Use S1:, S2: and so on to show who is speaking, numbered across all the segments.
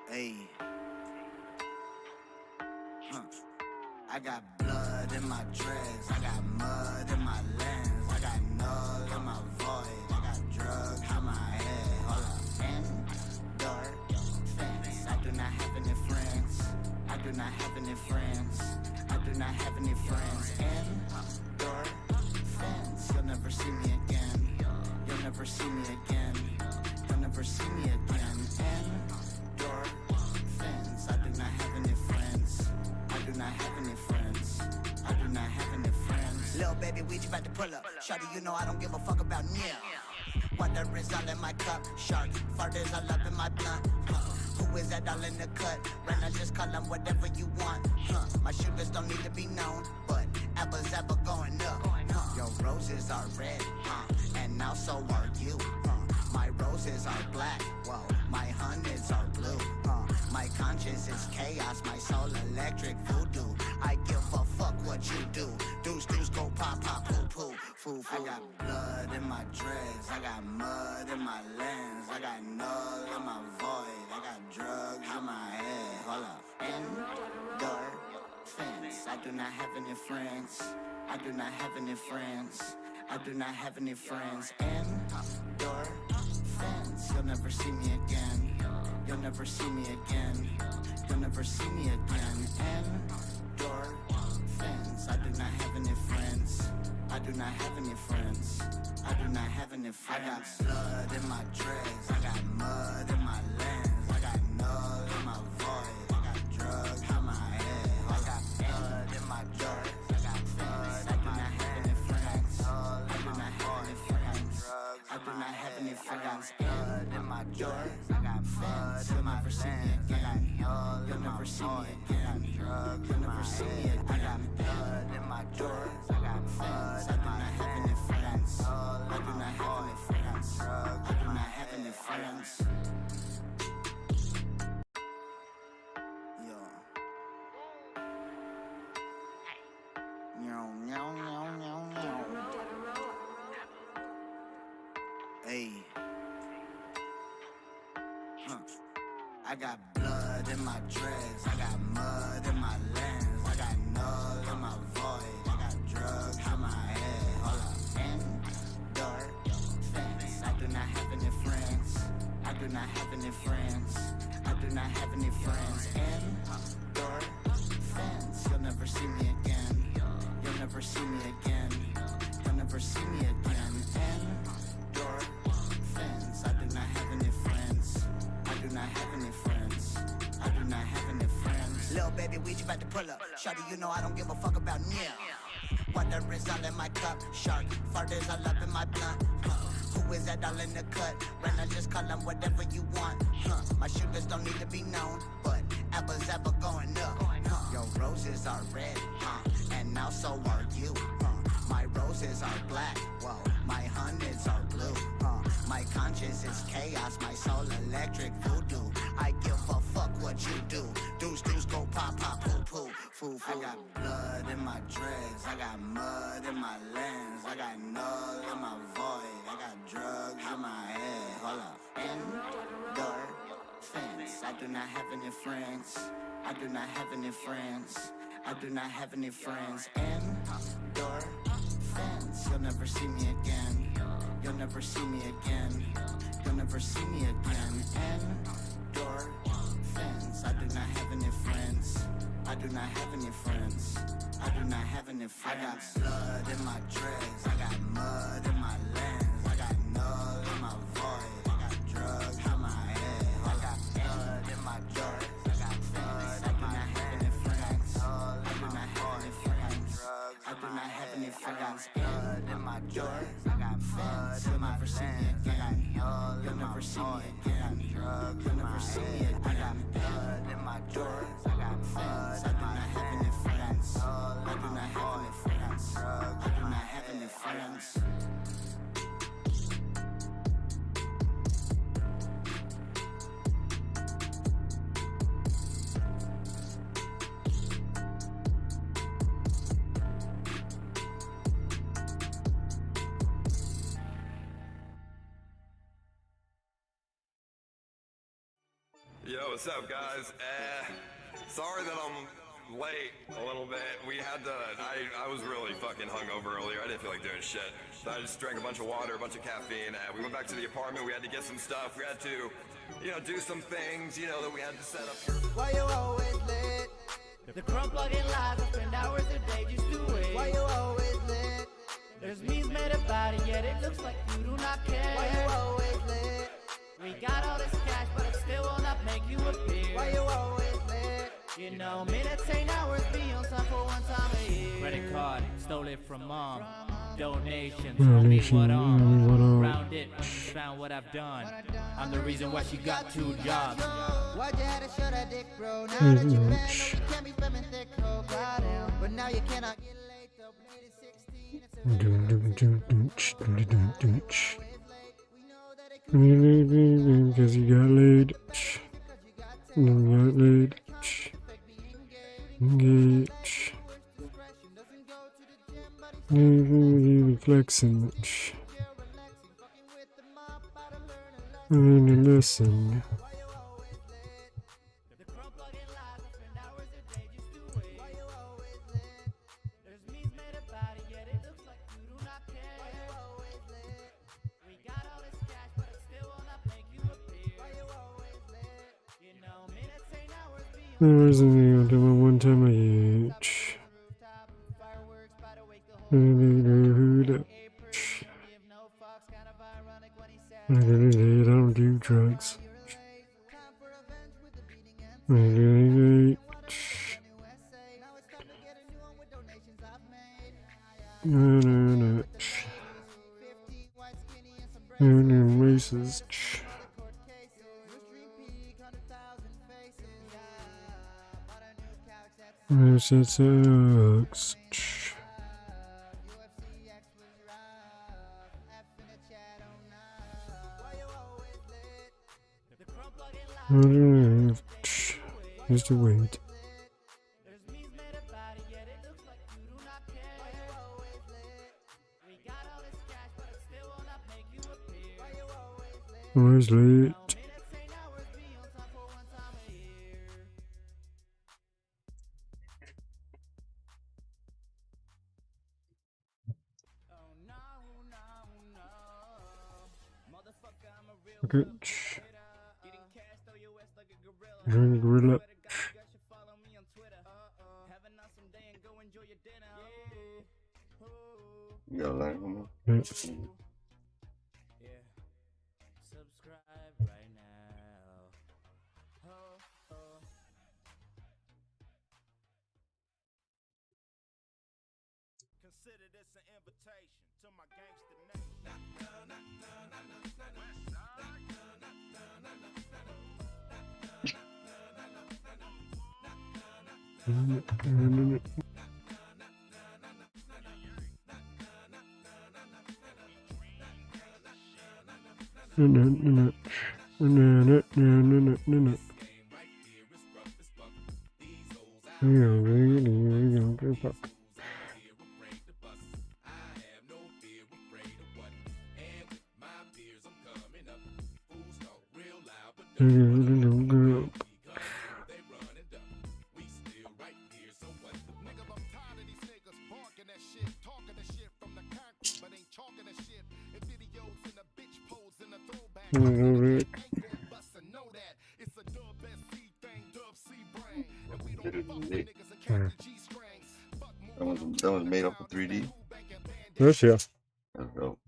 S1: Hey, I got blood in my dreads, I got mud in my lens, I got null in my void, I got drugs in my head. Hold up, endorphins. I do not have any friends. I do not have any friends. I do not have any friends. Endorphins. You'll never see me again. You'll never see me again. You'll never see me again. Endorphins. I do not have any friends. I do not have any friends. I do not have any friends. Lil' baby, we just about to pull up. Shawty, you know I don't give a fuck about now. Water is all in my cup. Shark, fart is all up in my blunt. Who is that all in the cut? Right now just call them whatever you want. My shooters don't need to be known, but apples ever going up. Your roses are red, and now so are you. My roses are black, whoa. My hundreds are blue. My conscience is chaos, my soul electric voodoo. I give a fuck what you do. Deuce, go pop, poo, poo. Foo. I got blood in my dreads, I got mud in my lens, I got null in my void, I got drugs in my head. Hold up, endorphins. I do not have any friends. I do not have any friends. I do not have any friends. Endorphins. You'll never see me again. You'll never see me again. You'll never see me again. Endorphins. I do not have any friends. I do not have any friends. I do not have any friends. I got blood in my dreads. I got mud in my lens. I got null in my void. I got drugs in my head. I got blood in my dreads. I got blood. I do not have any friends. I do not have any friends. I do not have any friends. Blood in my dreads. I got blood. You'll never see me again. You'll never see me again. You'll never see me again. I got blood in my dreads. I got blood. I do not have any friends. I do not have any friends. I do not have any friends. Hey, I got blood in my dreads, I got mud in my lens, I got null in my void, I got drugs in my head. Hold up, endorphins. I do not have any friends. I do not have any friends. I do not have any friends. Endorphins. You'll never see me again. You'll never see me again. You'll never see me again. Endorphins. I do not have any friends. I do not have any friends. I do not have any friends. Lil' baby, we just about to pull up. Shawty, you know I don't give a fuck about now. Water is all in my cup. Shark, fart is all up in my blunt. Who is that all in the cut? Right now just call them whatever you want. My shooters don't need to be known, but apples ever going up. Your roses are red, and now so are you. My roses are black, whoa. My hundreds are blue. My conscience is chaos, my soul electric voodoo. I give a fuck what you do. Deuce, go pop, poo, poo. Foo. I got blood in my dreads, I got mud in my lens, I got null in my void, I got drugs in my head. Hold up, endorphins. I do not have any friends. I do not have any friends. I do not have any friends. Endorphins. You'll never see me again. You'll never see me again. You'll never see me again. Endorphins. I do not have any friends. I do not have any friends. I do not have any friends. I got blood in my dreads. I got mud in my lens. I got null in my void. I got drugs in my head. I got blood in my dreads. I got blood. I do not have any friends. I do not have any friends. I do not have any friends. I got blood in my dreads. I got blood in my lens. I got null in my void. I got drugs in my head. I got blood in my dreads. I got blood. I do not have any friends. I do not have any friends. I do not have any friends.
S2: Yo, what's up, guys? Sorry that I'm late a little bit. We had to, I was really fucking hungover earlier. I didn't feel like doing shit. So I just drank a bunch of water, a bunch of caffeine, and we went back to the apartment. We had to get some stuff. We had to, you know, do some things, you know, that we had to set up here.
S1: Why you always late?
S3: The crumb plugging lies, I spend hours a day just to wait.
S1: Why you always late?
S3: There's memes made about it, yet it looks like you do not care.
S1: Why you always late?
S3: We got all this cash, but it still will not make you appear.
S1: Why you always late?
S3: You know, minutes ain't hours, be on time for one time a year. Credit card, stole it from mom. Donations, only what on. Round it, found what I've done. I'm the reason why she got 2 jobs.
S1: Why'd you have to show that dick, bro? Now that you been, no, you can't be spamming thick, oh, goddamn. But now you cannot get late, though. Late at 16, it's
S4: Because you got laid. You got laid. Engage. You flexing. And listen. There wasn't any one time I age. I don't do drugs. Races. It sucks. I don't know. Just to wait. Always late. Okay. Gorilla.
S5: You got a line on me?
S4: Yeah.
S3: Subscribe right now.
S6: Consider this an invitation to my gangster nation.
S5: That was made up of 3D.
S4: Yes, yeah.
S5: That's dope.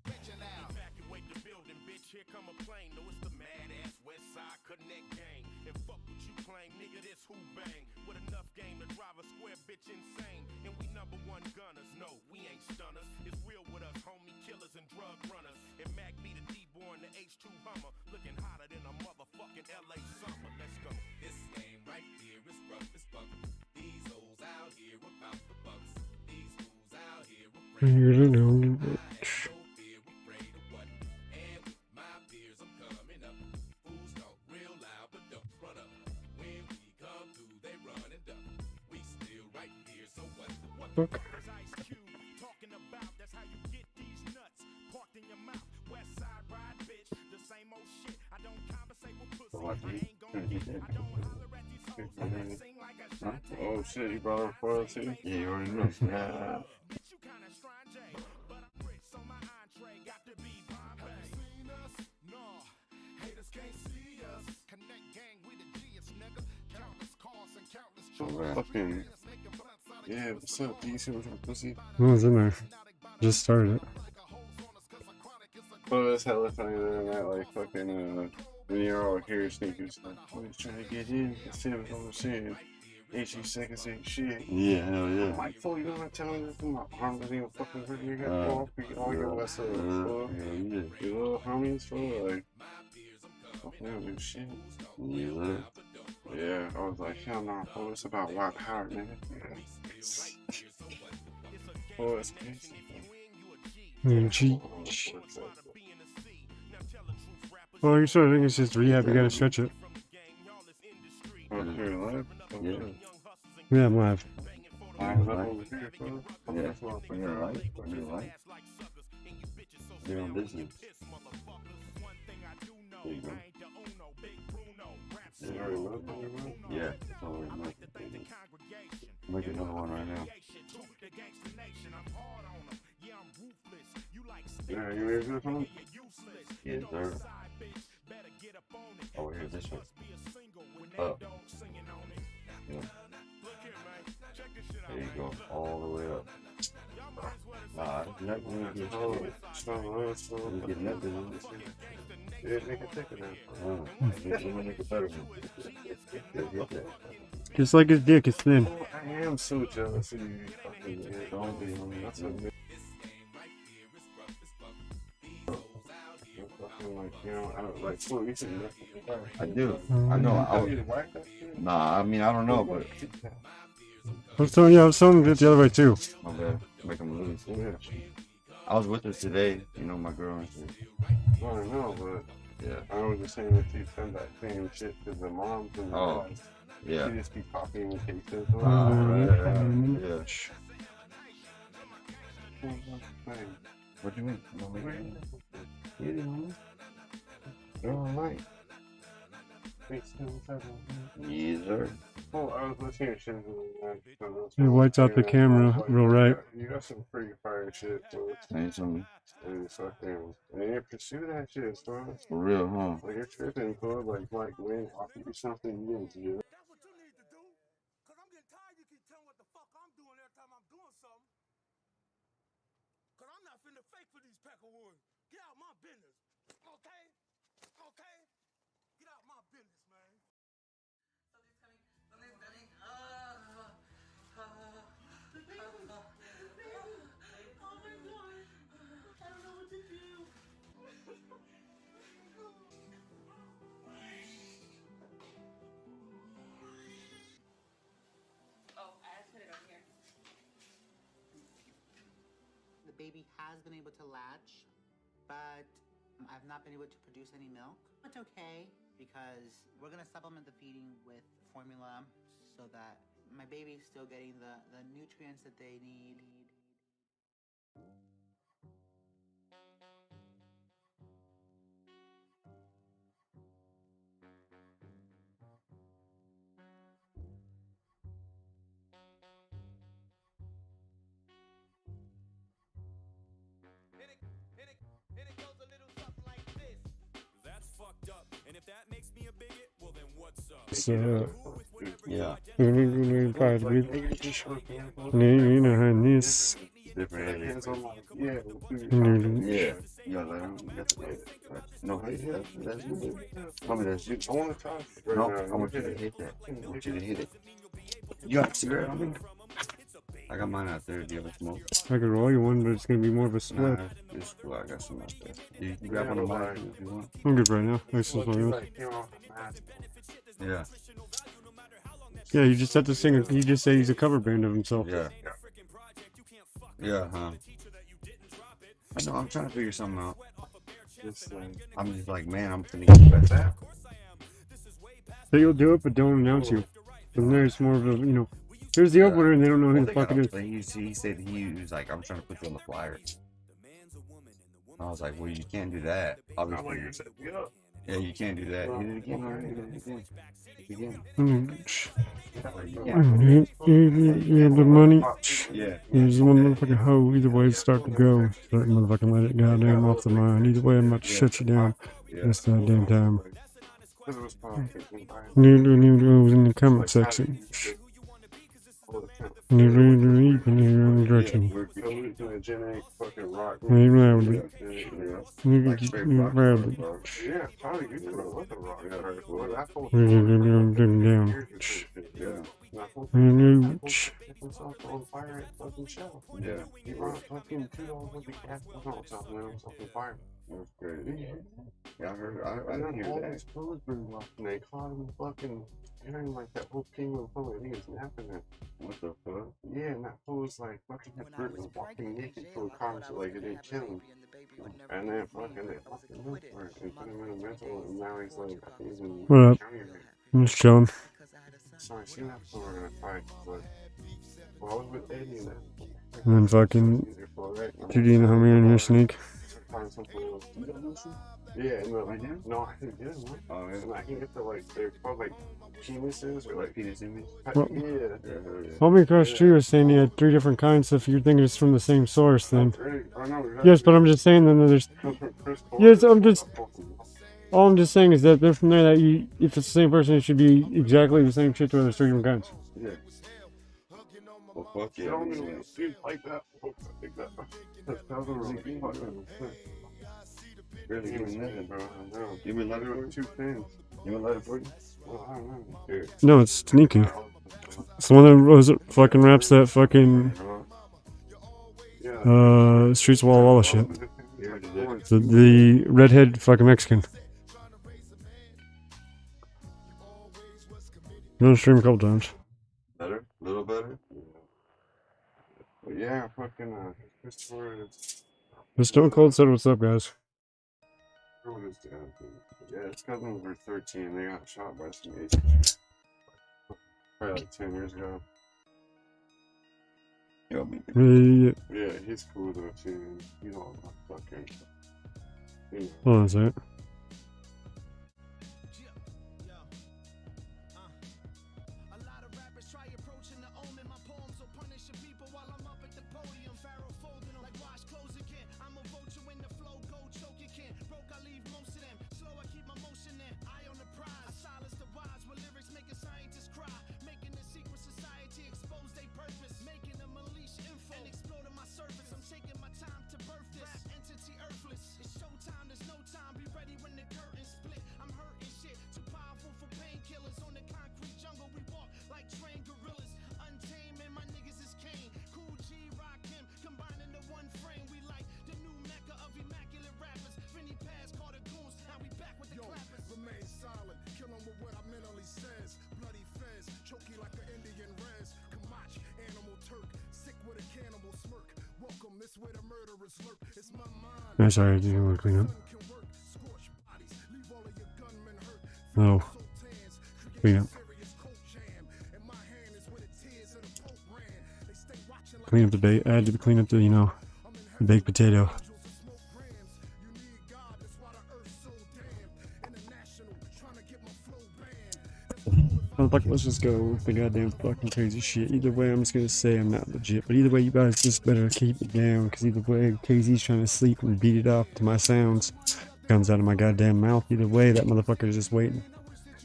S4: Fuck.
S5: What? Huh?
S4: Oh shit, you brought her foil too?
S5: Yeah, you already know. Yeah.
S4: Fucking. Yeah, what's up? Do you see what's up, pussy? Who was in there? Just started it. Well, it's hella funny than that, like fucking, when you're all here, sneakers, like, we're trying to get in, let's see what's on the shit. 18 seconds ain't shit.
S5: Yeah, hell yeah.
S4: I'm like, fool, you don't want to tell me this? My arm doesn't even fucking hurt. You got all your ass up, fool.
S5: Yeah.
S4: Your little homies, fool, like, fucking don't do shit.
S5: Yeah.
S4: Yeah, I was like, hell no, fool, it's about white power, nigga. Oh, it's crazy. Well, you sort of think it's just rehab, you gotta stretch it. Oh, you're live?
S5: Yeah.
S4: Yeah, I'm live.
S5: Yeah, you're right. You're right. You're on business. There you go. Yeah, it's already moved. Make another one right now.
S4: Yeah, you ready for this one?
S5: Yes, sir. Over here, this one. Up. Yeah. There you go, all the way up. Nah, not gonna get you get nothing.
S4: Yeah, make it thicker now.
S5: Oh, make it better.
S4: Just like his dick is thin. Oh, I am so jealous of you. Fucking, yeah, don't be, homie. That's a bit. Like, you know, I don't like so easy.
S5: I do. I know. Nah, I mean, I don't know, but.
S4: I was telling it the other way too.
S5: My bad. Make them lose.
S4: Yeah.
S5: I was with her today, you know, my girl.
S4: I don't know, but
S5: Yeah.
S4: I was just saying that she send that same shit to the moms and the dads.
S5: Yeah.
S4: She just keep copying the cases.
S5: Yeah. What do you mean? You want me to get it, homie?
S4: They're all right.
S5: Yes, sir.
S4: Oh, I was listening to shit. It whites out the camera real right. You got some pretty fire shit, so
S5: Say something.
S4: and fucking, and you pursue that shit, so
S5: For real, huh?
S4: like you're tripping, bro. Like when I offer you something, you need to do.
S6: That's what you need to do. Cause I'm getting tired you keep telling what the fuck I'm doing every time I'm doing something. Cause I'm not finna fake for these peckerwoods. Get out my business. Okay? Okay? Get out my business, man.
S7: The baby has been able to latch, but I've not been able to produce any milk. It's okay because we're gonna supplement the feeding with formula so that my baby's still getting the nutrients that they need.
S6: And it goes a little something like this. That's fucked up. And if that makes me a bigot, well then what's up?
S4: So,
S5: Yeah.
S4: you know how this.
S5: Different areas.
S4: Yeah.
S5: Yeah. You got that. No, hey, that's you. Tell me that's you.
S4: I want to talk.
S5: No, I want you to hit that. I want you to hit it. You got a cigarette on me? I got mine out there. Do you have a smoke?
S4: I could roll you one, but it's gonna be more of a
S5: Nah,
S4: split.
S5: it's cool. I got some out there. You can grab one of mine if you want.
S4: I'm good right now. Nice and slow.
S5: Yeah.
S4: Yeah, you just have to sing. He just said he's a cover band of himself.
S5: Yeah. Yeah, huh? I know. I'm trying to figure something out. I'm just like, man, I'm finna get back.
S4: So you'll do it, but don't announce you. From there, it's more of a, you know, here's the opener, and they don't know who the fuck it is.
S5: He said he was like, I'm trying to put you on the flyer. I was like, well, you can't do that. Obviously. Yeah, you can't do that. Hit it again.
S8: You have the money.
S5: Yeah.
S8: Here's one motherfucking hoe. Either way, start to go. Start motherfucking let it goddamn off the line. Either way, I'm about to shut you down. This goddamn time. New was in the comment section. You can hear any direction. You grabbed it. You grabbed it.
S5: Yeah.
S4: That's crazy.
S5: Yeah, I heard. I didn't hear
S4: all
S5: that.
S4: these fools been walking. They caught him fucking hearing like that whole king of the he was napping it.
S5: What the fuck?
S4: Yeah, and that fool was like fucking his bird was walking naked to a car so like it didn't kill him. And then fucking they fucking looked for it and put him in a mental and now he's like I think he's in
S8: What up?
S4: county right.
S8: I'm just chilling.
S4: So I seen that fool were gonna fight, but well I was with Eddie and that.
S8: And then fucking Judy and the homie on here sneak.
S4: Yeah, no, no, I didn't get them.
S5: Oh, yeah.
S4: And I can get the like they're called like penises or like
S5: penis image.
S8: Well,
S4: yeah.
S8: homie across the street was saying he had 3 different kinds, so if you're thinking it's from the same source, then yes, but I'm just saying then there's yes, all I'm just saying is that they're from there that you if it's the same person it should be exactly the same shit to there's 3 different kinds.
S4: Yeah.
S5: Well, fuck yeah.
S4: Dude, like that. Like that.
S5: Really, give me nothing, bro.
S4: No.
S5: Give me leather for
S4: 2 pins.
S5: You want leather for you?
S4: Well, I don't know. Here.
S8: No, it's sneaky. It's the one that was fucking raps that fucking Streets of Walla Walla shit. The redhead fucking Mexican. Been on stream a couple times.
S5: Better? A little better?
S4: But yeah, fucking Christopher is.
S8: The Stone Cold said, "What's up, guys?"
S4: Yeah, his cousins were 13. They got shot by some Asians. Probably like 10 years ago.
S5: Yo, me.
S4: Yeah, he's cool though too. He's all fucking.
S8: Hold on a second. I'm sorry, I didn't want to clean up. No. Clean up. Clean up the bait. I had to clean up the, you know, the baked potato. Let's just go with the goddamn fucking crazy shit. Either way, I'm just gonna say I'm not legit. But either way, you guys just better keep it down. Because either way, KZ's trying to sleep and beat it off to my sounds. Comes out of my goddamn mouth. Either way, that motherfucker is just waiting.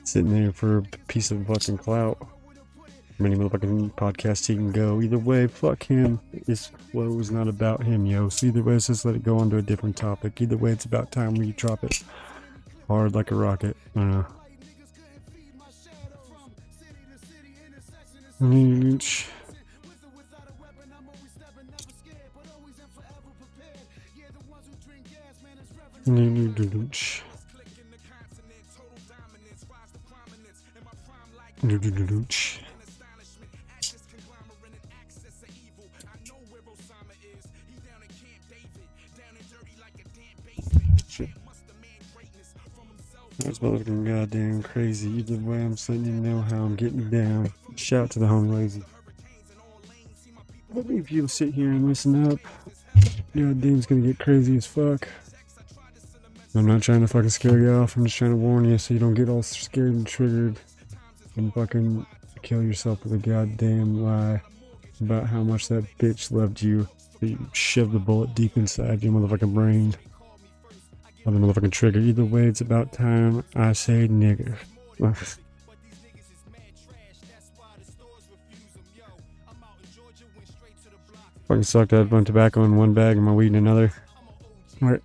S8: Sitting there for a piece of fucking clout. Many motherfucking podcasts he can go. Either way, fuck him. This flow is not about him, yo. So either way, let's just let it go on to a different topic. Either way, it's about time we drop it. Hard like a rocket. I don't know. Shit. That's motherfucking goddamn crazy. Either way, I'm just letting you know how I'm getting down. Shout out to the homie Lazy. Let me if you'll sit here and listen up. Goddamn's gonna get crazy as fuck. I'm not trying to fucking scare you off. I'm just trying to warn you so you don't get all scared and triggered and fucking kill yourself with a goddamn lie about how much that bitch loved you. You shoved the bullet deep inside your motherfucking brain. On the motherfucking trigger. Either way, it's about time I say nigger. Fucking sucked. I had one tobacco in one bag and my weed in another. Right.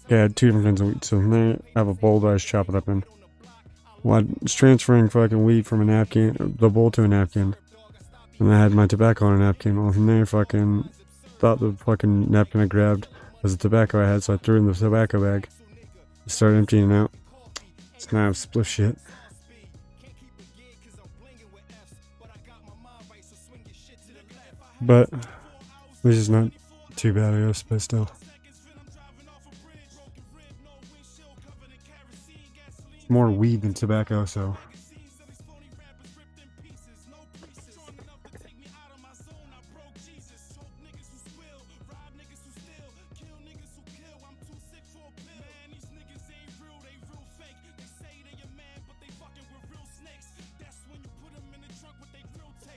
S8: Yeah, I had 2 different kinds of weed. So now I have a bowl that I just chop it up in. Well, I was transferring fucking weed from a napkin, the bowl to a napkin. And I had my tobacco on a napkin. Well, from there, fucking thought the fucking napkin I grabbed was the tobacco I had, so I threw it in the tobacco bag. Started emptying it out. It's now split shit. But this is not too bad, I guess, but still. More weed than tobacco, so.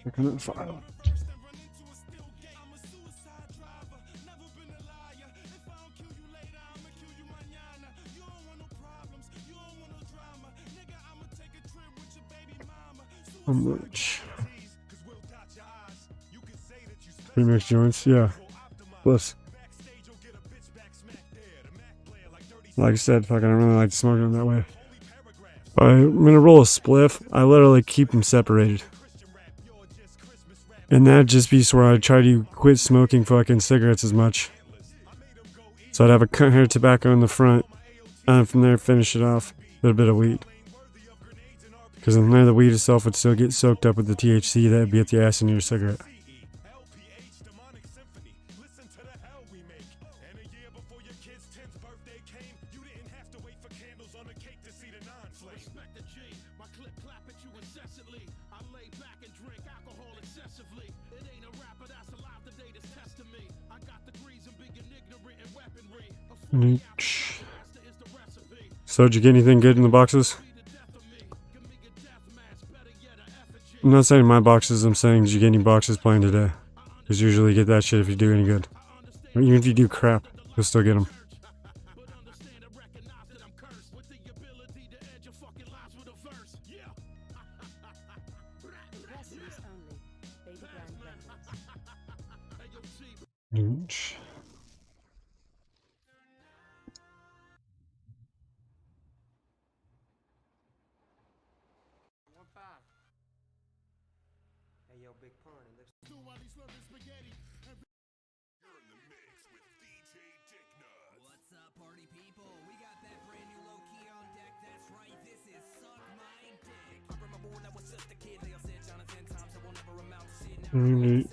S8: I couldn't file. How much? Premix joints, yeah. Plus, like I said, fucking I really like smoking them that way. I'm gonna roll a spliff. I literally keep them separated. And that'd just be where I try to quit smoking fucking cigarettes as much. So I'd have a cut hair tobacco in the front, and from there finish it off with a bit of weed. Because in there the weed itself would still get soaked up with the THC that would be at the acid in your cigarette. So did you get anything good in the boxes? I'm not saying my boxes, I'm saying did you get any boxes playing today? Because usually you get that shit if you do any good. Or even if you do crap, you'll still get them.
S6: Hey yo, Big Pun, it looks
S9: You're in the mix with DJ Dick Nuts.
S10: What's up, party people? We got that brand new low key on deck. That's right, this is Suck My Dick. I remember when I was just a kid, they all said Jonathan times I will never amount to shit. Now I'm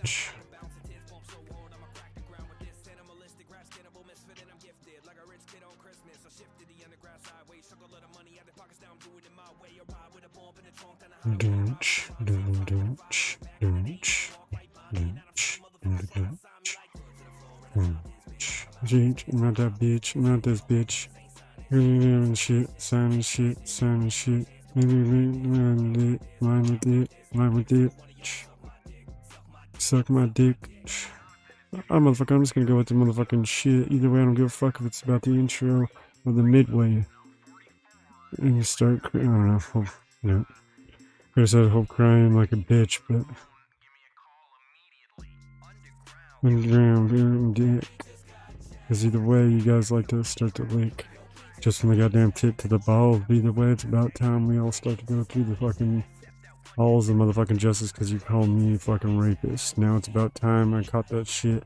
S10: bouncing tits, bump so hard, I'ma crack the ground with this animalistic rap skinnable misfit, and I'm gifted like a rich kid on Christmas. I shifted the underground sideways, chuck a lot of money out the pockets, now I'm doing it my way. I ride with a bump in the trunk, then I
S8: I'm not that bitch, I'm not this bitch. Shit, signing shit, signing shit. Line with it. Suck my dick. I'm just gonna go with the motherfucking shit. Either way, I don't give a fuck if it's about the intro or the midway. And you start, I don't know. Hope, no. Could have said hope crying like a bitch, but. Underground, dick. Because either way, you guys like to start to lick. Just from the goddamn tip to the ball. Either way, it's about time we all start to go through the fucking halls of motherfucking justice because you called me a fucking rapist. Now it's about time I caught that shit.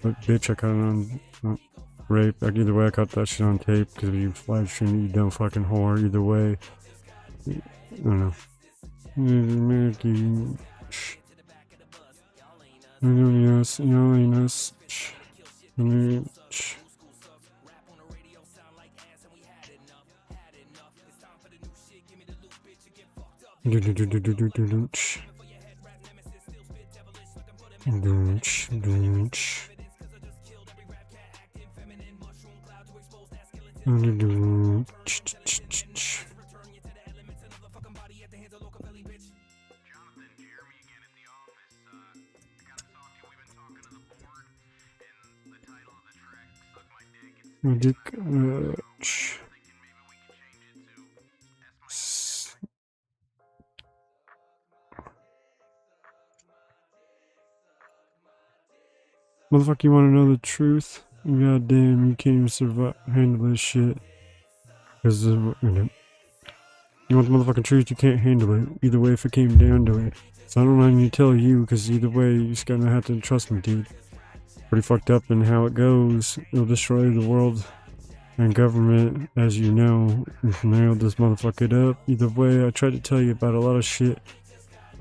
S8: But bitch, I caught it on rape. Either way, I caught that shit on tape because you live stream, you dumb fucking whore. Either way, I don't know. Dick, motherfucker, you wanna know the truth? God damn, you can't even survive, handle this shit. Cause, you want the motherfucking truth, you can't handle it. Either way, if it came down to it. So I don't know how to tell you, cause either way, you just gonna have to trust me, dude. Pretty fucked up in how it goes. It'll destroy the world and government, as you know. Nailed this motherfucker up. Either way, I tried to tell you about a lot of shit.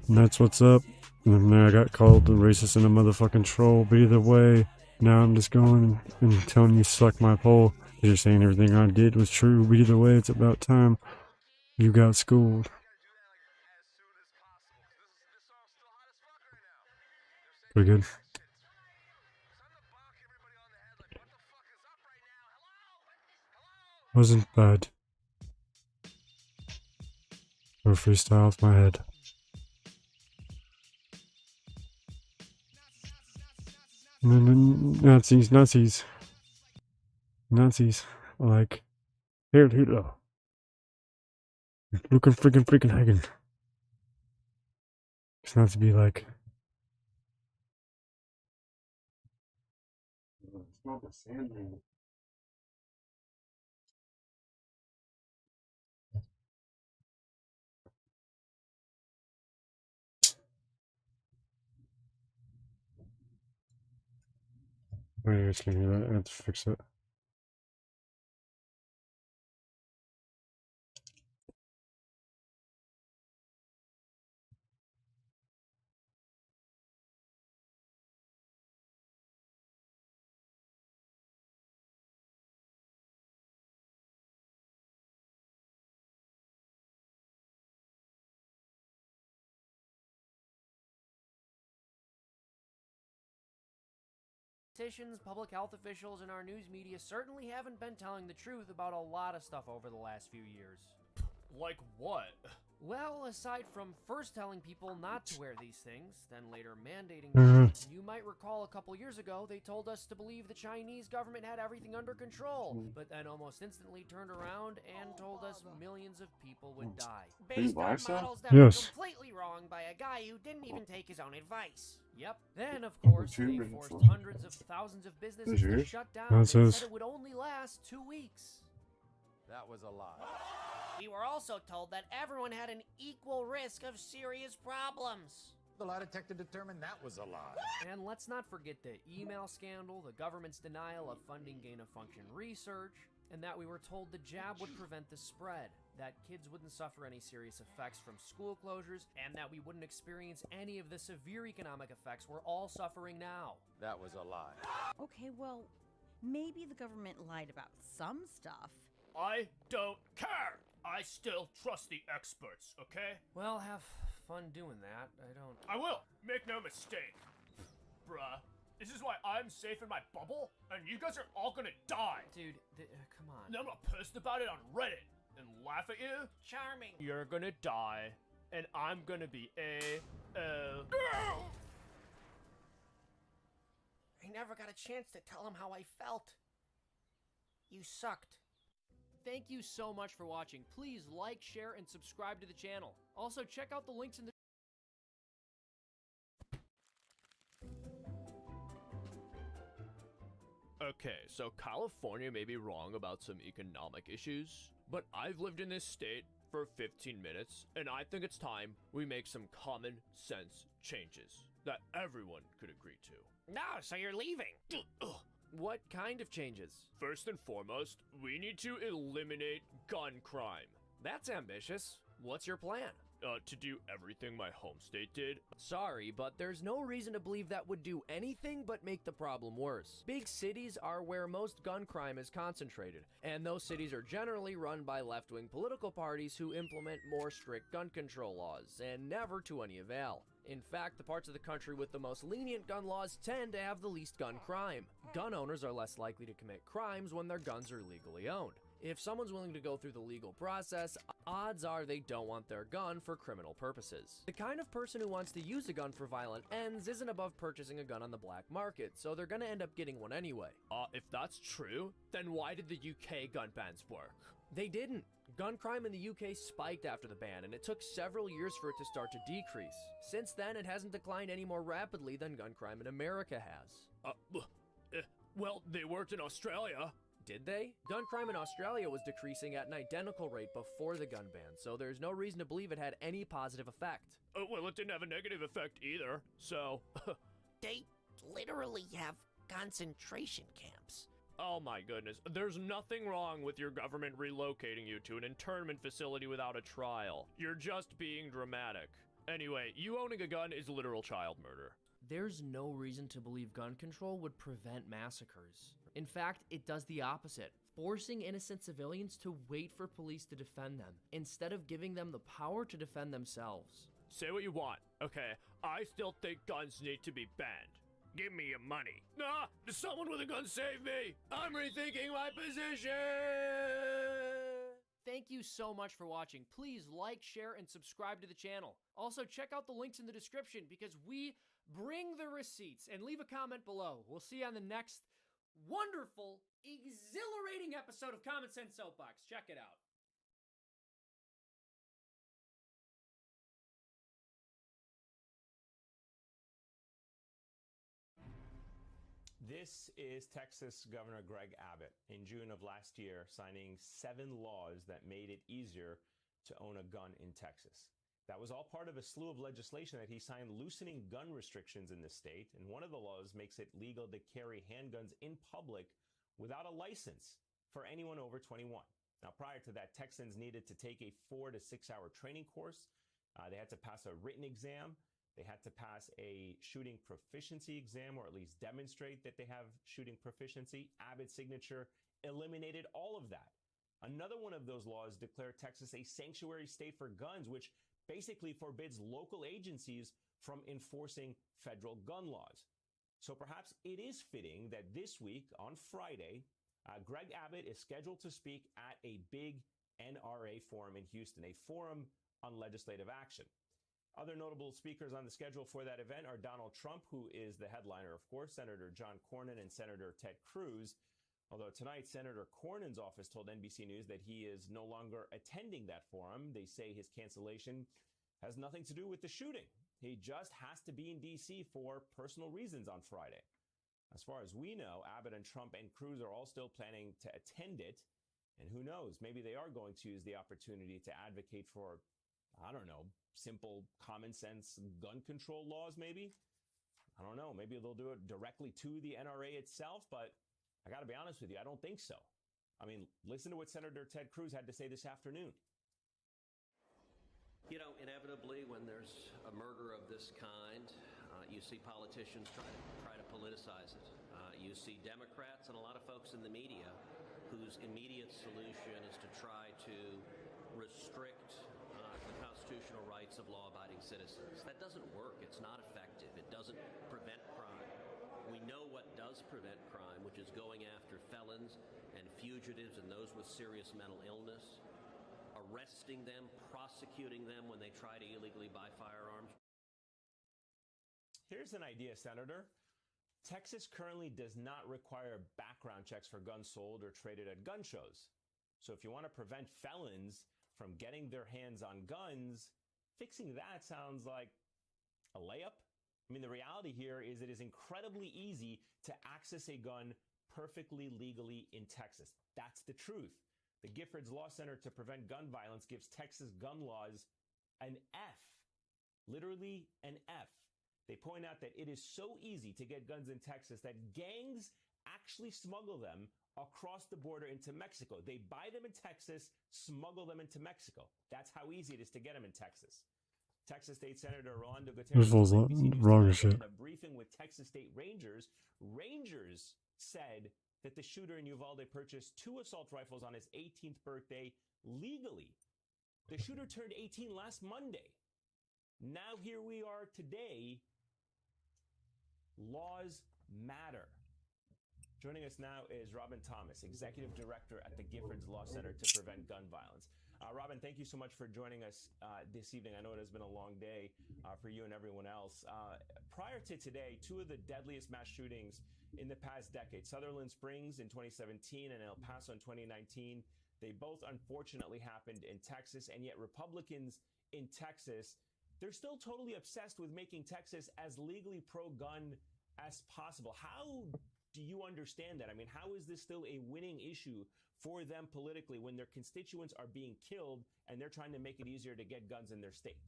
S8: And that's what's up. And then I got called a racist and a motherfucking troll. But either way, now I'm just going and telling you suck my pole. You're saying everything I did was true. But either way, it's about time you got schooled. Pretty good. Wasn't bad. Or freestyle off my head. Nazis. Like, Heil Hitler. Looking freaking Hagen. It's not to be like.
S4: It's not the Sandman.
S8: Wait, it's gonna be that. I have to fix it.
S11: Politicians, public health officials, and our news media certainly haven't been telling the truth about a lot of stuff over the last few years.
S12: Like what?
S11: Well, aside from first telling people not to wear these things, then later mandating them, you might recall a couple years ago they told us to believe the Chinese government had everything under control, but then almost instantly turned around and told us millions of people would die. Based on models that were completely wrong by a guy who didn't even take his own advice. Yep. Then, of course, they forced hundreds of thousands of businesses to shut down and said it would only last 2 weeks.
S12: That was a lie.
S11: We were also told that everyone had an equal risk of serious problems.
S12: The lie detector determined that was a lie.
S11: And let's not forget the email scandal, the government's denial of funding gain-of-function research, and that we were told the jab would prevent the spread, that kids wouldn't suffer any serious effects from school closures, and that we wouldn't experience any of the severe economic effects we're all suffering now.
S12: That was a lie.
S13: Okay, well, maybe the government lied about some stuff.
S12: I don't care! I still trust the experts, okay?
S11: Well, have fun doing that.
S12: I will! Make no mistake. Bruh, this is why I'm safe in my bubble, and you guys are all gonna die!
S11: Dude, come on.
S12: And I'm gonna post about it on Reddit and laugh at you.
S11: Charming.
S12: You're gonna die, and I'm gonna be A-L.
S11: I never got a chance to tell him how I felt. You sucked. Thank you so much for watching. Please like, share, and subscribe to the channel. Also, check out the links in the...
S12: Okay, so California may be wrong about some economic issues, but I've lived in this state for 15 minutes, and I think it's time we make some common sense changes that everyone could agree to.
S11: No, so you're leaving. What kind of changes?
S12: First and foremost, we need to eliminate gun crime.
S11: That's ambitious. What's your plan?
S12: To do everything my home state did.
S11: Sorry, but there's no reason to believe that would do anything but make the problem worse. Big cities are where most gun crime is concentrated, and those cities are generally run by left-wing political parties who implement more strict gun control laws, and never to any avail. In fact, the parts of the country with the most lenient gun laws tend to have the least gun crime. Gun owners are less likely to commit crimes when their guns are legally owned. If someone's willing to go through the legal process, odds are they don't want their gun for criminal purposes. The kind of person who wants to use a gun for violent ends isn't above purchasing a gun on the black market, so they're gonna end up getting one anyway.
S12: If that's true, then why did the UK gun bans work?
S11: They didn't. Gun crime in the UK spiked after the ban, and it took several years for it to start to decrease. Since then, it hasn't declined any more rapidly than gun crime in America has.
S12: Well, they worked in Australia.
S11: Did they? Gun crime in Australia was decreasing at an identical rate before the gun ban, so there's no reason to believe it had any positive effect.
S12: Well, it didn't have a negative effect either, so...
S14: They literally have concentration camps.
S12: Oh my goodness, there's nothing wrong with your government relocating you to an internment facility without a trial. You're just being dramatic. Anyway, you owning a gun is literal child murder.
S11: There's no reason to believe gun control would prevent massacres. In fact, it does the opposite, forcing innocent civilians to wait for police to defend them, instead of giving them the power to defend themselves.
S12: Say what you want, okay? I still think guns need to be banned. Give me your money. Nah, someone with a gun save me! I'm rethinking my position!
S11: Thank you so much for watching. Please like, share, and subscribe to the channel. Also, check out the links in the description because we bring the receipts, and leave a comment below. We'll see you on the next wonderful, exhilarating episode of Common Sense Soapbox. Check it out.
S15: This is Texas Governor Greg Abbott in June of last year signing 7 laws that made it easier to own a gun in Texas. That was all part of a slew of legislation that he signed loosening gun restrictions in the state, and one of the laws makes it legal to carry handguns in public without a license for anyone over 21. Now, prior to that, Texans needed to take a 4 to 6 hour training course. They had to pass a written exam. They had to pass a shooting proficiency exam, or at least demonstrate that they have shooting proficiency. Abbott's signature eliminated all of that. Another one of those laws declared Texas a sanctuary state for guns, which basically forbids local agencies from enforcing federal gun laws. So perhaps it is fitting that this week, on Friday, Greg Abbott is scheduled to speak at a big NRA forum in Houston, a forum on legislative action. Other notable speakers on the schedule for that event are Donald Trump, who is the headliner, of course, Senator John Cornyn, and Senator Ted Cruz. Although tonight, Senator Cornyn's office told NBC News that he is no longer attending that forum. They say his cancellation has nothing to do with the shooting. He just has to be in D.C. for personal reasons on Friday. As far as we know, Abbott and Trump and Cruz are all still planning to attend it. And who knows, maybe they are going to use the opportunity to advocate for, I don't know, simple common sense gun control laws maybe? I don't know, maybe they'll do it directly to the NRA itself, but I got to be honest with you, I don't think so. I mean, listen to what Senator Ted Cruz had to say this afternoon.
S16: You know, inevitably, when there's a murder of this kind, you see politicians try to politicize it. You see Democrats and a lot of folks in the media whose immediate solution is to try to restrict the constitutional rights of law-abiding citizens. That doesn't work. It's not effective. It doesn't prevent crime. We know what does prevent crime, which is going after felons and fugitives and those with serious mental illness, arresting them, prosecuting them when they try to illegally buy firearms.
S15: Here's an idea, Senator. Texas currently does not require background checks for guns sold or traded at gun shows. So if you want to prevent felons from getting their hands on guns, fixing that sounds like a layup. I mean, the reality here is it is incredibly easy to access a gun perfectly legally in Texas. That's the truth. The Giffords Law Center to Prevent Gun Violence gives Texas gun laws an F, literally an F. They point out that it is so easy to get guns in Texas that gangs actually smuggle them across the border into Mexico. They buy them in Texas, smuggle them into Mexico. That's how easy it is to get them in Texas. Texas State Senator Rolando Gutierrez in a briefing with Texas State Rangers said that the shooter in Uvalde purchased 2 assault rifles on his 18th birthday legally. The shooter turned 18 last Monday. Now here we are today. Laws matter. Joining us now is Robin Thomas, Executive Director at the Giffords Law Center to Prevent Gun Violence. Robin, thank you so much for joining us this evening. I know it has been a long day for you and everyone else. Prior to today, two of the deadliest mass shootings in the past decade, Sutherland Springs in 2017 and El Paso in 2019, they both unfortunately happened in Texas, and yet Republicans in Texas, they're still totally obsessed with making Texas as legally pro-gun as possible. How do you understand that? I mean, how is this still a winning issue for them politically when their constituents are being killed and they're trying to make it easier to get guns in their state?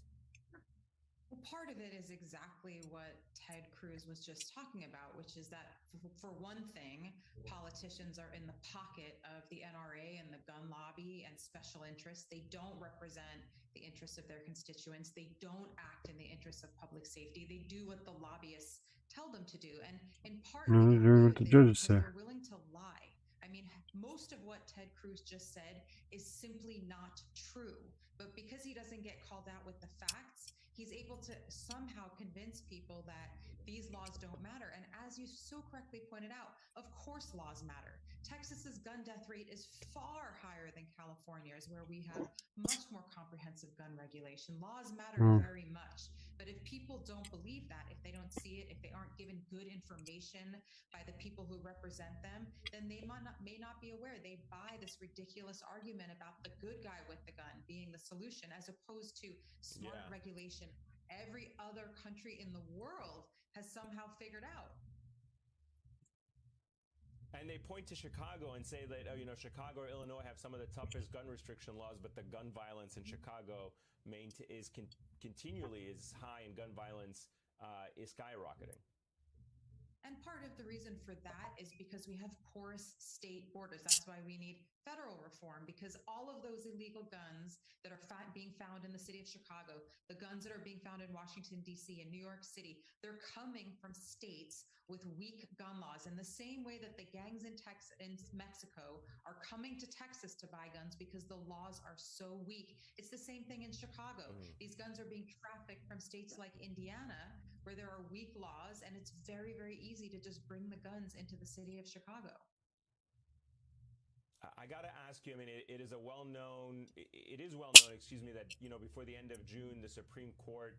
S17: Well, part of it is exactly what Ted Cruz was just talking about, which is that for one thing, politicians are in the pocket of the NRA and the gun lobby and special interests. They don't represent the interests of their constituents. They don't act in the interests of public safety. They do what the lobbyists tell them to do. And in part, they're willing to lie. I mean, most of what Ted Cruz just said is simply not true. But because he doesn't get called out with the facts, he's able to somehow convince people that these laws don't matter. And as you so correctly pointed out, of course laws matter. Texas's gun death rate is far higher than California's, where we have much more comprehensive gun regulation. Laws matter very much. But if people don't believe that, if they don't see it, if they aren't given good information by the people who represent them, then they may not be aware. They buy this ridiculous argument about the good guy with the gun being the solution, as opposed to smart regulation every other country in the world has somehow figured out.
S15: And they point to Chicago and say that, Chicago or Illinois have some of the toughest gun restriction laws, but the gun violence in Chicago is continually is high, and gun violence is skyrocketing.
S17: And part of the reason for that is because we have porous state borders. That's why we need federal reform, because all of those illegal guns that are being found in the city of Chicago, the guns that are being found in Washington, D.C., and New York City, they're coming from states with weak gun laws. In the same way that the gangs in Mexico are coming to Texas to buy guns because the laws are so weak. It's the same thing in Chicago. These guns are being trafficked from states like Indiana, where there are weak laws, and it's very, very easy to just bring the guns into the city of Chicago.
S15: I got to ask you, I mean, it is well known, that, before the end of June, the Supreme Court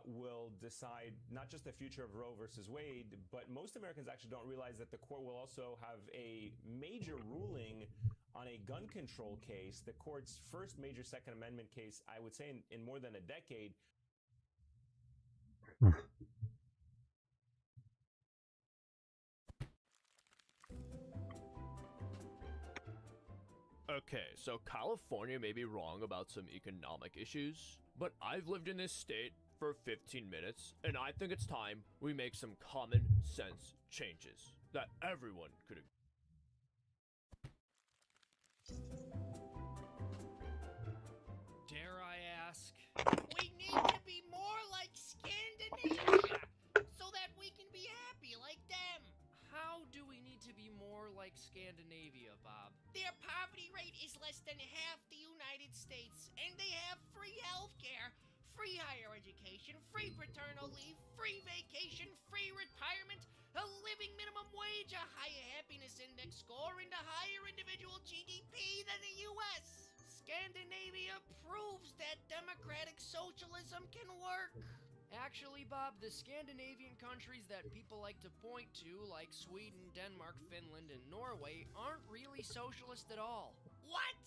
S15: will decide not just the future of Roe versus Wade, but most Americans actually don't realize that the court will also have a major ruling on a gun control case, the court's first major Second Amendment case, I would say, in more than a decade.
S12: Okay, so California may be wrong about some economic issues, but I've lived in this state for 15 minutes, and I think it's time we make some common sense changes that everyone could agree.
S11: Dare I ask?
S14: We need to be more like Scandinavia so that we can be happy like them.
S11: How do we need to be more like Scandinavia, Bob?
S14: Their poverty rate is less than half the United States, and they have free healthcare, free higher education, free paternal leave, free vacation, free retirement, a living minimum wage, a higher happiness index score, and a higher individual GDP than the U.S. Scandinavia proves that democratic socialism can work.
S11: Actually, Bob, the Scandinavian countries that people like to point to, like Sweden, Denmark, Finland, and Norway, aren't really socialist at all.
S14: What?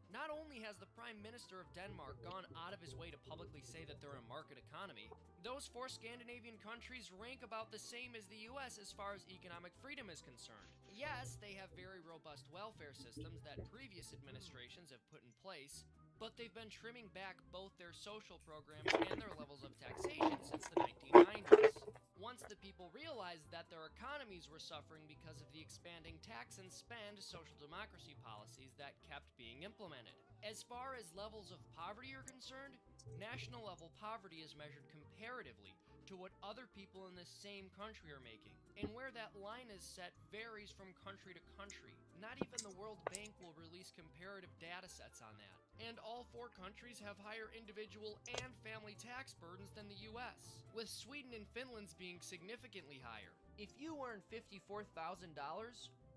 S11: Not only has the Prime Minister of Denmark gone out of his way to publicly say that they're a market economy, those four Scandinavian countries rank about the same as the US as far as economic freedom is concerned. Yes, they have very robust welfare systems that previous administrations have put in place, but they've been trimming back both their social programs and their levels of taxation since the 1990s. Once the people realized that their economies were suffering because of the expanding tax and spend social democracy policies that kept being implemented. As far as levels of poverty are concerned, national level poverty is measured comparatively to what other people in the same country are making. And where that line is set varies from country to country. Not even the World Bank will release comparative data sets on that. And all four countries have higher individual and family tax burdens than the US, with Sweden and Finland's being significantly higher. If you earn $54,000,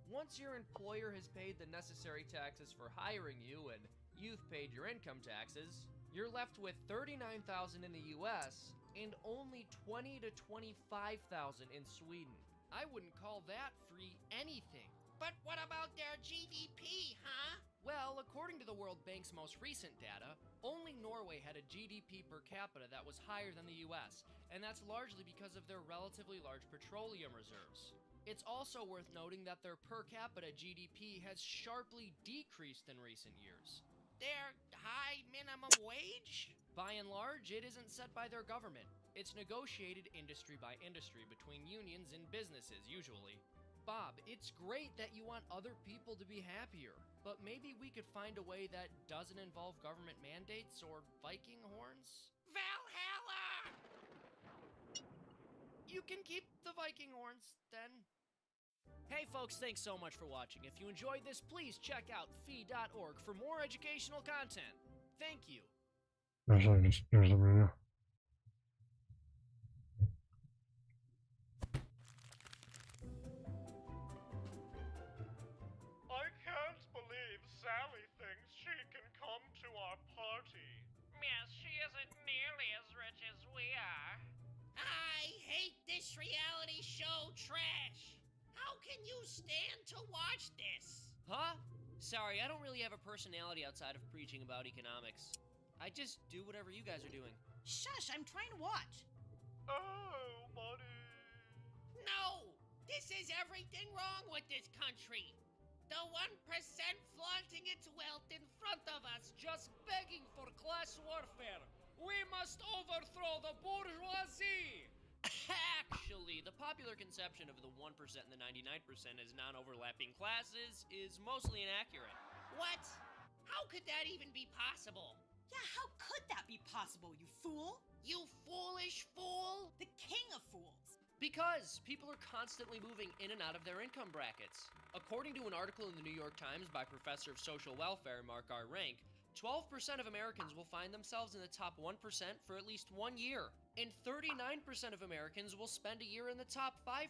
S11: once your employer has paid the necessary taxes for hiring you and you've paid your income taxes, you're left with $39,000 in the US and only $20,000 to $25,000 in Sweden. I wouldn't call that free anything.
S14: But what about their GDP, huh?
S11: Well, according to the World Bank's most recent data, only Norway had a GDP per capita that was higher than the US, and that's largely because of their relatively large petroleum reserves. It's also worth noting that their per capita GDP has sharply decreased in recent years.
S14: Their high minimum wage?
S11: By and large, it isn't set by their government. It's negotiated industry by industry between unions and businesses, usually. Bob, it's great that you want other people to be happier, but maybe we could find a way that doesn't involve government mandates or Viking horns?
S14: Valhalla!
S11: You can keep the Viking horns, then. Hey folks, thanks so much for watching. If you enjoyed this, please check out phi.org for more educational content. Thank you.
S10: I can't believe Sally thinks she can come to our party.
S14: Yes, she isn't nearly as rich as we are. I hate this reality show trash. How can you stand to watch this?
S11: Huh? Sorry, I don't really have a personality outside of preaching about economics. I just do whatever you guys are doing.
S13: Shush, I'm trying to watch.
S10: Oh, money.
S14: No! This is everything wrong with this country. The 1% flaunting its wealth in front of us,
S11: Just begging for class warfare. We must overthrow the bourgeoisie! Actually, the popular conception of the 1% and the 99% as non-overlapping classes is mostly inaccurate.
S14: What? How could that even be possible?
S13: Yeah, how could that be possible, you fool?
S14: You foolish fool!
S13: The king of fools.
S11: Because people are constantly moving in and out of their income brackets. According to an article in the New York Times by Professor of Social Welfare Mark R. Rank, 12% of Americans will find themselves in the top 1% for at least 1 year. And 39% of Americans will spend a year in the top 5%.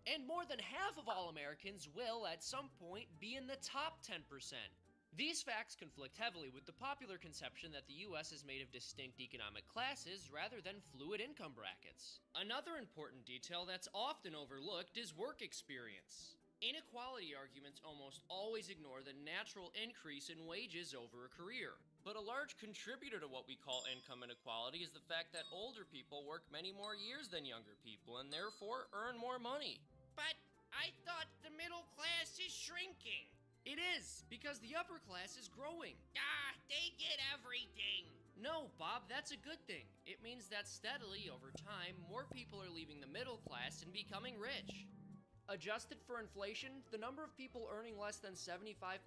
S11: And more than half of all Americans will, at some point, be in the top 10%. These facts conflict heavily with the popular conception that the US is made of distinct economic classes rather than fluid income brackets. Another important detail that's often overlooked is work experience. Inequality arguments almost always ignore the natural increase in wages over a career. But a large contributor to what we call income inequality is the fact that older people work many more years than younger people and therefore earn more money.
S14: But I thought the middle class is shrinking.
S11: It is, because the upper class is growing.
S14: They get everything.
S11: No, Bob, that's a good thing. It means that steadily, over time, more people are leaving the middle class and becoming rich. Adjusted for inflation, the number of people earning less than $75,000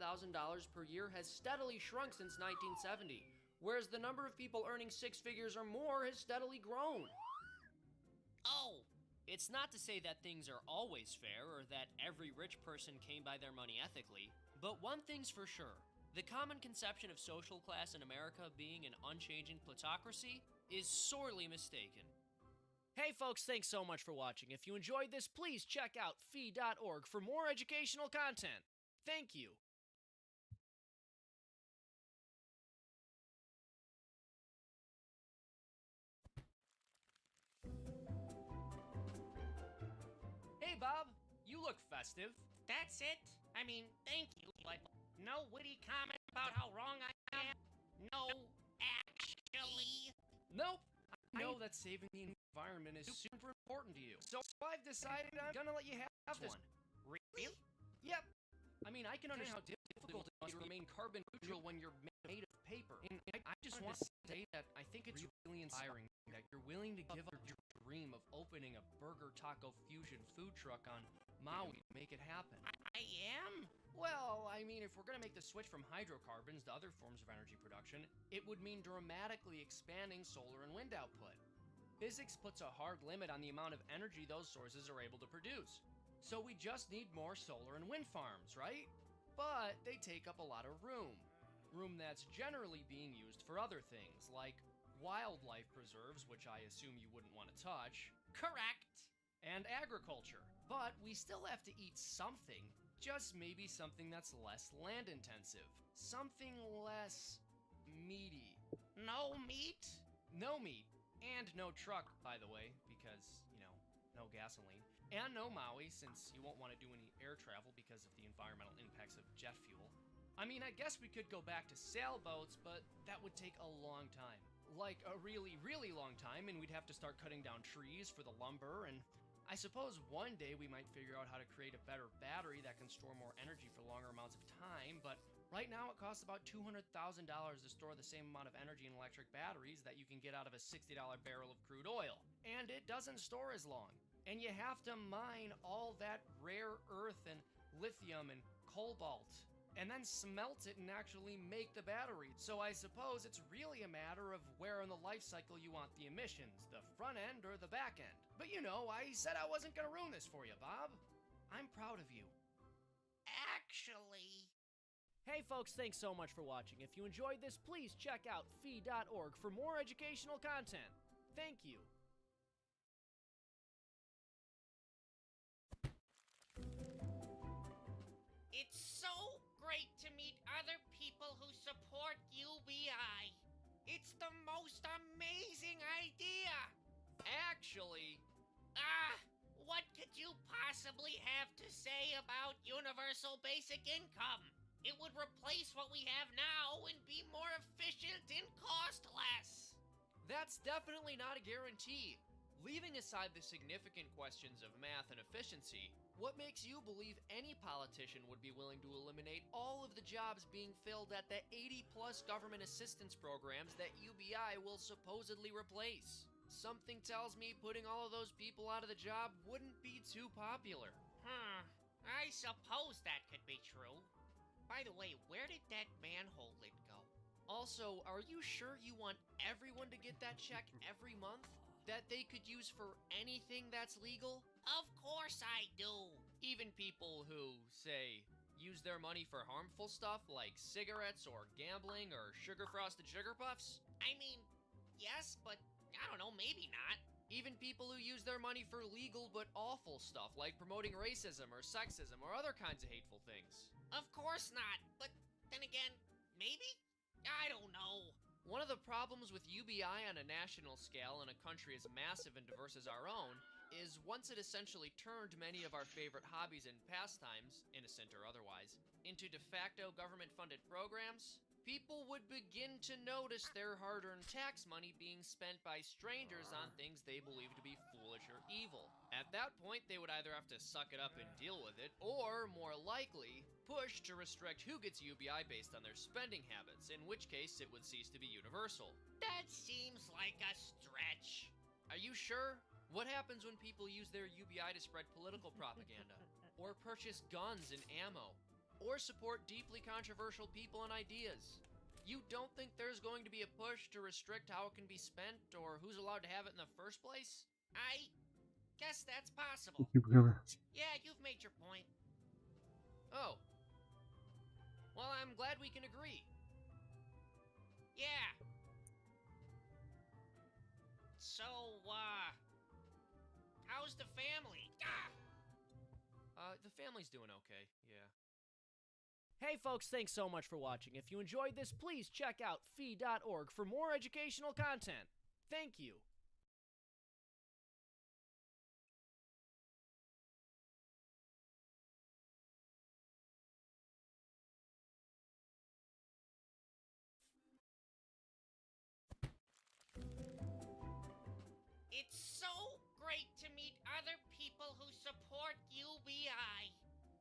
S11: per year has steadily shrunk since 1970, whereas the number of people earning 6 figures or more has steadily grown.
S14: Oh,
S11: it's not to say that things are always fair or that every rich person came by their money ethically, but one thing's for sure. The common conception of social class in America being an unchanging plutocracy is sorely mistaken. Hey folks, thanks so much for watching. If you enjoyed this, please check out phi.org for more educational content. Thank you. Hey Bob, you look festive.
S14: That's it? I mean, thank you, but no witty comment about how wrong I am? No, actually.
S11: Nope. I know that saving the environment is super important to you, so I've decided I'm gonna let you have one.
S14: Really?
S11: Yep. I mean, I can understand how difficult it must be to remain carbon neutral when you're made of paper. And I just want to say that I think it's really inspiring that you're willing to give up your dream of opening a burger taco fusion food truck on Maui to make it happen.
S14: I am?
S11: Well, I mean, if we're gonna make the switch from hydrocarbons to other forms of energy production, it would mean dramatically expanding solar and wind output. Physics puts a hard limit on the amount of energy those sources are able to produce. So we just need more solar and wind farms, right? But they take up a lot of room. Room that's generally being used for other things, like wildlife preserves, which I assume you wouldn't want to touch.
S14: Correct.
S11: and agriculture. But we still have to eat something, just maybe something that's less land intensive. Something less meaty.
S14: No meat?
S11: No meat. And no truck, by the way, because, you know, no gasoline. And no Maui, since you won't want to do any air travel because of the environmental impacts of jet fuel. I mean, I guess we could go back to sailboats, but that would take a long time. Like a really, really long time, and we'd have to start cutting down trees for the lumber, and I suppose one day we might figure out how to create a better battery that can store more energy for longer amounts of time, but right now it costs about $200,000 to store the same amount of energy in electric batteries that you can get out of a $60 barrel of crude oil. And it doesn't store as long. And you have to mine all that rare earth and lithium and cobalt, and then smelt it and actually make the battery. So I suppose it's really a matter of where in the life cycle you want the emissions, the front end or the back end. But you know, I said I wasn't gonna ruin this for you, Bob. I'm proud of you.
S14: Actually...
S11: Hey folks, thanks so much for watching. If you enjoyed this, please check out phi.org for more educational content. Thank you.
S14: It's so great to meet other people who support UBI. It's the most amazing idea.
S11: Actually...
S14: what could you possibly have to say about universal basic income? It would replace what we have now and be more efficient and cost less.
S11: That's definitely not a guarantee. Leaving aside the significant questions of math and efficiency, what makes you believe any politician would be willing to eliminate all of the jobs being filled at the 80-plus government assistance programs that UBI will supposedly replace? Something tells me putting all of those people out of the job wouldn't be too popular.
S14: I suppose that could be true. By the way, where did that manhole lid go?
S11: Also, are you sure you want everyone to get that check every month? That they could use for anything that's legal?
S14: Of course I do.
S11: Even people who, say, use their money for harmful stuff like cigarettes or gambling or sugar-frosted sugar puffs?
S14: I mean, yes, but I don't know, maybe not.
S11: Even people who use their money for legal but awful stuff like promoting racism or sexism or other kinds of hateful things.
S14: Of course not, but then again, maybe? I don't know.
S11: One of the problems with UBI on a national scale in a country as massive and diverse as our own is once it essentially turned many of our favorite hobbies and pastimes, innocent or otherwise, into de facto government-funded programs, people would begin to notice their hard-earned tax money being spent by strangers on things they believe to be foolish or evil. At that point, they would either have to suck it up and deal with it, or, more likely, push to restrict who gets UBI based on their spending habits, in which case it would cease to be universal.
S14: That seems like a stretch.
S11: Are you sure? What happens when people use their UBI to spread political propaganda? Or purchase guns and ammo? Or support deeply controversial people and ideas? You don't think there's going to be a push to restrict how it can be spent or who's allowed to have it in the first place?
S14: I guess that's possible. Yeah, you've made your point.
S11: Oh. Well, I'm glad we can agree.
S14: Yeah. So, how's the family?
S11: The family's doing okay, yeah. Hey folks, thanks so much for watching. If you enjoyed this, please check out phi.org for more educational content. Thank you.
S14: It's so great to meet other people who support UBI.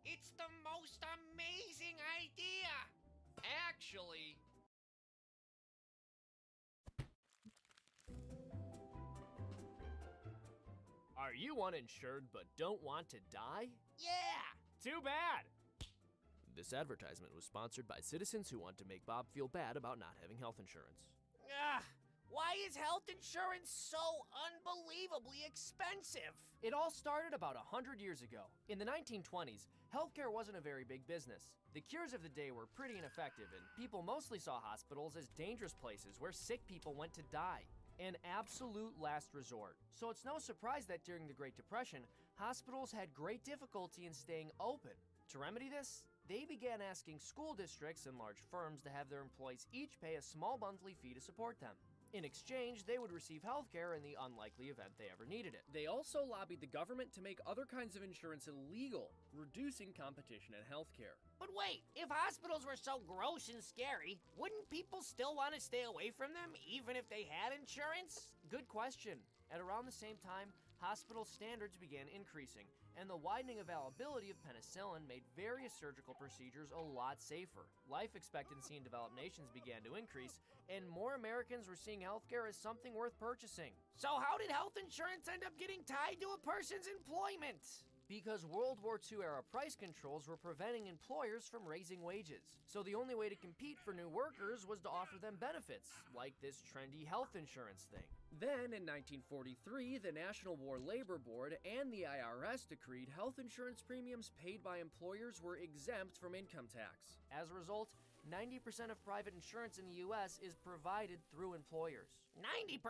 S14: It's the most amazing idea.
S11: Actually... Are you uninsured but don't want to die?
S14: Yeah!
S11: Too bad! This advertisement was sponsored by citizens who want to make Bob feel bad about not having health insurance.
S14: Why is health insurance so unbelievably expensive?
S11: It all started about 100 years ago. In the 1920s, healthcare wasn't a very big business. The cures of the day were pretty ineffective, and people mostly saw hospitals as dangerous places where sick people went to die. an absolute last resort. So it's no surprise that during the Great Depression, hospitals had great difficulty in staying open. To remedy this, they began asking school districts and large firms to have their employees each pay a small monthly fee to support them. In exchange, they would receive healthcare in the unlikely event they ever needed it. They also lobbied the government to make other kinds of insurance illegal, reducing competition in healthcare.
S14: But wait, if hospitals were so gross and scary, wouldn't people still want to stay away from them even if they had insurance?
S11: Good question. At around the same time, hospital standards began increasing, and the widening availability of penicillin made various surgical procedures a lot safer. Life expectancy in developed nations began to increase, and more Americans were seeing healthcare as something worth purchasing.
S14: So how did health insurance end up getting tied to a person's employment?
S11: Because World War II era price controls were preventing employers from raising wages. So the only way to compete for new workers was to offer them benefits, like this trendy health insurance thing. Then, in 1943, the National War Labor Board and the IRS decreed health insurance premiums paid by employers were exempt from income tax. As a result, 90% of private insurance in the US is provided through employers.
S14: 90%?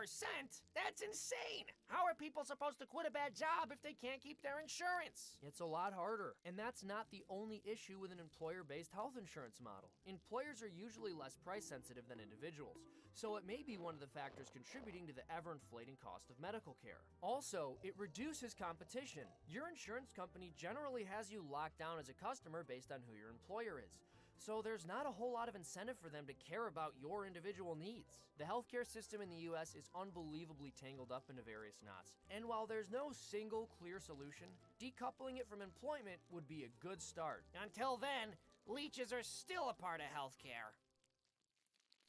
S14: That's insane! How are people supposed to quit a bad job if they can't keep their insurance?
S11: It's a lot harder. And that's not the only issue with an employer-based health insurance model. Employers are usually less price-sensitive than individuals, so it may be one of the factors contributing to the ever-inflating cost of medical care. Also, it reduces competition. Your insurance company generally has you locked down as a customer based on who your employer is. So there's not a whole lot of incentive for them to care about your individual needs. The healthcare system in the US is unbelievably tangled up into various knots. And while there's no single clear solution, decoupling it from employment would be a good start.
S14: Until then, leeches are still a part of healthcare.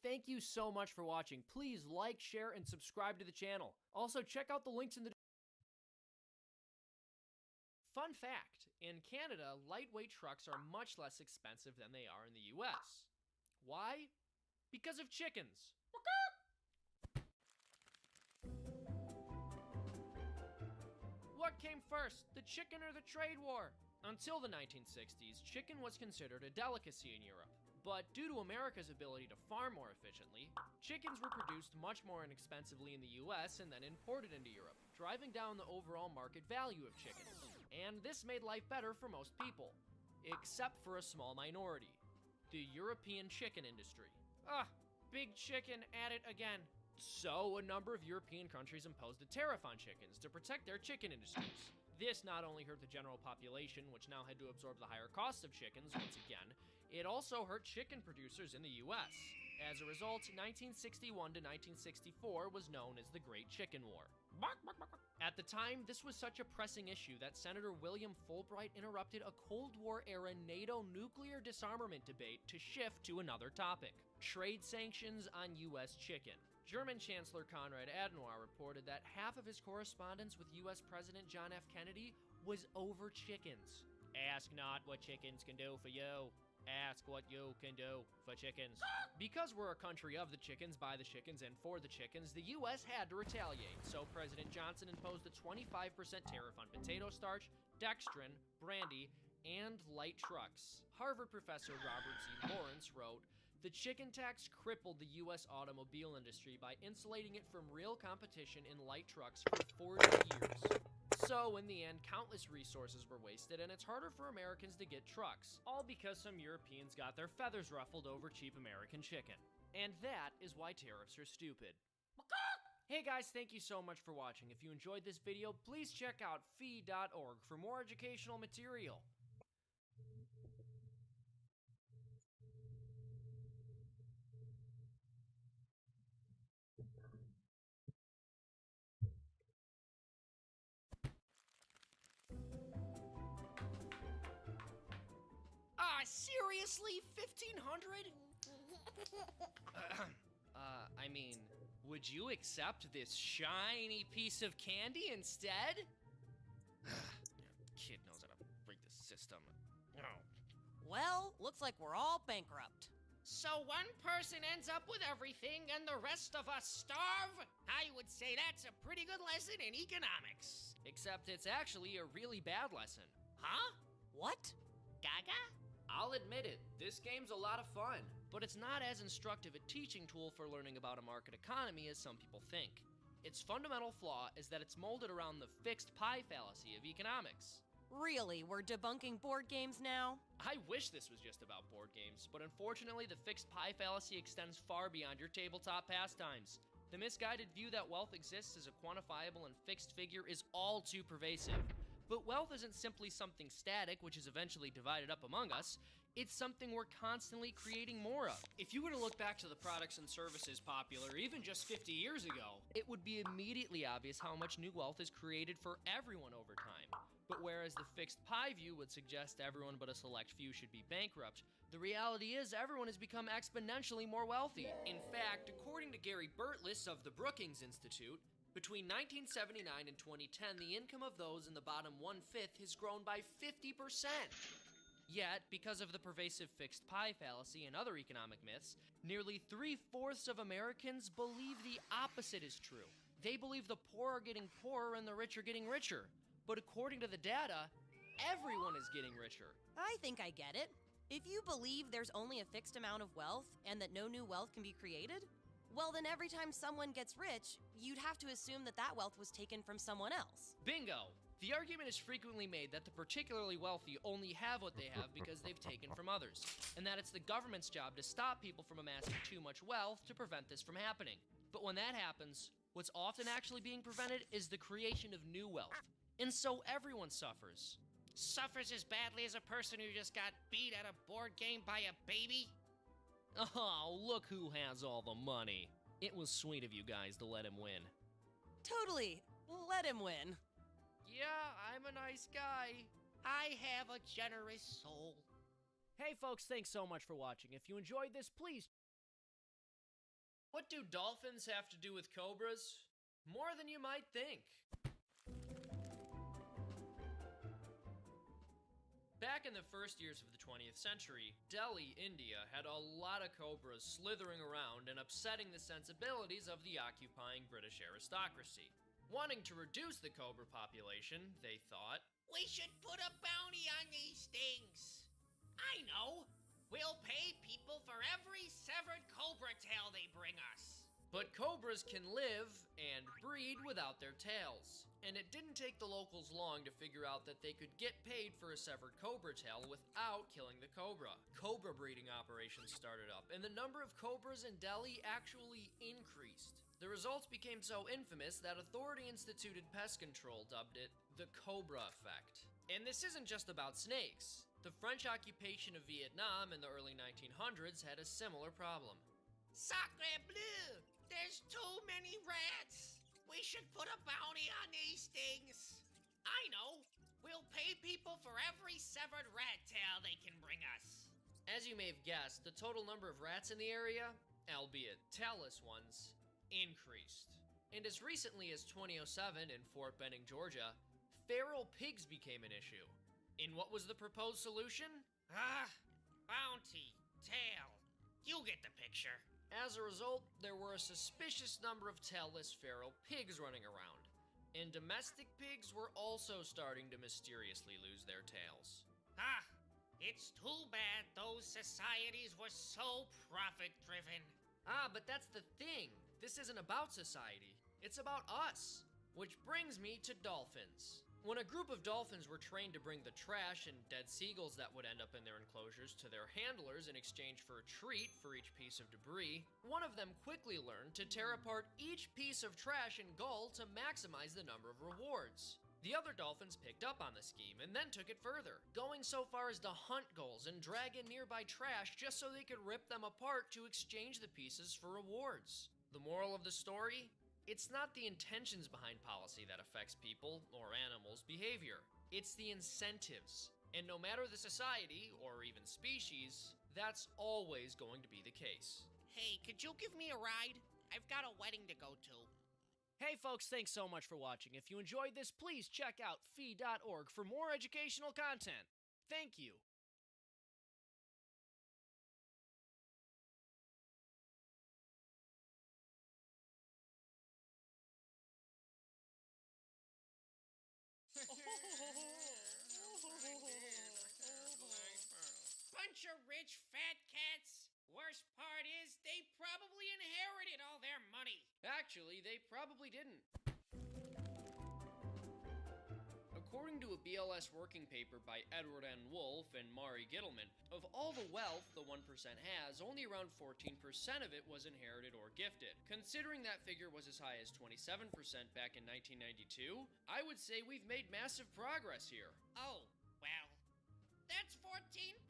S11: Thank you so much for watching. Please like, share, and subscribe to the channel. Also, check out the links in the Fun fact, in Canada, lightweight trucks are much less expensive than they are in the US. Why? Because of chickens. What came first, the chicken or the trade war? Until the 1960s, chicken was considered a delicacy in Europe. But due to America's ability to farm more efficiently, chickens were produced much more inexpensively in the US and then imported into Europe, driving down the overall market value of chicken. And this made life better for most people, except for a small minority, the European chicken industry.
S14: Big chicken at it again.
S11: So, a number of European countries imposed a tariff on chickens to protect their chicken industries. This not only hurt the general population, which now had to absorb the higher costs of chickens once again, it also hurt chicken producers in the US. As a result, 1961 to 1964 was known as the Great Chicken War. At the time, this was such a pressing issue that Senator William Fulbright interrupted a Cold War-era NATO nuclear disarmament debate to shift to another topic: trade sanctions on US chicken. German Chancellor Konrad Adenauer reported that half of his correspondence with US President John F. Kennedy was over chickens. Ask not what chickens can do for you. Ask what you can do for chickens. Because we're a country of the chickens, by the chickens, and for the chickens, the US had to retaliate, so President Johnson imposed a 25% tariff on potato starch, dextrin, brandy, and light trucks. Harvard professor Robert Z. Lawrence wrote, "The chicken tax crippled the US automobile industry by insulating it from real competition in light trucks for 40 years. So, in the end, countless resources were wasted, and it's harder for Americans to get trucks, all because some Europeans got their feathers ruffled over cheap American chicken. And that is why tariffs are stupid." Hey guys, thank you so much for watching. If you enjoyed this video, please check out phi.org for more educational material.
S14: Seriously? 1,500?
S11: I mean, would you accept this shiny piece of candy instead? Kid knows how to break the system.
S18: Well, looks like we're all bankrupt.
S14: So one person ends up with everything and the rest of us starve? I would say that's a pretty good lesson in economics.
S11: Except it's actually a really bad lesson.
S14: Huh?
S18: What?
S14: Gaga?
S11: I'll admit it, this game's a lot of fun, but it's not as instructive a teaching tool for learning about a market economy as some people think. Its fundamental flaw is that it's molded around the fixed pie fallacy of economics.
S18: Really, we're debunking board games now?
S11: I wish this was just about board games, but unfortunately the fixed pie fallacy extends far beyond your tabletop pastimes. The misguided view that wealth exists as a quantifiable and fixed figure is all too pervasive. But wealth isn't simply something static which is eventually divided up among us. It's something we're constantly creating more of. If you were to look back to the products and services popular even just 50 years ago, it would be immediately obvious how much new wealth is created for everyone over time. But whereas the fixed pie view would suggest everyone but a select few should be bankrupt, the reality is everyone has become exponentially more wealthy. In fact, according to Gary Burtless of the Brookings Institute, between 1979 and 2010, the income of those in the bottom 1/5 has grown by 50%. Yet, because of the pervasive fixed pie fallacy and other economic myths, nearly 3/4 of Americans believe the opposite is true. They believe the poor are getting poorer and the rich are getting richer. But according to the data, everyone is getting richer.
S18: I think I get it. If you believe there's only a fixed amount of wealth and that no new wealth can be created, well then every time someone gets rich, you'd have to assume that that wealth was taken from someone else.
S11: Bingo! The argument is frequently made that the particularly wealthy only have what they have because they've taken from others, and that it's the government's job to stop people from amassing too much wealth to prevent this from happening. But when that happens, what's often actually being prevented is the creation of new wealth. And so everyone suffers.
S14: Suffers as badly as a person who just got beat at a board game by a baby?
S11: Oh, look who has all the money. It was sweet of you guys to let him win.
S18: Totally. Let him win.
S11: Yeah, I'm a nice guy.
S14: I have a generous soul.
S11: Hey folks, thanks so much for watching. If you enjoyed this, please... What do dolphins have to do with cobras? More than you might think. Back in the first years of the 20th century, Delhi, India had a lot of cobras slithering around and upsetting the sensibilities of the occupying British aristocracy. Wanting to reduce the cobra population, they thought,
S14: we should put a bounty on these things. I know. We'll pay people for every severed cobra tail they bring us.
S11: But cobras can live and breed without their tails. And it didn't take the locals long to figure out that they could get paid for a severed cobra tail without killing the cobra. Cobra breeding operations started up, and the number of cobras in Delhi actually increased. The results became so infamous that authority-instituted pest control dubbed it the Cobra Effect. And this isn't just about snakes. The French occupation of Vietnam in the early 1900s had a similar problem.
S14: Sacre bleu! There's too many rats! We should put a bounty on these things. I know. We'll pay people for every severed rat tail they can bring us.
S11: As you may have guessed, the total number of rats in the area, albeit tailless ones, increased. And as recently as 2007 in Fort Benning, Georgia, feral pigs became an issue. And what was the proposed solution?
S14: Bounty, tail. You get the picture.
S11: As a result, there were a suspicious number of tailless feral pigs running around, and domestic pigs were also starting to mysteriously lose their tails.
S14: It's too bad those societies were so profit-driven.
S11: But that's the thing. This isn't about society. It's about us. Which brings me to dolphins. When a group of dolphins were trained to bring the trash and dead seagulls that would end up in their enclosures to their handlers in exchange for a treat for each piece of debris, one of them quickly learned to tear apart each piece of trash and gull to maximize the number of rewards. The other dolphins picked up on the scheme and then took it further, going so far as to hunt gulls and drag in nearby trash just so they could rip them apart to exchange the pieces for rewards. The moral of the story? It's not the intentions behind policy that affects people or animals' behavior. It's the incentives. And no matter the society, or even species, that's always going to be the case.
S14: Hey, could you give me a ride? I've got a wedding to go to.
S11: Hey folks, thanks so much for watching. If you enjoyed this, please check out phi.org for more educational content. Thank you.
S14: Bunch of rich fat cats. Worst part is they probably inherited all their money.
S11: Actually, they probably didn't. According to a BLS working paper by Edward N. Wolfe and Mari Gittleman, of all the wealth the 1% has, only around 14% of it was inherited or gifted. Considering that figure was as high as 27% back in 1992, I would say we've made massive progress here.
S14: Oh, well, that's 14%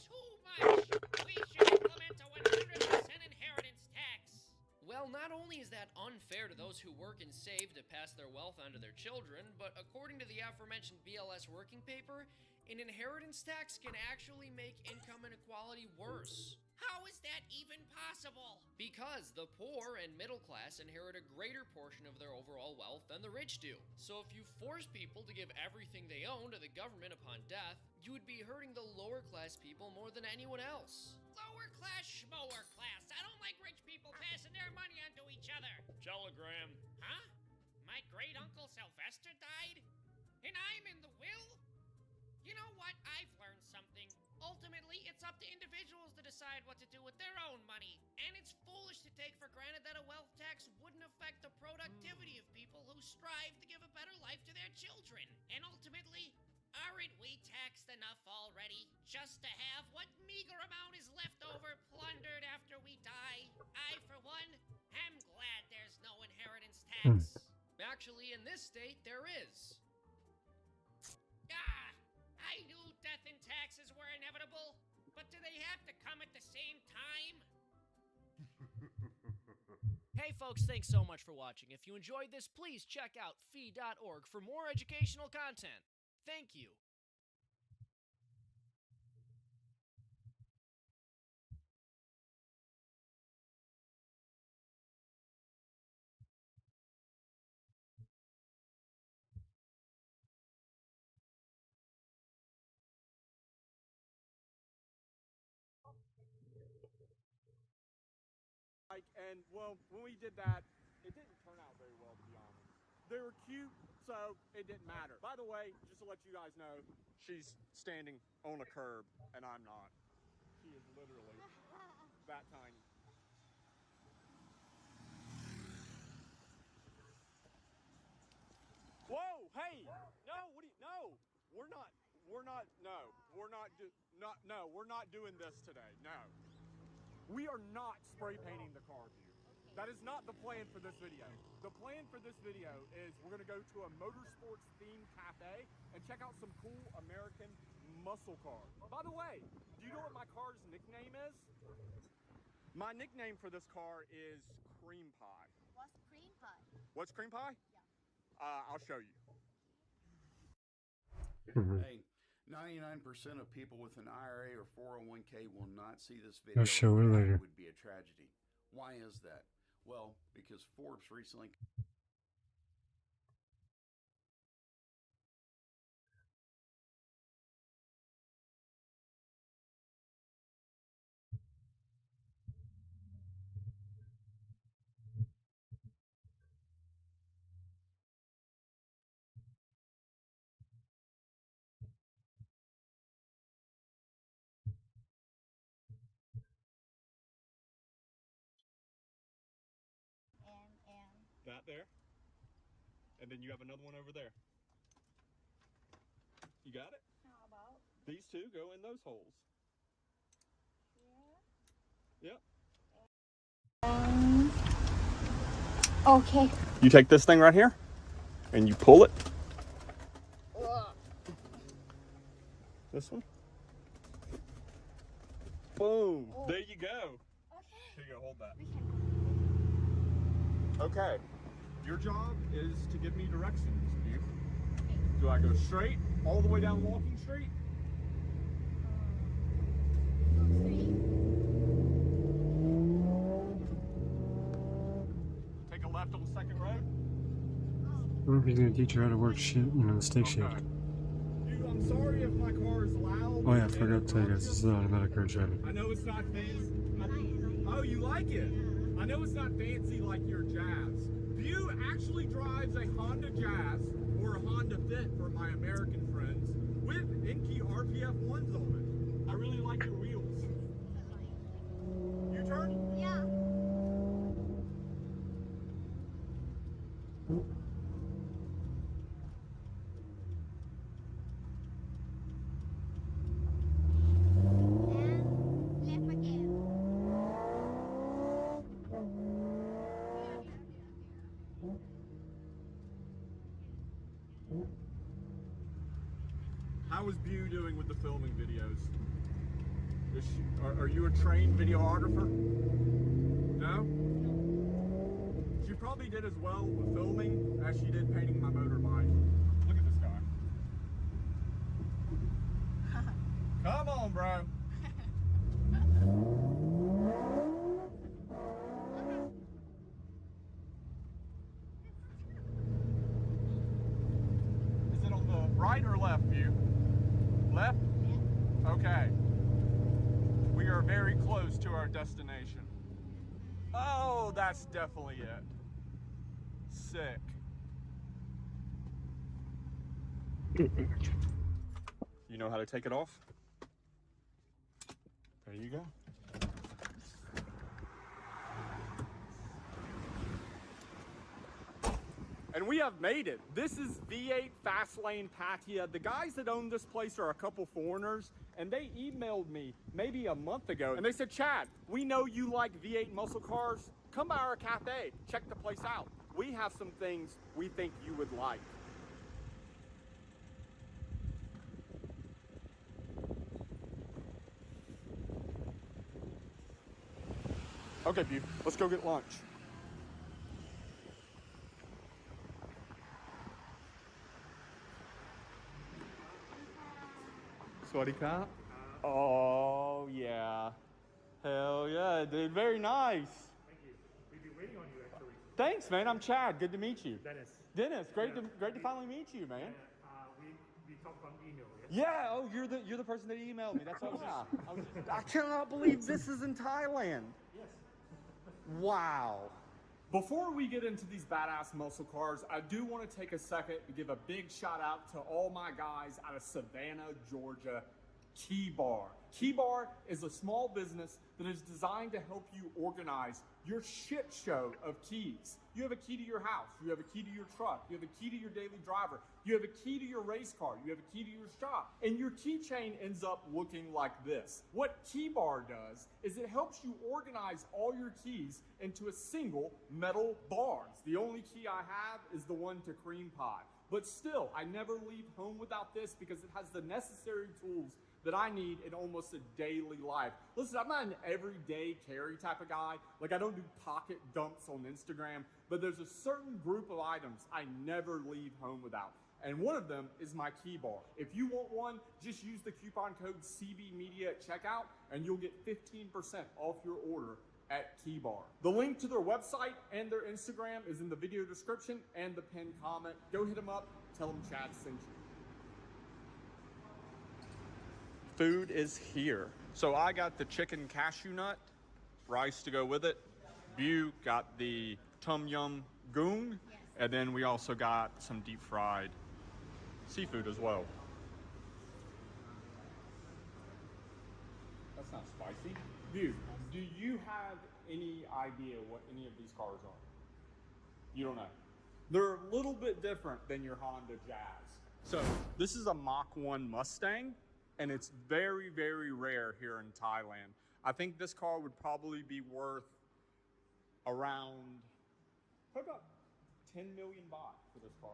S14: too much. We should implement a 100% inheritance tax.
S11: Well, not only is that unfair to those who work and save to pass their wealth on to their children, but according to the aforementioned BLS working paper, an inheritance tax can actually make income inequality worse.
S14: How is that even possible?
S11: Because the poor and middle class inherit a greater portion of their overall wealth than the rich do. So if you force people to give everything they own to the government upon death, you would be hurting the lower class people more than anyone else.
S14: Lower class, schmower class. I don't like rich people passing their money on to each other.
S12: Telegram.
S14: Huh? My great uncle Sylvester died? And I'm in the will? You know what? I've learned something. Ultimately, it's up to individuals to decide what to do with their own money. And it's foolish to take for granted that a wealth tax wouldn't affect the productivity of people who strive to give a better life to their children. And ultimately, aren't we taxed enough already just to have what meager amount is left over plundered after we die? I, for one, am glad there's no inheritance tax.
S11: Actually, in this state, there is.
S14: Ah! I knew death and taxes were inevitable, but do they have to come at the same time?
S11: Hey folks, thanks so much for watching. If you enjoyed this, please check out fee.org for more educational content. Thank you.
S6: And well, when we did that, it didn't turn out very well, to be honest. They were cute, so it didn't matter. By the way, just to let you guys know, she's standing on a curb, and I'm not. She is literally that tiny. Whoa, hey, no, what do you, no, we're not doing this today, no. We are not spray painting the car view. That is not the plan for this video. The plan for this video is we're gonna go to a motorsports themed cafe and check out some cool American muscle cars. By the way, do you know what my car's nickname is? My nickname for this car is Cream Pie.
S19: What's cream pie?
S6: What's cream pie?
S19: Yeah.
S6: I'll show you.
S20: Hey, 99% of people with an IRA or 401k will not see this video.
S8: I'll show her later.
S20: It would be a tragedy. Why is that? Well, because Forbes recently...
S6: That there. And then you have another one over there. You got it?
S19: How about?
S6: These two go in those holes. Yep.
S19: Okay.
S6: You take this thing right here, and you pull it. This one. Boom.
S19: Oh.
S6: There you go.
S19: Okay.
S6: Here you go, hold that. Okay. Your job is to give me directions. Do I go straight, all the way down Walking Street? Take a left on the second road?
S8: He's gonna teach her how to work shit, the stick shift.
S6: I'm sorry if my car is loud.
S8: Oh yeah, I forgot to tell you guys, this is not automatic car driving.
S6: I know it's not fancy. Oh, you like it? I know it's not fancy like your Jazz. View actually drives a Honda Jazz or a Honda Fit for my American friends with Inky RPF 1s on it. I really like your wheels. You turn?
S19: Yeah.
S21: How is Bew doing with the filming videos? Are you a trained videographer? No? She probably did as well with filming as she did painting my motorbike. Look at this guy. Come on, bro. Is it on the right or left view? Left? Okay. We are very close to our destination. Oh, that's definitely it. Sick. You know how to take it off? There you go. And we have made it. This is V8 Fast Lane Patia. The guys that own this place are a couple foreigners, and they emailed me maybe a month ago, and they said, Chad, we know you like V8 muscle cars. Come by our cafe, check the place out. We have some things we think you would like. Okay, Bew, let's go get lunch. Sweaty cop? Oh, yeah. Hell yeah, dude. Very nice.
S22: Thank you. We've been waiting on you, actually.
S21: Thanks, man. I'm Chad. Good to meet you.
S22: Dennis.
S21: Dennis, great to finally meet you, man.
S22: We talked on email, yes?
S21: Yeah. Oh, you're the person that emailed me. That's what I cannot believe this is in Thailand.
S22: Yes.
S21: Wow. Before we get into these badass muscle cars, I do want to take a second to give a big shout out to all my guys out of Savannah, Georgia, Key Bar. Key Bar is a small business that is designed to help you organize your shit show of keys. You have a key to your house, you have a key to your truck, you have a key to your daily driver, you have a key to your race car, you have a key to your shop, and your keychain ends up looking like this. What Key Bar does is it helps you organize all your keys into a single metal bar. The only key I have is the one to Cream Pie. But still, I never leave home without this because it has the necessary tools that I need in almost a daily life. Listen, I'm not an everyday carry type of guy. Like, I don't do pocket dumps on Instagram, but there's a certain group of items I never leave home without. And one of them is my key bar. If you want one, just use the coupon code CBmedia at checkout and you'll get 15% off your order at Key Bar. The link to their website and their Instagram is in the video description and the pinned comment. Go hit them up, tell them Chad sent you. Food is here. So I got the chicken cashew nut, rice to go with it. Bew got the tom yum goong, and then we also got some deep fried seafood as well. That's not spicy. Bew, do you have any idea what any of these cars are? You don't know. They're a little bit different than your Honda Jazz. So this is a Mach 1 Mustang, and it's very, very rare here in Thailand. I think this car would probably be worth around, probably about 10 million baht for this car.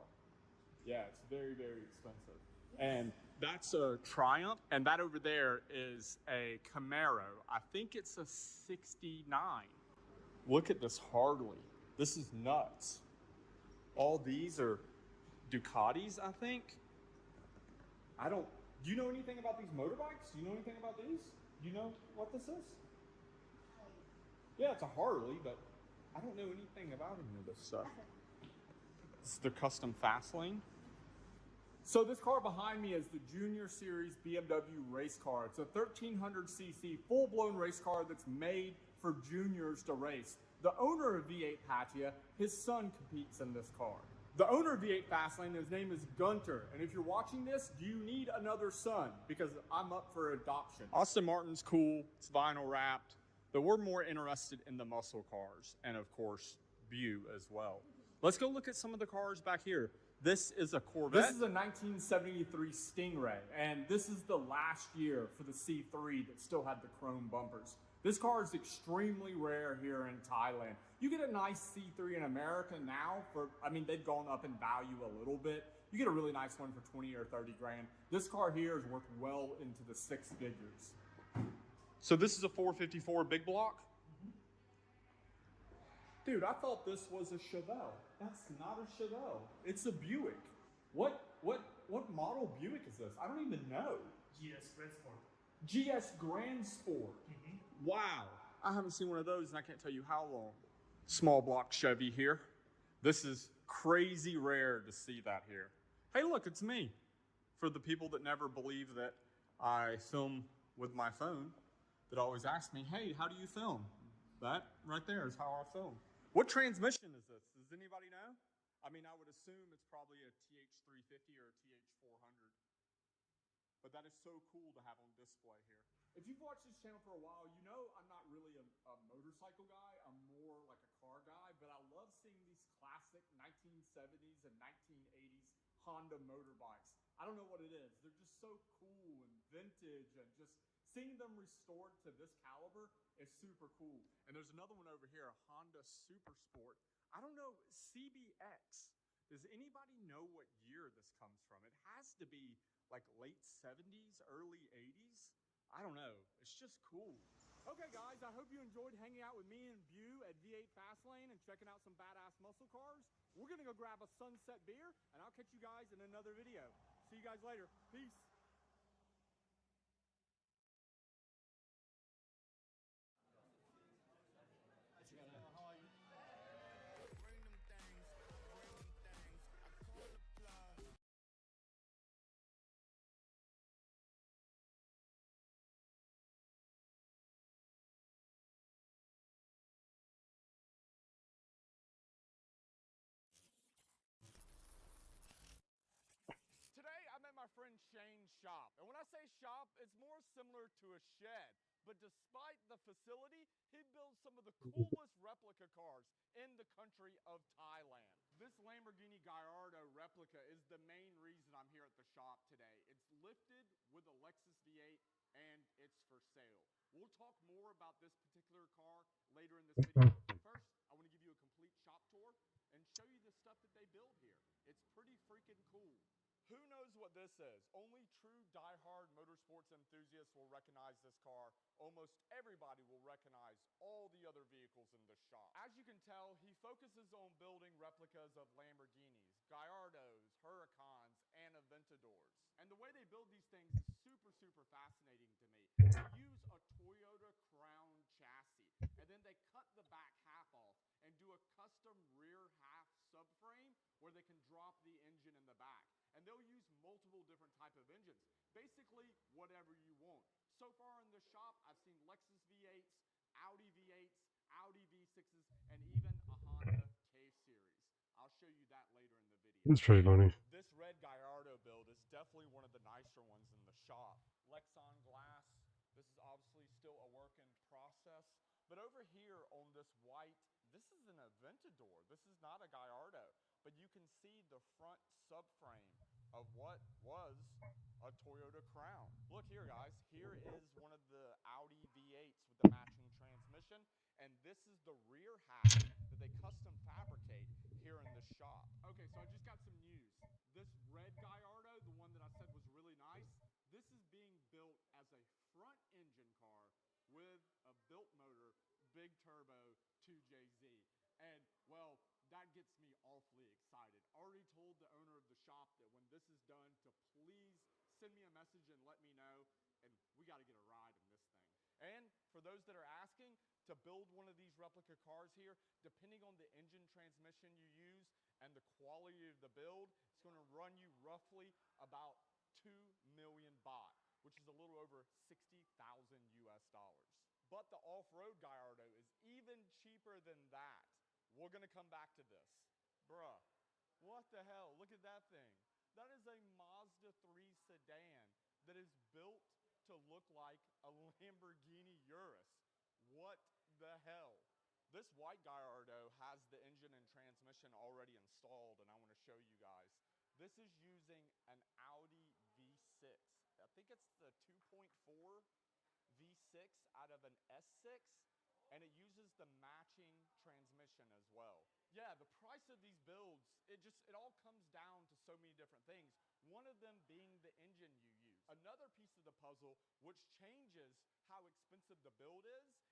S21: Yeah, it's very, very expensive. And that's a Triumph, and that over there is a Camaro. I think it's a 69. Look at this Harley. This is nuts. All these are Ducatis, I think. Do you know anything about these motorbikes? Do you know anything about these? Do you know what this is? Yeah, it's a Harley, but I don't know anything about any of this stuff. This is the custom fast lane. So this car behind me is the Junior Series BMW race car. It's a 1300cc full-blown race car that's made for juniors to race. The owner of V8 Patia, his son competes in this car. The owner of V8 Fastlane, his name is Gunter, and if you're watching this, do you need another son? Because I'm up for adoption. Aston Martin's cool, it's vinyl wrapped, but we're more interested in the muscle cars, and of course, Bew as well. Let's go look at some of the cars back here. This is a Corvette. This is a 1973 Stingray, and this is the last year for the C3 that still had the chrome bumpers. This car is extremely rare here in Thailand. You get a nice C3 in America now for, I mean, they've gone up in value a little bit. You get a really nice one for 20 or 30 grand. This car here is worth well into the 6 figures. So this is a 454 big block? Dude, I thought this was a Chevelle. That's not a Chevelle. It's a Buick. What model Buick is this? I don't even know.
S22: GS Grand Sport.
S21: GS Grand Sport. Wow. I haven't seen one of those and I can't tell you how long. Small block Chevy here. This is crazy rare to see that here. Hey, look, it's me. For the people that never believe that I film with my phone, that always ask me, hey, how do you film? That right there is how I film. What transmission is this? Does anybody know? I mean, I would assume it's probably a TH350 or a TH400. But that is so cool to have on display here. If you've watched this channel for a while, you know I'm not really a motorcycle guy. I'm more like a car guy, but I love seeing these classic 1970s and 1980s Honda motorbikes. I don't know what it is. They're just so cool and vintage, and just seeing them restored to this caliber is super cool. And there's another one over here, a Honda Super Sport. I don't know, CBX. Does anybody know what year this comes from? It has to be like late 70s, early 80s. I don't know. It's just cool. Okay, guys, I hope you enjoyed hanging out with me and Bu at V8 Fastlane and checking out some badass muscle cars. We're going to go grab a sunset beer, and I'll catch you guys in another video. See you guys later. Peace. Today, I'm at my friend Shane's shop. And when I say shop, it's more similar to a shed. But despite the facility, he builds some of the coolest replica cars in the country of Thailand. This Lamborghini Gallardo replica is the main reason I'm here at the shop today. It's lifted with a Lexus V8 and it's for sale. We'll talk more about this particular car later in this video. First, I want to give you a complete shop tour and show you the stuff that they build here. It's pretty freaking cool. Who knows what this is? Only true die-hard motorsports enthusiasts will recognize this car. Almost everybody will recognize all the other vehicles in the shop. As you can tell, he focuses on building replicas of Lamborghinis, Gallardos, Huracans, and Aventadors. And the way they build these things is super, super fascinating to me. They use a Toyota Crown chassis, and then they cut the back half off and do a custom rear half subframe where they can drop the engine in the back. And they'll use multiple different type of engines, basically whatever you want. So far in the shop, I've seen Lexus V8s, Audi V8s, Audi V6s, and even a Honda K-Series. I'll show you that later in the video.
S8: It's pretty funny.
S21: This red Gallardo build is definitely one of the nicer ones in the shop. Lexan glass. This is obviously still a work in process. But over here on this white, this is an Aventador. This is not a Gallardo. But you can see the front subframe of what was a Toyota Crown. Look here, guys. Here is one of the Audi V8s with the matching transmission, and this is the rear half that they custom fabricate here in the shop. Okay, so I just got some news. This red Gallardo, the one that I said was really nice, this is being built as a front engine car with a built motor, big turbo 2JZ. And, well, that gets me awfully excited. Already told the owner of the shop that when this is done to please send me a message and let me know, and we got to get a ride in this thing. And for those that are asking, to build one of these replica cars here, depending on the engine transmission you use and the quality of the build, it's going to run you roughly about 2 million baht, which is a little over 60,000 US dollars. But the off-road Gallardo is even cheaper than that. We're going to come back to this. Bruh, what the hell? Look at that thing. That is a Mazda 3 sedan that is built to look like a Lamborghini Urus. What the hell?
S1: This white Gallardo has the engine and transmission already installed, and I want to show you guys. This is using an Audi V6. I think it's the 2.4 V6 out of an S6, and it uses the matching transmission as well. Yeah, the price of these builds, it all comes down to so many different things. One of them being the engine you use. Another piece of the puzzle, which changes how expensive the build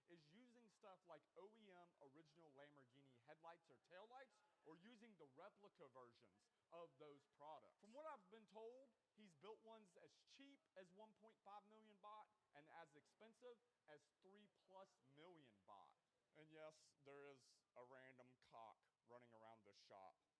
S1: is using stuff like OEM original Lamborghini headlights or taillights, or using the replica versions of those products. From what I've been told, he's built ones as cheap as 1.5 million baht and as expensive as 3+ million baht. And yes, there is a random cock running around this shop. And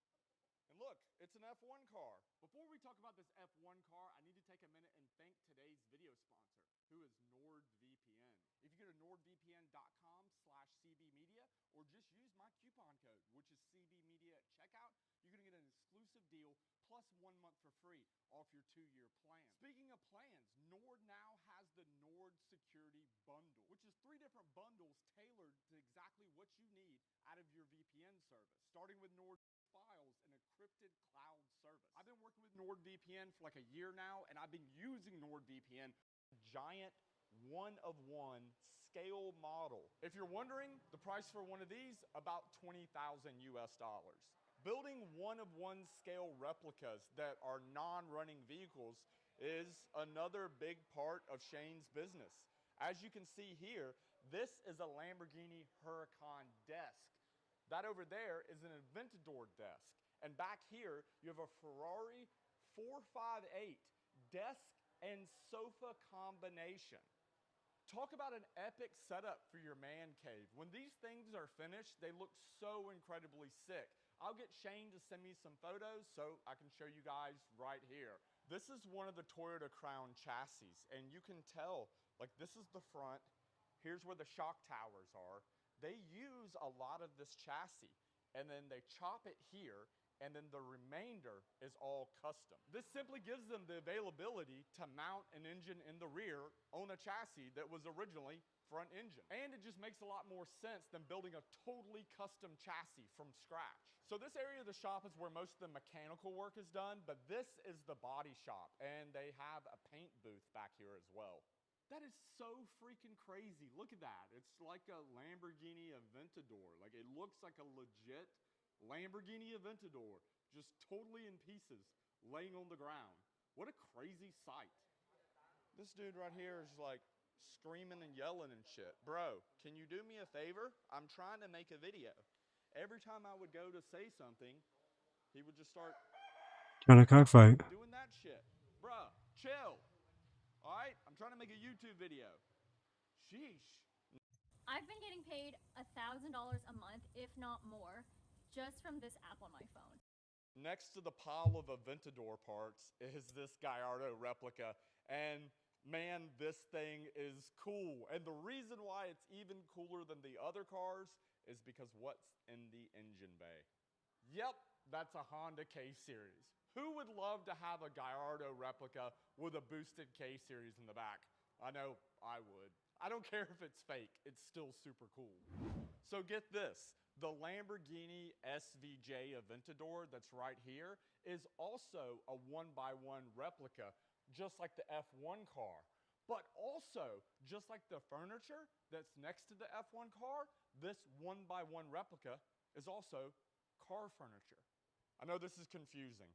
S1: look, it's an F1 car. Before we talk about this F1 car, I need to take a minute and thank today's video sponsor, who is NordVPN. If you go to nordvpn.com/cbmedia, or just use my coupon code, which is cbmedia at checkout, you're gonna get an exclusive deal plus 1 month for free off your 2-year plan. Speaking of plans, Nord now has the Nord Security Bundle, which is 3 different bundles tailored to exactly what you need out of your VPN service, starting with Nord files and encrypted cloud service. I've been working with NordVPN for like a year now, and I've been using NordVPN, giant one-of-one scale model. If you're wondering, the price for one of these, about $20,000 US. Building one-of-one scale replicas that are non-running vehicles is another big part of Shane's business. As you can see here, this is a Lamborghini Huracan desk. That over there is an Aventador desk. And back here, you have a Ferrari 458 desk and sofa combination. Talk about an epic setup for your man cave. When these things are finished, they look so incredibly sick. I'll get Shane to send me some photos so I can show you guys right here. This is one of the Toyota Crown chassis, and you can tell, like, this is the front. Here's where the shock towers are. They use a lot of this chassis, and then they chop it here, and then the remainder is all custom. This simply gives them the availability to mount an engine in the rear on a chassis that was originally front engine. And it just makes a lot more sense than building a totally custom chassis from scratch. So this area of the shop is where most of the mechanical work is done, but this is the body shop, and they have a paint booth back here as well. That is so freaking crazy. Look at that. It's like a Lamborghini Aventador. Like, it looks like a legit Lamborghini Aventador, just totally in pieces, laying on the ground. What a crazy sight. This dude right here is like screaming and yelling and shit. Bro, can you do me a favor? I'm trying to make a video. Every time I would go to say something, he would just start
S8: Trying to cockfight.
S1: doing that shit. Bruh, chill. All right, I'm trying to make a YouTube video. Sheesh.
S2: I've been getting paid $1,000 a month, if not more, just from this app on my phone.
S1: Next to the pile of Aventador parts is this Gallardo replica, and man, this thing is cool. And the reason why it's even cooler than the other cars is because what's in the engine bay? Yep, that's a Honda K-Series. Who would love to have a Gallardo replica with a boosted K-Series in the back? I know I would. I don't care if it's fake, it's still super cool. So get this, the Lamborghini SVJ Aventador that's right here is also a 1x1 replica, just like the F1 car. But also, just like the furniture that's next to the F1 car, this 1x1 replica is also car furniture. I know this is confusing.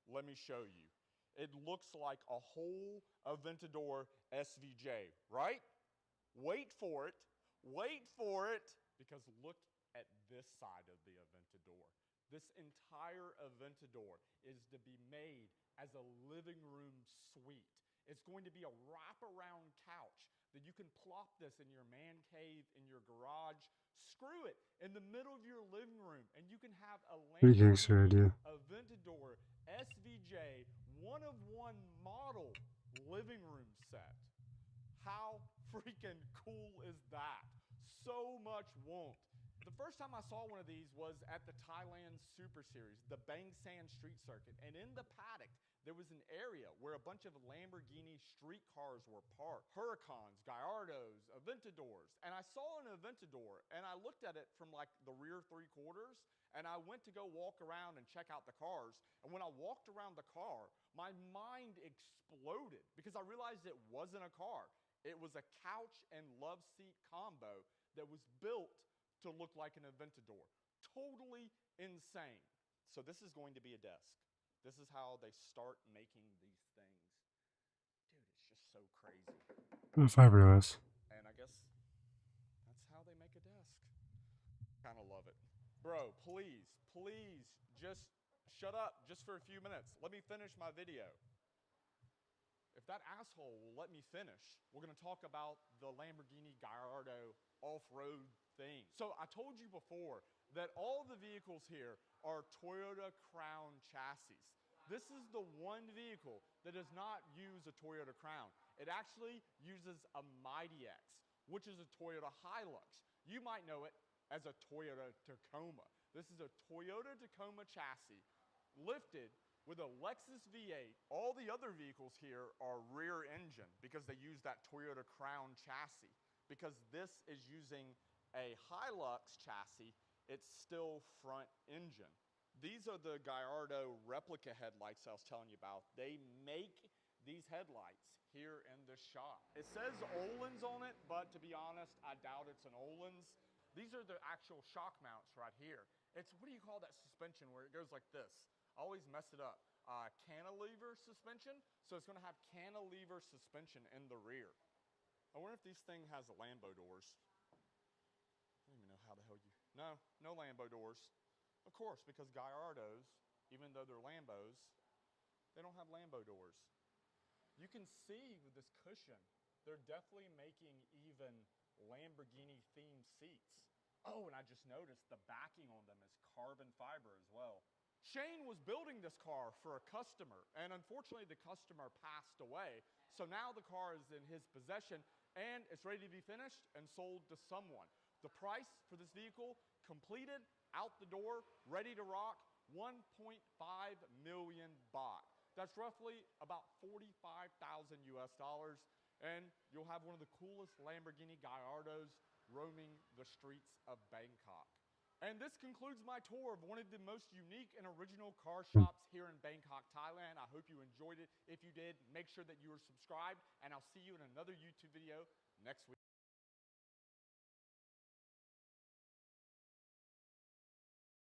S1: Let me show you. It looks like a whole Aventador SVJ, right? Wait for it, because look at this side of the Aventador. This entire Aventador is to be made as a living room suite. It's going to be a wraparound couch that you can plop this in your man cave, in your garage, screw it in the middle of your living room, and you can have a Lamborghini Aventador SVJ one-of-one model living room set. How freaking cool is that? So much want. The first time I saw one of these was at the Thailand Super Series, the Bang San Street Circuit. And in the paddock, there was an area where a bunch of Lamborghini street cars were parked. Huracans, Gallardos, Aventadors. And I saw an Aventador, and I looked at it from like the rear three quarters, and I went to go walk around and check out the cars. And when I walked around the car, my mind exploded because I realized it wasn't a car. It was a couch and love seat combo that was built to look like an Aventador. Totally insane. So this is going to be a desk. This is how they start making these things. Dude, it's just so crazy.
S8: Fabulous.
S1: And I guess that's how they make a desk. Kind of love it. Bro, please, just shut up just for a few minutes. Let me finish my video. If that asshole will let me finish, we're going to talk about the Lamborghini Gallardo off-road thing. So I told you before that all the vehicles here are Toyota Crown chassis. This is the one vehicle that does not use a Toyota Crown. It actually uses a Mighty X, which is a Toyota Hilux. You might know it as a Toyota Tacoma. This is a Toyota Tacoma chassis lifted with a Lexus V8. All the other vehicles here are rear engine because they use that Toyota Crown chassis. Because this is using a Hilux chassis, it's still front engine. These are the Gallardo replica headlights I was telling you about. They make these headlights here in this shop. It says Öhlins on it, but to be honest, I doubt it's an Öhlins. These are the actual shock mounts right here. It's, what do you call that suspension where it goes like this? I always mess it up. Cantilever suspension. So it's going to have cantilever suspension in the rear. I wonder if this thing has Lambo doors. I don't even know how the hell you... No Lambo doors. Of course, because Gallardos, even though they're Lambos, they don't have Lambo doors. You can see with this cushion, they're definitely making even Lamborghini-themed seats. Oh, and I just noticed the backing on them is carbon fiber as well. Shane was building this car for a customer, and unfortunately the customer passed away. So now the car is in his possession, and it's ready to be finished and sold to someone. The price for this vehicle, completed, out the door, ready to rock, 1.5 million baht. That's roughly about 45,000 US dollars, and you'll have one of the coolest Lamborghini Gallardos roaming the streets of Bangkok. And this concludes my tour of one of the most unique and original car shops here in Bangkok, Thailand. I hope you enjoyed it. If you did, make sure that you are subscribed, and I'll see you in another YouTube video next week.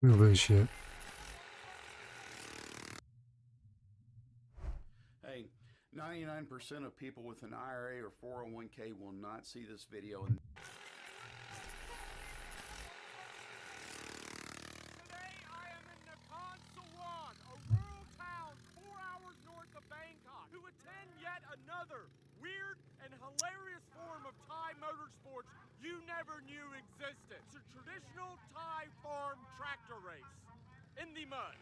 S8: Holy shit.
S20: Hey, 99% of people with an IRA or 401k will not see this video. And
S1: Today I am in Nakhon Sawan, a rural town 4 hours north of Bangkok, to attend yet another weird and hilarious form of Thai motorsports you never knew existed. It's a traditional Thai farm tractor race in the mud.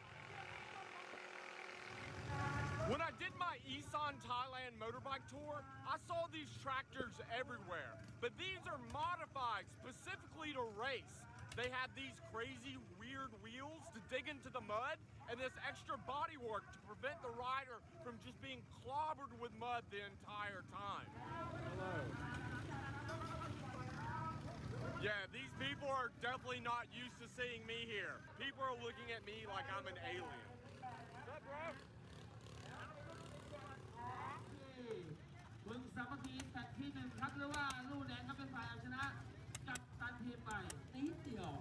S1: When I did my Isan Thailand motorbike tour, I saw these tractors everywhere, but these are modified specifically to race. They have these crazy weird wheels to dig into the mud, and this extra bodywork to prevent the rider from just being clobbered with mud the entire time. Hello. Yeah, these people are definitely not used to seeing me here. People are looking at me like I'm an alien. What's up, bro?
S3: คุณสามัคคีแท็กที่หนึ่งครับหรือว่าลูกแดงก็เป็นฝ่ายเอาชนะกับตันทีมไปนิดเดียว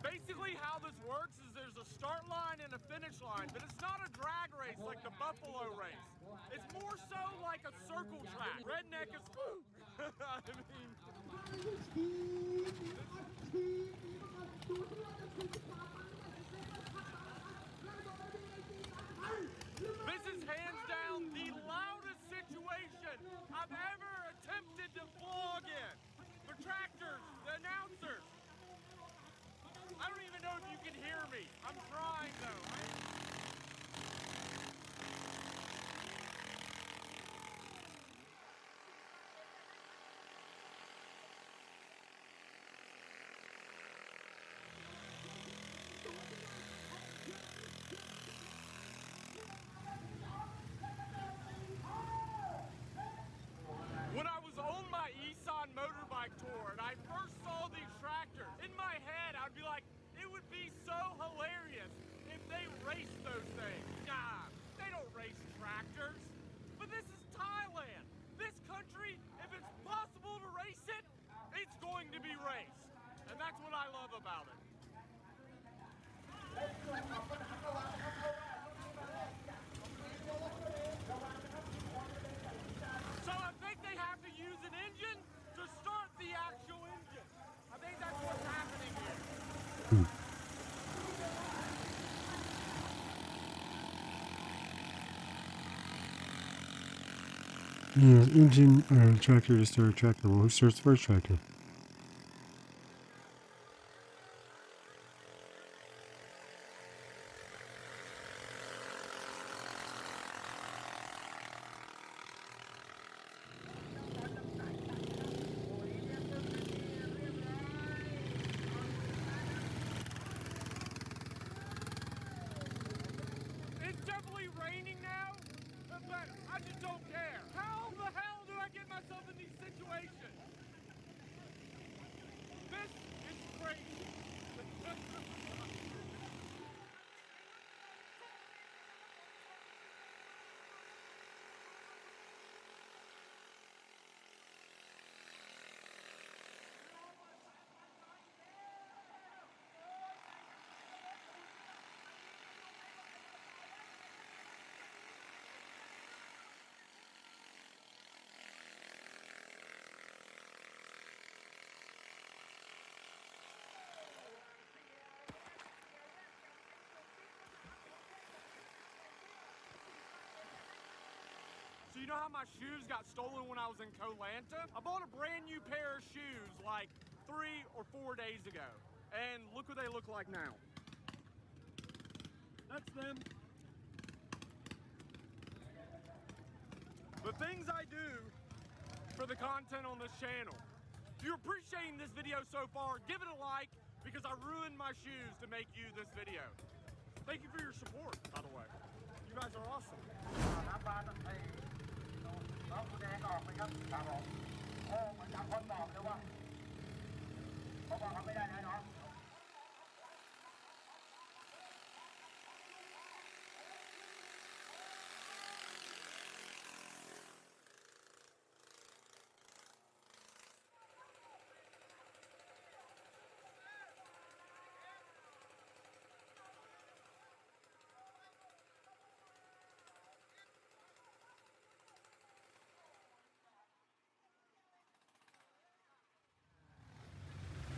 S1: Basically how this works is there's a start line and a finish line, but it's not a drag race like the Buffalo race. It's more so like a circle track. Redneck is This is hands down the loudest situation I've ever attempted to vlog in. The tractors, the announcers. I don't even know if you can hear me. I'm trying though.
S8: Yeah, engine tractor to start a tractor. Well, who starts the first tractor?
S1: It's definitely raining now, but I just don't care. How the hell do I get myself in these situations? This is crazy. So you know how my shoes got stolen when I was in Koh-Lanta? I bought a brand new pair of shoes like 3 or 4 days ago. And look what they look like now. That's them. The things I do for the content on this channel. If you're appreciating this video so far, give it a like because I ruined my shoes to make you this video. Thank you for your support, by the way. You guys are awesome. น้องผู้แดงออกไปครับครับผมโอ้เหมือนกับคนบอกเลยว่าเขาบอกเขาไม่ได้นะน้อง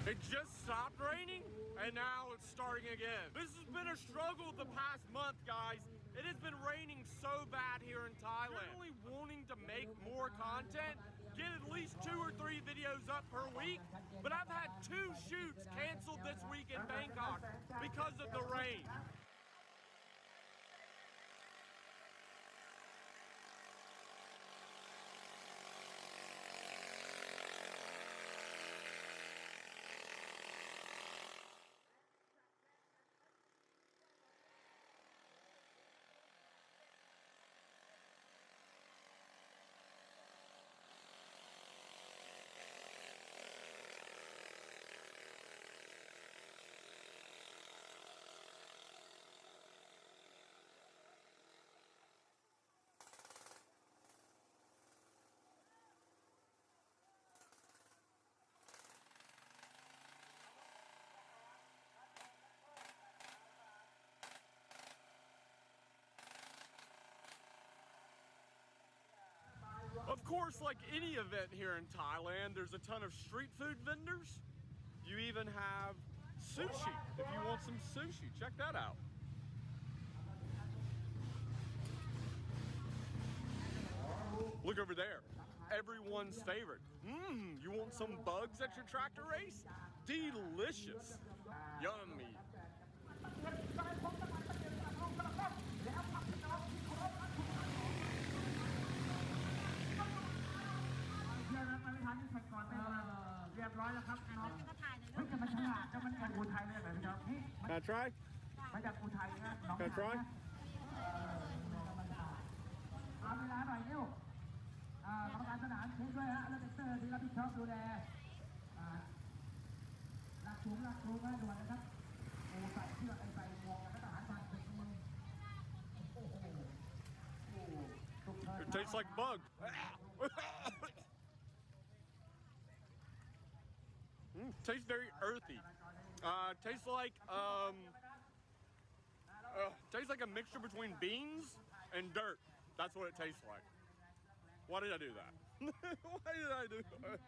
S1: It just stopped raining, and now it's starting again. This has been a struggle the past month, guys. It has been raining so bad here in Thailand. Really wanting to make more content, get at least 2 or 3 videos up per week, but I've had 2 shoots canceled this week in Bangkok because of the rain. Of course, like any event here in Thailand, there's a ton of street food vendors. You even have sushi, if you want some sushi. Check that out. Look over there. Everyone's favorite. You want some bugs at your tractor race? Delicious. Yummy. Can I try? Can I try? เอาเวลาหน่อยนิ้วกรรมการสนามเช็คด้วยฮะแล้วเด็กเตอร์ที่รับผิดชอบดูแลหลักสูงมาด่วนนะครับโอ้ใส่เสื้อใส่หมวกกับทหารผ่านศึกมือ It tastes like bug. Tastes very earthy. Tastes like a mixture between beans and dirt. That's what it tastes like. Why did I do that? Why did I do that?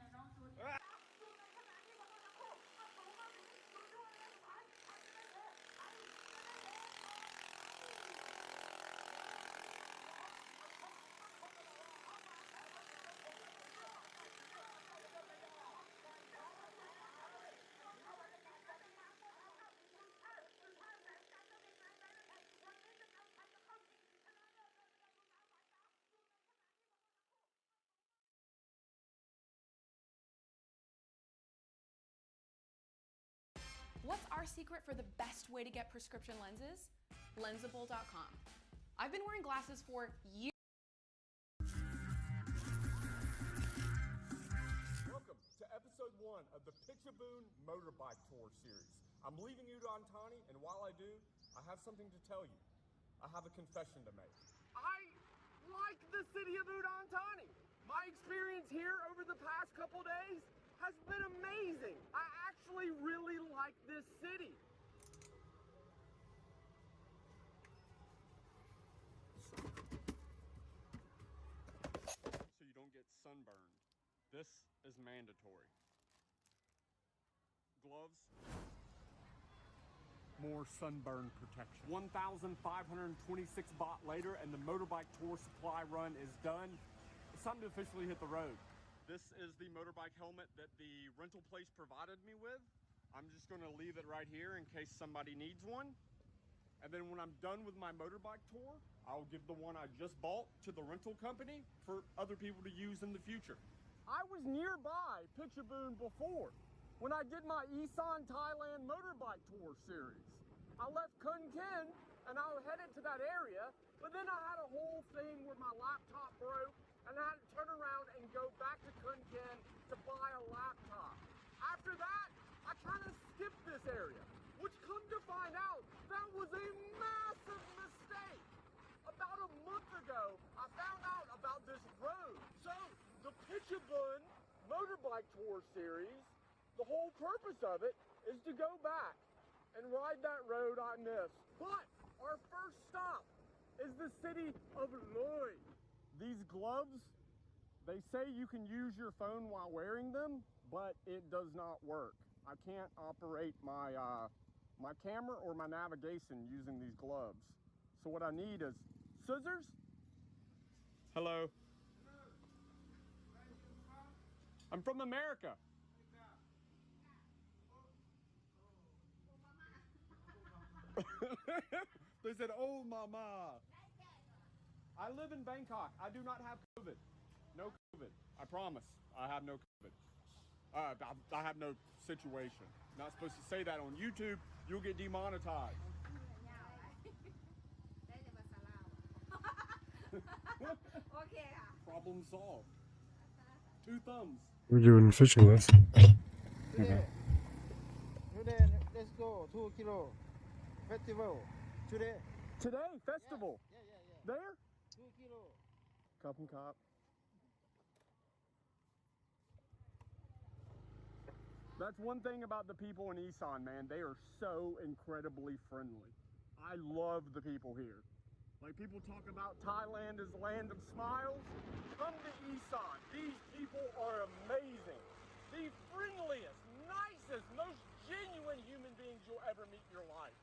S5: What's our secret for the best way to get prescription lenses? Lensable.com. I've been wearing glasses for years.
S21: Welcome to episode 1 of the Pickaboon Motorbike Tour series. I'm leaving Udon-Thani, and while I do, I have something to tell you. I have a confession to make. I like the city of Udon-Thani. My experience here over the past couple days has been amazing. I actually really like this city. So you don't get sunburned. This is mandatory. Gloves. More sunburn protection. 1,526 baht later, and the motorbike tour supply run is done. It's time to officially hit the road. This is the motorbike helmet that the rental place provided me with. I'm just going to leave it right here in case somebody needs one. And then when I'm done with my motorbike tour, I'll give the one I just bought to the rental company for other people to use in the future. I was nearby Pickaboon before when I did my Isan Thailand motorbike tour series. I left Khon Kaen and I headed to that area, but then I had a whole thing where my laptop broke and I had to turn around and go back to Khon Kaen to buy a laptop. After that, I kind of skipped this area, which come to find out, that was a massive mistake. About a month ago, I found out about this road. So, the Pickaboon Motorbike Tour series, the whole purpose of it is to go back and ride that road I missed. But our first stop is the city of Loi. These gloves, they say you can use your phone while wearing them, but it does not work. I can't operate my my camera or my navigation using these gloves. So what I need is scissors. Hello. I'm from America. They said, "Oh, mama." I live in Bangkok. I do not have COVID. No COVID. I promise. I have no COVID. I have no situation. Not supposed to say that on YouTube. You'll get demonetized. Problem solved. 2 thumbs.
S8: We're doing fishing lesson.
S7: Today, let's go 2 kilo festival.
S21: Today, festival.
S7: Yeah.
S21: There?
S7: 2 kilo.
S21: Cup and cop. That's one thing about the people in Isan, man. They are so incredibly friendly. I love the people here. Like, people talk about Thailand as the land of smiles. Come to Isan. These people are amazing. The friendliest, nicest, most genuine human beings you'll ever meet in your life.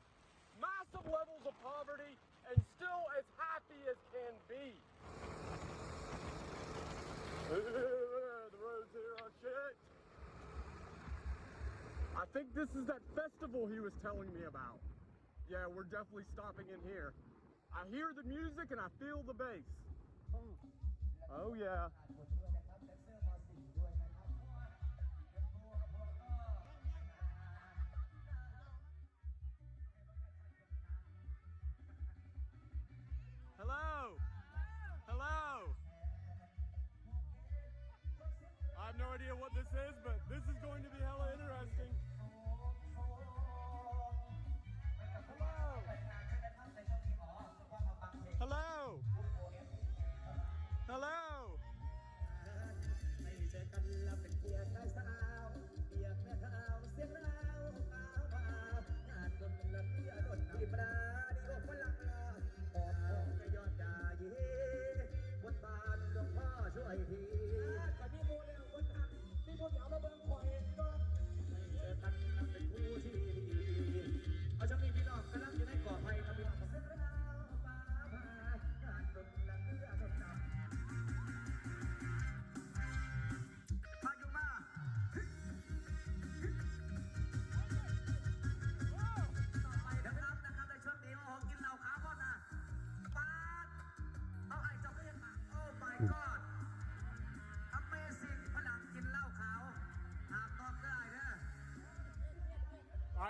S21: Massive levels of poverty and still as happy as can be. The roads here are shit. I think this is that festival he was telling me about. Yeah, we're definitely stopping in here. I hear the music and I feel the bass. Oh yeah. Hello. Hello. I have no idea what this is, but this is going to be hella interesting. Hello. Hello. Hello.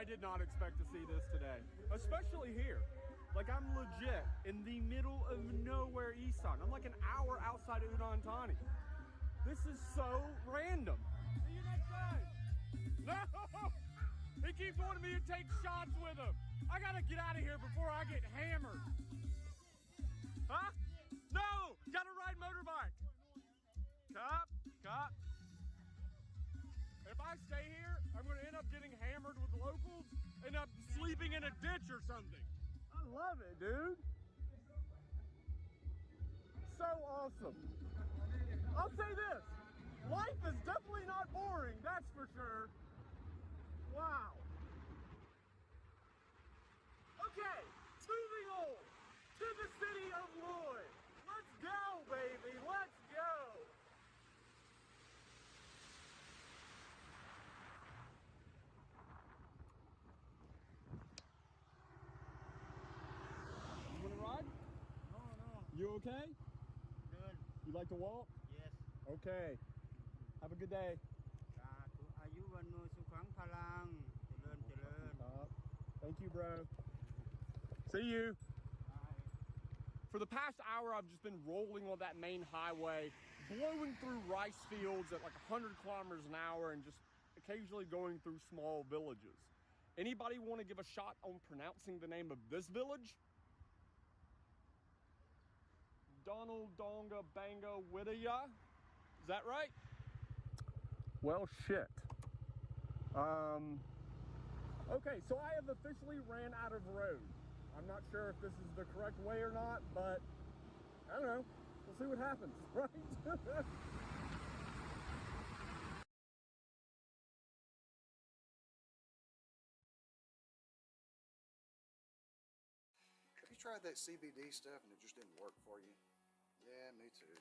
S21: did not expect to see this today, especially here. Like, I'm legit in the middle of nowhere, Isan. I'm like an hour outside of Udon Thani. This is so random. See you next time. No! He keeps wanting me to take shots with him. I gotta get out of here before I get hammered. Huh? No! Gotta ride motorbike. Cop. If I stay here, I'm gonna end up getting hammered with locals, end up sleeping in a ditch or something. I love it, dude. So awesome. I'll say this. Life is definitely not boring, that's for sure. Wow. Okay, moving on to the city of Lloyd. Let's go, baby, let's go. You wanna ride?
S7: No.
S21: You okay?
S7: Good.
S21: You like to walk?
S7: Yes.
S21: Okay. Have a good day.
S7: สาธุอายุวันโนสุขังพลังเจริญ
S21: Thank you, bro. See you. For the past hour, I've just been rolling on that main highway, blowing through rice fields at like 100 kilometers an hour and just occasionally going through small villages. Anybody want to give a shot on pronouncing the name of this village? Donald Donga Banga Widaya? Is that right? Well, shit. Okay, so I have officially ran out of road. I'm not sure if this is the correct way or not, but I don't know. We'll see what happens, right?
S4: Have you tried that CBD stuff and it just didn't work for you? Yeah, me too.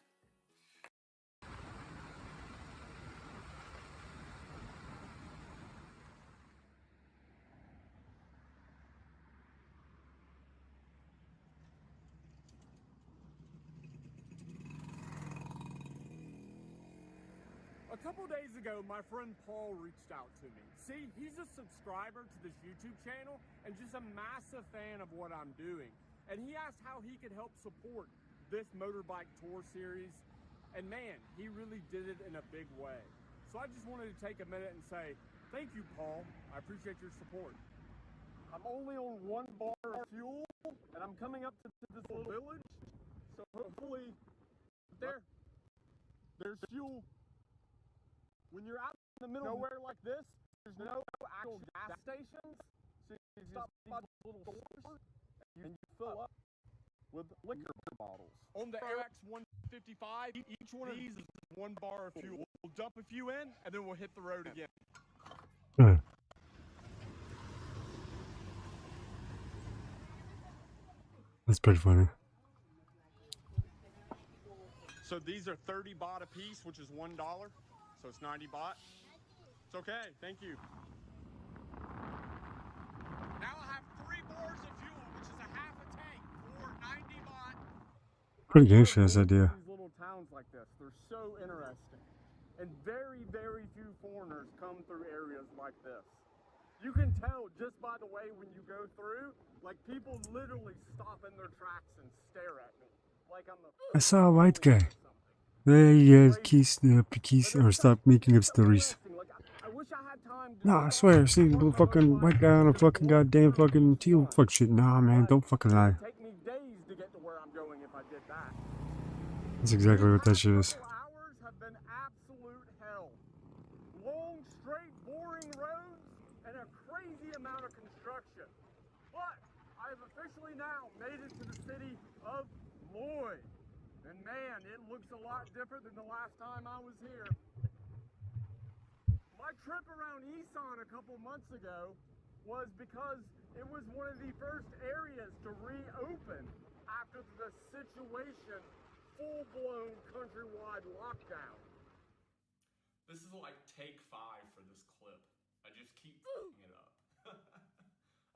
S21: A couple days ago, my friend Paul reached out to me. See, he's a subscriber to this YouTube channel and just a massive fan of what I'm doing. And he asked how he could help support this motorbike tour series. And man, he really did it in a big way. So I just wanted to take a minute and say, thank you, Paul. I appreciate your support. I'm only on 1 bar of fuel, and I'm coming up to this little village. So hopefully, there's fuel. When you're out in the middle of nowhere like this, there's no actual gas stations. So you stop by these little stores and you fill up with liquor bottles. On the RX-155, each one of these is 1 bar of fuel. We'll dump a few in, and then we'll hit the road again.
S8: That's pretty funny.
S21: So these are 30 baht a piece, which is $1. So it's 90 baht. It's okay, thank you. Now I have 3 bars of fuel, which is a half a tank for 90 baht.
S8: Pretty gangster this idea.
S21: These little towns like this, they're so interesting. And very, very few foreigners come through areas like this. You can tell just by the way when you go through, like people literally stop in their tracks and stare at me. Like I'm
S8: I saw a white guy. There he is, keys, or stop making up stories. No, I swear, I seen a fucking white guy on a fucking goddamn fucking teal fuck shit. Nah, man, don't fucking lie.
S21: take me days to get to where I'm going if I did that.
S8: That's exactly what that shit is.
S21: Hours have been absolute hell. Long, straight, boring roads and a crazy amount of construction. But I have officially now made it to the city of Lloyd. And man, it looks a lot different than the last time I was here. My trip around Isan a couple months ago was because it was one of the first areas to reopen after the situation full-blown countrywide lockdown. This is like take 5 for this clip. I just keep fucking it up.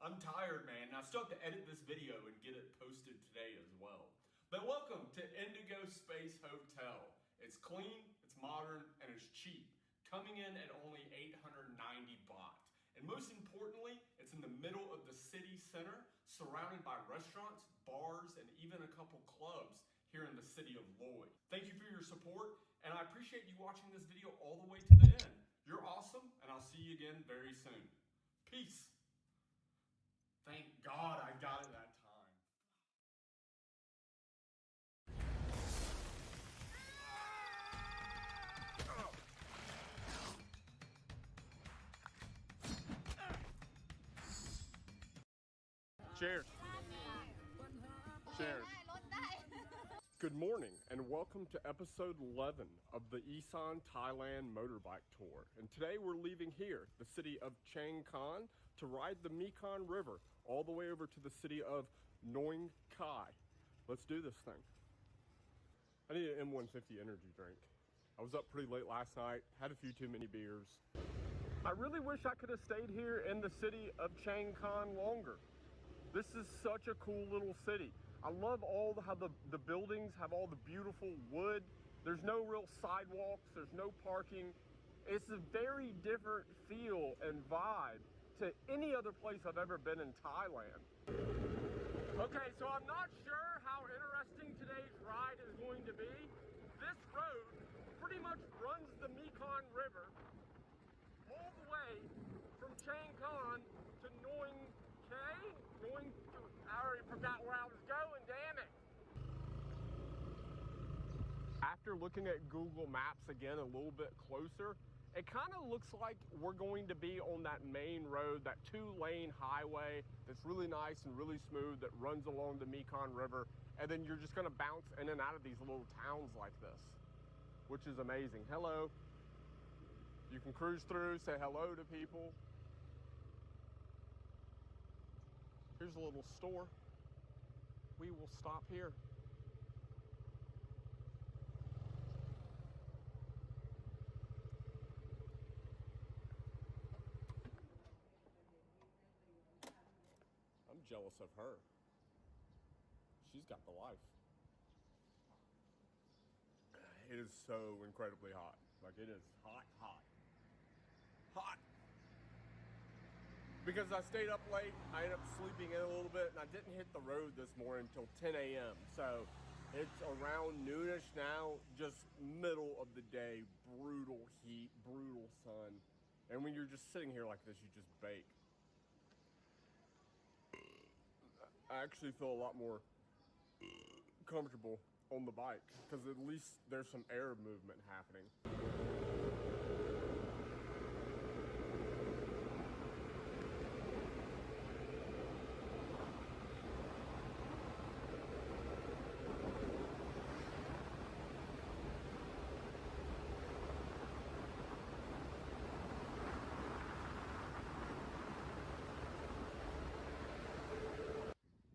S21: I'm tired, man, and I still have to edit this video and get it posted today as well. But welcome to Indigo Space Hotel. It's clean, it's modern, and it's cheap. Coming in at only 890 baht.
S1: And most importantly, it's in the middle of the city center, surrounded by restaurants, bars, and even a couple clubs here in the city of Lloyd. Thank you for your support, and I appreciate you watching this video all the way to the end. You're awesome, and I'll see you again very soon. Peace. Thank God I got it that time. Cheers. Cheers. Good morning and welcome to episode 11 of the Isan Thailand motorbike tour. And today we're leaving here, the city of Chiang Khon, to ride the Mekong River all the way over to the city of Nong Khai. Let's do this thing. I need an M150 energy drink. I was up pretty late last night, had a few too many beers. I really wish I could have stayed here in the city of Chiang Khon longer. This is such a cool little city. I love how the buildings have all the beautiful wood. There's no real sidewalks, there's no parking. It's a very different feel and vibe to any other place I've ever been in Thailand. Okay, so I'm not sure how interesting today's ride is going to be. This road pretty much runs the Mekong River all the way from Chiang Khon to Nong Khai. I already forgot where I was going, damn it. After looking at Google Maps again a little bit closer, it kind of looks like we're going to be on that main road, that 2-lane highway that's really nice and really smooth that runs along the Mekong River, and then you're just gonna bounce in and out of these little towns like this, which is amazing. Hello. You can cruise through, say hello to people. Here's a little store. We will stop here. I'm jealous of her. She's got the life. It is so incredibly hot. Like, it is hot, hot. Hot! Because I stayed up late, I ended up sleeping in a little bit, and I didn't hit the road this morning until 10 a.m. So it's around noonish now, just middle of the day, brutal heat, brutal sun. And when you're just sitting here like this, you just bake. I actually feel a lot more comfortable on the bike, because at least there's some air movement happening.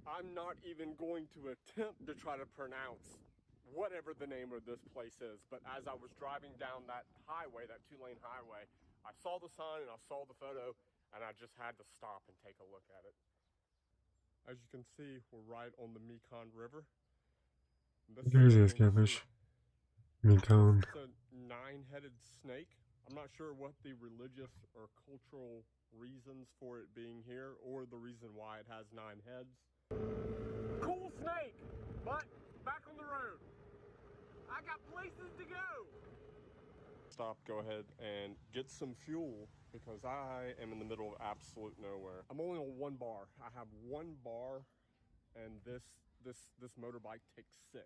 S1: I'm not even going to attempt to try to pronounce whatever the name of this place is, but as I was driving down that highway, that 2-lane highway, I saw the sign and I saw the photo, and I just had to stop and take a look at it. As you can see, we're right on the Mekong River.
S8: There's this cabbage. Mekong.
S1: It's a 9-headed snake. I'm not sure what the religious or cultural reasons for it being here, or the reason why it has 9 heads. Cool snake, but back on the road. I got places to go. Stop, go ahead and get some fuel because I am in the middle of absolute nowhere. I'm only on 1 bar. I have 1 bar, and this motorbike takes 6.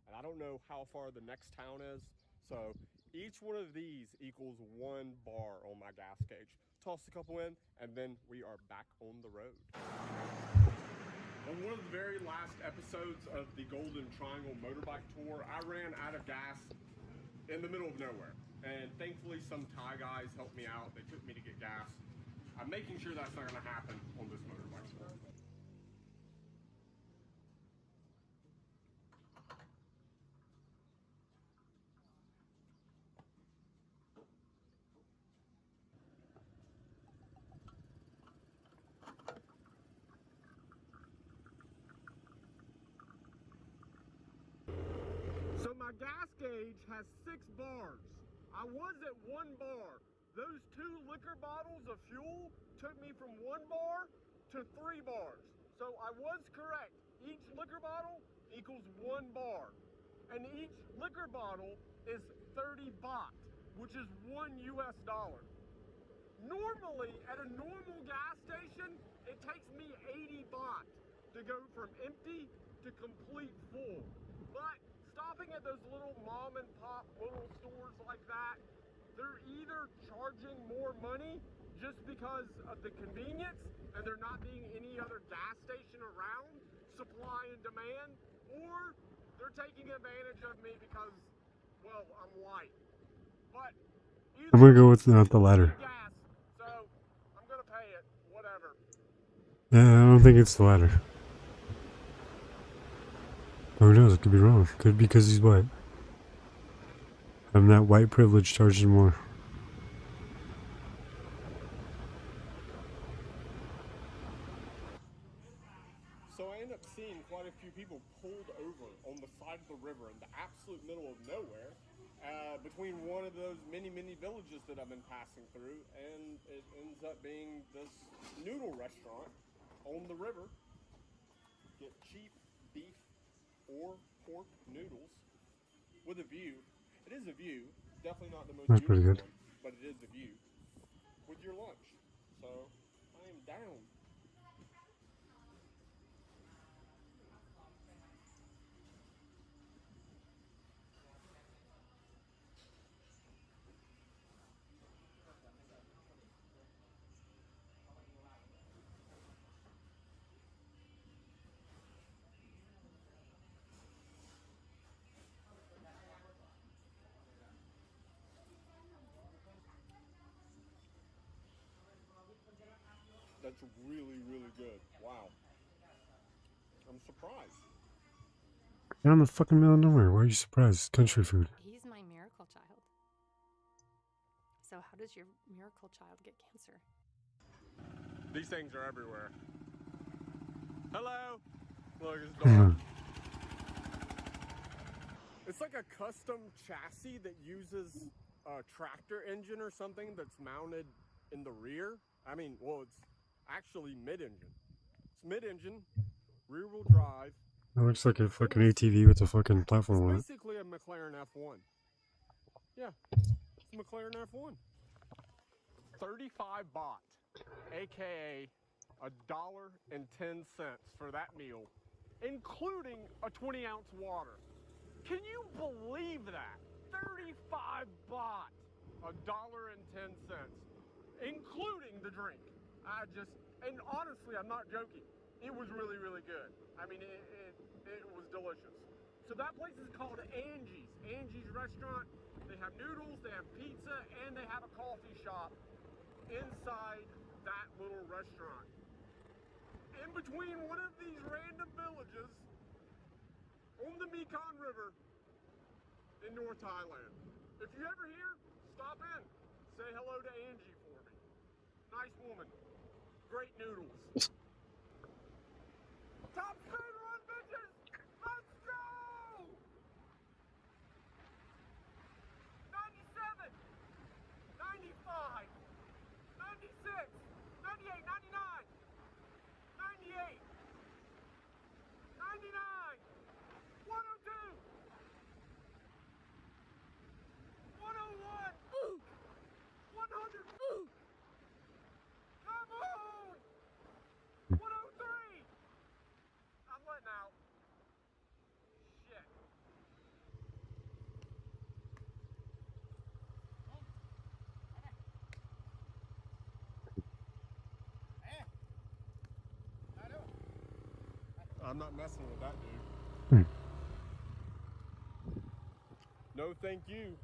S1: And I don't know how far the next town is, so each one of these equals 1 bar on my gas gauge. Toss a couple in, and then we are back on the road. On one of the very last episodes of the Golden Triangle motorbike tour, I ran out of gas in the middle of nowhere. And thankfully some Thai guys helped me out. They took me to get gas. I'm making sure that's not gonna happen on this motorbike tour. So my gas gauge has 6 bars. I was at 1 bar
S21: those 2 liquor bottles of fuel took me from 1 bar to 3 bars. So I was correct. Each liquor bottle equals 1 bar. And each liquor bottle is 30 baht, which is $1 US. Normally, at a normal gas station, it takes me 80 baht to go from empty to complete full. But stopping at those little mom and pop little stores like that, they're either charging more money just because of the convenience and there not being any other gas station around, supply and demand, or they're taking advantage of me because, well, I'm white. But
S8: I'm gonna go with not the latter.
S21: gas, so I'm gonna pay it, whatever.
S8: I don't think it's the latter. Who knows? It could be wrong. Could be because he's white. I'm that white privilege charging more.
S21: So I end up seeing quite a few people pulled over on the side of the river in the absolute middle of nowhere, between one of those many villages that I've been passing through, and it ends up being this noodle restaurant on the river. Get cheap beef or pork noodles with a view. It is a view. Definitely not the most
S8: That's pretty
S21: beautiful
S8: good.
S21: one, but it is a view with your lunch. So I am down. That's really good. Wow. I'm surprised.
S8: You're in the fucking middle of nowhere. Why are you surprised? It's country food.
S5: He's my miracle child. So how does your miracle child get cancer?
S21: These things are everywhere. Hello. Look, it's dog. It's like a custom chassis that uses a tractor engine or something that's mounted in the rear. I mean, well, it's actually mid-engine. It's mid-engine, rear-wheel drive.
S8: It looks like a fucking ATV with a fucking platform on it.
S21: It's basically a McLaren F1. Yeah, it's a McLaren F1. 35 baht, aka $1.10 for that meal, including a 20-ounce water. Can you believe that? 35 baht, $1.10, including the drink. And honestly, I'm not joking. It was really good. I mean, it was delicious. So that place is called Angie's. Angie's Restaurant. They have noodles, they have pizza, and they have a coffee shop inside that little restaurant. In between one of these random villages on the Mekong River in North Thailand. If you're ever here, stop in. Say hello to Angie for me. Nice woman. Great noodles. Top speed run, bitches! Let's go! 97, 95, 96, 98, 99, 98, 99, 102, 101, 100, come on! 103! I'm letting out. Shit. I'm not messing with that dude. No, thank you.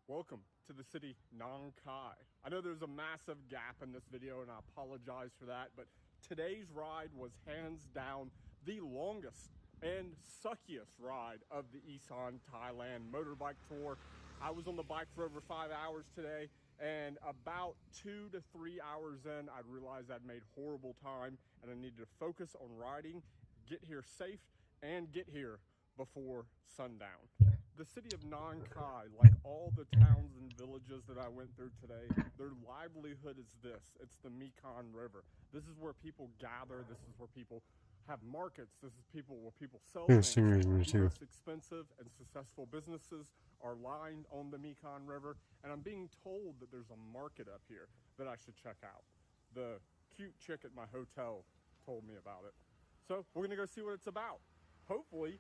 S21: Welcome to the city Nong Khai. I know there's a massive gap in this video and I apologize for that, but today's ride was hands down the longest and suckiest ride of the Isan Thailand motorbike tour. I was on the bike for over 5 hours today, and about 2 to 3 hours in, I realized I'd made horrible time and I needed to focus on riding, get here safe, and get here before sundown. the city of Nong Khai, like all the towns and villages that I went through today, their livelihood is this. It's the Mekong River. This is where people gather. This is where people have markets. This is where people sell
S8: Yeah,
S21: things.
S8: stingers in there
S21: The
S8: too.
S21: most expensive and successful businesses are lined on the Mekong River, and I'm being told that there's a market up here that I should check out. The cute chick at my hotel told me about it. So we're gonna go see what it's about. Hopefully,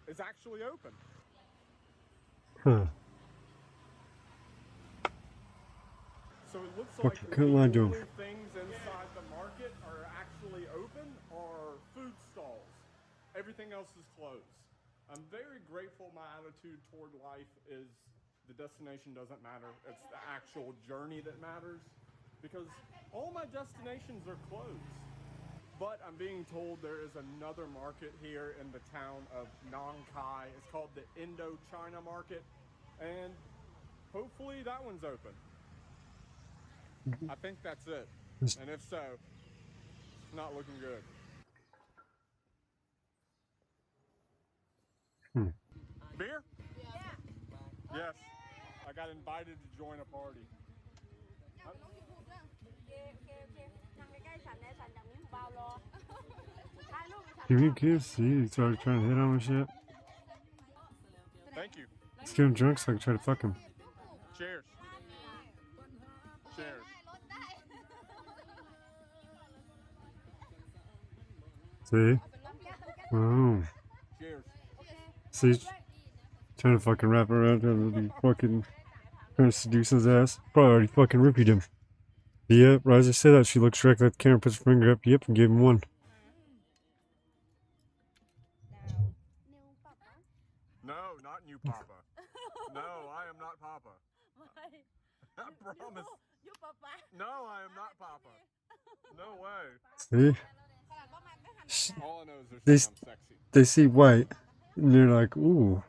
S21: it's actually open.
S8: Huh.
S21: So it looks
S8: Fucking
S21: like
S8: cut
S21: the
S8: my
S21: only
S8: dog.
S21: things inside the market are actually open are food stalls. Everything else is closed. I'm very grateful my attitude toward life is the destination doesn't matter. It's the actual journey that matters, because all my destinations are closed. But I'm being told there is another market here in the town of Nong Khai. It's called the Indo-China Market, and hopefully that one's open. I think that's it. And if so, it's not looking good. Beer? Yes. I got invited to join a party.
S8: Give me a kiss. See, he's trying to hit on my shit.
S21: Thank you.
S8: Let's get him drunk so I can try to fuck him.
S21: Cheers. Cheers.
S8: See? Oh.
S21: Cheers.
S8: See? Trying to fucking wrap around, trying to be fucking trying to seduce his ass. Probably already fucking roofied him. Yep, right as I said that, she looks directly at the camera, puts her finger up, yep, and gave him one.
S21: No, not you, Papa. No, I am not Papa. I promise. No, I am not Papa. No way.
S8: See?
S21: All I know is they're saying I'm sexy.
S8: They see white, and they're like, ooh.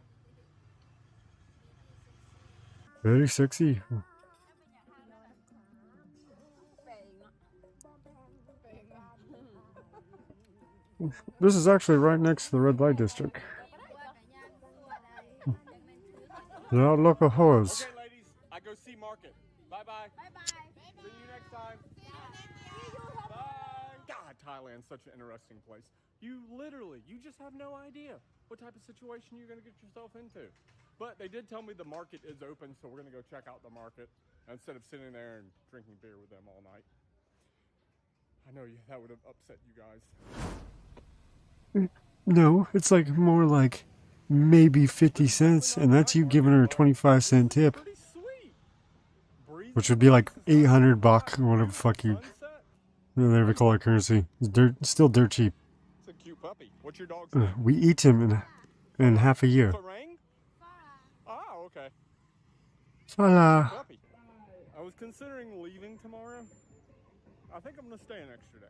S8: Very sexy. This is actually right next to the red light district. They're all local whores.
S21: Okay, ladies, I go see Market. Bye-bye. See you next time. Bye. God, Thailand's such an interesting place. You just have no idea what type of situation you're going to get yourself into. But they did tell me the market is open, so we're going to go check out the market instead of sitting there and drinking beer with them all night. I know that would have upset you guys.
S8: No, it's like more like maybe 50 cents, and that's you giving her a 25-cent tip. Which would be like 800 baht or whatever the fuck you whatever call our currency. It's still dirt cheap.
S21: It's a cute puppy. What's your dog's name?
S8: We eat him in half a year.
S21: Oh, okay.
S8: Fala.
S21: Puppy. I was considering leaving tomorrow. I think I'm gonna stay an extra day.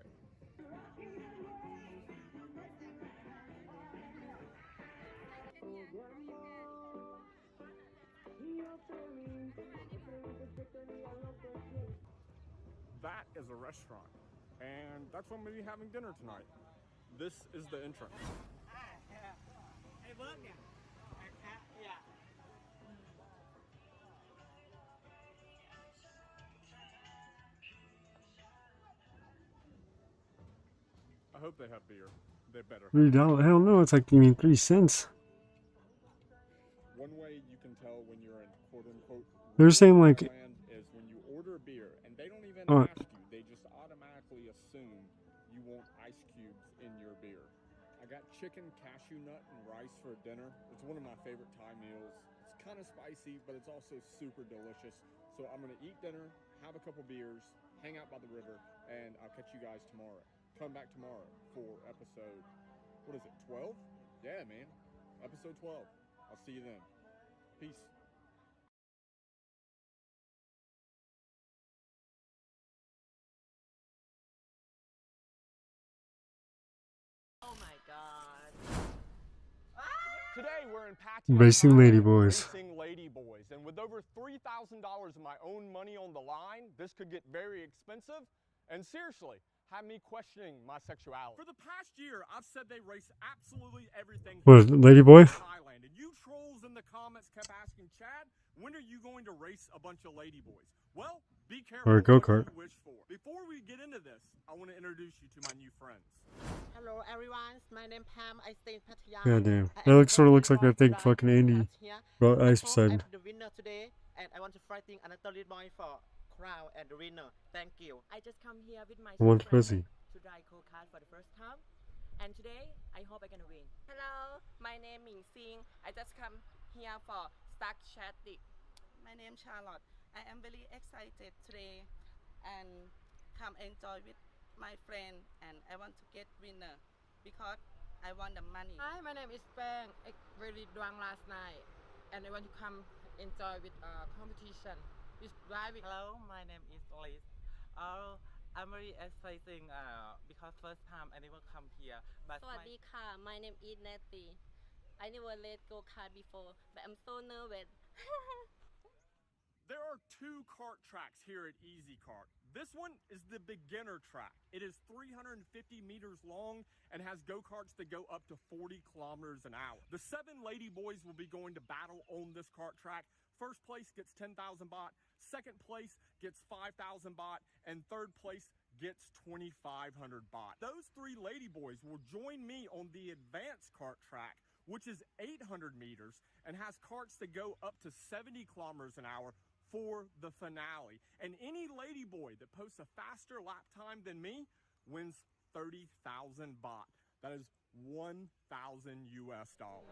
S21: That is a restaurant, and that's where I'm gonna be having dinner tonight. This is the entrance. I hope they have beer. They better.
S8: $3? Hell no, it's like, you mean 3 cents.
S21: One way you can tell when you're in quote-unquote
S8: They're saying like
S21: land is when you order beer and they don't even ask you, they just automatically assume you want ice cubes in your beer. I got chicken, cashew nut, and rice for dinner. It's one of my favorite Thai meals. It's kind of spicy, but it's also super delicious. So I'm gonna eat dinner, have a couple beers, hang out by the river, and I'll catch you guys tomorrow. Come back tomorrow for episode, what is it, 12? Yeah, man. Episode 12. I'll see you then. Peace.
S18: Oh my god.
S1: Today we're in Pattaya,
S8: Racing
S1: Thailand,
S8: Ladyboys.
S1: Racing Ladyboys. And with over $3,000 of my own money on the line, this could get very expensive. And seriously, have me questioning my sexuality.
S21: For the past year, I've said they race absolutely everything.
S8: What, Ladyboy?
S21: Thailand, and you trolls in the comment
S1: bunch of ladyboys. Well, be careful
S8: Or a go-kart.
S1: what you wish for. Before we get into this, I want to introduce you to my new friends.
S9: Hello everyone, my name Pam. I stay in Pattaya.
S8: God damn. That sort of looks like that thing fucking Andy brought ice beside him.
S9: I'm the winner today, and I want to fighting another lead boy for crown and the winner. Thank you. I just come here with my
S8: I want
S9: friend
S8: pussy.
S9: to drive go-kart for the first time, and today I hope I can win.
S16: Hello, my name is Sing. I just come here for start chatting. My name Charlotte. I am very excited today and come enjoy with my friend, and I want to get winner because I want the money.
S9: Hi, my name is Pang. I really drunk last night, and I want to come enjoy with competition with driving.
S23: Hello, my name is Liz. I'm very exciting because first time I never come here. But
S16: สวัสดีค่ะ My name is Natty. I never let go kart before, but I'm so nervous.
S1: There are 2 kart tracks here at Easy Kart. This one is the beginner track. It is 350 meters long and has go-karts that go up to 40 kilometers an hour. The 7 lady boys will be going to battle on this kart track. First place gets 10,000 baht, second place gets 5,000 baht, and third place gets 2,500 baht. Those 3 lady boys will join me on the advanced kart track, which is 800 meters and has karts that go up to 70 kilometers an hour for the finale. And any lady boy that posts a faster lap time than me wins 30,000 baht. That is 1,000 US dollars.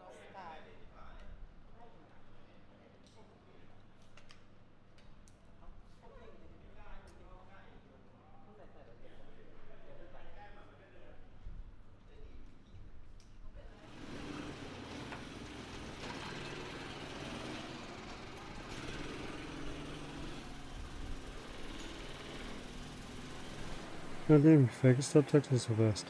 S8: God damn, faggot, stop texting so fast.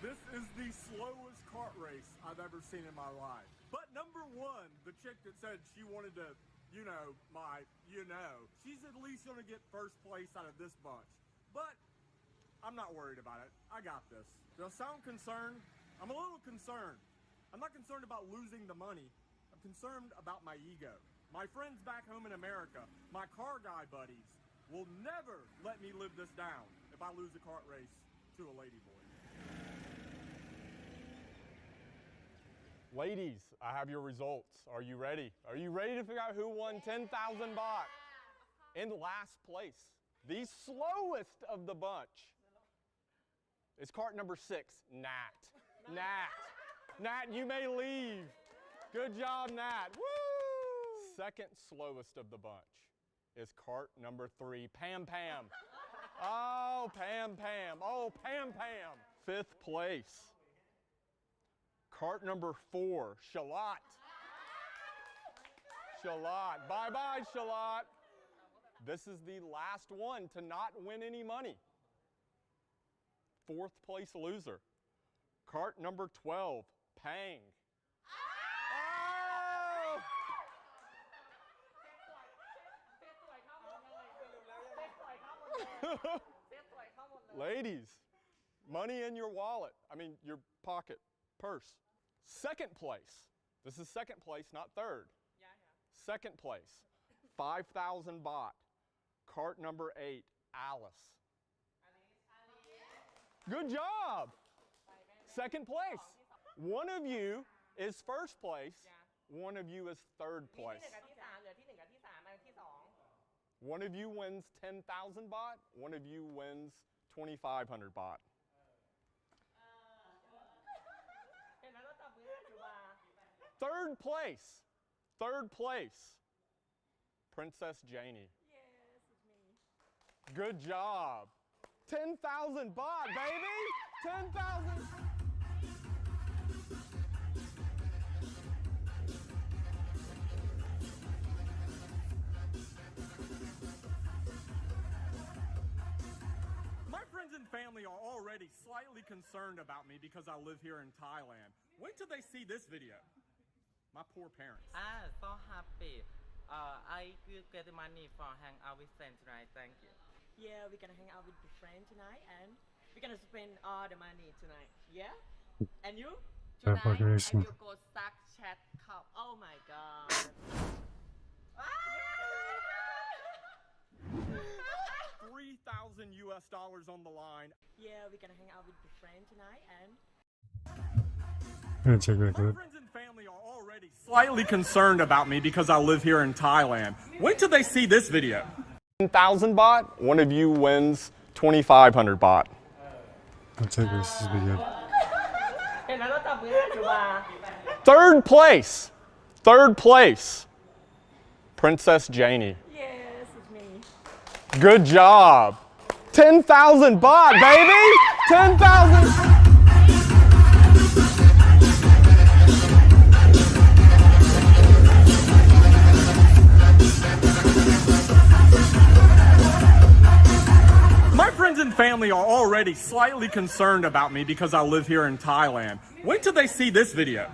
S1: This is the slowest kart race I've ever seen in my life. But number 1, the chick that said she wanted to, she's at least gonna get first place out of this bunch. But I'm not worried about it. I got this. Do I sound concerned? I'm a little concerned. I'm not concerned about losing the money. I'm concerned about my ego. My friends back home in America, my car guy buddies, will never let me live this down if I lose a kart race to a lady boy. Ladies, I have your results. Are you ready? Are you ready to figure out who won 10,000 baht? In last place, the slowest of the bunch, is kart number 6, Nat. Nat, you may leave. Good job, Nat. Woo! Second slowest of the bunch is kart number 3, Pam. Oh, Pam. Oh, Pam. 5th place, kart number 4, Shalat. Bye-bye, Shalat. This is the last one to not win any money. 4th place loser, kart number 12, Pang. Oh! Ladies, money in your wallet. Your pocket, purse. 2nd place. This is 2nd place, not 3rd. 2nd place, 5,000 baht. Kart number 8, Alice. Good job. 2nd place. One of you is 1st place. One of you is 3rd place. One of you wins 10,000 baht. One of you wins 2,500 baht. 3rd place. 3rd place. Princess Janie.
S16: Yes, it's me.
S1: Good job. 10,000 baht, baby! 10,000. My friends and family are already slightly concerned about me because I live here in Thailand. Wait till they see this video. My poor parents.
S23: So happy. I will get money for hang out with friends tonight. Thank you.
S9: Yeah, we're gonna hang out with your friend tonight, and we're gonna spend all the money tonight. Yeah? And you? Tonight, I will go suck chat cup. Oh my god.
S1: 3,000 US dollars on the line.
S9: Yeah, we're gonna hang out with your friend tonight, and
S8: I'm gonna check that clip.
S1: Friends and family are already slightly concerned about me because I live here in Thailand. Wait till they see this video.
S10: 10,000 baht, one of you wins 2,500 baht.
S8: I'll take this. This will be good.
S10: Third place. Third place. Princess Janie.
S9: yes, it's me.
S10: Good job. 10,000 baht, baby! 10,000.
S1: My friends and family are already slightly concerned about me because I live here in Thailand. Wait till they see this video.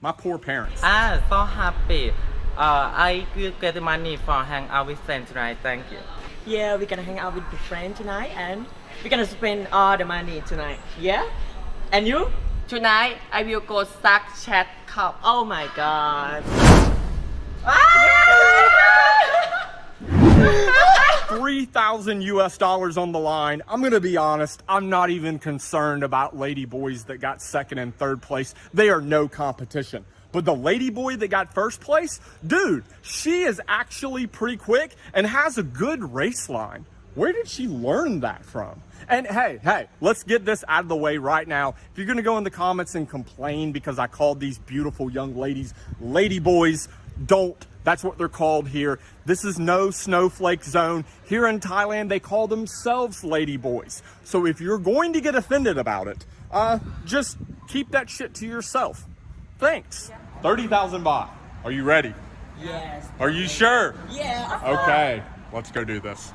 S1: My poor parents.
S23: So happy. I will get the money for hang out with friends tonight. Thank you.
S9: Yeah, we're gonna hang out with your friend tonight, and we're gonna spend all the money tonight. Yeah? And you? Tonight, I will go suck chat cup. Oh my god.
S1: 3,000 US dollars on the line. I'm gonna be honest, I'm not even concerned about lady boys that got second and third place. They are no competition. But the lady boy that got first place, dude, she is actually pretty quick and has a good race line. Where did she learn that from? And hey, let's get this out of the way right now. If you're gonna go in the comments and complain because I called these beautiful young ladies lady boys, don't. That's what they're called here. This is no snowflake zone. Here in Thailand, they call themselves lady boys. So if you're going to get offended about it, just keep that shit to yourself. Thanks. 30,000 baht. Are you ready?
S9: Yes.
S1: Are you sure?
S9: Yeah. Of course.
S1: Okay, let's go do this.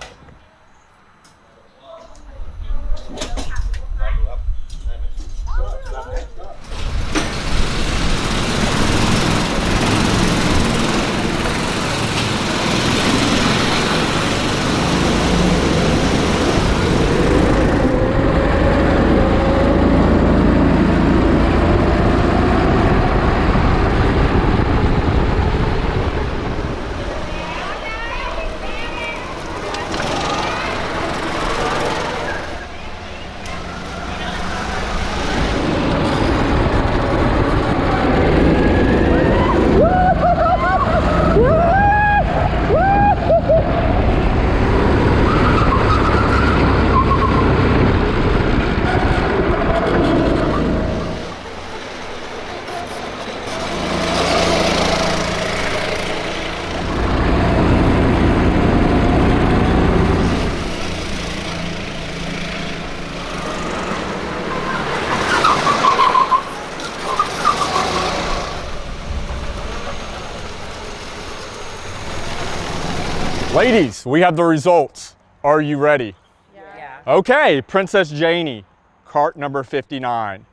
S1: Ladies, we have the results. Are you ready?
S23: Yeah.
S10: Okay, Princess Janie, cart number 59,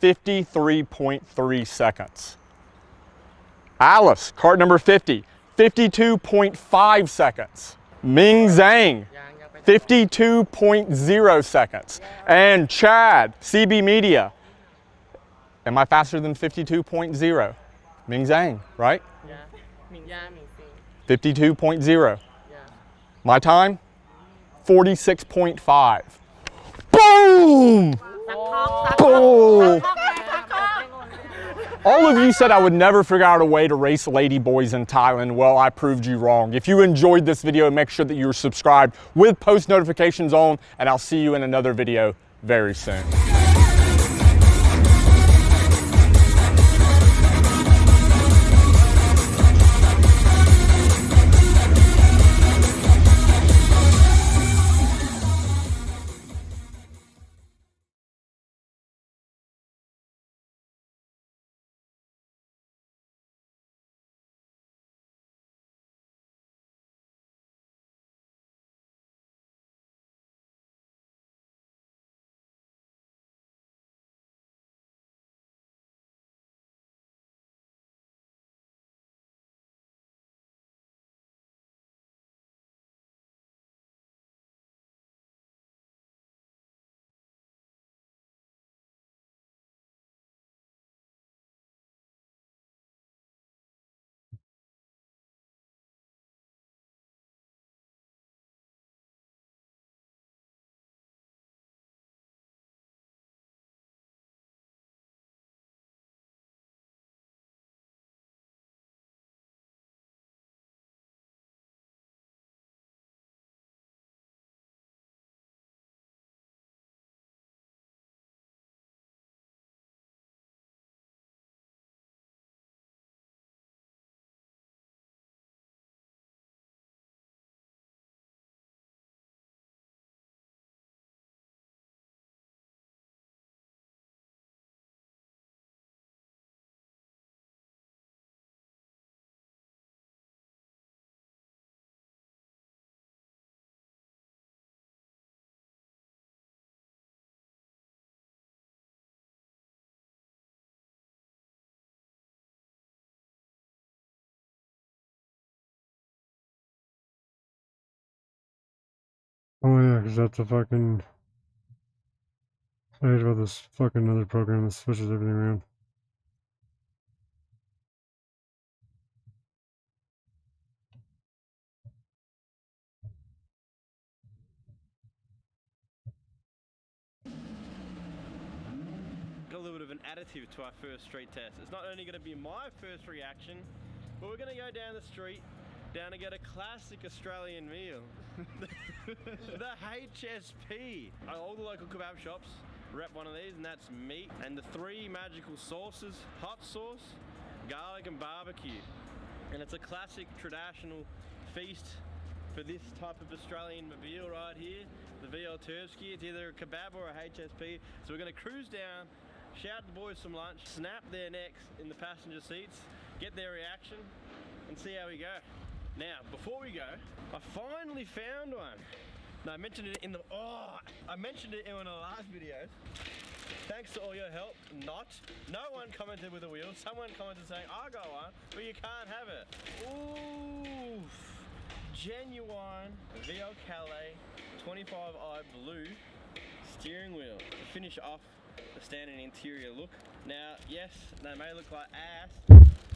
S10: 53.3 seconds. Alice, cart number 50, 52.5 seconds. Ming Zhang, 52.0 seconds. And Chad, CB Media, am I faster than 52.0? Ming Zhang, right?
S23: Yeah.
S10: 52.0. My time? 46.5. Boom! Boom! All of you said I would never figure out a way to race lady boys in Thailand. Well, I proved you wrong. If you enjoyed this video, make sure that you're subscribed with post notifications on, and I'll see you in another video very soon.
S8: Yeah, because that's a fucking... I hate about this fucking other program that switches everything around.
S13: Got a little bit of an additive to our first street test. It's not only going to be my first reaction, but we're going to go down the street, down to get a classic Australian meal. The HSP. All the local kebab shops rep one of these, and that's meat. And the 3 magical sauces: hot sauce, garlic and barbecue. And it's a classic traditional feast for this type of Australian mobile right here, the VL Tursky. It's either a kebab or a HSP. So we're going to cruise down, shout the boys some lunch, snap their necks in the passenger seats, get their reaction, and see how we go. Now, before we go, I finally found one. Now, I mentioned it in the in one of the last videos. Thanks to all your help, no one commented with a wheel. Someone commented saying, I got one, but you can't have it. Ooh, genuine VL Calais 25i blue steering wheel to finish off the standard interior look. Now, yes, they may look like ass,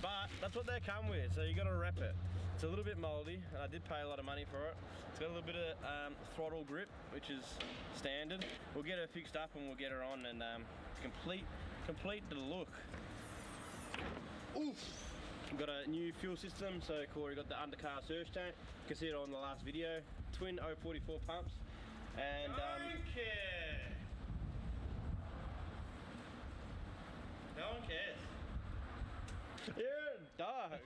S13: but that's what they come with, so you got to rep it. It's a little bit moldy, and I did pay a lot of money for it. It's got a little bit of throttle grip, which is standard. We'll get her fixed up and we'll get her on and complete the look. Oof! We've got a new fuel system, so Corey got the undercar surge tank. You can see it on the last video. Twin 044 pumps. And no one cares. You're a dog.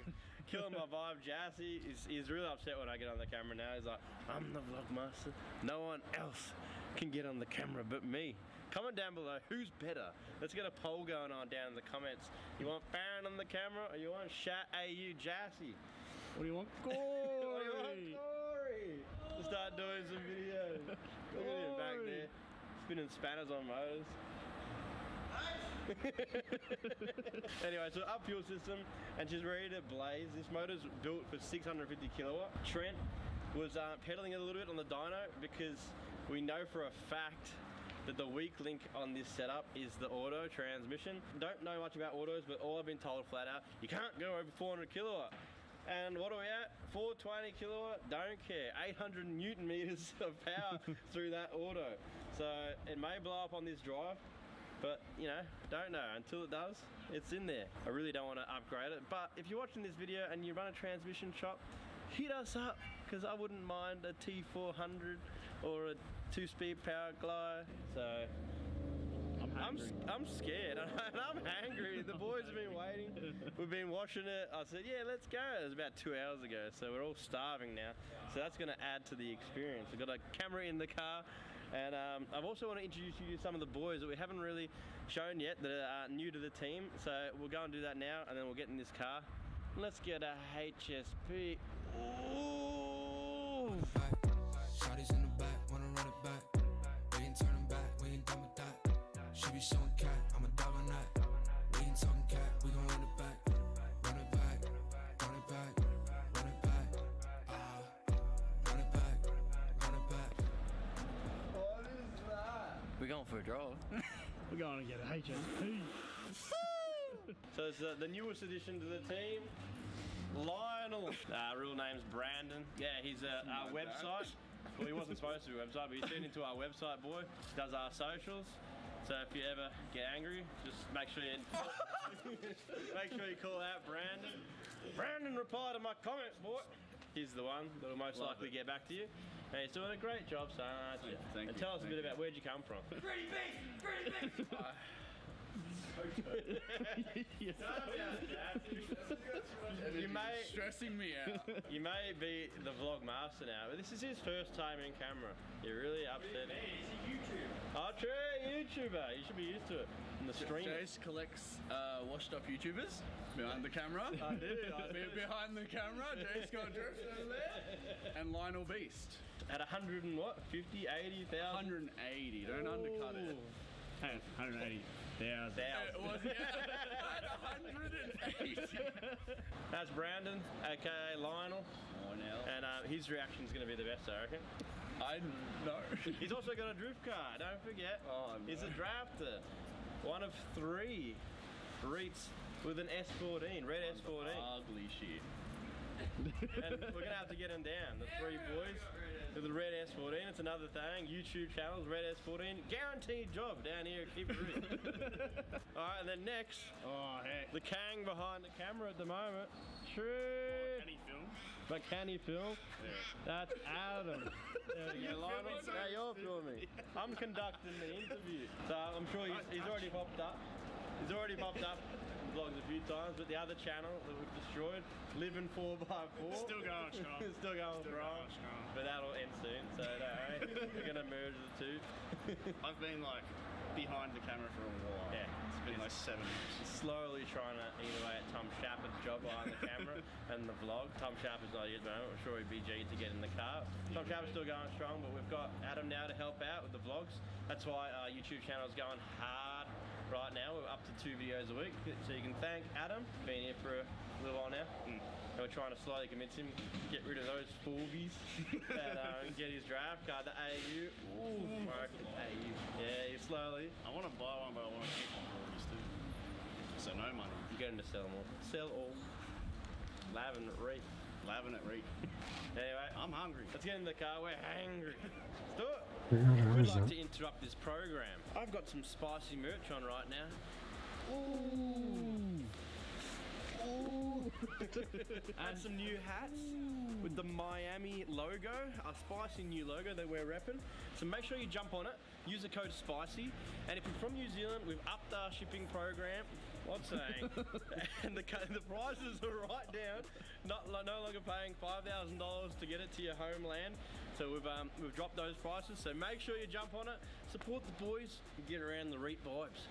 S13: Killing my vibe. Jassy is really upset when I get on the camera now. He's like, I'm the vlogmaster. No one else can get on the camera but me. Comment down below, who's better? Let's get a poll going on down in the comments. You want Baron on the camera or you want Shat AU Jassy? What do you want? Corey! What do you want, Corey? To start doing some videos. Look at him back there, spinning spanners on motors. Anyway, so up fuel system, and she's ready to blaze. This motor's built for 650 kilowatt. Trent was pedaling it a little bit on the dyno because we know for a fact that the weak link on this setup is the auto transmission. Don't know much about autos, but all I've been told flat out, you can't go over 400 kilowatt. And what are we at? 420 kilowatt? Don't care. 800 Newton meters of power through that auto. So it may blow up on this drive, but, you know, don't know. Until it does, it's in there. I really don't want to upgrade it. But if you're watching this video and you run a transmission shop, hit us up, because I wouldn't mind a T400 or a 2-speed power glide. So I'm scared and I'm hungry. The boys have been waiting. We've been watching it. I said, yeah, let's go. It was about 2 hours ago. So we're all starving now. So that's going to add to the experience. We've got a camera in the car. And I've also want to introduce you to some of the boys that we haven't really shown yet that are new to the team. So we'll go and do that now, and then we'll get in this car. Let's get a HSP. Ooh!
S15: Shawty's in the back, wanna run it back. We ain't turning back, we ain't done with that. She be showing cat, I'm a dog on that. We ain't talking cat, we gon' run it back. Run it back, run it back, run it back. Run it back, run it back.
S13: What is that?
S17: We're going for a drive.
S24: We're going to get a HSP.
S13: So it's the newest addition to the team, Lionel. Real name's Brandon. Yeah, he's our website. Well, he wasn't supposed to be a website, but he's turned into our website boy. Does our socials. So if you ever get angry, just make sure you call out Brandon. Brandon, reply to my comments, boy. He's the one that'll most likely get back to you. And he's doing a great job, son.
S17: Thank you.
S13: Tell us a bit about where'd you come from.
S17: Pretty big!
S13: You may
S17: stressing me out.
S13: You may be the vlog master now, but this is his first time in camera. You're really upset.
S17: He's a YouTuber.
S13: Oh, true, YouTuber. You should be used to it. And the stream.
S17: Jace collects washed up YouTubers behind the camera.
S13: I do.
S17: Behind the camera, Jace got drift over there. And Lionel Beast.
S13: At 100 and what? 50, 80,000?
S17: 180. Don't undercut it.
S24: Hey, 180,000.
S13: Was it?
S17: At 180.
S13: That's Brandon, aka Lionel.
S17: Oh, now.
S13: And his reaction is going to be the best, I reckon.
S17: I know.
S13: He's also got a drift car, don't forget.
S17: Oh, no.
S13: He's a drafter. One of 3 REITs with an S14, red S14.
S17: Ugly shit.
S13: And we're gonna have to get him down. The 3 boys with the red S14. It's another thing. YouTube channels, red S14. Guaranteed job down here. Keep it real. All right, and then next, the Kang behind the camera at the moment. True. McCanny Film.
S17: Yeah.
S13: That's Adam. There we go, Lionel. Now you're filming. I'm conducting the interview. So I'm sure he's already popped up. He's already popped up in vlogs a few times, but the other channel that we've destroyed, Living 4x4.
S24: Still going strong.
S13: Still going strong. But that'll end soon, so don't worry. We're going to merge the 2.
S17: I've been like behind the camera for a while.
S13: Yeah.
S17: It's been like 7 years.
S13: Slowly trying to eat away at Tom Shapper's job behind the camera and the vlog. Tom Shapper's not here at the moment. I'm sure he'd be G to get in the car. Tom Shapper's still going strong, but we've got Adam now to help out with the vlogs. That's why our YouTube channel is going hard right now. We're up to 2 videos a week. So you can thank Adam. Been here for a little while now. And we're trying to slowly convince him to get rid of those fourbies and get his draft card, the AU. Ooh, fucking AU. Yeah, you slowly.
S17: I want to buy one, but I want to keep my fourbies too. So no money.
S13: You get him to sell them all. Sell all. Lavin at Reef.
S17: Lavin at Reef.
S13: Anyway,
S17: I'm hungry.
S13: Let's get in the car. We're hangry. Let's do it.
S8: We'd
S13: like to interrupt this program. I've got some spicy merch on right now. Ooh. Ooh. And some new hats with the Miami logo, a spicy new logo that we're repping. So make sure you jump on it, use the code SPICY, and if you're from New Zealand, we've upped our shipping program. What's saying? And the prices are right down. No longer paying $5,000 to get it to your homeland. So we've dropped those prices. So make sure you jump on it, support the boys, and get around the REIT vibes.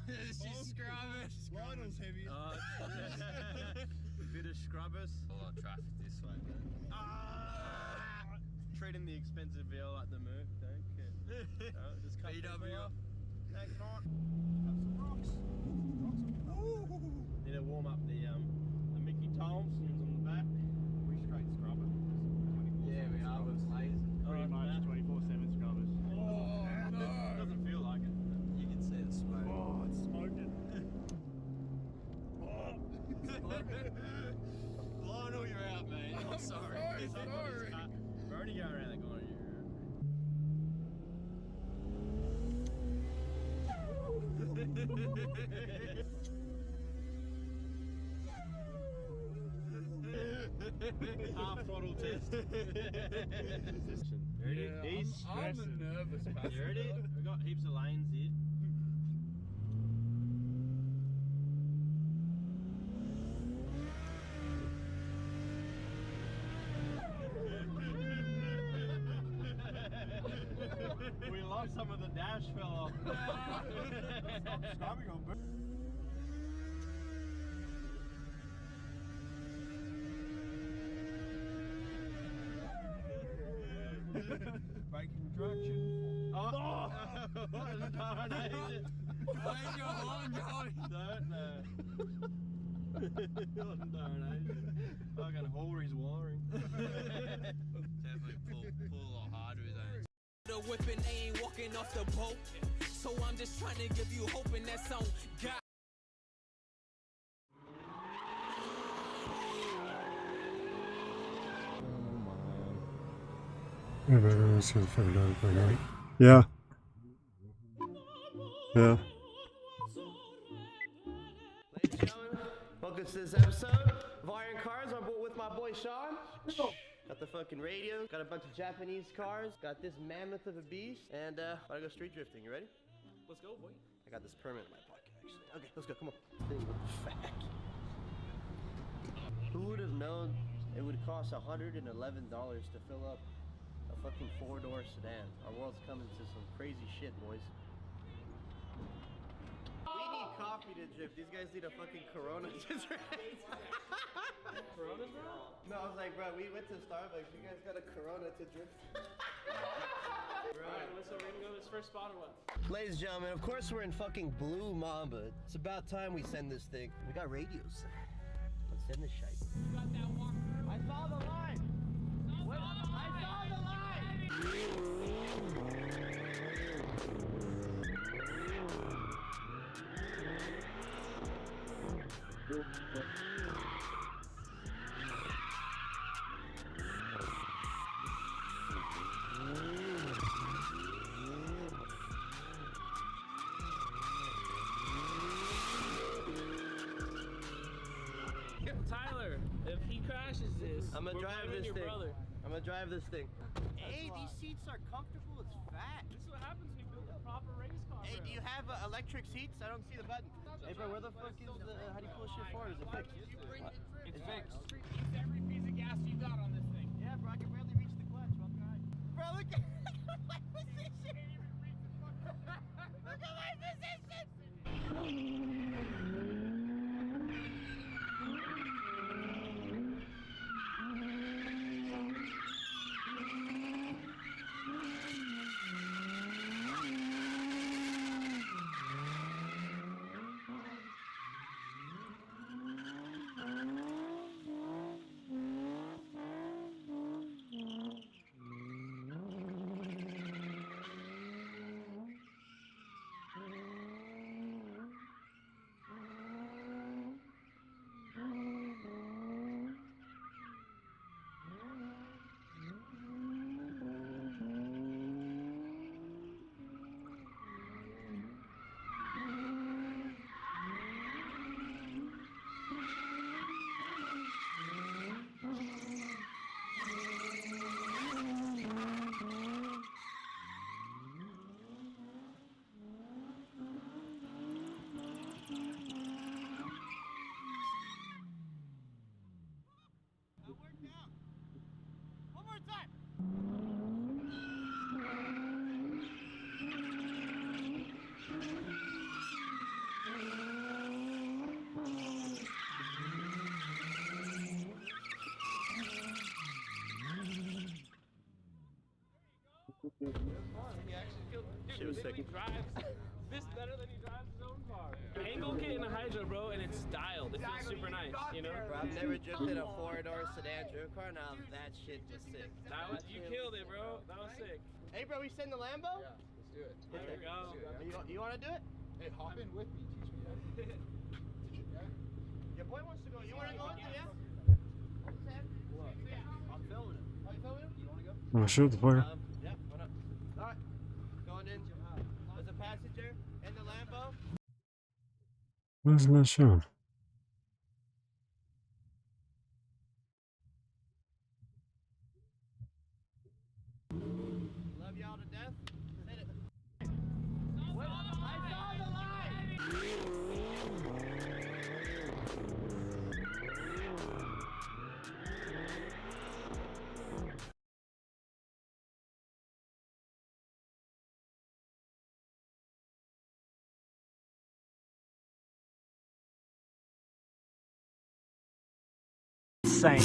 S17: She's scrubbers. Lionel's heavy.
S13: Bit of scrubbers.
S17: A lot of traffic this way, man.
S13: Treating the expensive veal like the Merc, don't care. Just cut
S17: BW.
S13: off. Thanks, Ron. Have some rocks. Need to warm up the Mickey Thompsons on the back.
S17: We straight scrubber.
S13: Yeah, we are. We're lazy.
S24: Pretty much 24/7 scrubbers.
S17: Oh, no.
S13: Doesn't feel like it.
S17: You can see the smoke.
S24: Oh, it's smoking.
S17: Lionel, you're out, mate. I'm sorry.
S13: We're only going around the corner. Half throttle test. Ready?
S17: Yeah,
S13: He's
S17: I'm a nervous passenger.
S13: You ready? We've got heaps of lanes here. We lost some of the dash fell off.
S17: Stop scrubbing on both.
S13: Braking traction. Oh! What a darnation.
S17: Where's your horn going?
S13: Don't know. What a darnation. Fucking Horry's wiring.
S17: Definitely pull a lot harder with those.
S6: The whipping, they ain't walking off the boat. So I'm just trying to give you hope, and that's on God.
S8: Yeah. Yeah.
S9: Ladies and gentlemen, welcome to this episode of Iron Cars. I'm with my boy Sean. Got the fucking radio, got a bunch of Japanese cars, got this mammoth of a beast, and I go street drifting. You ready?
S13: Let's go, boy.
S9: I got this permit in my pocket, actually. Okay, let's go, come on. Thing was fat. Who would have known it would cost $111 to fill up a fucking 4-door sedan? Our world's coming to some crazy shit, boys. We need coffee to drift. These guys need a fucking Corona to drift.
S13: Coronas, bro?
S9: No, I was like, bro, we went to Starbucks. You guys got a Corona to drift. Bro,
S13: So we're gonna go this first spot or what?
S9: Ladies and gentlemen, of course we're in fucking Blue Mamba. It's about time we send this thing. We got radios. Let's send this shite.
S13: You got that walk.
S9: I saw the line. What? I saw the line.
S13: Tyler, if he crashes this,
S9: I'm gonna drive this thing.
S13: Brother.
S9: I'm gonna drive this thing.
S13: Hey, these seats are comfortable as fat. This is what happens when you build a proper race car.
S9: Hey, do you have electric seats? I don't see the button. Hey, bro, where the fuck is the? How do you pull shit forward? Is it fixed?
S13: It's fixed. Use every piece of gas you got on this thing.
S9: Yeah, bro, I can barely reach the clutch. Bro, look at my position. Look at my position.
S13: Shit was sick. Drives this better than he drives his own car. Angle kit in a Hydra, bro, and it's dialed. It feels super nice, you know?
S9: Bro, I've never drifted a four-door sedan drift car. Now that shit was sick.
S13: You killed it, bro. That was sick.
S9: Hey, bro, we send the Lambo?
S11: Yeah, let's do it.
S13: There we go.
S9: You want to do it?
S11: Hey, hop in with me. Teach me that.
S9: Your boy wants to go. You want to go with me, yeah?
S11: I'm filming him.
S9: Oh, you filming him? You want to go?
S8: Oh, shoot the fire.
S9: Yeah, why not? All right. Going in. There's a passenger in the Lambo.
S8: Why isn't that shown?
S9: Love y'all to death. Hit it. What? I saw the line!
S10: Insane.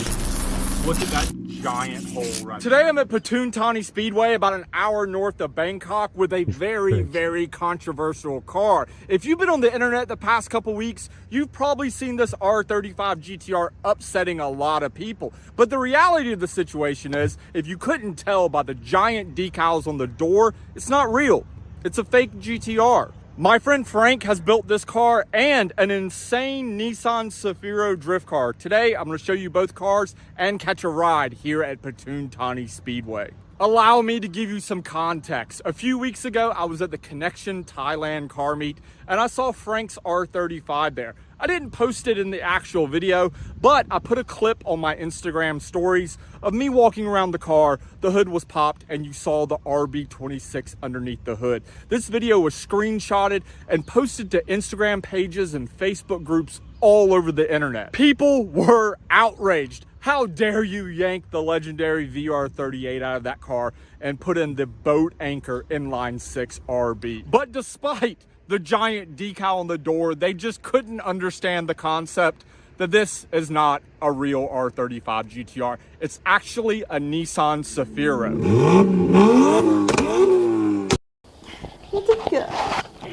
S10: Look at that giant hole right there. Today I'm at Pathum Speedway, about an hour north of Bangkok, with a very controversial car. If you've been on the internet the past couple weeks, you've probably seen this R35 GTR upsetting a lot of people. But the reality of the situation is, if you couldn't tell by the giant decals on the door, it's not real. It's a fake GTR. My friend Frank has built this car and an insane Nissan Safiro drift car. Today, I'm going to show you both cars and catch a ride here at Pathum Speedway. Allow me to give you some context. A few weeks ago, I was at the Connection Thailand car meet and I saw Frank's R35 there. I didn't post it in the actual video, but I put a clip on my Instagram stories of me walking around the car. The hood was popped and you saw the RB26 underneath the hood. This video was screenshotted and posted to Instagram pages and Facebook groups all over the internet. People were outraged. How dare you yank the legendary VR38 out of that car and put in the boat anchor inline 6 RB. But despite the giant decal on the door, they just couldn't understand the concept that this is not a real R35 GTR. It's actually a Nissan Safiro.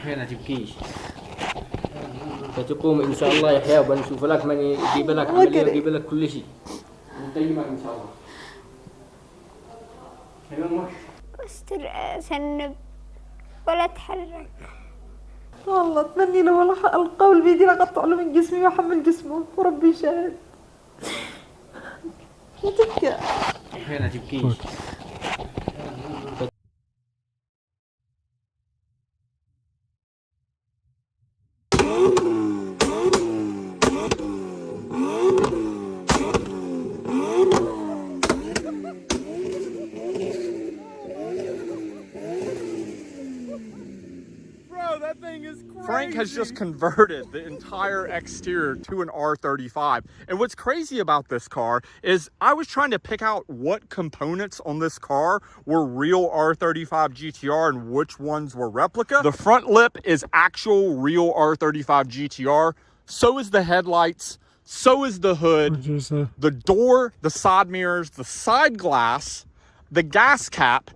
S12: احيانا تبكيش فتقوم ان شاء الله يحيى وبنشوف لك من يجيب لك عمليه ويجيب لك كل شيء نقيمك ان شاء الله.
S14: استر أسنب ولا أتحرك.
S19: والله أتمنى لو القول بيدي لقطع له من جسمي وأحمل جسمه وربي شاهد. لا تبكي.
S12: أحيانا تبكيش.
S10: That thing is crazy. Frank has just converted the entire exterior to an R35. And what's crazy about this car is I was trying to pick out what components on this car were real R35 GTR and which ones were replica. The front lip is actual real R35 GTR. So is the headlights. So is the hood, the door, the side mirrors, the side glass, the gas cap,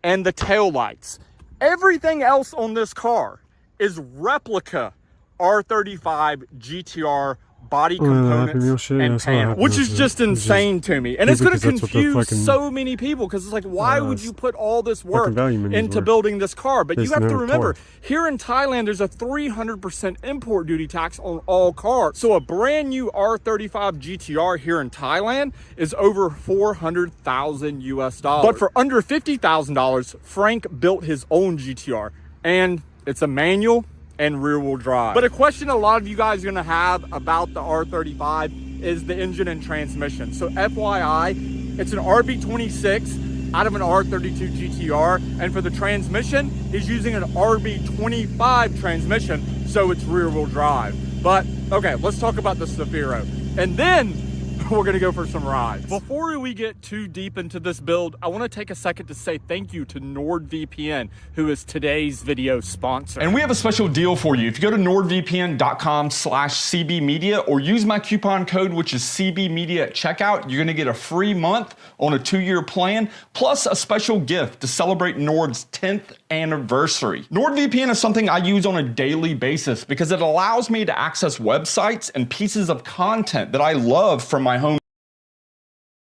S10: and the tail lights. Everything else on this car is replica R35 GTR body components and panel, which is just insane to me. And it's going to confuse so many people because it's like, why would you put all this work into building this car? But you have to remember, here in Thailand, there's a 300% import duty tax on all cars. So a brand new R35 GTR here in Thailand is over $400,000 US. But for under $50,000, Frank built his own GTR, and it's a manual and rear wheel drive. But a question a lot of you guys are gonna have about the R35 is the engine and transmission. So FYI, it's an RB26 out of an R32 GTR. And for the transmission, he's using an RB25 transmission, so it's rear wheel drive. But okay, let's talk about the Zafiro. And then we're gonna go for some rides. Before we get too deep into this build, I wanna take a second to say thank you to NordVPN, who is today's video sponsor. And we have a special deal for you. If you go to nordvpn.com/cbmedia or use my coupon code, which is cbmedia at checkout, you're gonna get a free month on a 2-year plan, plus a special gift to celebrate Nord's 10th anniversary. NordVPN is something I use on a daily basis because it allows me to access websites and pieces of content that I love from my home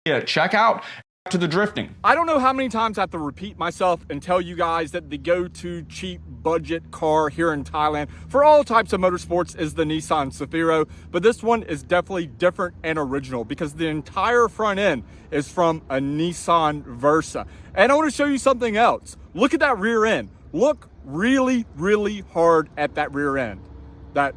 S10: checkout to the drifting. I don't know how many times I have to repeat myself and tell you guys that the go-to cheap budget car here in Thailand for all types of motorsports is the Nissan Zafiro, but this one is definitely different and original because the entire front end is from a Nissan Versa. And I want to show you something else. Look at that rear end. Look really, really hard at that rear end. That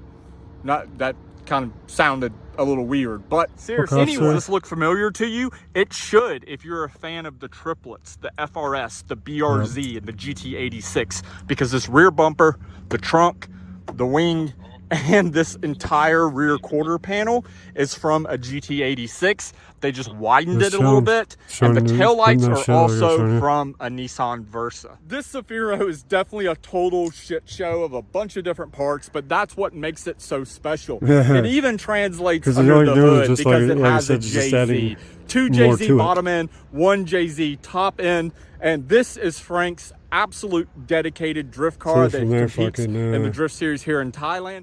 S10: kind of sounded a little weird, but seriously, anyway, does this look familiar to you? It should if you're a fan of the triplets, the FRS, the BRZ, and the GT86, because this rear bumper, the trunk, the wing, and this entire rear quarter panel is from a GT86. They just widened it a little bit, and the taillights are also from a Nissan Versa. This Zafiro is definitely a total shit show of a bunch of different parts, but that's what makes it so special. It even translates under the hood because it has a JZ. 2 JZ bottom end, 1 JZ top end, and this is Frank's absolute dedicated drift car that competes in the drift series here in Thailand.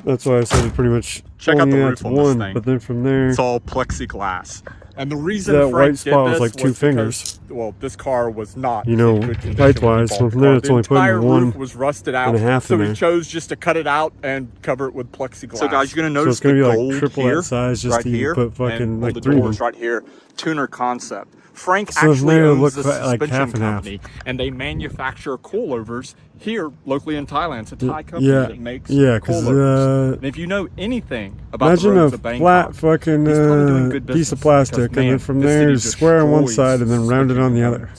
S8: That's why I said it pretty much.
S10: Check out the roof on this thing.
S8: But then from there,
S10: it's all plexiglass. And the reason
S8: that
S10: Frank
S8: white spot
S10: did this
S8: was like 2 fingers.
S10: Well, this car was not.
S8: You know, height-wise, so from there it's only putting 1
S10: was rusted out,
S8: and a half
S10: so
S8: in
S10: we
S8: there.
S10: chose just to cut it out and cover it with plexiglass. So guys, you're gonna notice
S8: so it's gonna
S10: the
S8: be
S10: gold
S8: like triple
S10: here,
S8: that size, just
S10: right
S8: to
S10: here,
S8: put fucking
S10: and
S8: like
S10: the
S8: 3 of
S10: doors
S8: them.
S10: right here. Tuner Concept. Frank
S8: So
S10: actually
S8: there it
S10: owns
S8: looks
S10: the
S8: like
S10: suspension
S8: half and half.
S10: company, and they manufacture coilovers here locally in Thailand. It's a Thai company that makes
S8: because
S10: coilovers. And if you know anything about
S8: imagine
S10: the roads
S8: a
S10: of Bangkok,
S8: flat fucking
S10: he's probably doing good
S8: piece of
S10: business
S8: plastic,
S10: because,
S8: and then from there it's square on one side and then rounded on the other.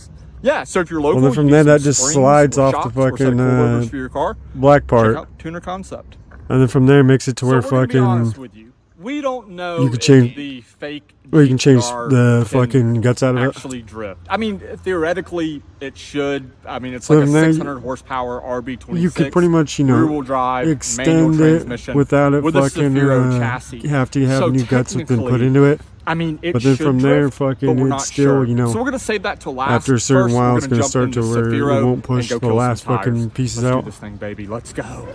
S10: Yeah, so if you're local,
S8: Well, then from
S10: you
S8: there
S10: need
S8: that
S10: some
S8: just
S10: springs
S8: slides
S10: or
S8: off
S10: shocks
S8: the
S10: or set of
S8: fucking
S10: coilovers for your car,
S8: black part,
S10: check out Tuner Concept.
S8: and then from there makes it to where
S10: So we're gonna be honest
S8: fucking
S10: with you. we don't know
S8: You could
S10: if
S8: change-
S10: the fake
S8: Or you can change
S10: GTR
S8: the
S10: can
S8: fucking guts out of it.
S10: actually drift. I mean, theoretically, it should. I mean, it's
S8: So
S10: like a
S8: then there-
S10: 600 horsepower RB26.
S8: You could pretty much, you know,
S10: rear-wheel drive, manual
S8: extend it
S10: transmission
S8: without it
S10: with a
S8: fucking
S10: Safiro chassis.
S8: have to have
S10: So
S8: new guts that been put
S10: technically,
S8: into it.
S10: I mean, it
S8: but then
S10: should
S8: from there,
S10: drift, but
S8: fucking,
S10: we're
S8: it's
S10: not
S8: still,
S10: sure.
S8: you know,
S10: So we're gonna save that till last.
S8: after a certain
S10: First,
S8: while,
S10: we're
S8: it's gonna
S10: jump
S8: start to
S10: into
S8: where
S10: Safiro
S8: it won't
S10: and
S8: push
S10: go
S8: the
S10: kill some
S8: last fucking
S10: tires.
S8: pieces
S10: Let's
S8: out.
S10: do this thing, baby. Let's go.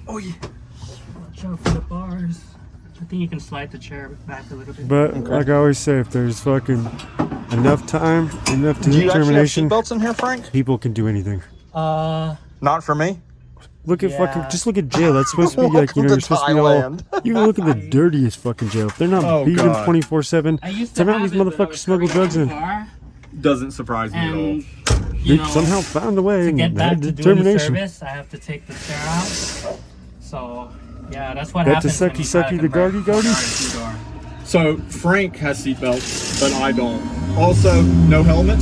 S24: Oh yeah. Watch out for the bars. I think you can slide the chair back a little bit.
S8: But like I always say, if there's fucking enough time, enough
S10: Do you actually have
S8: determination,
S10: seatbelts in here, Frank?
S8: people can do anything.
S10: Not for me.
S8: Look at
S10: Yeah.
S8: fucking, just look at jail. That's supposed to be like, you know,
S10: Welcome
S8: you're
S10: to
S8: supposed to be all,
S10: Thailand.
S8: you can look at the dirtiest fucking jail. If they're not
S10: Oh,
S8: beating
S10: God.
S8: 24/7, somehow these motherfuckers smuggle drugs in.
S10: Doesn't surprise me at all.
S8: They somehow found a way
S24: To
S8: and
S24: get back
S8: had
S24: to doing the
S8: determination.
S24: service, I have to take the chair out. So, yeah, that's what
S8: That's a
S24: happens when
S8: sucky
S24: you try to
S8: sucky, the
S24: convert
S8: gardy
S24: a car
S8: gardy.
S24: to two-door.
S10: So Frank has seatbelts, but I don't. Also, no helmet.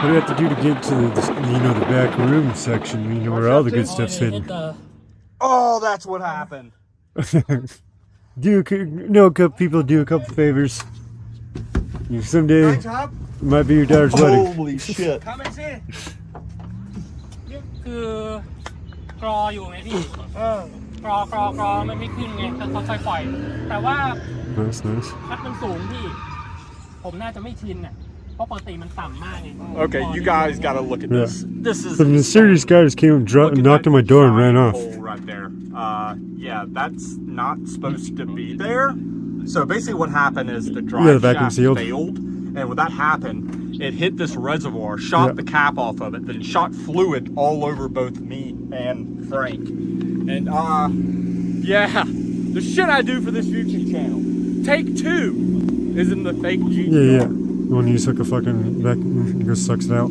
S8: What do you have to do to get to the, you know, the back room section? You know where all the good stuff's hidden.
S10: Oh, that's what happened.
S8: Know a couple people, do a couple favors. You know, someday it might be your daughter's wedding.
S10: Holy shit.
S24: คือกรออยู่ไงพี่กรมันไม่ขึ้นไงก็ค่อยๆปล่อย แต่ว่า
S8: Nice, nice.
S24: พัดมันสูงพี่ ผมน่าจะไม่ชินอ่ะ เพราะปกติมันต่ำมากไง
S10: Okay, you guys gotta look at
S8: Yeah.
S10: this. This is
S8: Some mysterious guy just came and knocked on my door and ran off.
S10: hole right there. Yeah, that's not supposed to be there. So basically what happened is the drive
S8: Yeah, the vacuum
S10: shaft
S8: sealed.
S10: failed. And when that happened, it hit this reservoir, shot
S8: Yeah.
S10: the cap off of it, then shot fluid all over both me and Frank. And yeah, the shit I do for this YouTube channel. Take 2 is in the fake GTR.
S8: Yeah, yeah. The one you just hook a fucking vacuum and goes sucks it out.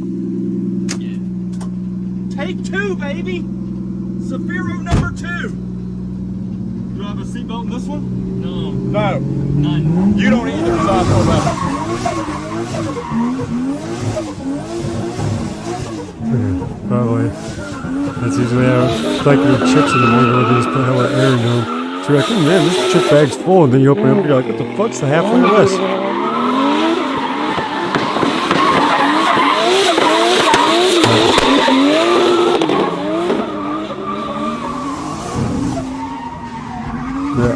S10: Take 2, baby! Safiro number 2! Do I have a seatbelt in this one?
S24: No.
S10: No.
S24: None.
S10: You don't either, so I pulled up.
S8: Probably. That's usually how like your chips in the morning when they just put hella air in them. So you're like, oh man, this chip bag's full, and then you open it up and you're like, what the fuck's the halfway less? Yeah.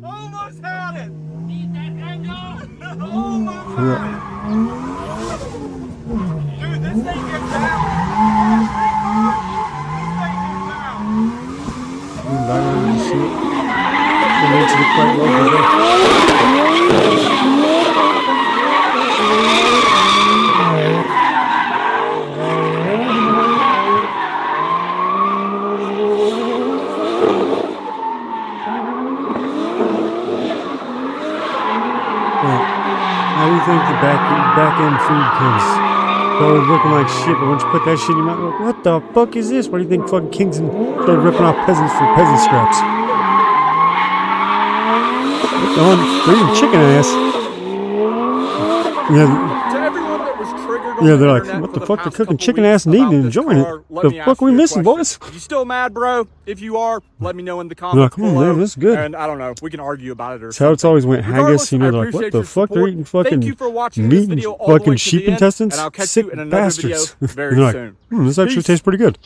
S10: Almost had it! Dude, this thing gets down!
S8: It makes it quite How do you think the back end food comes? Probably looking like shit, but once you put that shit in your mouth, you're like, what the fuck is this? Why do you think fucking Kingston started ripping off peasants for peasant scraps? They're eating chicken ass. Yeah.
S10: To everyone that was triggered on
S8: Yeah,
S10: the
S8: they're like,
S10: internet
S8: what
S10: for
S8: the fuck? They're
S10: past
S8: cooking
S10: couple
S8: chicken
S10: weeks
S8: ass and eating
S10: about
S8: and
S10: this
S8: enjoying
S10: car,
S8: it.
S10: let
S8: The
S10: me
S8: fuck
S10: ask
S8: are we
S10: you a
S8: missing,
S10: question.
S8: boys?
S10: You still mad, bro? If you are, let me know in the
S8: Like,
S10: comments
S8: come on,
S10: below.
S8: man, that's good.
S10: And I don't know, we can argue about it or
S8: That's how it's
S10: something.
S8: always went. Haggis, you know,
S10: I
S8: like, what
S10: appreciate
S8: the
S10: your
S8: fuck? They're
S10: support.
S8: eating fucking
S10: Thank you for watching
S8: meat
S10: this
S8: and
S10: video all the way
S8: fucking
S10: to
S8: sheep
S10: the end,
S8: intestines.
S10: and I'll catch
S8: Sick
S10: you in another video
S8: bastards.
S10: very
S8: And they're like,
S10: soon.
S8: this actually
S10: Peace.
S8: tastes pretty good.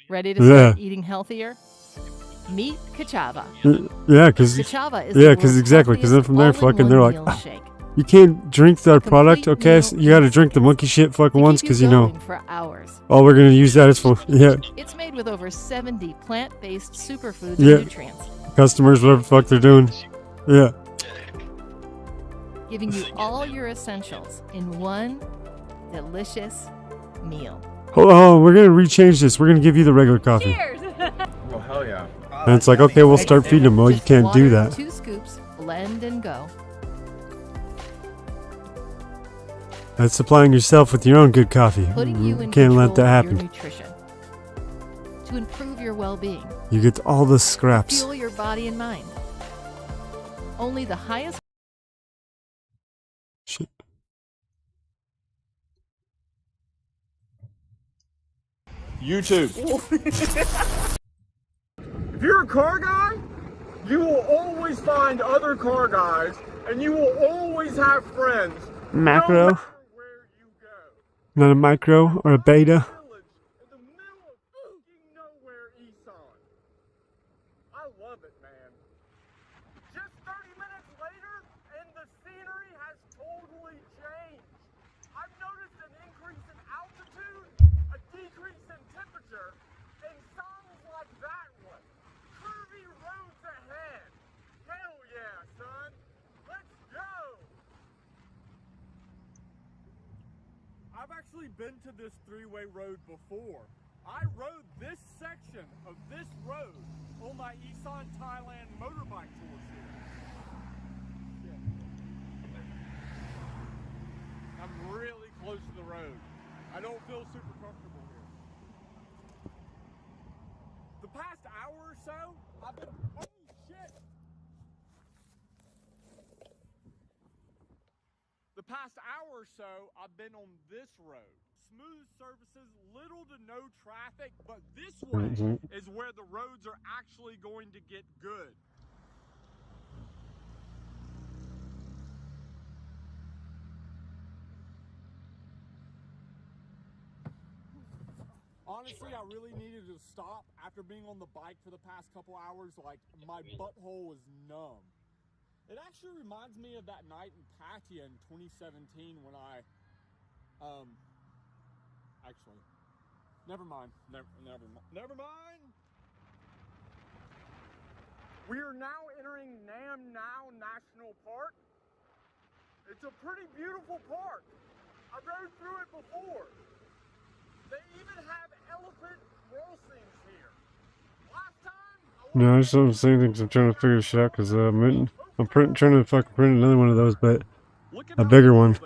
S2: Ready to start
S8: Yeah.
S2: eating healthier? Meet Kachava.
S8: Yeah, because
S2: Kachava is
S8: exactly, because then from there, fucking, they're like,
S2: all-in-one meal shake.
S8: you can't drink their product, okay? So you got to drink the monkey shit fucking once, because you know,
S2: for hours.
S8: all we're gonna use that is for
S2: It's made with over 70 plant-based superfoods
S8: Yeah.
S2: and nutrients,
S8: customers, whatever the fuck they're doing. Yeah.
S2: giving you all your essentials in one delicious meal.
S8: Oh, we're gonna rechange this. We're gonna give you the regular coffee.
S17: Oh, hell yeah.
S8: And it's like, okay, we'll start feeding them. Well, you can't
S2: Water,
S8: do that.
S2: 2 scoops, blend and go.
S8: That's supplying yourself with your own good coffee.
S2: Putting you in
S8: Can't let
S2: control
S8: that
S2: of your
S8: happen.
S2: nutrition. To improve your well-being.
S8: You get all the scraps.
S2: Fuel your body and mind. Only the highest.
S8: Shit.
S1: YouTube. If you're a car guy, you will always find other car guys, and you will always have friends.
S8: Macro. Not a micro or a beta.
S1: I love it, man. Just 30 minutes later, and the scenery has totally changed. I've noticed an increase in altitude, a decrease in temperature, and songs like that one. Curvy roads ahead. Hell yeah, son. Let's go. I've actually been to this three-way road before. I rode this section of this road on my Isan Thailand motorbike tours here. Yeah. I'm really close to the road. I don't feel super comfortable here. The past hour or so, I've been, oh shit! The past hour or so, I've been on this road. Smooth surfaces, little to no traffic, but this way is where the roads are actually going to get good. Honestly, I really needed to stop after being on the bike for the past couple hours. Like, my butthole was numb. It actually reminds me of that night in Patia in 2017 when I, actually, never mind. Never mind. We are now entering Nam Nao National Park. It's a pretty beautiful park. I rode through it before. They even have elephant crossings here. Last time,
S8: No, I just don't say anything 'cause I'm trying to figure this shit out because I'm trying to fucking print another one of those, but a bigger one.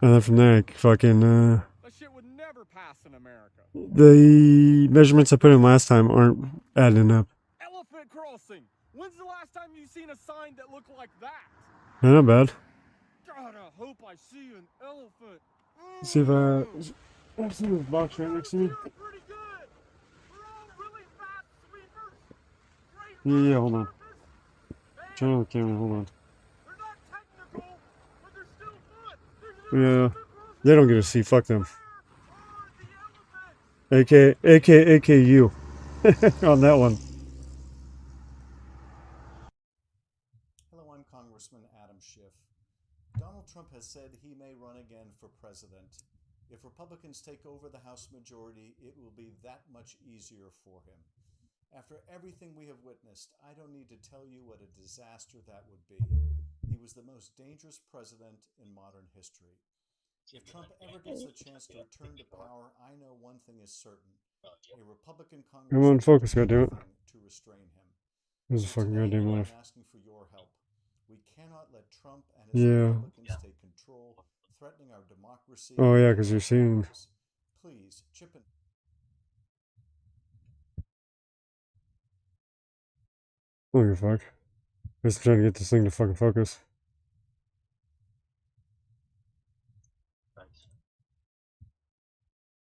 S8: And then from there, I fucking,
S1: that shit would never pass in America.
S8: the measurements I put in last time aren't adding up.
S1: Elephant crossing. When's the last time you've seen a sign that looked like that?
S8: Yeah, not bad.
S1: God, I hope I see an elephant.
S8: Let's see if I see this box right next to me. Yeah, hold on. Turn on the camera, hold on. Yeah, they don't get to see, fuck them. AKU on that one.
S3: Hello, I'm Congressman Adam Schiff. Donald Trump has said he may run again for president. If Republicans take over the House majority, it will be that much easier for him. After everything we have witnessed, I don't need to tell you what a disaster that would be. He was the most dangerous president in modern history. If Trump ever gets the chance to return to power, I know one thing is certain. A Republican Congress
S8: Come on, focus, goddammit.
S3: to restrain him.
S8: There's a fucking goddamn
S3: I'm
S8: life.
S3: asking for your help. We cannot let Trump and his Republicans take control, threatening our democracy.
S8: Oh yeah, because you're seeing.
S3: Please, chip in.
S8: I don't give a fuck. Just trying to get this thing to fucking focus.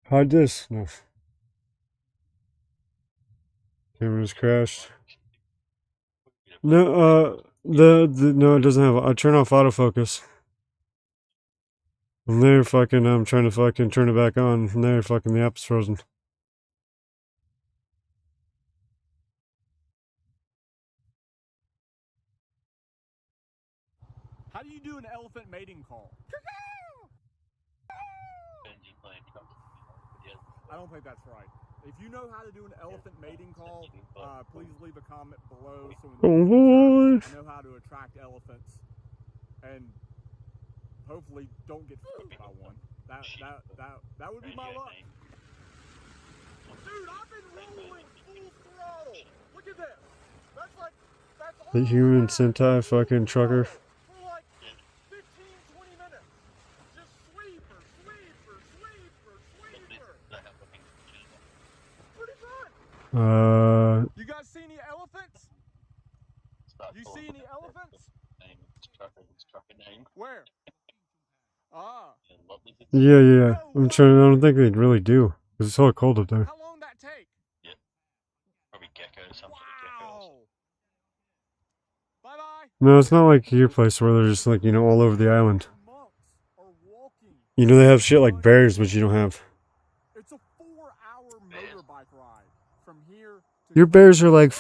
S8: Hide this. No. Camera just crashed. No, no, it doesn't have. I turn off autofocus. From there, fucking, I'm trying to fucking turn it back on. From there, fucking, the app's frozen.
S21: elephant mating call. I don't think that's right. If you know how to do an elephant mating call, please leave a comment below so in the future I know how to attract elephants and hopefully don't get fucked by one. That would be my luck. Dude, I've been rolling full throttle. Look at this. That's all
S8: The human Sentai fucking trucker.
S21: for like 15, 20 minutes. Just sweeper. Pretty fun. You guys see any elephants? You see any elephants? Where? Ah.
S8: Yeah. I'm trying. I don't think they'd really do. Cause it's so cold up there.
S21: How long that take?
S4: Yeah. Probably geckos, some sort of geckos.
S21: Bye-bye.
S8: No, it's not like your place where they're just like, you know, all over the island. You know, they have shit like bears, which you don't have.
S21: It's a 4-hour motorbike ride from here to
S8: Your bears are like,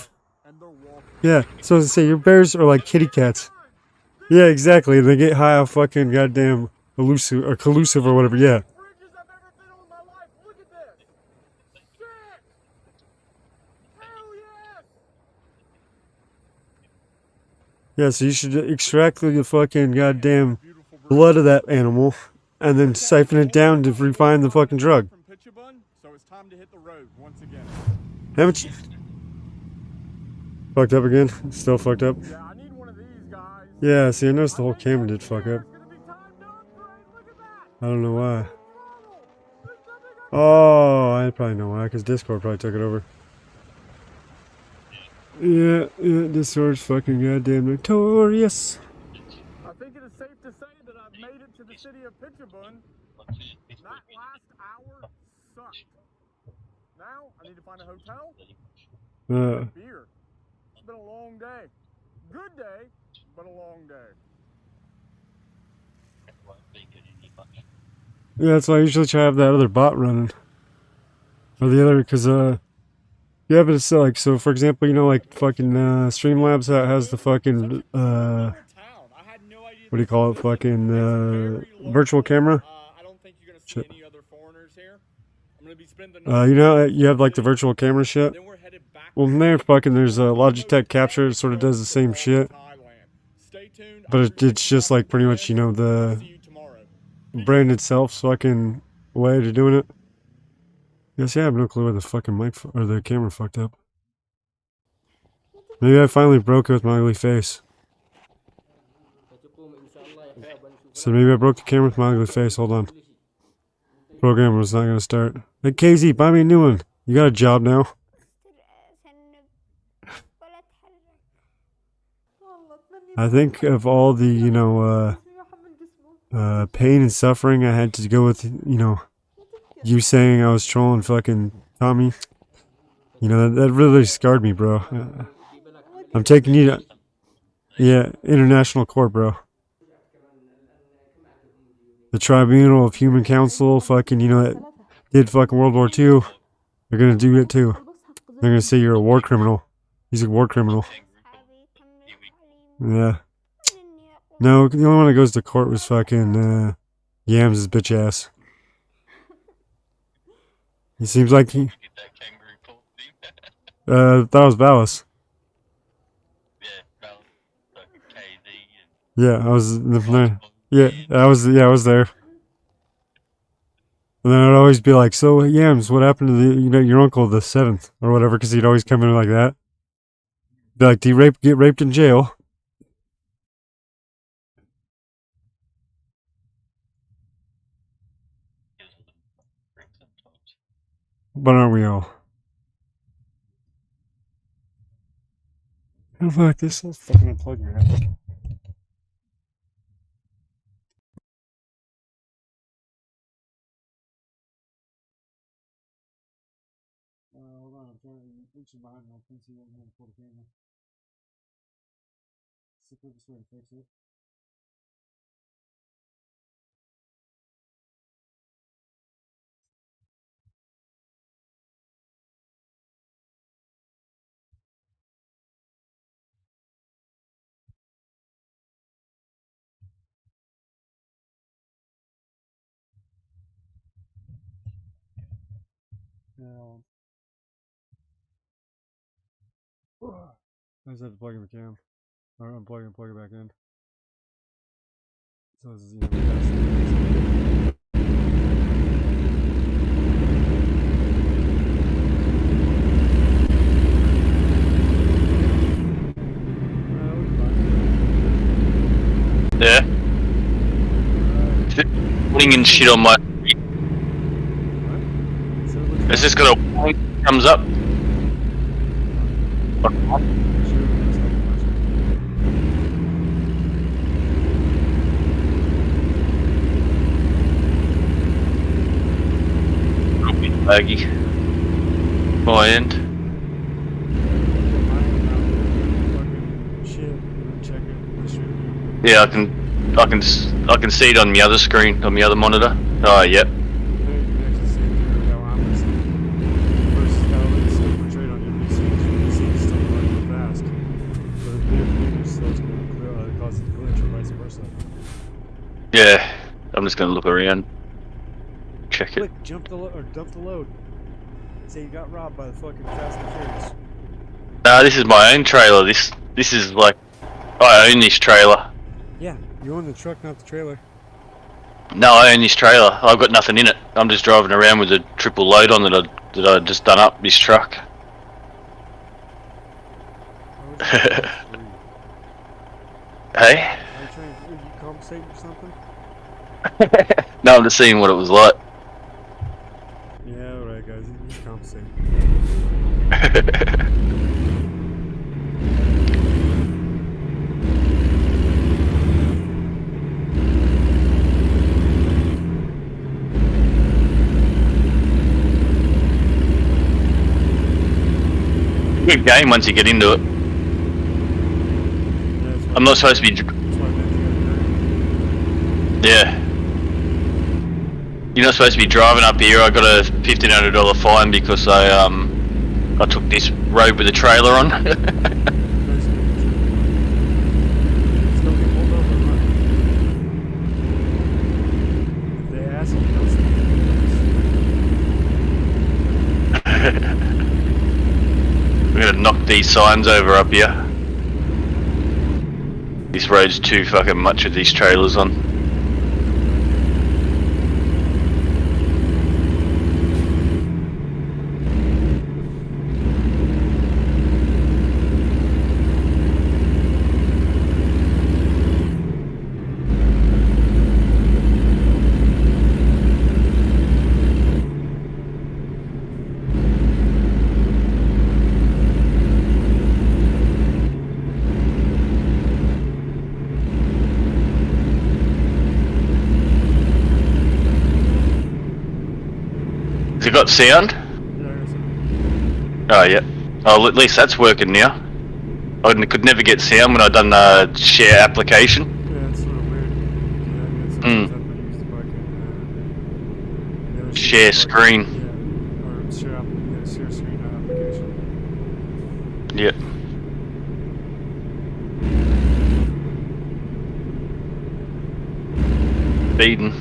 S21: and they're walking.
S8: yeah. So I was gonna say your bears are like kitty cats. Yeah, exactly. They get high off fucking goddamn elusive or collusive or whatever. Yeah. Yeah, so you should extract the fucking goddamn blood of that animal and then siphon it down to refine the fucking drug.
S21: So it's time to hit the road once again.
S8: Haven't you? Fucked up again? Still fucked up?
S21: Yeah, I need one of these guys.
S8: Yeah, see, I noticed the whole camera did fuck up. I don't know why. Oh, I probably know why, because Discord probably took it over. Yeah, Discord's fucking goddamn notorious.
S21: I think it is safe to say that I've made it to the city of Pitchabun. That last hour sucked. Now, I need to find a hotel. Beer. It's been a long day. Good day, but a long day.
S8: Yeah, that's why I usually try to have that other bot running. Or the other, because, yeah, but it's like, so for example, you know, like fucking Streamlabs has the fucking, what do you call it? Fucking virtual camera? Shit. You know, you have like the virtual camera shit. Well, from there, fucking, there's a Logitech Capture. It sort of does the same shit. But it's just like pretty much, you know, the brand itself's fucking way to doing it. Yes, yeah, I have no clue where the fucking mic or the camera fucked up. Maybe I finally broke it with my ugly face. So maybe I broke the camera with my ugly face. Hold on. Program was not gonna start. Hey KZ, buy me a new one. You got a job now. I think of all the, you know, pain and suffering I had to go with, you know, you saying I was trolling fucking Tommy. You know, that really scarred me, bro. I'm taking you to, yeah, international court, bro. The Tribunal of Human Council, fucking, you know, that did fucking World War II. They're gonna do it too. They're gonna say you're a war criminal. He's a war criminal. Yeah. No, the only one that goes to court was fucking Yams' bitch ass. It seems like he. That was Valis. Yeah, I was there. Yeah, I was there. And then I'd always be like, "So Yams, what happened to the, you know, your uncle, the 7th or whatever?" Because he'd always come in like that. Be like, "Do you get raped in jail?" But aren't we all? Oh fuck, this is fucking unplugged, man. Hold on, I'm trying to reach behind my PC and pull the camera. It's the quickest way to fix it. I just have to plug in the cam. Or unplug and plug it back in. So this is, you know,
S4: Yeah. Putting in shit on my. It's just got a warning comes up. Laggy. My end. Yeah, I can see it on the other screen, on the other monitor. Oh, yep. Yeah, I'm just gonna look around. Check it.
S8: Quick, jump the load or dump the load. Say you got robbed by the fucking Fast and Furious.
S4: Nah, this is my own trailer. This is like I own this trailer.
S8: Yeah, you own the truck, not the trailer.
S4: No, I own this trailer. I've got nothing in it. I'm just driving around with a triple load on that I just done up this truck. Hey?
S8: Are you trying to compensate or something?
S4: No, I'm just seeing what it was like.
S8: Yeah, alright guys, you compensate.
S4: Good game once you get into it. I'm not supposed to be. Yeah. You're not supposed to be driving up here. I got a $1,500 fine because I took this road with a trailer on. We're gonna knock these signs over up here. This road's too fucking much with these trailers on. Has it got sound? Oh, yeah. Oh, at least that's working now. I could never get sound when I done the share application.
S8: Yeah, it's a little weird. Yeah,
S4: Share screen.
S8: Or share screen application.
S4: Yep. Speeding.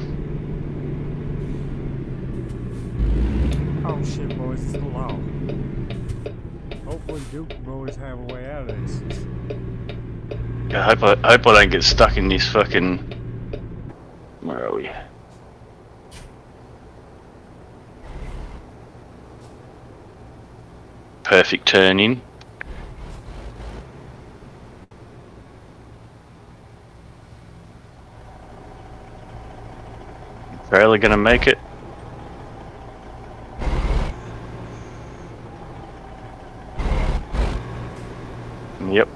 S8: Oh shit, boys, it's the law. Hopefully Duke will always have a way out of this.
S4: I hope I don't get stuck in this fucking. Where are we? Perfect turn in. Barely gonna make it. Yep.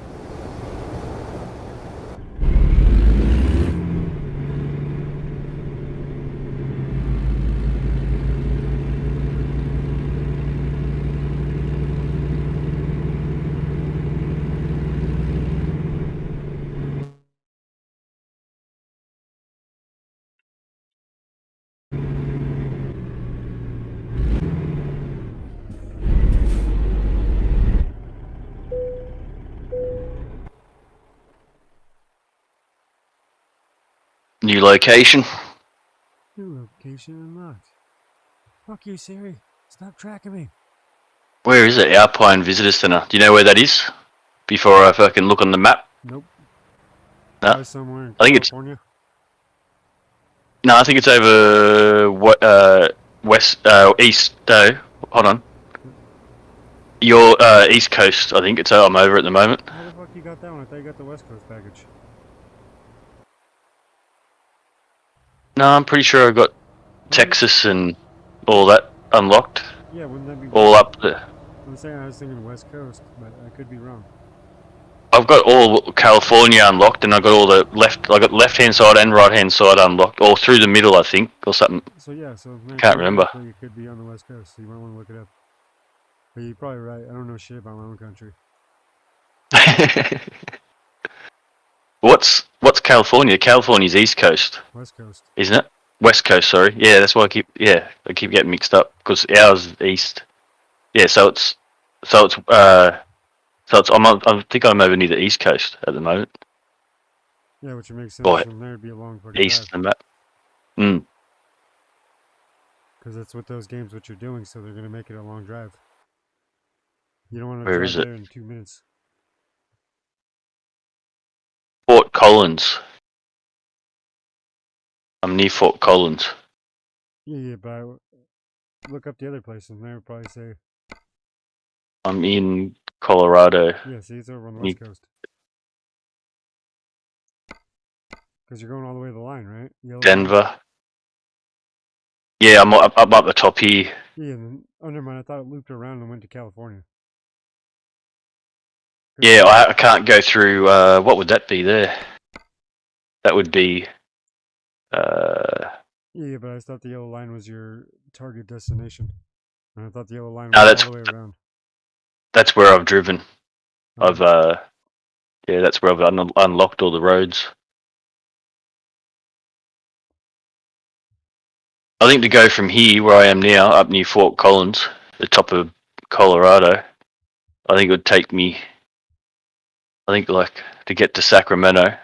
S4: New location.
S8: New location unlocked. Fuck you, Siri. Stop tracking me.
S4: Where is it? Alpine Visitor Center. Do you know where that is? Before I fucking look on the map.
S8: Nope.
S4: No.
S8: Probably somewhere in
S4: I think
S8: California.
S4: No, I think it's over west, east. No, hold on. Your east coast. I think it's. I'm over at the moment.
S8: How the fuck you got that one? I thought you got the West Coast package.
S4: No, I'm pretty sure I got Texas and all that unlocked.
S8: Yeah, wouldn't that be
S4: all
S8: wrong?
S4: up there?
S8: I'm saying I was thinking West Coast, but I could be wrong.
S4: I've got all California unlocked, and I got all the left. I got left hand side and right hand side unlocked, or through the middle, I think, or something.
S8: So yeah, so
S4: Can't remember.
S8: You could be on the West Coast, so you might want to look it up. But you're probably right. I don't know shit about my own country.
S4: What's California? California's East Coast.
S8: West Coast.
S4: Isn't it? West Coast, sorry. Yeah, that's why I keep getting mixed up because ours is East. Yeah, I think I'm over near the East Coast at the moment.
S8: Yeah, which makes sense.
S4: Or
S8: From there it'd be a long fucking
S4: east
S8: drive.
S4: of the map.
S8: Because that's what those games what you're doing, so they're gonna make it a long drive. You don't want to
S4: Where
S8: drive
S4: is it?
S8: there in 2 minutes.
S4: Fort Collins. I'm near Fort Collins.
S8: Yeah, but look up the other place and they would probably say.
S4: I'm in Colorado.
S8: Yeah, see, it's over on the West Coast. Because you're going all the way to the line, right?
S4: Denver. Yeah, I'm up the top here.
S8: Yeah, and then, oh, never mind. I thought it looped around and went to California.
S4: Yeah, I can't go through. What would that be there? That would be.
S8: Yeah, but I thought the yellow line was your target destination. And I thought the yellow line
S4: No,
S8: was all the way around.
S4: That's where I've driven. I've that's where I've unlocked all the roads. I think to go from here, where I am now, up near Fort Collins, the top of Colorado, I think it would take me. I think like to get to Sacramento.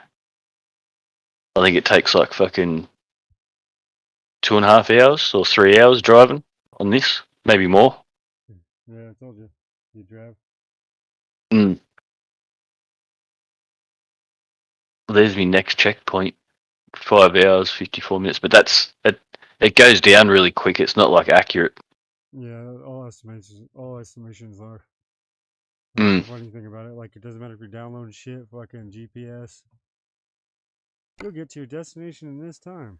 S4: I think it takes like fucking 2.5 hours or 3 hours driving on this, maybe more.
S8: Yeah, I told you. You drive.
S4: Well, there's my next checkpoint. 5 hours, 54 minutes, but it goes down really quick. It's not like accurate.
S8: Yeah, all estimations are. That's the funny thing about it, like it doesn't matter if you're downloading shit, fucking GPS. You'll get to your destination in this time.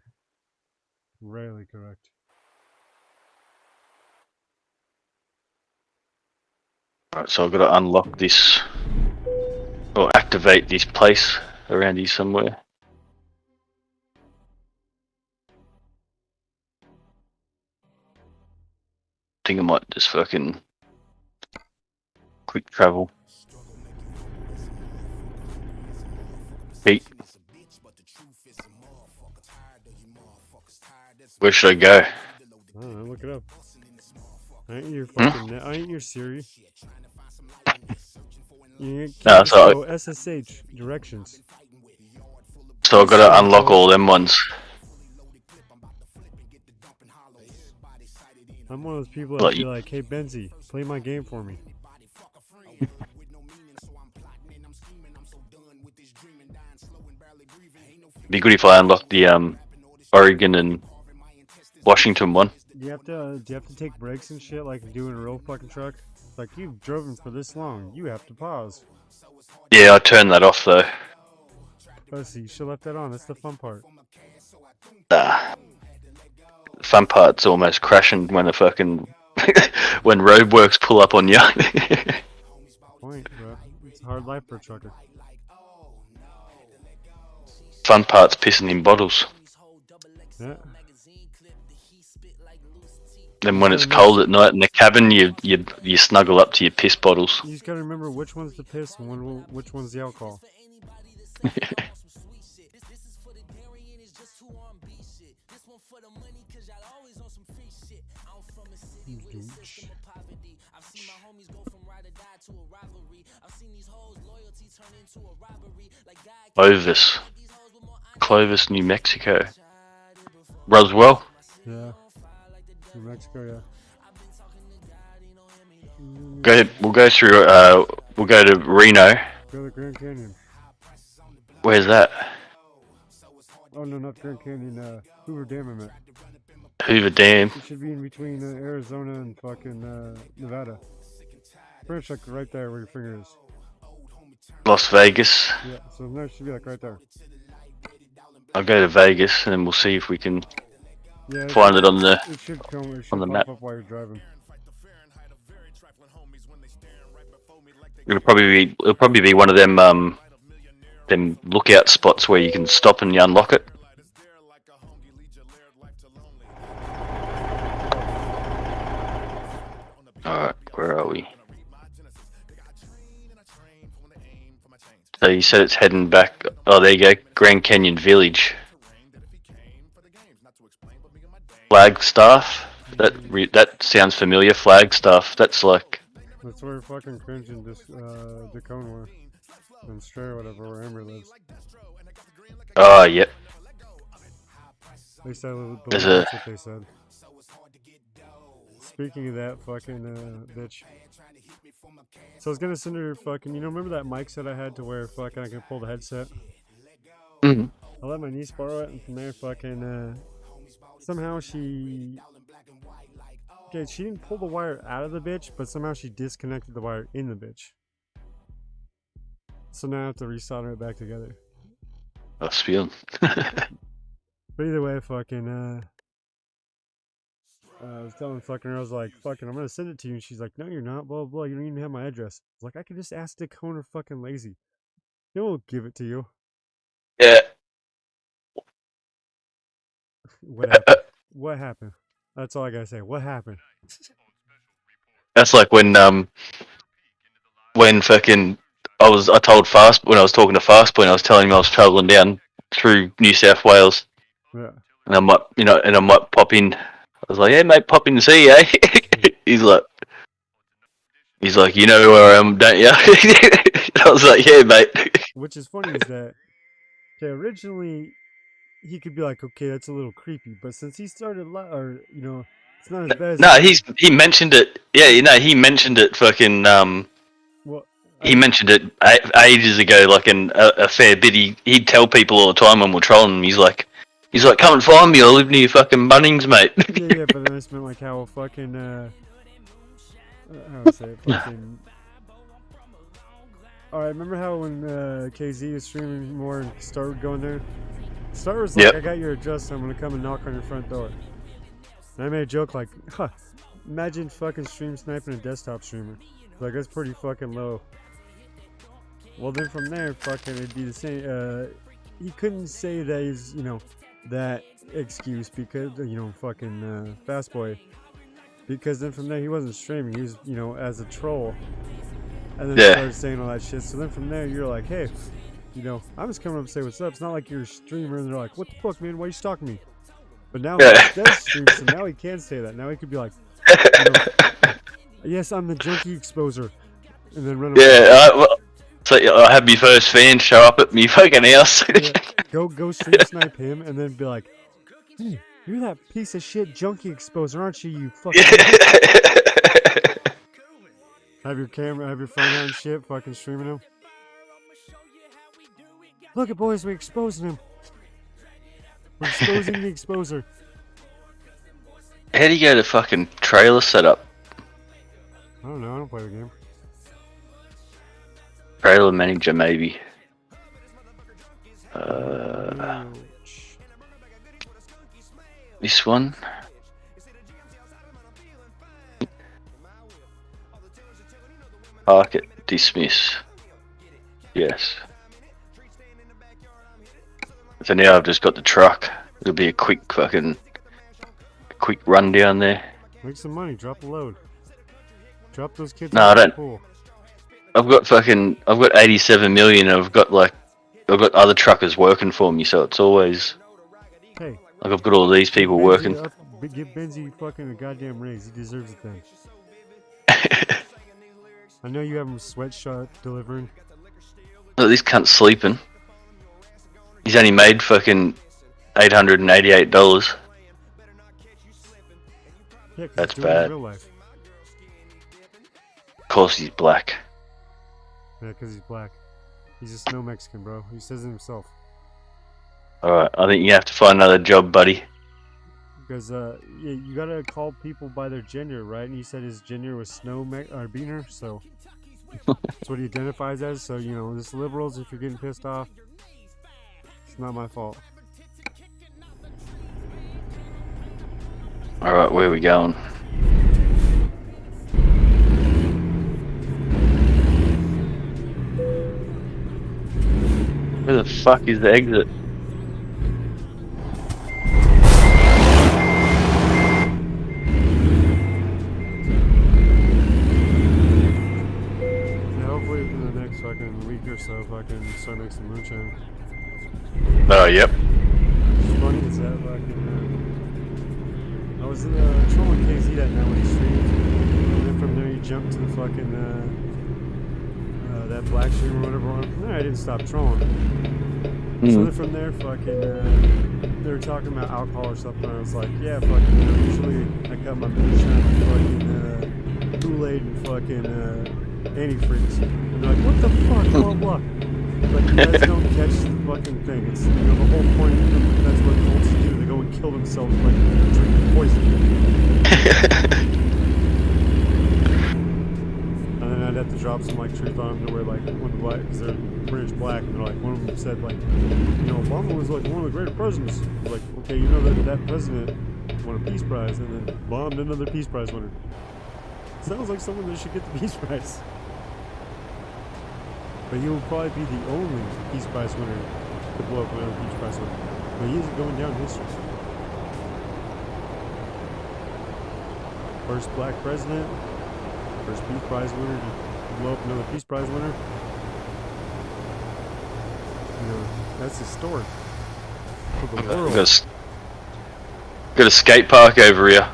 S8: Rarely correct.
S4: Alright, so I've got to unlock this or activate this place around here somewhere. I think I might just fucking quick travel. Pete, where should I go?
S8: I don't know, look it up. I ain't your fucking I ain't your Siri. You can't go SSH directions.
S4: So I've got to unlock all them ones.
S8: I'm one of those people that be like, hey Benzie, play my game for me.
S4: Be good if I unlock the Oregon and Washington one.
S8: Do you have to take breaks and shit like you do in a real fucking truck? Like you've driven for this long, you have to pause.
S4: Yeah, I turned that off though.
S8: Oh, see, you should left that on. That's the fun part.
S4: The fun part's almost crashing when the fucking when roadworks pull up on you.
S8: Point, bro. It's a hard life for a trucker.
S4: Fun part's pissing in bottles.
S8: Yeah.
S4: Then when it's cold at night in the cabin, you snuggle up to your piss bottles.
S8: You just gotta remember which one's the piss and which one's the alcohol.
S4: Clovis, New Mexico. Roswell.
S8: Yeah. New Mexico, yeah.
S4: Go ahead. We'll go through. We'll go to Reno.
S8: Go to the Grand Canyon.
S4: Where's that?
S8: Oh no, not Grand Canyon. Hoover Dam, I meant.
S4: Hoover Dam.
S8: It should be in between Arizona and fucking Nevada. Pretty much like right there where your finger is.
S4: Las Vegas.
S8: Yeah, so there should be like right there.
S4: I'll go to Vegas and then we'll see if we can
S8: Yeah,
S4: find it on the
S8: it should come, it should
S4: on the
S8: pop
S4: map.
S8: up while you're driving.
S4: It'll probably be one of them lookout spots where you can stop and you unlock it. Alright, where are we? So you said it's heading back. Oh, there you go, Grand Canyon Village. Flagstaff. That sounds familiar. Flagstaff. That's like.
S8: That's where fucking Cringe and Dacone were. And Stray or whatever, where Amber lives.
S4: Oh, yep.
S8: At least I believe
S4: There's
S8: that's what they said. Speaking of that fucking bitch. So I was gonna send her fucking, remember that mic set I had to where fucking I could pull the headset?
S4: Mm-hmm.
S8: I let my niece borrow it, and from there fucking somehow she didn't pull the wire out of the bitch, but somehow she disconnected the wire in the bitch. So now I have to resolder it back together.
S4: Oh, spiel.
S8: But either way, fucking I was telling fucking her, I was like, fucking, I'm gonna send it to you, and she's like, no, you're not, blah, blah, you don't even have my address. I was like, I could just ask Dacone or fucking Lazy. They won't give it to you.
S4: Yeah.
S8: What happened? What happened? That's all I gotta say. What happened?
S4: That's like when fucking I told Fast when I was talking to Fastpoint, I was telling him I was travelling down through New South Wales.
S8: Yeah.
S4: And I might pop in. I was like, hey mate, pop in and see you, eh? He's like, you know where I am, don't you? I was like, yeah, mate.
S8: Which is funny is that, okay, originally he could be like, okay, that's a little creepy, but since he started, it's not as bad as.
S4: No, he mentioned it. Yeah, he mentioned it. Fucking he mentioned it ages ago, like a fair bit. He'd tell people all the time when we're trolling him. He's like, come and find me. I live near fucking Bunnings, mate.
S8: yeah, but then I just meant like how fucking how to say it, fucking. Alright, remember how when KZ was streaming more and Star would go in there? Star was like, I got your address, so I'm gonna come and knock on your front door. And I made a joke like, imagine fucking stream sniping a desktop streamer. Like, that's pretty fucking low. Well, then from there, fucking it'd be the same. He couldn't say that he's, that excuse because, fucking Fastboy. Because then from there, he wasn't streaming, he was, as a troll. And then he started saying all that shit. So then from there, you're like, hey, I'm just coming up to say what's up. It's not like you're a streamer and they're like, what the fuck, man? Why are you stalking me? But now he does stream, so now he can say that. Now he could be like, yes, I'm the junkie exposer. And then run away.
S4: Yeah, so I had my first fan show up at me fucking house.
S8: Go stream snipe him and then be like, hey, you're that piece of shit junkie exposer, aren't you, you fucking Have your camera, have your phone on and shit, fucking streaming him. Look at boys, we're exposing him. We're exposing the exposer.
S4: How do you go to fucking trailer setup?
S8: I don't know, I don't play the game.
S4: Trailer manager, maybe. This one. Park it, dismiss. Yes. So now I've just got the truck. It'll be a quick run down there.
S8: Make some money, drop a load. Drop those kids.
S4: No, I don't.
S8: Pool.
S4: I've got 87 million. And I've got other truckers working for me, so it's always.
S8: Hey.
S4: Like I've got all these people working.
S8: Give Benzie fucking a goddamn raise. He deserves it then. I know you have him sweatshop delivering.
S4: Look, this cunt's sleeping. He's only made fucking $888.
S8: Yeah,
S4: that's bad.
S8: Real life.
S4: course he's black.
S8: Yeah, because he's black. He's a snow Mexican, bro. He says it himself.
S4: Alright, I think you have to find another job, buddy.
S8: Because, yeah, you gotta call people by their gender, right? And he said his gender was snow beaner, so that's what he identifies as. So, you know, this liberals, if you're getting pissed off, it's not my fault.
S4: Alright, where are we going? Where the fuck is the exit?
S8: Yeah, hopefully within the next fucking week or so, if I can start making some moonshine.
S4: Oh, yep.
S8: What's funny is that fucking, I was trolling KZ that night when he streamed, and then from there he jumped to the fucking, that black stream or whatever. From there I didn't stop trolling. So then from there, fucking, they were talking about alcohol or something, and I was like, yeah, fucking, you know, usually I got my moonshine with fucking, Kool-Aid and fucking, antifreeze. And they're like, what the fuck, blah, blah. Like, you guys don't catch the fucking thing. It's, you know, the whole point, that's what cults do. They go and kill themselves by drinking poison. And then I'd have to drop some, like, truth on them to where, like, one of the black, because they're British black, and they're like, one of them said, like, you know, Obama was, like, one of the greater presidents. Like, okay, you know that president won a Peace Prize and then bombed another Peace Prize winner. Sounds like someone that should get the Peace Prize. But he will probably be the only Peace Prize winner to blow up another Peace Prize winner. But he isn't going down in history. First black president, first Peace Prize winner to blow up another Peace Prize winner. You know, that's historic for the world.
S4: Got a skate park over here.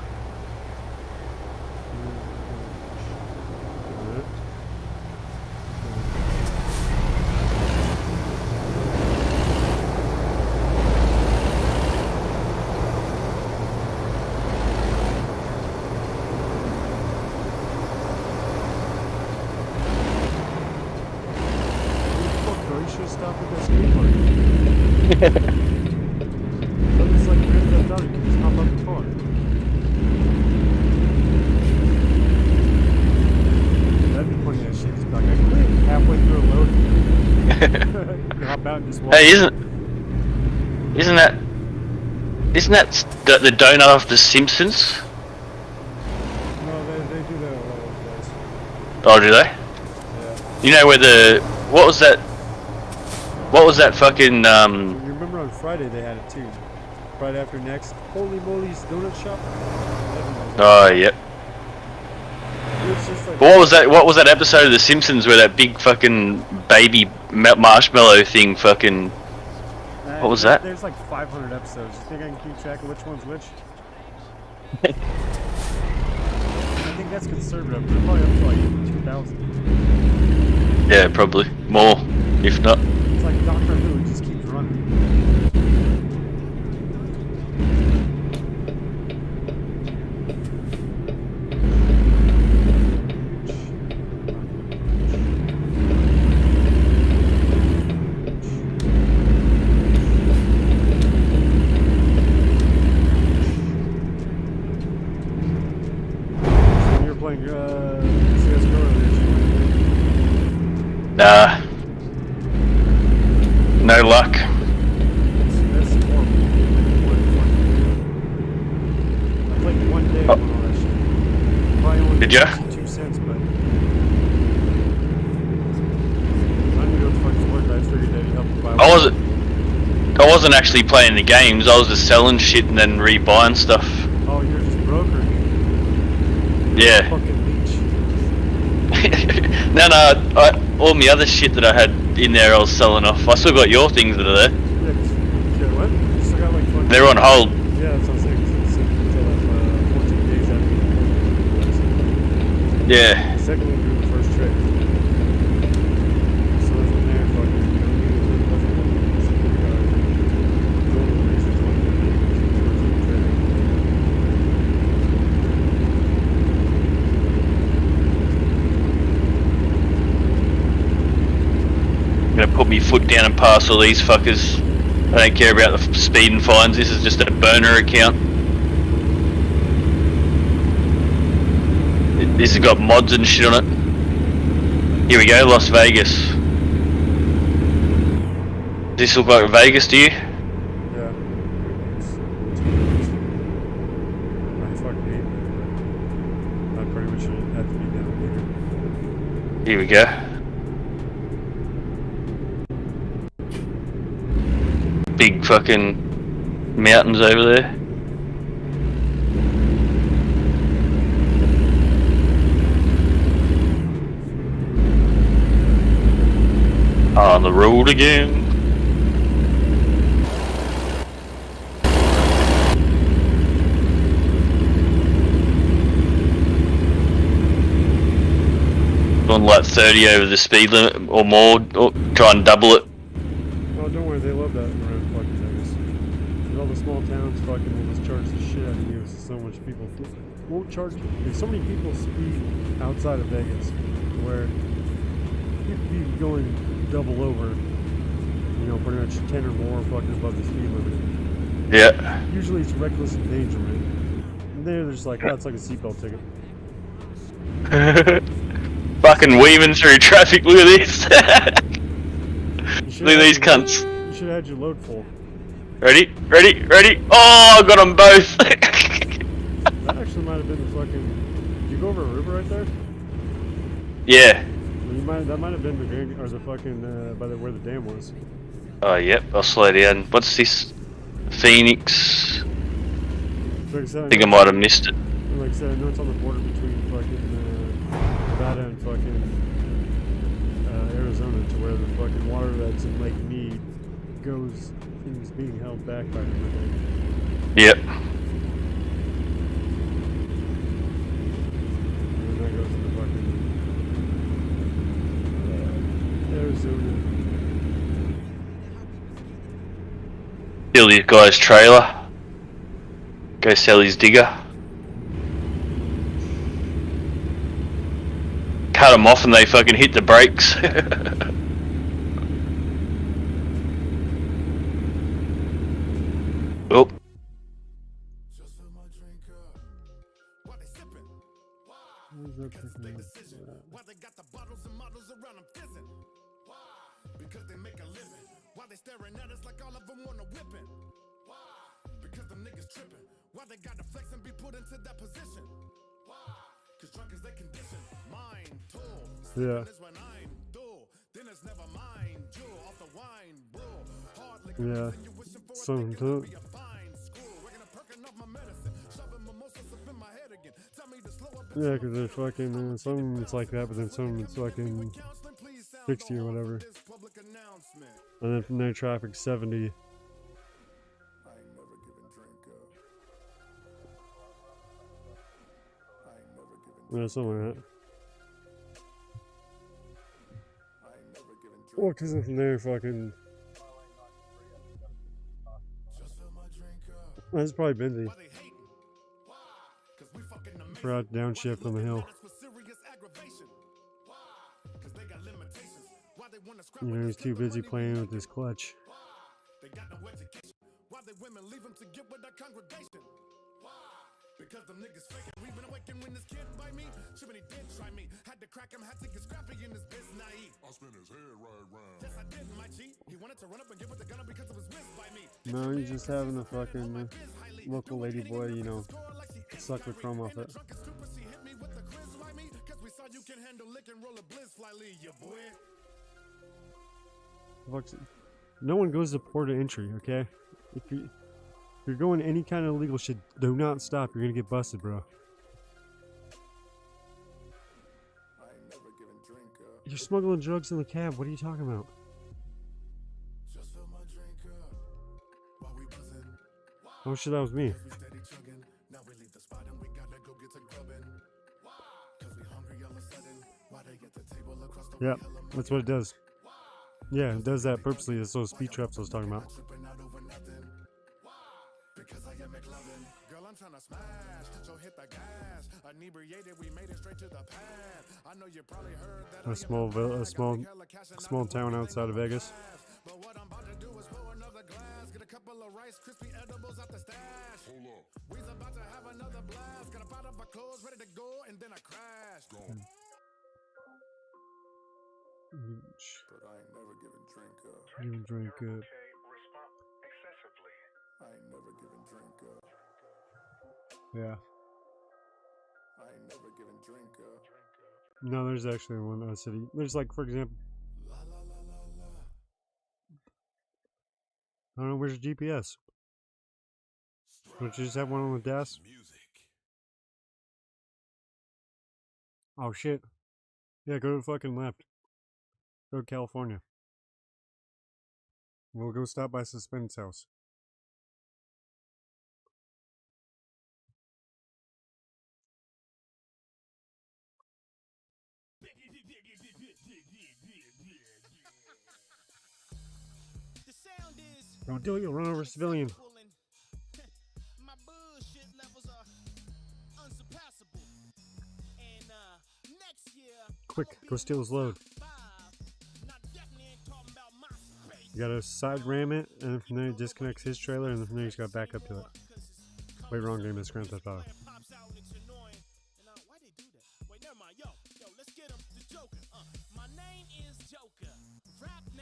S4: Hey, isn't that the donut of the Simpsons?
S8: No, they do that all over the place.
S4: Oh, do they?
S8: Yeah.
S4: You know where what was that fucking
S8: You remember on Friday they had it too. Friday after next, Holy Moly's Donut Shop.
S4: Oh, yep.
S8: Like,
S4: what was that episode of The Simpsons where that big fucking baby marshmallow thing fucking... What was that?
S8: There's like 500 episodes. You think I can keep track of which one's which? I think that's conservative. They're probably up to like 2,000.
S4: Yeah, probably. More, if not.
S8: It's like Doctor Who, it just keeps running.
S4: Nah. No luck.
S8: That's horrible. I played one day on all that shit. Probably only
S4: Did ya?
S8: 2 cents, but I knew what the fuck was worth. I figured that'd help me buy one.
S4: I wasn't actually playing the games, I was just selling shit and then rebuying stuff.
S8: Oh, you're just brokering.
S4: Yeah.
S8: Fucking leech.
S4: No, all my other shit that I had in there I was selling off. I still got your things that are there.
S8: Yeah, what? You still got like fucking...
S4: They're on hold.
S8: Yeah, that's what I'm saying. It's until 14 days after.
S4: Yeah.
S8: The second one drew the first trick. So from there, fucking...
S4: hold my foot down and pass all these fuckers. I don't care about the speed and fines. This is just a burner account. This has got mods and shit on it. Here we go, Las Vegas. Does this look like Vegas to you?
S8: Yeah. I fucking hate it, but I pretty much have to be down here.
S4: Here we go. Big fucking mountains over there. On the road again. Going like 30 over the speed limit or more, or try and double it.
S8: Oh, don't worry, they love that around fucking Vegas. In all the small towns, fucking will just charge the shit out of you. So much people won't charge you. There's so many people speed outside of Vegas where you could be going double over, you know, pretty much 10 or more fucking above the speed limit.
S4: Yeah.
S8: Usually it's reckless endangerment. And they're just like, oh, it's like a seatbelt ticket.
S4: Fucking weaving through traffic, look at this. Look at these cunts.
S8: You should have had your load full.
S4: Ready? Ready? Ready? Oh, I got them both.
S8: That actually might have been the fucking... Did you go over a river right there?
S4: Yeah.
S8: That might have been the grand, or the fucking, by where the dam was.
S4: Oh, yep, I'll slow down. What's this? Phoenix?
S8: Like I said,
S4: I think I might have missed it.
S8: Like I said, I know it's on the border between fucking Nevada and fucking Arizona, to where the fucking water that's in Lake Mead goes and is being held back by everything.
S4: Yep.
S8: And that goes into fucking Arizona.
S4: Steal this guy's trailer. Go sell his digger. Cut them off and they fucking hit the brakes. Oh.
S5: Because they make a living. While they staring at us like all of them want a whipping. Why? Because them niggas tripping. Why they gotta flex and be put into that position? Why? Cause drunk is their condition. Mind, tool.
S8: Yeah.
S5: Is when I'm through. Then it's never mind. Jewel off the wine, bro. Hard liquor.
S8: Yeah. Something to it. Yeah, because they're fucking, some it's like that, but then some it's fucking 60 or whatever. And then from there, traffic 70. Yeah, something like that. Well, because then from there, fucking... Well, it's probably Benzie. Forgot to downshift on the hill. You know, he's too busy playing with his clutch. Because them niggas faking, we've been awakened when this kid by me. Shimmy did try me, had to crack him, had to get scrappy in this bitch naive. I'll spin his head right round. Yes, I did, my G. He wanted to run up and get with the gun because it was whizzed by me. No, he's just having a fucking local lady boy, you know, suck the chrome off it. No one goes to port of entry, okay? If you're going any kind of illegal shit, do not stop. You're gonna get busted, bro. You're smuggling drugs in the cab. What are you talking about? Oh shit, that was me. Yeah, that's what it does. Yeah, it does that purposely. It's those speed traps I was talking about. Girl, I'm trying to smash, so hit the gas. Inebriated, we made it straight to the pad. A small town outside of Vegas.
S5: But what I'm about to do is pour another glass, get a couple of Rice Krispie edibles out the stash. We's about to have another blast, got a pot of my clothes ready to go, and then I crashed. But I ain't never given drink up.
S8: Giving drink up.
S5: I ain't never given drink up.
S8: Yeah.
S5: I ain't never given drink up.
S8: No, there's actually one city. There's like, for example, I don't know, where's your GPS? Don't you just have one on the desk? Oh shit. Yeah, go to the fucking left. Go to California. We'll go stop by Suspend's house. Don't do it, you'll run over a civilian.
S6: My bullshit levels are unsurpassable. And next year,
S8: Quick, go steal his load. You gotta side ram it, and then from there he disconnects his trailer, and then from there he's gotta back up to it. Wait, wrong game, it's Grand Theft Auto.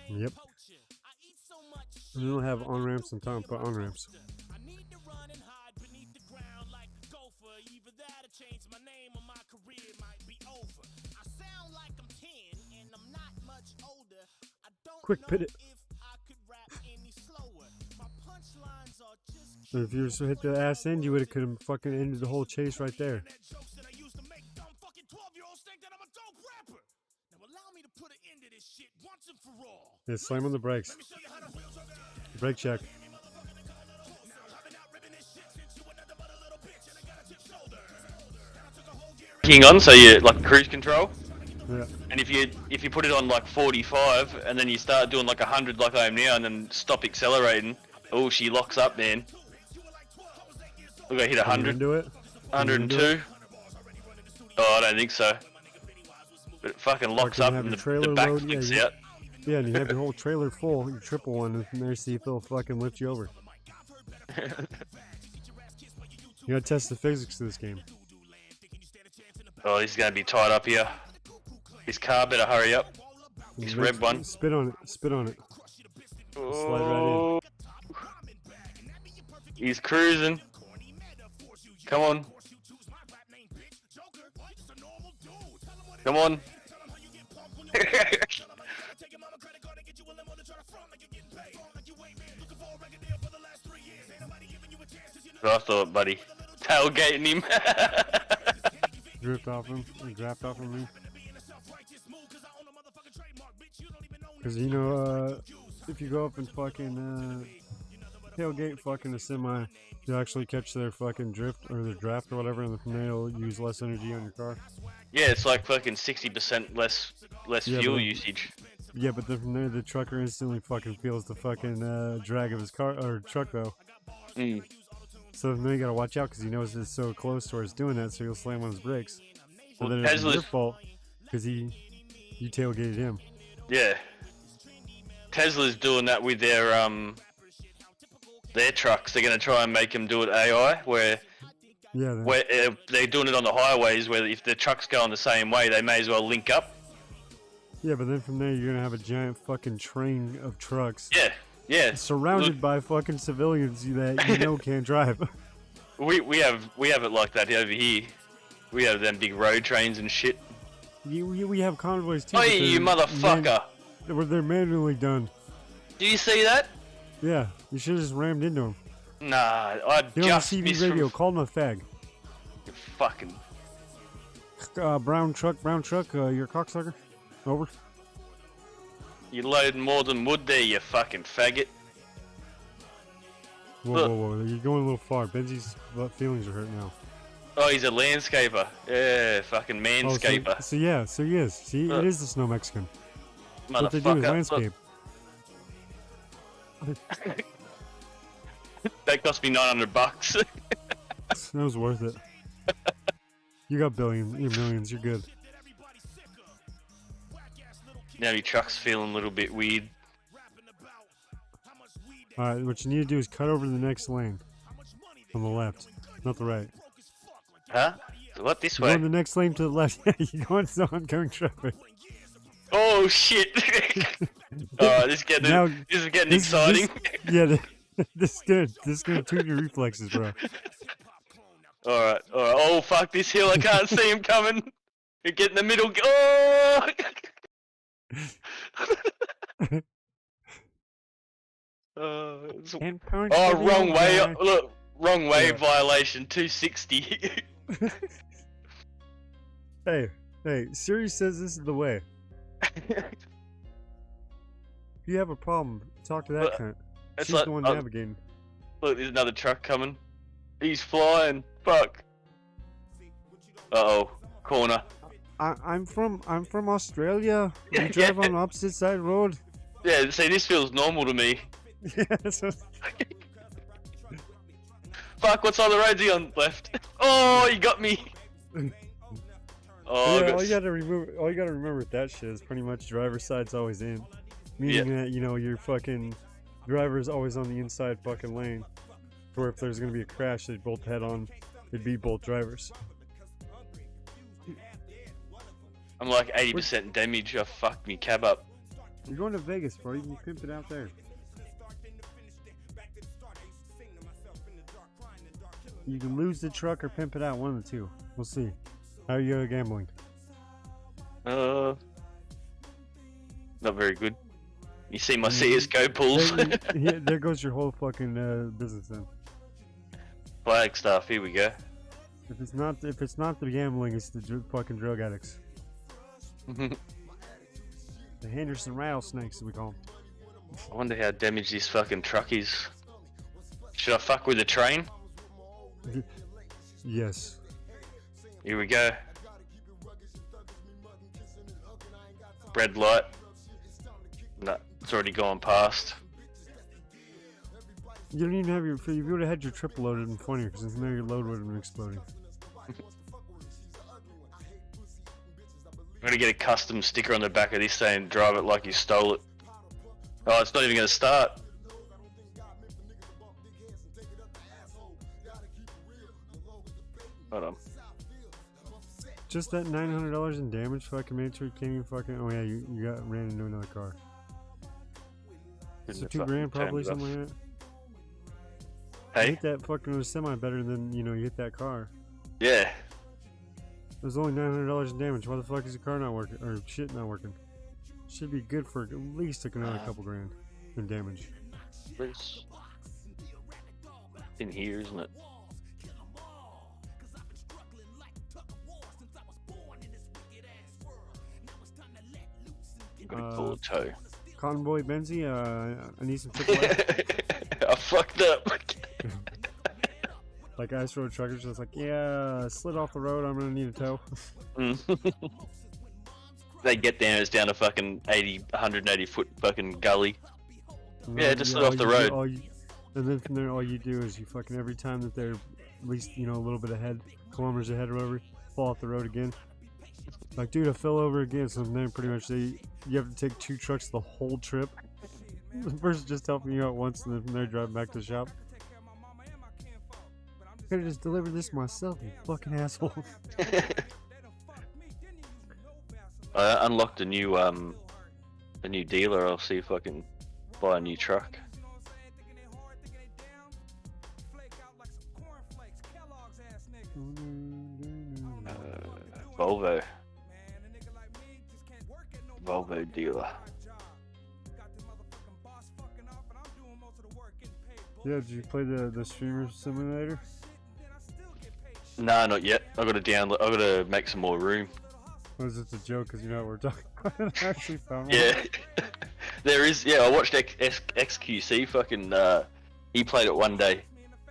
S8: Yep. And then they'll have on ramps and top on ramps.
S6: I need to run and hide beneath the ground like a gopher. Either that or change my name or my career might be over. I sound like I'm 10 and I'm not much older. I don't
S8: Quick,
S6: know
S8: pit it.
S6: if I could rap any slower. My punchlines are just
S8: So if you just hit the ass end, you would have could have fucking ended the whole chase right there.
S6: jokes that I used to make dumb fucking 12-year-olds think that I'm a dope rapper. Now allow me to put an end to this shit once and for all.
S8: Yeah, slam on the brakes. Brake check.
S4: King on, so you like cruise control.
S8: Yeah.
S4: And if you put it on like 45 and then you start doing like 100 like I am now and then stop accelerating, oh she locks up, man. Look, I hit 100.
S8: Do it.
S4: 102. Oh, I don't think so. But it fucking locks up and the back flips out.
S8: Yeah, and you have your whole trailer full, your triple one, and from there see if they'll fucking lift you over. You gotta test the physics of this game.
S4: Oh, he's gonna be tied up here. His car better hurry up. He's red one.
S8: Spit on it, spit on it.
S4: Oh.
S8: Slide right in.
S4: He's cruising. Come on. Come on. I thought, buddy. Tailgating him.
S8: Drift off him, draft off of me. Because you know, if you go up and fucking tailgate fucking a semi, you actually catch their fucking drift or their draft or whatever, and then from there you'll use less energy on your car.
S4: Yeah, it's like fucking 60% less fuel usage.
S8: Yeah, but then from there the trucker instantly fucking feels the fucking drag of his car or truck though.
S4: Mm.
S8: So then you gotta watch out because he knows it's so close to where it's doing that, so he'll slam on his brakes. So
S4: Well,
S8: then it's your
S4: Tesla's-
S8: fault because you tailgated him.
S4: Yeah. Tesla's doing that with their trucks. They're gonna try and make them do it AI, where they're doing it on the highways, where if the trucks go on the same way, they may as well link up.
S8: Yeah, but then from there you're gonna have a giant fucking train of trucks.
S4: Yeah, yeah.
S8: Surrounded by fucking civilians that you know can't drive.
S4: We have it like that over here. We have them big road trains and shit.
S8: We have convoys too.
S4: Hey, you motherfucker!
S8: They're manually done.
S4: Do you see that?
S8: Yeah, you should have just rammed into them.
S4: Nah, I
S8: Get on
S4: just
S8: CB
S4: missed
S8: radio.
S4: from
S8: Call him a fag.
S4: fucking.
S8: Brown truck, you're a cocksucker. Over.
S4: You loading more than wood there, you fucking faggot.
S8: Whoa, you're going a little far. Benzie's feelings are hurt now.
S4: Oh, he's a landscaper. Yeah, fucking manscaper.
S8: So he is. See, it is the Snow Mexican. What they do is
S4: Motherfucker,
S8: landscape.
S4: That cost me $900.
S8: That was worth it. You got millions, you're good.
S4: Now your truck's feeling a little bit weird.
S8: Alright, what you need to do is cut over to the next lane. On the left, not the right.
S4: Huh? What, this
S8: You
S4: way?
S8: go in the next lane to the left. Yeah, you go into the oncoming traffic.
S4: Oh shit! Alright, this is getting exciting.
S8: This is gonna tune your reflexes, bro.
S4: Alright. Oh fuck this hill, I can't see him coming. You get in the middle. Oh! Wrong way. Look, wrong way violation. 260.
S8: Hey, Siri says this is the way. If you have a problem, talk to that cunt. She's the one navigating.
S4: Look, there's another truck coming. He's flying. Fuck. Uh-oh. Corner.
S8: I'm from Australia. We drive on opposite side road.
S4: Yeah, see, this feels normal to me. Fuck, what's on the roads he on left? Oh, you got me.
S8: Oh, yeah, all you gotta remember with that shit is pretty much driver's side's always in. Meaning that, you know, your fucking driver is always on the inside fucking lane. For if there's gonna be a crash, they'd both head on. They'd be both drivers.
S4: I'm like 80% damage. I fucked me cab up.
S8: You're going to Vegas, bro. You can pimp it out there. You can lose the truck or pimp it out, one of the two. We'll see. How are you gambling?
S4: Not very good. You see my CSGO pulls?
S8: There goes your whole fucking business then.
S4: Flagstaff, here we go.
S8: If it's not the gambling, it's the fucking drug addicts. The Henderson rattlesnakes, as we call them.
S4: I wonder how damaged this fucking truck is. Should I fuck with the train?
S8: Yes.
S4: Here we go. Red light. No, it's already gone past.
S8: You don't even have your. You would have had your triple loaded in front of you, because now your load would have been exploding.
S4: I'm gonna get a custom sticker on the back of this saying "Drive it like you stole it." Oh, it's not even gonna start. Hold on.
S8: Just that $900 in damage, fucking made sure you can't even fucking. Oh yeah, you ran into another car. So $2,000 probably, something like that.
S4: Hey?
S8: You hit that fucking semi better than you hit that car.
S4: Yeah.
S8: There's only $900 in damage. Why the fuck is the car not working or shit not working? Should be good for at least another couple grand in damage.
S4: It's in here, isn't it? Gonna pull a toe.
S8: Cotton Boy Benzie, I need some AAA.
S4: I fucked up.
S8: Like Ice Road Truckers, just like, yeah, I slid off the road, I'm gonna need a tow.
S4: They get down, it's down a fucking 180 foot fucking gully. Yeah, just slid off the road.
S8: And then from there, all you do is you fucking, every time that they're at least, a little bit ahead, kilometers ahead or whatever, fall off the road again. Like, dude, I fell over again, so then pretty much you have to take 2 trucks the whole trip. Versus just helping you out once and then from there driving back to the shop. I could've just delivered this myself, you fucking asshole.
S4: I unlocked a new dealer. I'll see if I can buy a new truck. Volvo dealer.
S8: Yeah, did you play the streamer simulator?
S4: Nah, not yet. I gotta download. I gotta make some more room.
S8: Or is it a joke? Because you know what we're talking about? I actually found one.
S4: Yeah, there is. Yeah, I watched XQC. Fucking, he played it one day,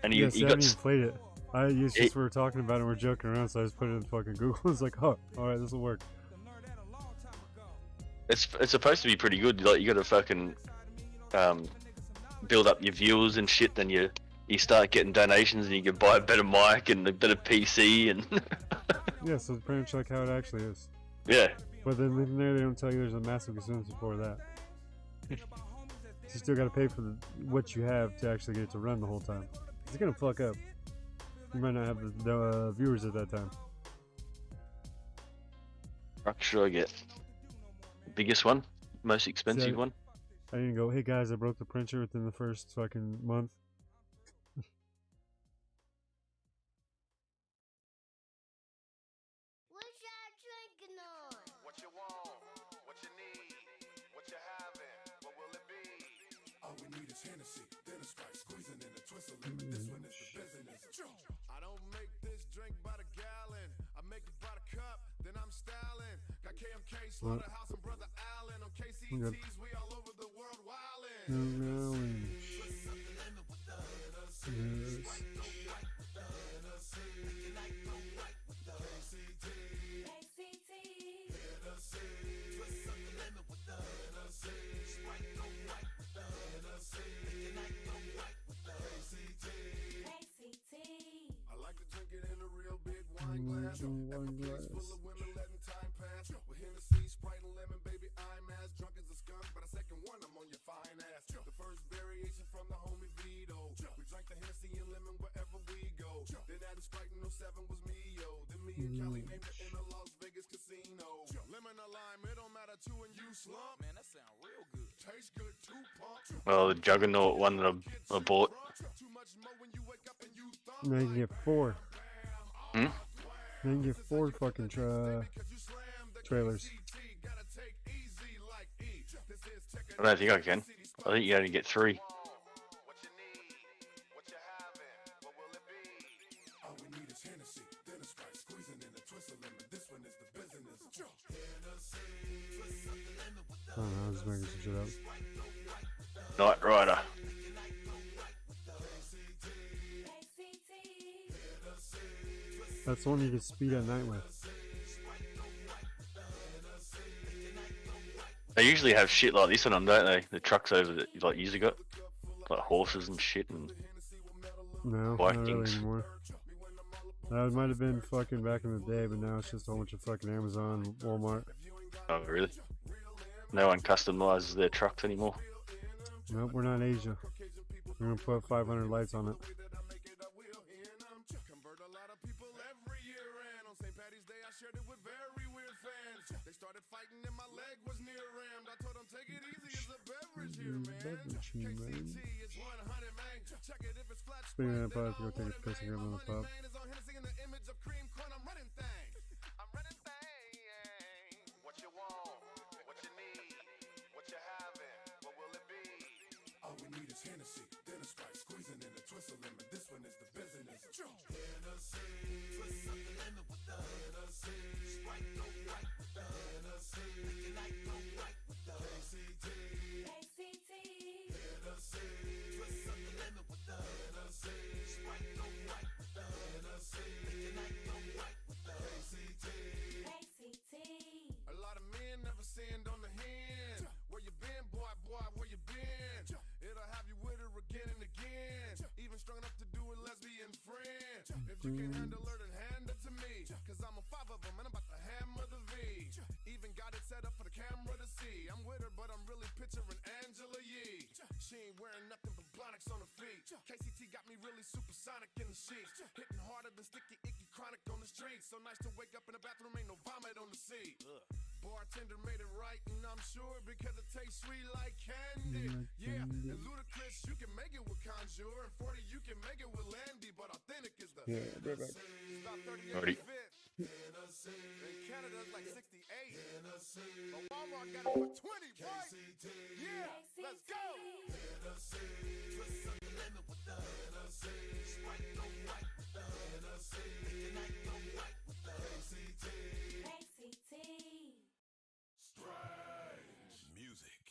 S4: and he
S8: I
S4: got.
S8: haven't even played it. It's just we were talking about it and we're joking around, so I just put it in fucking Google. It's like, oh, alright, this will work.
S4: It's supposed to be pretty good. Like, you gotta fucking build up your viewers and shit. Then you start getting donations, and you can buy a better mic and a better PC and.
S8: Yeah, so it's pretty much like how it actually is.
S4: Yeah,
S8: But then in there, they don't tell you there's a massive consumption for that. You still gotta pay for what you have to actually get to run the whole time. It's gonna fuck up. You might not have the viewers at that time.
S4: What should I get? Biggest one? Most expensive one?
S8: I didn't go, hey guys, I broke the printer within the first fucking month.
S5: I don't make this drink by the gallon. I make it by the cup, then I'm styling. Got KMK, Slaughterhouse, and Brother Allen. On KCTs, we all over the world wildin'. I like to drink it in a real big wine glass. Every place full of women letting time pass. With Hennessy, Sprite, and lemon, baby, I'm as drunk as a skunk. But a second one, I'm on your fine ass. The first variation from the homie Vito. We drank the Hennessy and lemon wherever we go. Then added Sprite in 07 was me, yo. Then me and Kelly named it in a Las Vegas casino. Lemon or lime, it don't matter to when you slump. Man, that sound real good. Tastes good too, pump.
S4: Well, the Juggernaut one that I bought.
S8: Now you can get 4.
S4: Hmm?
S8: Now you can get 4 fucking trailers.
S4: I don't think I can. I think you only get 3.
S8: I don't know, I was just making some shit up.
S4: Knight Rider.
S8: That's the one you can speed at night with.
S4: They usually have shit like this on them, don't they? The trucks over that like usually got like horses and shit and
S8: No, not really anymore. That might have been fucking back in the day, but now it's just a whole bunch of fucking Amazon, Walmart.
S4: Oh really? No one customizes their trucks anymore.
S8: Nope, we're not in Asia. We're gonna put 500 lights on it. Speaking of that, I have to go take a piss and grab another pop.
S5: All we need is Hennessy, then a Sprite, squeezing in a twist of lemon. This one is the business. Hennessy, twist of the lemon with the Hennessy. Sprite go right with the Hennessy. Make your night go right with the KCT. Hennessy, twist of the lemon with the Hennessy. Sprite go right with the Hennessy. Make your night go right with the KCT. A lot of men never sinned on the hand. Where you been, boy, where you been? It'll have you with her again and again. Even strong enough to do a lesbian friend. If you can handle her, then hand it to me. Cause I'm on 5 of them and I'm about to hammer the V. Even got it set up for the camera to see. I'm with her, but I'm really picturing Angela Yee. She ain't wearing nothing but Blonics on her feet. KCT got me really supersonic in the sheets. Hitting harder than sticky, icky, chronic on the streets. So nice to wake up in the bathroom, ain't no vomit on the seat. Bartender made it right, and I'm sure because it tastes sweet like candy. Yeah, and ludicrous, you can make it with Conjure, and 40 you can make it with Landy, but authentic is the about 38 fit. In Canada it's like 68. But Walmart got it for 20, right? Yeah, let's go. Twist up the lemon with the Hennessy. Sprite go right with the Hennessy. Make your night go right with the KCT. Strange music.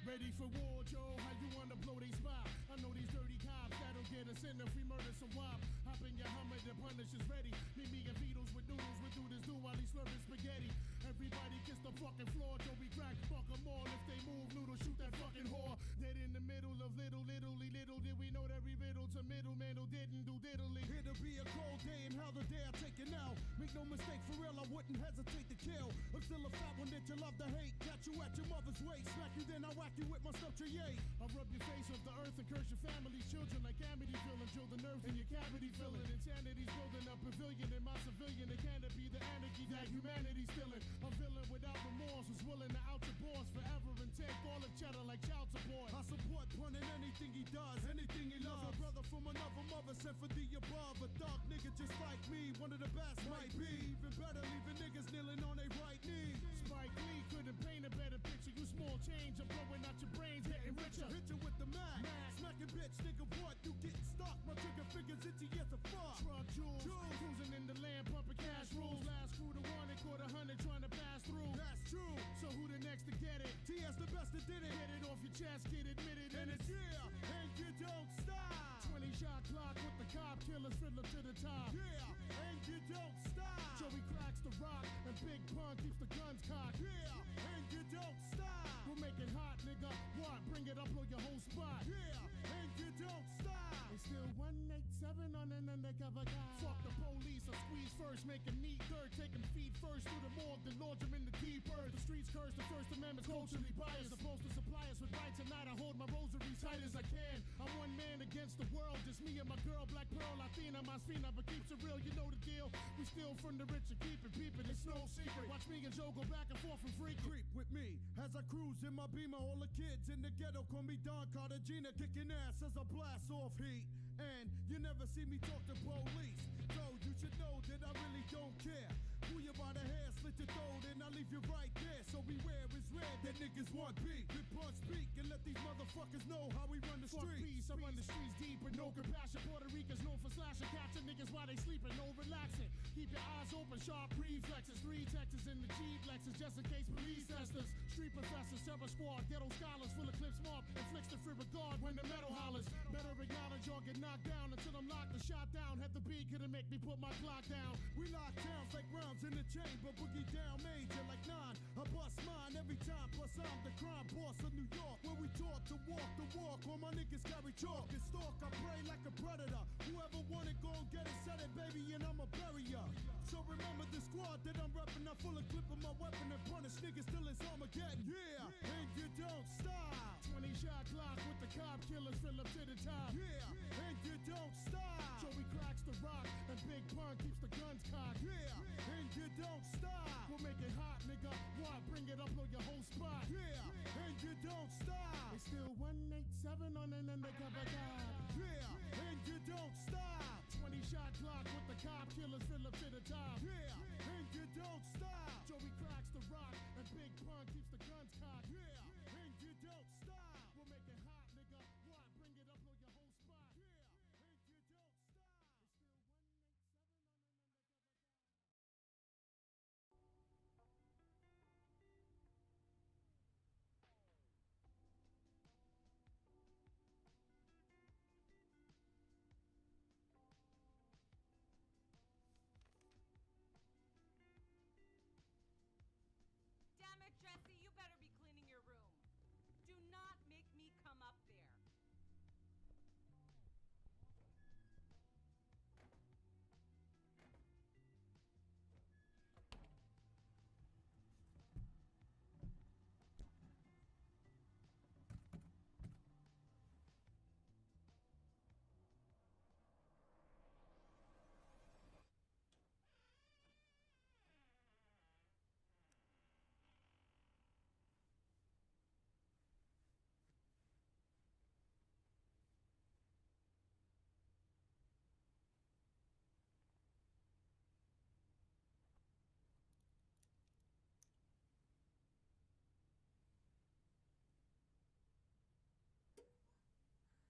S6: Ready for war, Joe? How you wanna blow they spot? I know these dirty cops that'll get us in if we murder some wop. Hop in your Hummer, the Punisher's ready. Meet me and Beatles with noodles, we do this do while he's slurping spaghetti. Everybody kiss the fucking floor, Joe, we crack, fuck them all. If they move, noodle, shoot that fucking whore. Dead no mistake, for real, I wouldn't hesitate to kill. I'm still a fat one that you love to hate. Catch you at your mother's waist, smack you, then I whack you with my stuff to yay. I'll rub your face off the earth and curse your family's children like Amityville and drill the nerves in your cavity filling. Insanity's building a pavilion in my civilian. It can't be the anarchy that humanity's feeling. A villain without remorse who's willing to out your boss forever and take all the cheddar like child support. I support Pun in anything he does, anything he loves. A brother from another mother sent for the above. A dark nigga just like me, one of the best might be. Even better, leaving niggas kneeling on their right knee. Spike Lee couldn't paint a better picture. You small change, I'm blowing out your brains, getting richer. Hit you with the mag, smacking bitch, nigga, what? You getting stuck, my trigger fingers itchy as a fuck. Truck jewels, cruising in the land, pumping cash rules. Last crew to one and caught 100 trying to pass through. That's true, so who the next to get it? TS the best that did it. Get it off your chest, get admitted, and it's yeah, and you don't stop. 20 shot clock with the cop killers, fiddler to the top. Yeah, and you don't stop. Joey cracks the rock, and Big Pun keeps the guns cocked. Yeah, and you don't stop. We'll make it hot, nigga. What? Bring it up, blow your whole spot. Yeah, and you don't stop. It's still 187 on an undercover guy. Fuck the police, I squeeze first, make a neat third, take him feet first through the morgue, then launch him in the deep earth. The streets curse, the First Amendment's culturally biased. Supposed to supply us with right tonight. I hold my rosary tight as I can. I'm one man against the world, just me and my girl, Black Pearl, Latina, my spina, but keeps it real, you know the deal. We steal from the rich and keep it peeping, it's no secret. Watch me and Joe go back and forth and freak. Creep with me as I cruise in my Beamer. All the kids in the ghetto call me Don Cartagena, kicking ass as I blast off heat. And you never see me talk to police, so you should know that I really don't care. Pull you by the hair, slit your throat, and I leave you right there. So beware, it's red that niggas want beat. Big Pun speak and let these motherfuckers know how we run the streets. Fuck peace, I run the streets deep with no compassion. Puerto Ricans known for slashing, catching niggas while they sleeping, no relaxing. Keep your eyes open, sharp reflexes. 3 Texas in the Jeep Lexus, just in case police test us. Street professors, terror squad, ghetto scholars, full of clips marked, inflicts the free regard when the metal hollers. Better acknowledge or get knocked down until I'm locked and shot down. Had the beat, couldn't make me put my clock down. We lock towns like rounds in the chamber, boogie down major like 9. I bust mine every time, plus I'm the crime boss of New York, where we taught to walk the walk. All my niggas carry chalk and stalk, I pray like a predator. Whoever want it, go and get it, set it, baby, and I'ma bury ya. So remember the squad that I'm reppin', I'm full of clip of my weapon and punish niggas till it's Armageddon. Yeah, and you don't stop. 20 shot clock with the cop killers, fill up to the top. Yeah, and you don't stop. Joey cracks the rock, and Big Pun keeps the guns cocked. Yeah, and you don't stop. We'll make it hot, nigga. What? Bring it up, blow your whole spot. Yeah, and you don't stop. It's still 187 on an undercover guy. Yeah, and you don't stop. 20 shot clock with the cop killers, fill up to the top. Yeah, and you don't stop. Joey cracks the rock, and Big Pun keeps the guns cocked. Yeah, and you don't stop. We'll make it hot, nigga. What? Bring it up, blow your whole spot. Yeah, and you don't stop. It's still 187 on an undercover guy.
S7: Damn it, Jesse, you better be cleaning your room. Do not make me come up there.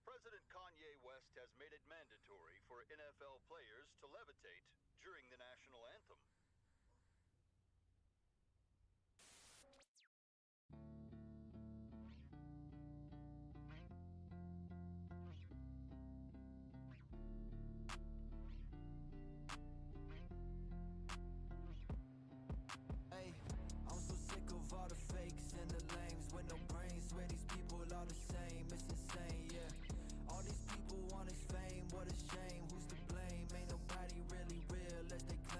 S18: President Kanye West has made it mandatory for NFL players to levitate during the national anthem.
S15: Hey, I'm so sick of all the fakes and the lames with no brains. Swear these people are the same, it's insane, yeah. All these people want is fame, what a shame. Who's to blame? Ain't nobody really real as they claim.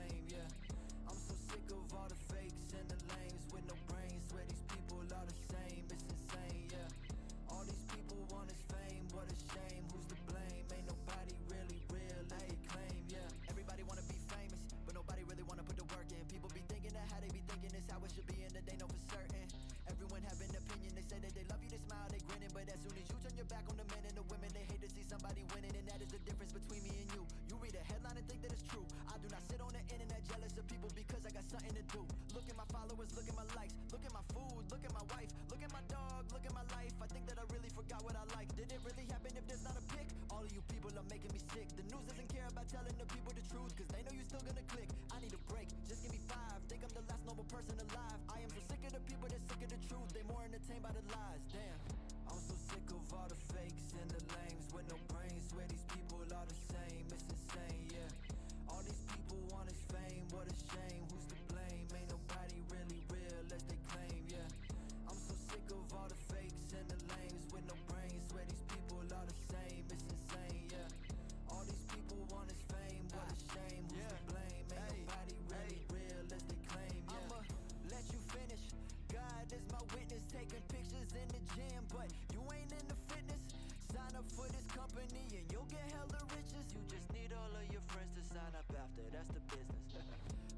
S16: line up after, that's the business.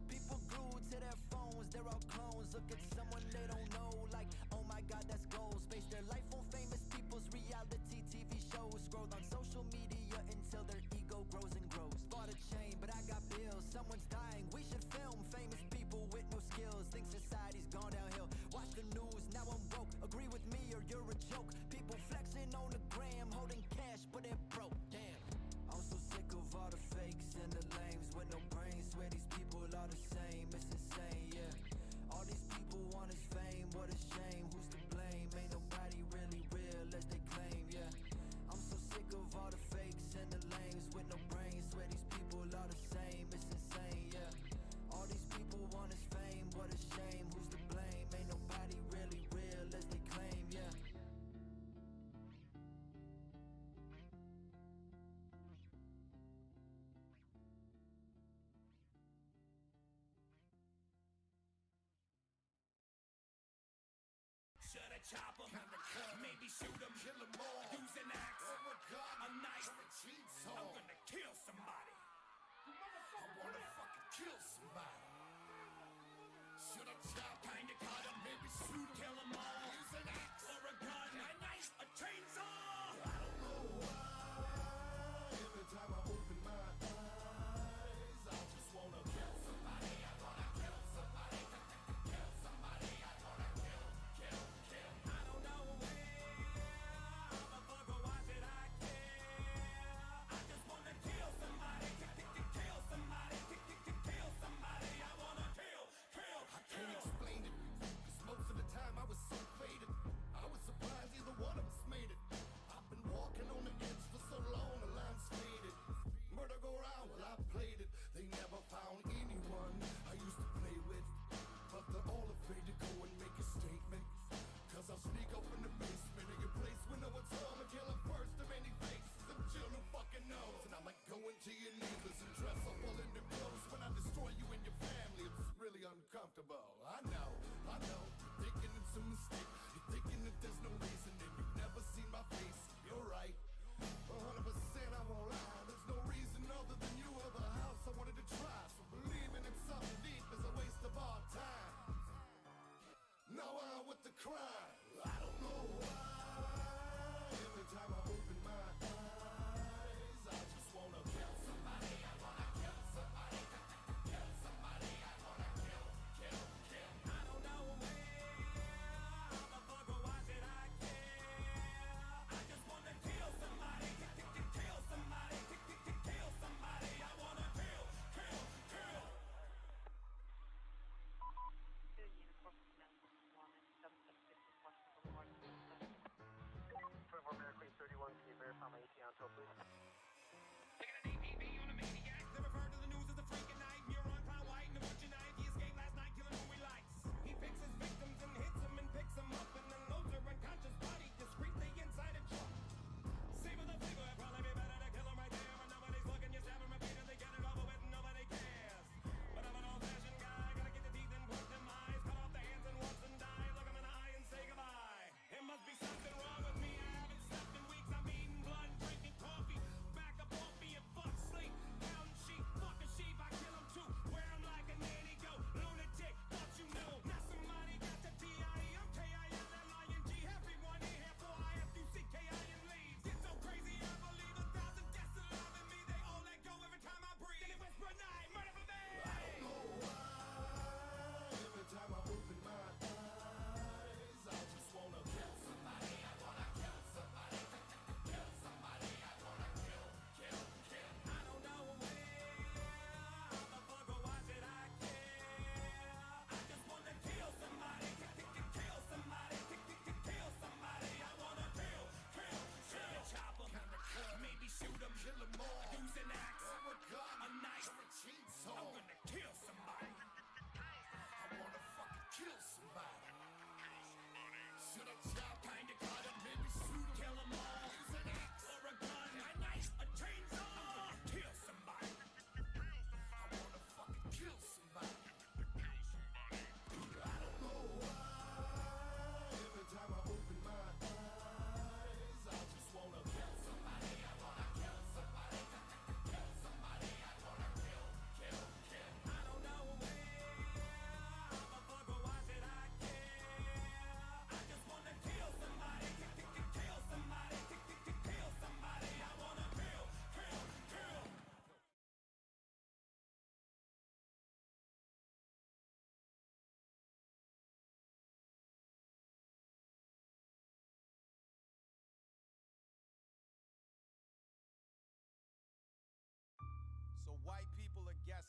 S16: People glued to their phones, they're all clones. Look at someone they don't know, like, oh my god, that's goals. Base their life on famous people's reality TV shows. Scroll on social media until their ego grows and grows. Bought a chain, but I got bills. Someone's dying, we should film famous people with no skills. Think society's gone downhill. Watch the news, now I'm woke. Agree with me or you're a joke. People flexing on the gram, holding cash, but they're broke. Damn. I'm so sick of all the fakes and the lames with no brains. Swear these people are the same, it's insane, yeah. All these people want is fame, what a shame. Who's to blame? Ain't nobody really real as they claim, yeah. I'm so sick of all the fakes and the lames with no brains. Swear these people are the same, it's insane, yeah. All these people want is fame, what a shame. Who's to blame? Ain't nobody really real as they claim, yeah.
S5: Shut a chopper, maybe shoot him, kill him all. Use an axe, or a gun, a knife, a chainsaw. I'm gonna kill somebody. I wanna fucking kill somebody. Should I chop? Kinda cut him, maybe shoot, kill him all. Use an axe, or a gun, a knife, a chainsaw. I don't know why. Every time I open my eyes, I just wanna kill somebody. I wanna kill somebody. Kill somebody. I wanna kill. I don't know where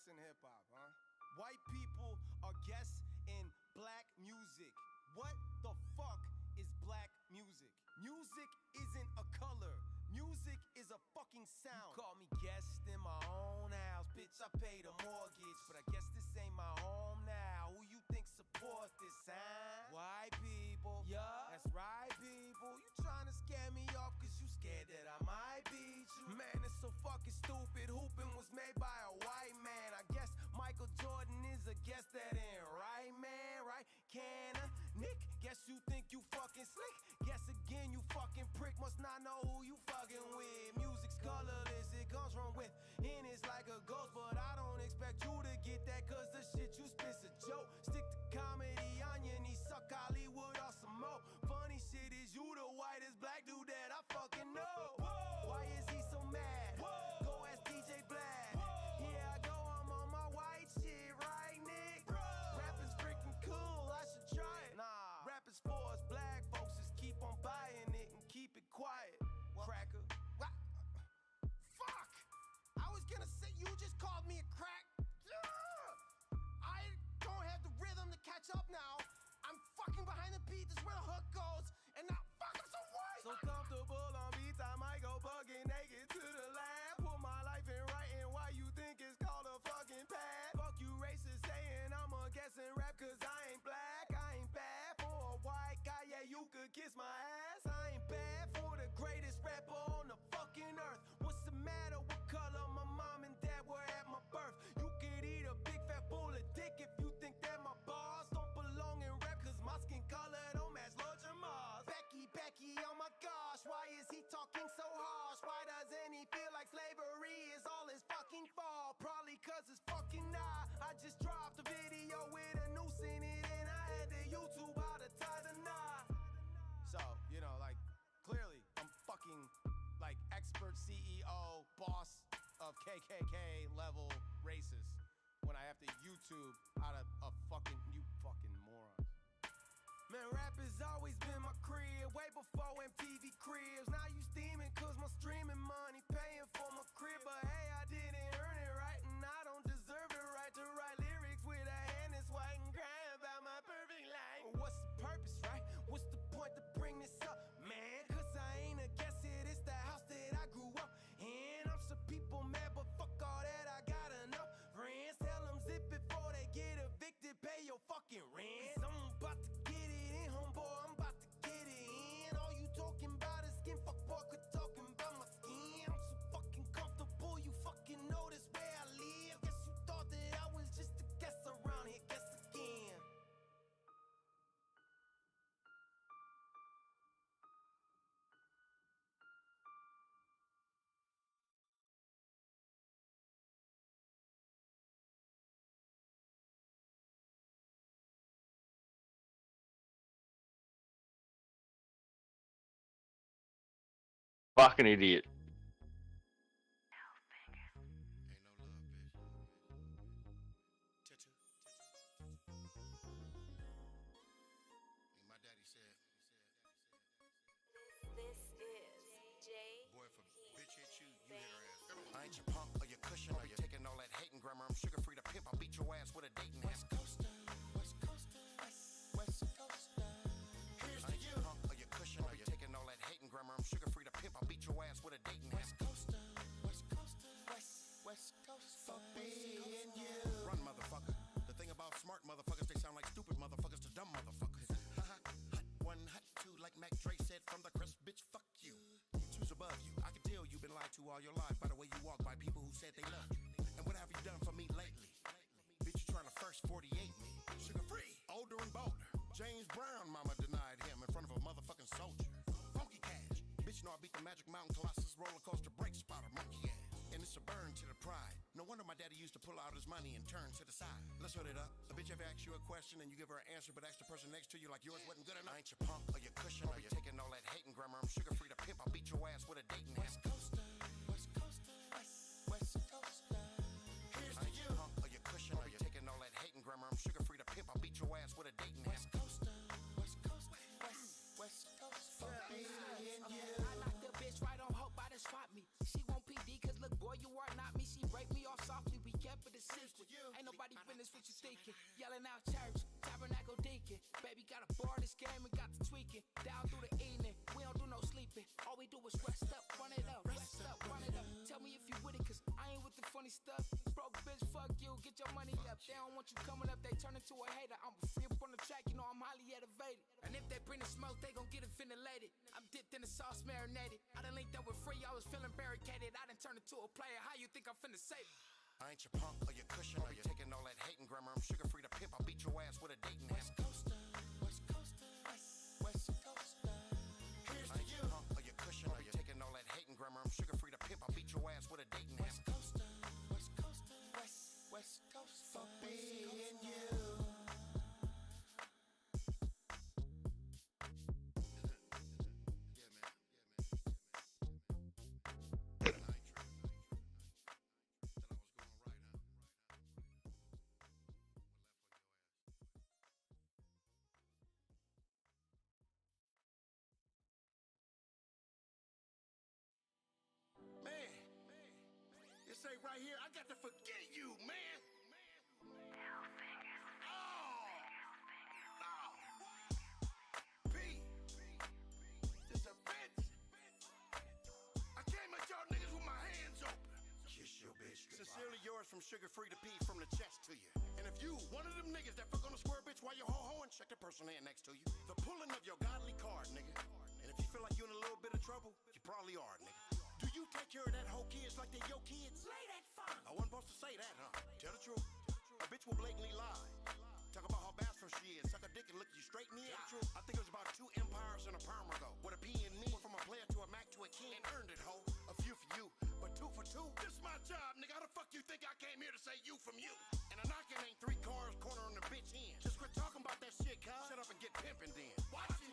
S13: guests in hip hop, huh? White people are guests in black music. What the fuck is black music? Music isn't a color. Music is a fucking sound. You call me guest in my own house, bitch, I paid a mortgage, but I guess this ain't my home now. Who you think support this, huh? White people, yeah, that's right, people. You trying to scare me off cause you scared that I might beat you. Man, it's so fucking stupid. Hooping was made by a white man. I guess Michael Jordan is a guest that ain't right, man, right? Can a Nick, guess you think you fucking slick? Guess again, you fucking prick. Must not know who you fucking with. Music's colorless, it comes from within. It's like a ghost, but I don't expect you to get that, cause the shit you spit's a joke. Stick to comedy on your knees, suck Hollywood or some more. Funny shit is you the whitest black dude that I fucking know. Why is he so mad? Go ask DJ Black. Here I go, I'm on my white shit, right, Nick? Rapping's freaking cool, I should try it. Nah, rap is for us black folks, just keep on buying it and keep it quiet. Cracker. What? Fuck! I was gonna say, you just called me a crack. I don't have the rhythm to catch up now. I'm fucking behind the beat, this is where the hook goes. And now, fuck, I'm so white! So comfortable on beats, I might go bugging naked to the lab. Put my life in writing why you think it's called a fucking pad. Fuck you racist saying I'm a guessing rap cause I ain't black. I ain't bad for a white guy, yeah, you could kiss my ass. I ain't bad for the greatest rapper on the fucking earth. What's the matter? What color my mom and dad were at my birth? You could eat a big fat bowl of dick if you think that my bars don't belong in rap, cause my skin color don't match Lord Jamal's. Becky, oh my gosh, why is he talking so harsh? Why doesn't he feel like slavery is all his fucking fault? Probably cause it's fucking not. I just dropped a video with a noose in it and I had to YouTube how to tie the knot. So, you know, like, clearly I'm fucking like expert CEO, boss of KKK level racist when I have to YouTube out of a fucking, you fucking morons. Man, rap has always been my career, way before MTV cribs. Now you steaming cause my streaming money paying for my crib. But hey, I didn't earn it right and I don't deserve the right to write lyrics with a hand that's white and cry about my perfect life. What's the purpose, right? What's the point to bring this up, man? Cause I ain't a guess it, it's the house that I grew up in. I'm some people mad, but fuck all that, I got enough friends. Tell them zip before they get evicted, pay your fucking rent. Cause I'm about to get it in, homeboy, I'm about to get it in. All you talking about is skin, fuck boy, quit talking about my skin. I'm so fucking comfortable, you fucking know this where I live. Guess you thought that I was just a guess around here, guess again.
S4: Fucking idiot.
S5: My daddy said,
S20: This is J.
S5: boy, if a bitch hit you, you hit her ass. I ain't your punk or your cushion or you taking all that hating grammar. I'm sugar free to pimp. I'll beat your ass with a dating West Coaster, West Coaster, West Coaster. Here's to you. Punk or your cushion or you taking all that hating grammar. I'm sugar free to pimp. I'll beat your ass with a dating West Coaster, West Coaster, West Coast. Fuck me and you. Run, motherfucker. The thing about smart motherfuckers, they sound like stupid motherfuckers to dumb motherfuckers. Hot one, hot two, like Mac Dre said from the crest, bitch, fuck you. Choose above you. I can tell you've been lied to all your life by the way you walk, by people who said they love you. And what have you done for me lately? Bitch, you trying to first 48 me. Sugar free, older and bolder. James Brown mama denied him in front of a motherfucking soldier. Funky cash. Bitch, know I beat the Magic Mountain Colossus roller coaster brake spotter monkey ass. And it's a burn to the pride. No wonder my daddy used to pull out his money and turn to the side. Let's hood it up. A bitch ever asks you a question and you give her an answer, but ask the person next to you like yours wasn't good enough. I ain't your punk or your cushion or you taking all that hating grammar. I'm sugar free to pimp. I'll beat your ass with a dating West Coaster, West Coaster, West Coaster. Here's to you. Punk or your cushion or you taking all that hating grammar. I'm sugar free to pimp. I'll beat your ass with a dating West Coaster, West Coaster, West Coast. Fuck me and you.
S22: I knocked the bitch right on hope by the spot me. She won't PD cause look boy you are not me. She break me off softly. We kept it a secret.
S15: game and got to tweaking. Down through the evening, we don't do no sleeping. All we do is rest up, run it up, rest up, run it up. Tell me if you with it, cause I ain't with the funny stuff. Broke bitch, fuck you, get your money up. They don't want you coming up, they turn into a hater. I'm free up on the track, you know I'm highly elevated. And if they bring the smoke, they gon' get it ventilated. I'm dipped in the sauce, marinated. I done linked up with Free, I was feeling barricaded. I done turned into a player, how you think I'm finna save it?
S9: I ain't your punk or your cushion or you taking all that hating grammar. I'm sugar free to pimp. I'll beat your ass with a dating
S15: West Coaster, West Coaster, West Coaster.
S9: Here's to you. Punk or your cushion or you taking all that hating grammar. I'm sugar free to pimp. I'll beat your ass with a dating
S15: West Coaster, West Coaster, West Coast.
S9: Fuck being you. Say right here, I got to forget you, man. P, this a bitch. I came at y'all niggas with my hands open.
S15: Kiss your bitch goodbye.
S9: Sincerely yours from Sugar Free to P from the chest to you. And if you one of them niggas that fuck on a square bitch while you're ho-hoing, check the person hand next to you. The pulling of your godly card, nigga. And if you feel like you're in a little bit of trouble, you probably are, nigga. Do you take care of that hoe kids like they your kids?
S15: Lay that phone.
S9: I wasn't supposed to say that, huh? Tell the truth. A bitch will blatantly lie. Talk about how bastard she is. Suck a dick and look you straight in the eye. I think it was about 2 empires and a palm ago. With a P and me, went from a player to a Mac to a king. And earned it, ho. A few for you, but 2 for 2. This is my job, nigga. How the fuck you think I came here to say you from you? And a knocking ain't 3 cars cornering the bitch in. Just quit talking about that shit, cuz. Shut up and get pimping then. Watching.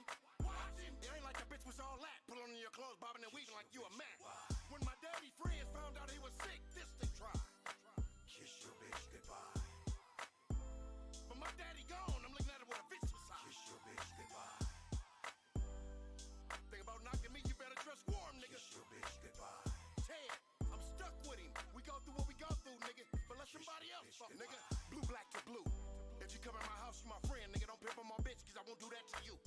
S9: It ain't like the bitch was all that. Put on your clothes, bobbing and weaving like you a man. When my daddy friends found out he was sick, this they tried.
S15: Kiss your bitch goodbye.
S9: But my daddy gone, I'm looking at it with a vicious eye.
S15: Kiss your bitch goodbye.
S9: Think about knocking me, you better trust warm, nigga.
S15: Kiss your bitch goodbye.
S9: Ted, I'm stuck with him. We go through what we go through, nigga. But let somebody else fuck, nigga. Blue, black to blue. If you come in my house, you my friend, nigga. Don't pimp on my bitch, cause I won't do that to you.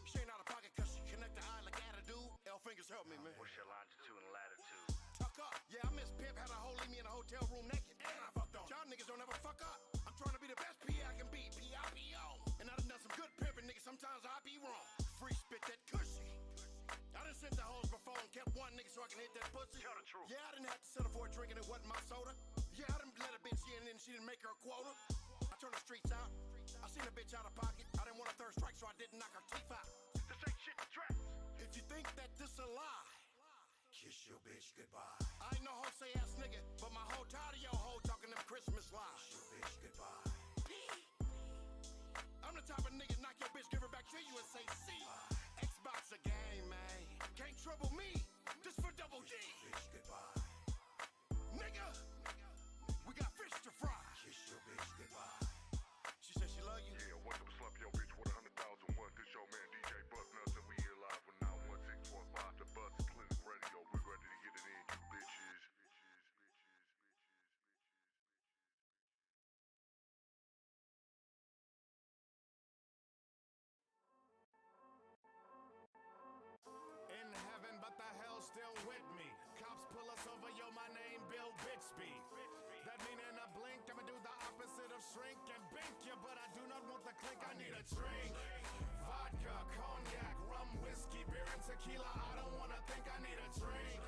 S9: She ain't out of pocket cause she connect the eye like attitude. L fingers help me, man.
S15: What's your longitude and latitude?
S9: Tuck up. Yeah, I miss Pimp. Had a hoe leave me in a hotel room naked. And I fucked on. Y'all niggas don't ever fuck up. I'm trying to be the best P I can be. P-I-P-O. And I done done some good pimping, nigga. Sometimes I be wrong. Free spit that cushy. I done sent the hoes before and kept one nigga so I can hit that pussy.
S15: Tell the truth.
S9: Yeah, I didn't have to settle for a drink and it wasn't my soda. Yeah, I done let a bitch in and she didn't make her quota. I turned the streets out. I seen a bitch out of pocket. I didn't want a third strike, so I didn't knock her teeth out.
S15: This ain't shit to track.
S9: If you think that this a lie,
S15: kiss your bitch goodbye.
S9: I ain't no hoe say ass nigga, but my hoe tired of your hoe talking them Christmas lies.
S15: Kiss your bitch goodbye.
S9: I'm the type of nigga knock your bitch, give her back to you and say, see, Xbox a game, man. Can't trouble me. This for double G.
S15: Bitch goodbye.
S9: Nigga, we got fish to fry.
S15: Kiss your bitch goodbye.
S9: She said she love you.
S11: Yeah, one of them slump your bitch with 100,000 watts. This your man DJ Bust Nuts, and we here live from 916.5 to Bust Clinic Radio. We ready to get it in, you bitches.
S5: In heaven, but the hell still with me. Cops pull us over, yo, my name Bill Bixby. That mean in a blink, I'ma do the opposite of shrink and bink you, but I do not want the clink, I need a drink. Vodka, cognac, rum, whiskey, beer, and tequila, I don't wanna think I need a drink.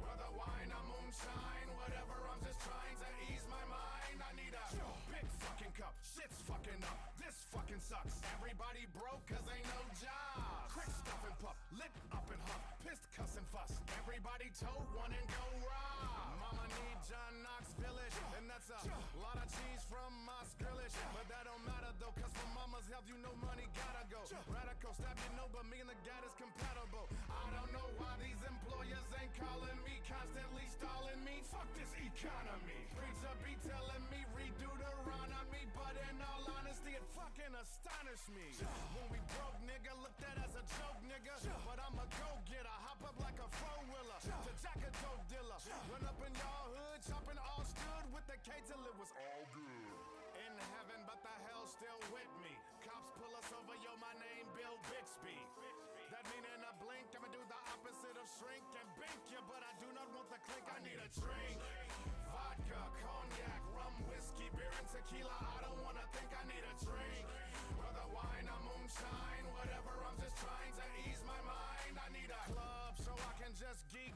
S5: Whether wine or moonshine, whatever, I'm just trying to ease my mind. I need a big fucking cup, shit's fucking up, this fucking sucks. Everybody broke cause ain't no job. Quick stuff and puff, lit up and huff, pissed, cuss and fuss. Everybody told one and go rob. Mama need John Knox Village, and that's a lot of cheese from my grillage. But that don't matter though, cause for mama's health you know money gotta go. Radical stab you know, but me and the God is compatible. I don't know why these employers ain't calling me, constantly stalling me. Fuck this economy. Preacher be telling me redo Deuteronomy, but in all honesty it fucking astonished me. When we broke, nigga, looked at as a joke, nigga. But I'm a go-getter, hop up like a four-wheeler to jack a dope dealer. Run up in y'all hood, chopping all stood with the K till it was all good. In heaven, but the hell still with me. Cops pull us over, yo, my name Bill Bixby. blink. I'ma do the opposite of shrink and bink you, but I do not want the clink. I need a drink. Vodka, cognac, rum, whiskey, beer, and tequila. I don't wanna think. I need a drink. Whether wine or moonshine, whatever. I'm just trying to ease my mind. I need a club so I can just gig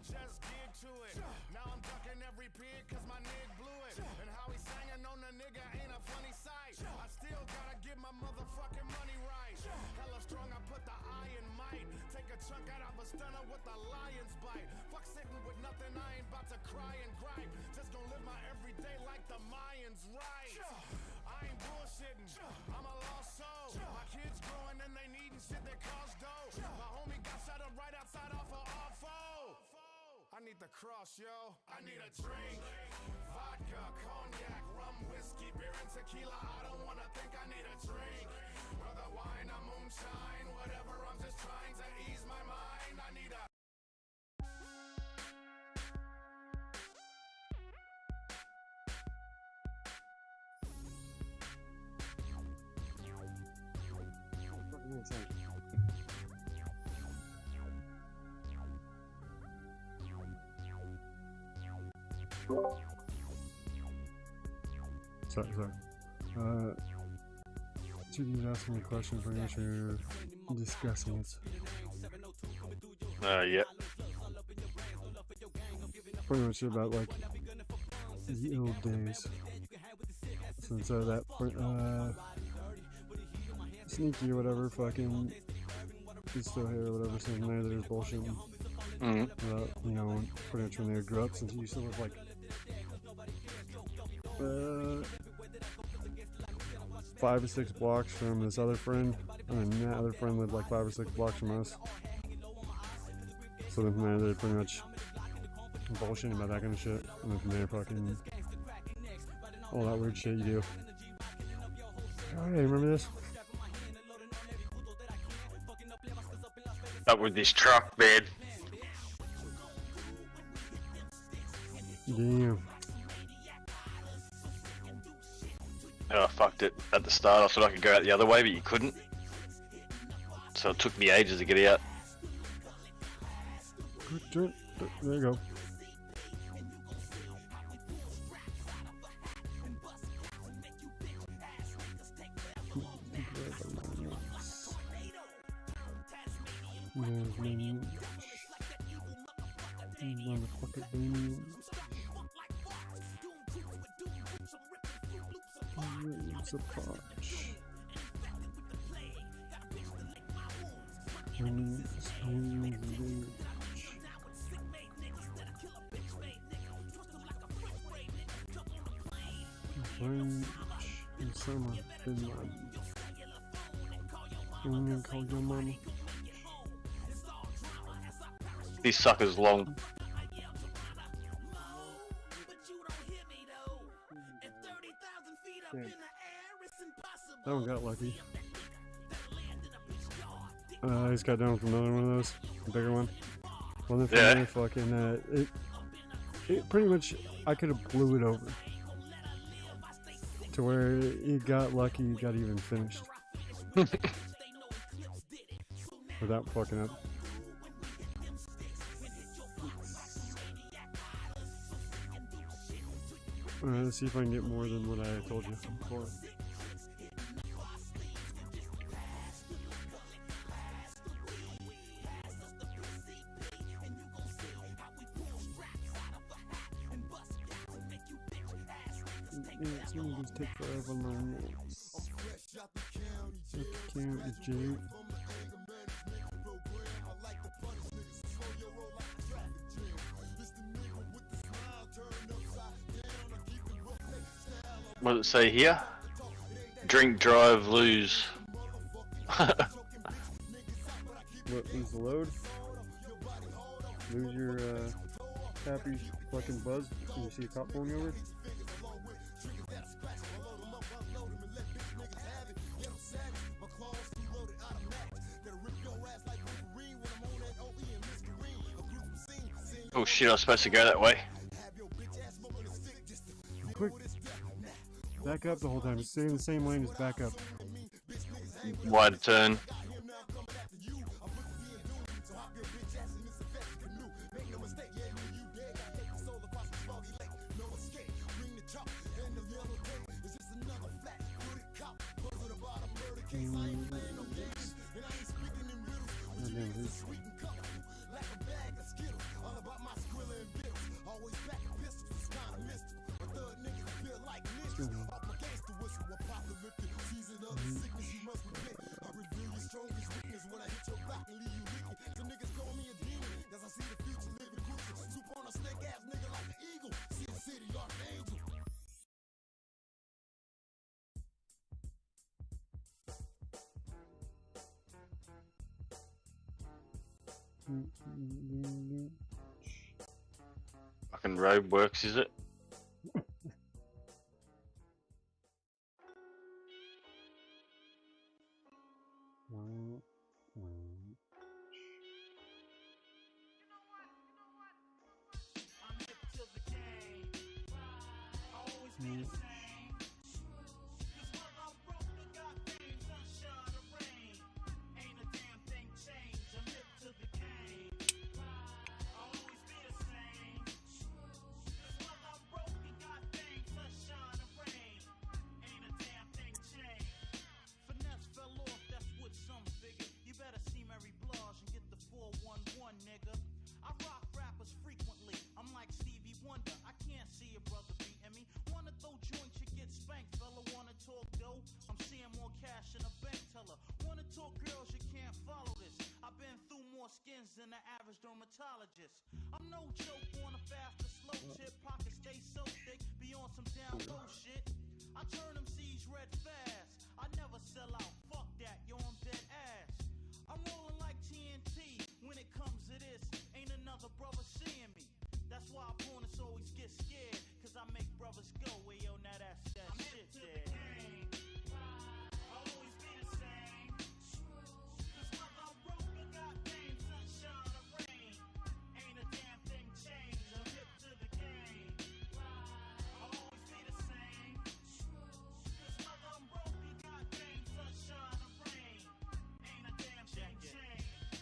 S5: to it. Now I'm ducking every pig cause my nig blew it. And how he singing on the nigga ain't a funny sight. I still gotta get my motherfucking money right. Hella strong, I put the I in might. Take a chunk out of a stunner with a lion's bite. Fuck sitting with nothing, I ain't about to cry and gripe. Just gonna live my everyday like the Mayans, right? I ain't bullshitting, I'm a lost soul. My kids growing and they needing shit that costs dough. My homie got shot up right outside off of Offo. I need the cross, yo. I need a drink. Vodka, cognac, rum, whiskey, beer, and tequila. I don't wanna think. I need a drink. Whether wine or moonshine, whatever. I'm just trying to ease my mind. I need a
S8: Sorry. So you can ask me a question pretty much you're discussing it.
S4: Yeah.
S8: Pretty much about like the old days. So instead of that sneaky or whatever, fucking is still here or whatever, so now there's bullshit about, you know, pretty much when they grew up, since you used to live like 5 or 6 blocks from this other friend, and then that other friend lived like 5 or 6 blocks from us. So then from there they're pretty much bullshitting about that kind of shit, and then from there fucking all that weird shit you do. Alright, remember this?
S4: Up with this truck, man.
S8: Damn.
S4: Oh, I fucked it at the start. I thought I could go out the other way, but you couldn't. So it took me ages to get out.
S8: There you go. Call your mama.
S4: These suckers long.
S8: Damn. That one got lucky. I just got down with another one of those, a bigger one. Well, then from there, fucking, it pretty much, I could have blew it over. To where it got lucky, it got even finished. Without fucking up. Alright, let's see if I can get more than what I told you before. Yeah, it's gonna just take forever long. Count is Jake.
S4: What does it say here? Drink, drive, lose.
S8: What, lose the load? Lose your happy fucking buzz when you see a cop pulling you over?
S4: Oh shit, I was supposed to go that way.
S8: Quick. Back up the whole time. Stay in the same lane, just back up.
S5: case I ain't playing no games. And I ain't speaking in riddles. What you niggas is sweet and colorful. Like a bag of Skittles. All about my Skrilla and Bittles. Always back at pistols. It's kinda mystical. A thug nigga feel like ninjas. Off my gangster whistle. Apocalyptic. Season of the sickness you must repent. I reveal your strongest weakness when I hit your block and leave you licking. Some niggas call me a demon. Cause I see the future living crucial. Swoop on a snake ass nigga like an eagle. See the city archangel.
S4: Fucking road works, is it?
S14: Than the average dermatologist. I'm no joke on a fast or slow tip. Pockets stay so thick, be on some down low shit. I turn them C's red fast. I never sell out. Fuck that, yo, I'm dead ass. I'm rolling like TNT. When it comes to this, ain't another brother seeing me. That's why opponents always get scared. Cause I make brothers go, well, yo, now that's that shit there. I'll always be the same. Cause whether I'm broke or got game, sunshine or rain, ain't a damn thing changed. I'm hip to the game. I'll always be the same. Cause whether I'm broke or got game, sunshine or rain, ain't a damn thing changed.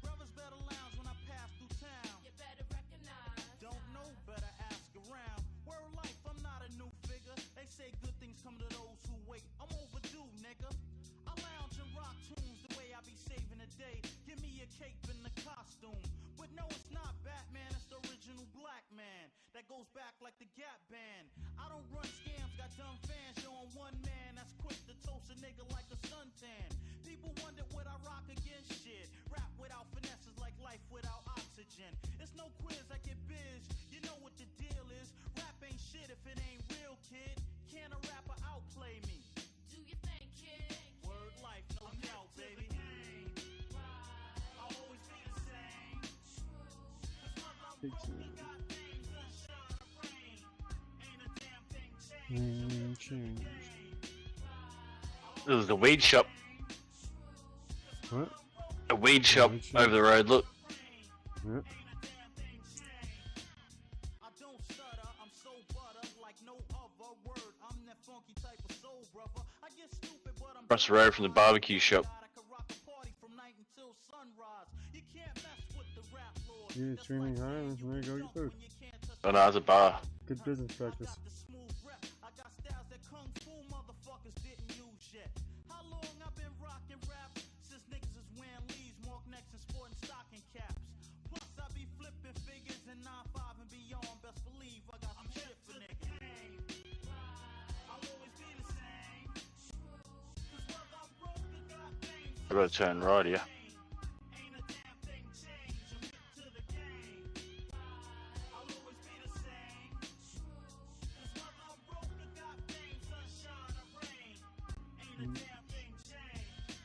S14: Brothers better lounge when I pass through town. You better recognize. Don't know, better ask around. Word life, I'm not a new figure. They say good things come to those who wait. I'm overdue, nigga. I lounge and rock tunes the way I be saving the day. Give me a cape and the costume. But no, it's not Batman, it's the original black man. That goes back like the Gap Band. I don't run scams, got dumb fans. Yo, I'm one man that's quick to toast a nigga like a suntan. People wonder what I rock against shit. Rap without finesses like life without oxygen. It's no quiz, I get biz. You know what the deal is. Rap ain't shit if it ain't real, kid. Can a rapper outplay me? Do you think, kid? Word life, no doubt, baby. I'll always be the same. Cause whether I'm broke or got things, sunshine or rain, ain't a damn thing changed.
S4: This is the weed shop.
S8: What?
S4: A weed shop over the road, look.
S8: Yep.
S14: I don't stutter, I'm so butter like no other word. I'm that funky type of soul brother. I get stupid, but I'm
S4: Across the road from the barbecue shop.
S14: from night until sunrise. You can't mess with the rap lord.
S8: Yeah, it's raining high. There you go, get food.
S4: Oh no, it's a bar.
S8: Good business practice.
S14: I got styles that kung fu motherfuckers didn't use yet. How long I've been rocking rap? Since niggas is wearing leaves, mark necks and sporting stocking caps. Plus I be flipping figures in 9-5 and beyond. Best believe I got some shit for niggas. I'll always be the same. Cause whether I'm broke or got things,
S4: I better turn right here.
S14: ain't a damn thing changed. I'm hip to the game. I'll always be the same. Cause whether I'm broke or got things, sunshine or rain, ain't a damn thing changed.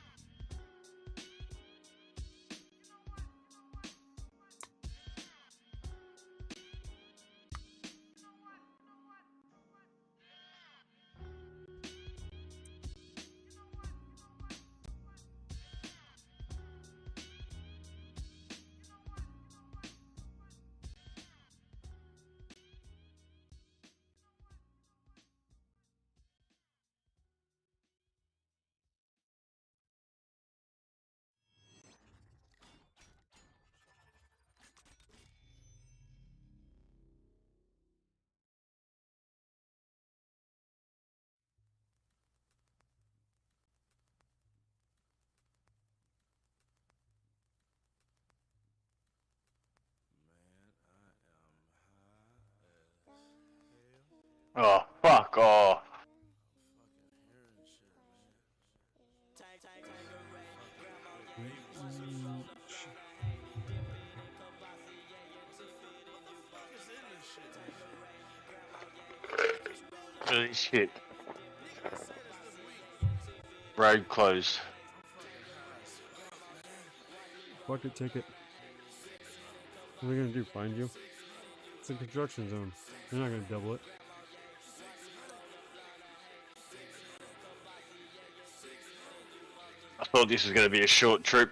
S4: Oh, fuck off. Holy shit. Road closed.
S8: Fuck it, ticket. What are they gonna do? Find you? It's a construction zone. They're not gonna double it.
S4: I thought this was going to be a short trip.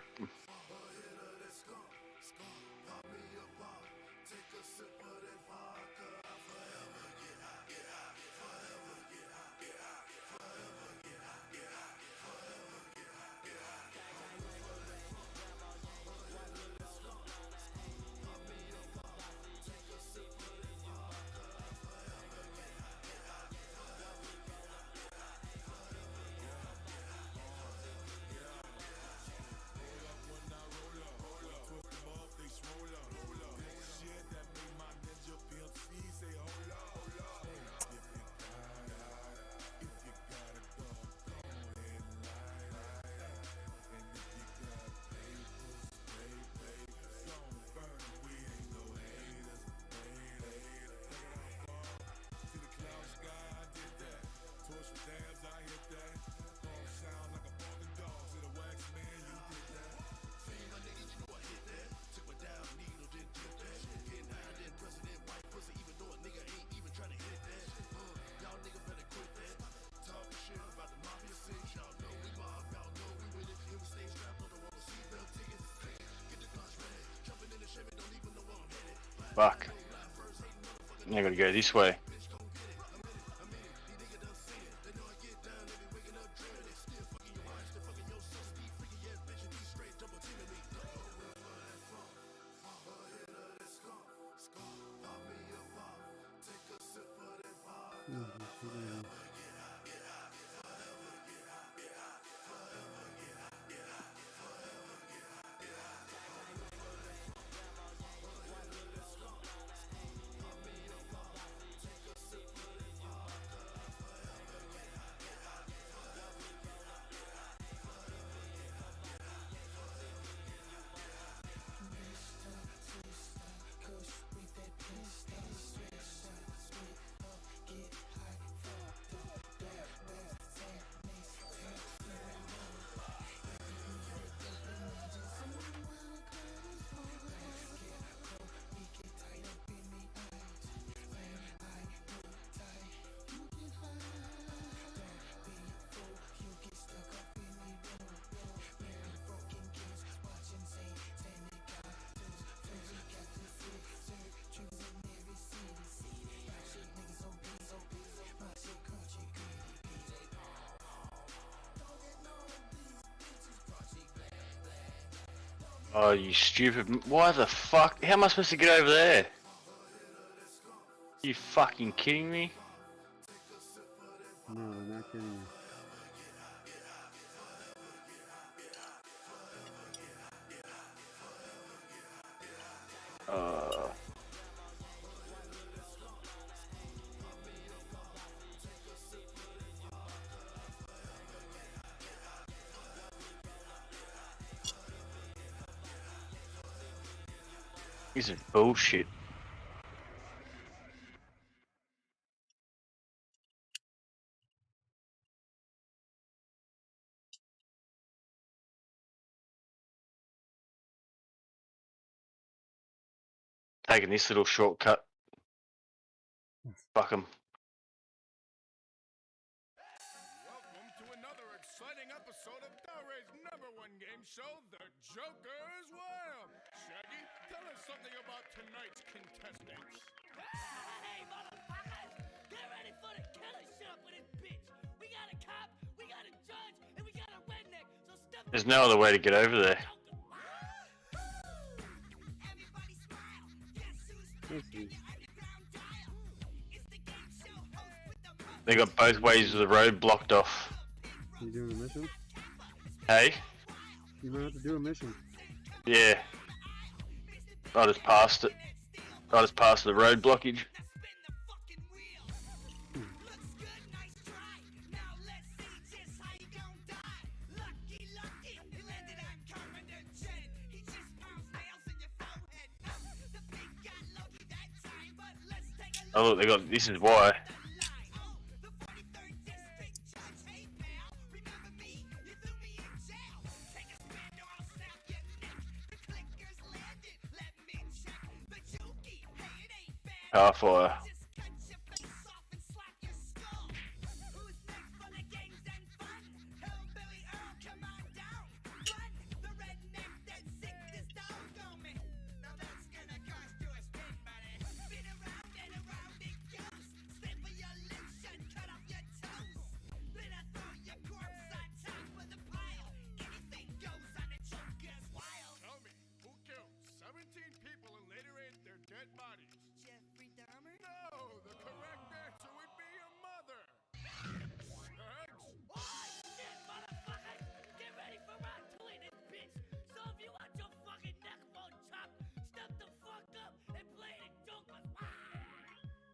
S4: Fuck. I gotta go this way. Oh, you stupid. Why the fuck? How am I supposed to get over there? You fucking kidding me?
S8: No, they're not kidding you.
S4: This is bullshit. Taking this little shortcut. Fuck 'em.
S6: Welcome to another exciting episode of Delray's #1 game show, The Joker's Wild. Shaggy, tell us something about tonight's contestants.
S12: Hey, motherfuckers! Get ready for the killer shit up with this bitch. We got a cop, we got a judge, and we got a redneck. So step.
S4: There's no other way to get over there. They got both ways of the road blocked off.
S8: You doing a mission?
S4: Hey?
S8: You might have to do a mission.
S4: Yeah. I just passed it. I just passed the road blockage. Oh look, they got. This is why. Car fire.
S5: Tell me, who killed 17 people and later ate their dead bodies?
S12: Jeffrey Dahmer?
S5: No, the correct answer would be your mother. Eggs?
S12: Oh shit, motherfuckers! Get ready for round 2 in this bitch! So if you want your fucking neck bone chopped, step the fuck up and play the jokers.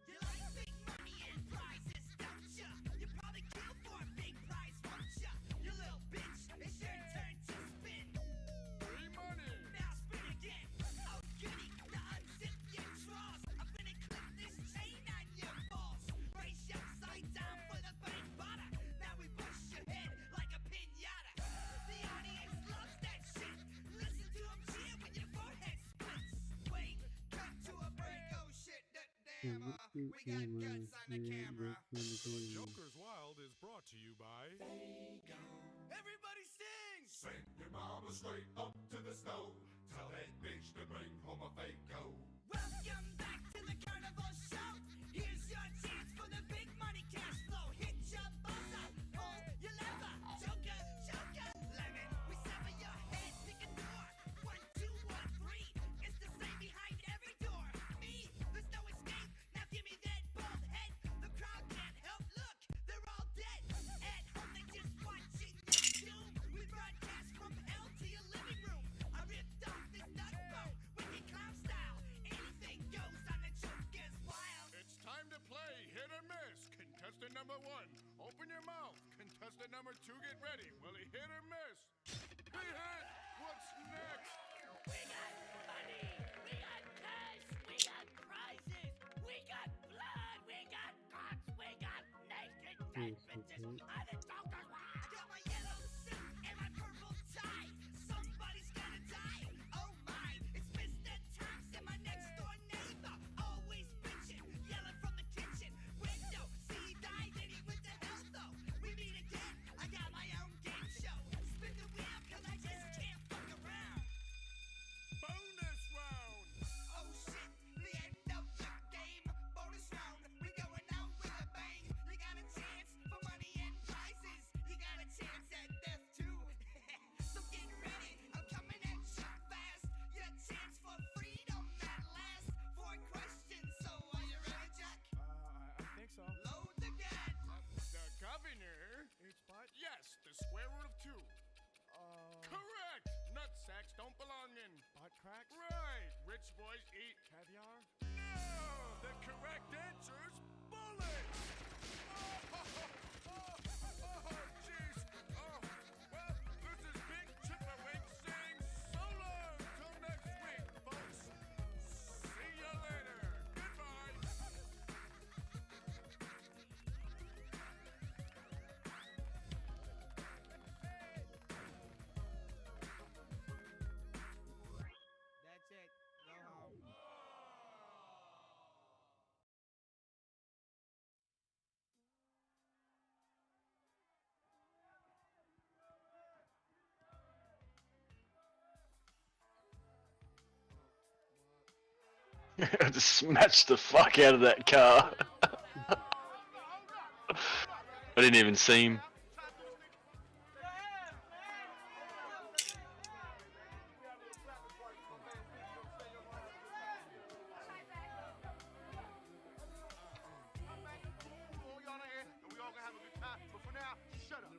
S12: You like big money and prizes, don't ya? You probably kill for a big prize, won't ya? You little bitch, it's your turn to spin.
S5: Free money.
S12: Now spin again. Oh goody, now unzip your drawers. I'm finna clip this chain on your balls. Raise you upside down for the bank butter. Now we push your head like a piñata. The audience loves that shit. Listen to them cheer when your forehead splits. Wait, cut to a break. Oh shit, damn, we got guts on the camera.
S5: Joker's Wild is brought to you by
S12: Everybody sing!
S11: Send your mama straight up to the stove. Tell that bitch to bring home a fake gold.
S12: Welcome back to the carnival show. Here's your chance for the big money cash flow. Hit your buzzer, pull your lever. Joker, Joker, lemon. We sever your head, pick a door. 1, 2, 1, 3. It's the same behind every door. Me, there's no escape. Now give me that bald head. The crowd can't help. Look, they're all dead. At home, they just watching your doom. We broadcast from hell to your living room. I ripped off this nut bone, wicked clown style. Anything goes on the Joker's Wild.
S5: It's time to play Hit or Miss. Contestant number 1, open your mouth. Contestant number 2, get ready. Will he hit or miss? He hit! What's next?
S12: We got money, we got cash, we got prizes, we got blood, we got guts, we got naked bitches. I'm the Joker's Wild. I got my yellow suit and my purple tie. Somebody's gonna die. Oh my, it's Mr. Thompson, my next door neighbor. Always bitching, yelling from the kitchen window. See, he died and he went to hell though. We meet again, I got my own game show. Spin the wheel, cause I just can't fuck around.
S5: Bonus round!
S12: Oh shit, the end of the game. Bonus round, we going out with a bang. You got a chance for money and prizes. You got a chance at death too. So get ready, I'm coming at you fast. Your chance for freedom at last. 4 questions, so are you ready, Jack?
S5: I think so.
S12: Load the gun.
S5: The governor.
S6: It's butt.
S5: Yes, the square root of 2. Correct! Nut sacks don't belong in.
S6: Butt cracks?
S5: Right! Rich boys eat.
S6: Caviar?
S5: No! The correct answer's bullets! Oh, jeez! Oh, well, this is Big Chipperwink saying so long till next week, folks. See you later. Goodbye.
S12: That's it. Go home.
S4: I just smashed the fuck out of that car. I didn't even see him.
S5: We all gonna have a good time, but for now, shut up.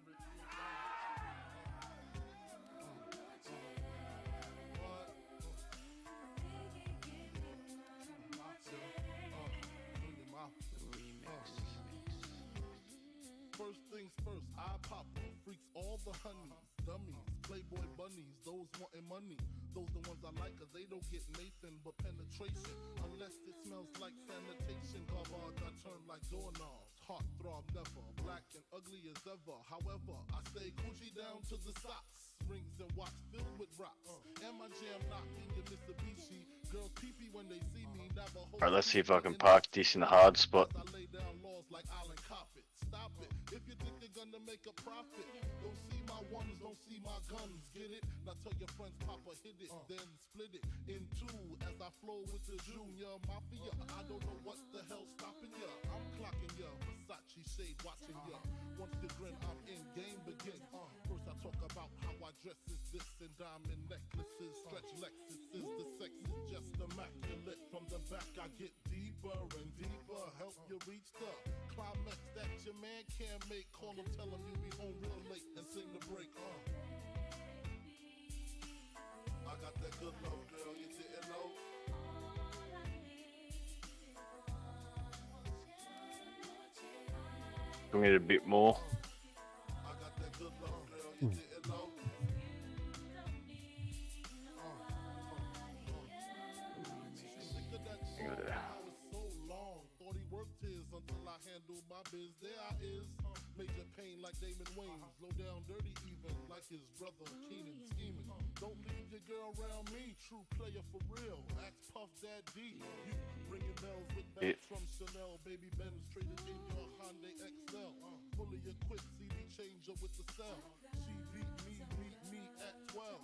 S6: First things first, I pop freaks all the honeys, dummies, playboy bunnies, those wanting money. Those the ones I like, cause they don't get Nathan but penetration. Unless it's smells like sanitation. Garbage I turn like doorknobs. Heart throb never, black and ugly as ever. However, I stay Gucci down to the socks. Rings and watch filled with rocks. And my jam knocking your Mitsubishi. Girls pee-pee when they see me.
S4: Alright, let's see if I can park this in the hard spot.
S6: I lay down laws like Island Coppet. Stop it. If you think they're gonna make a profit, don't see my ones, don't see my guns. Get it? Now tell your friends Papa hit it, then split it in two as I flow with the Junior Mafia. I don't know what the hell's stopping ya. I'm clocking ya. Versace shade watching ya. Once the grin, I'm in, game begins. First I talk about how I dress is this and diamond necklaces. Stretch Lexus is the sex is just immaculate. From the back I get deeper and deeper. Help you reach the climax that your man can't make. Call him, tell him you be home real late and sing the break. I got that good love, girl, you didn't know.
S4: We need a bit more.
S6: I got that good love, girl, you didn't know. Thought he worked his until I handled my biz. There I is, major pain like Damon Wayans. Low down dirty even like his brother Keenan scheming. Don't leave your girl around me, true player for real. Ask Puff Dad D. You ringing bells with bags from Chanel. Baby Benz traded in your Hyundai XL. Fully equipped CD changer with the cell. She beat me at 12.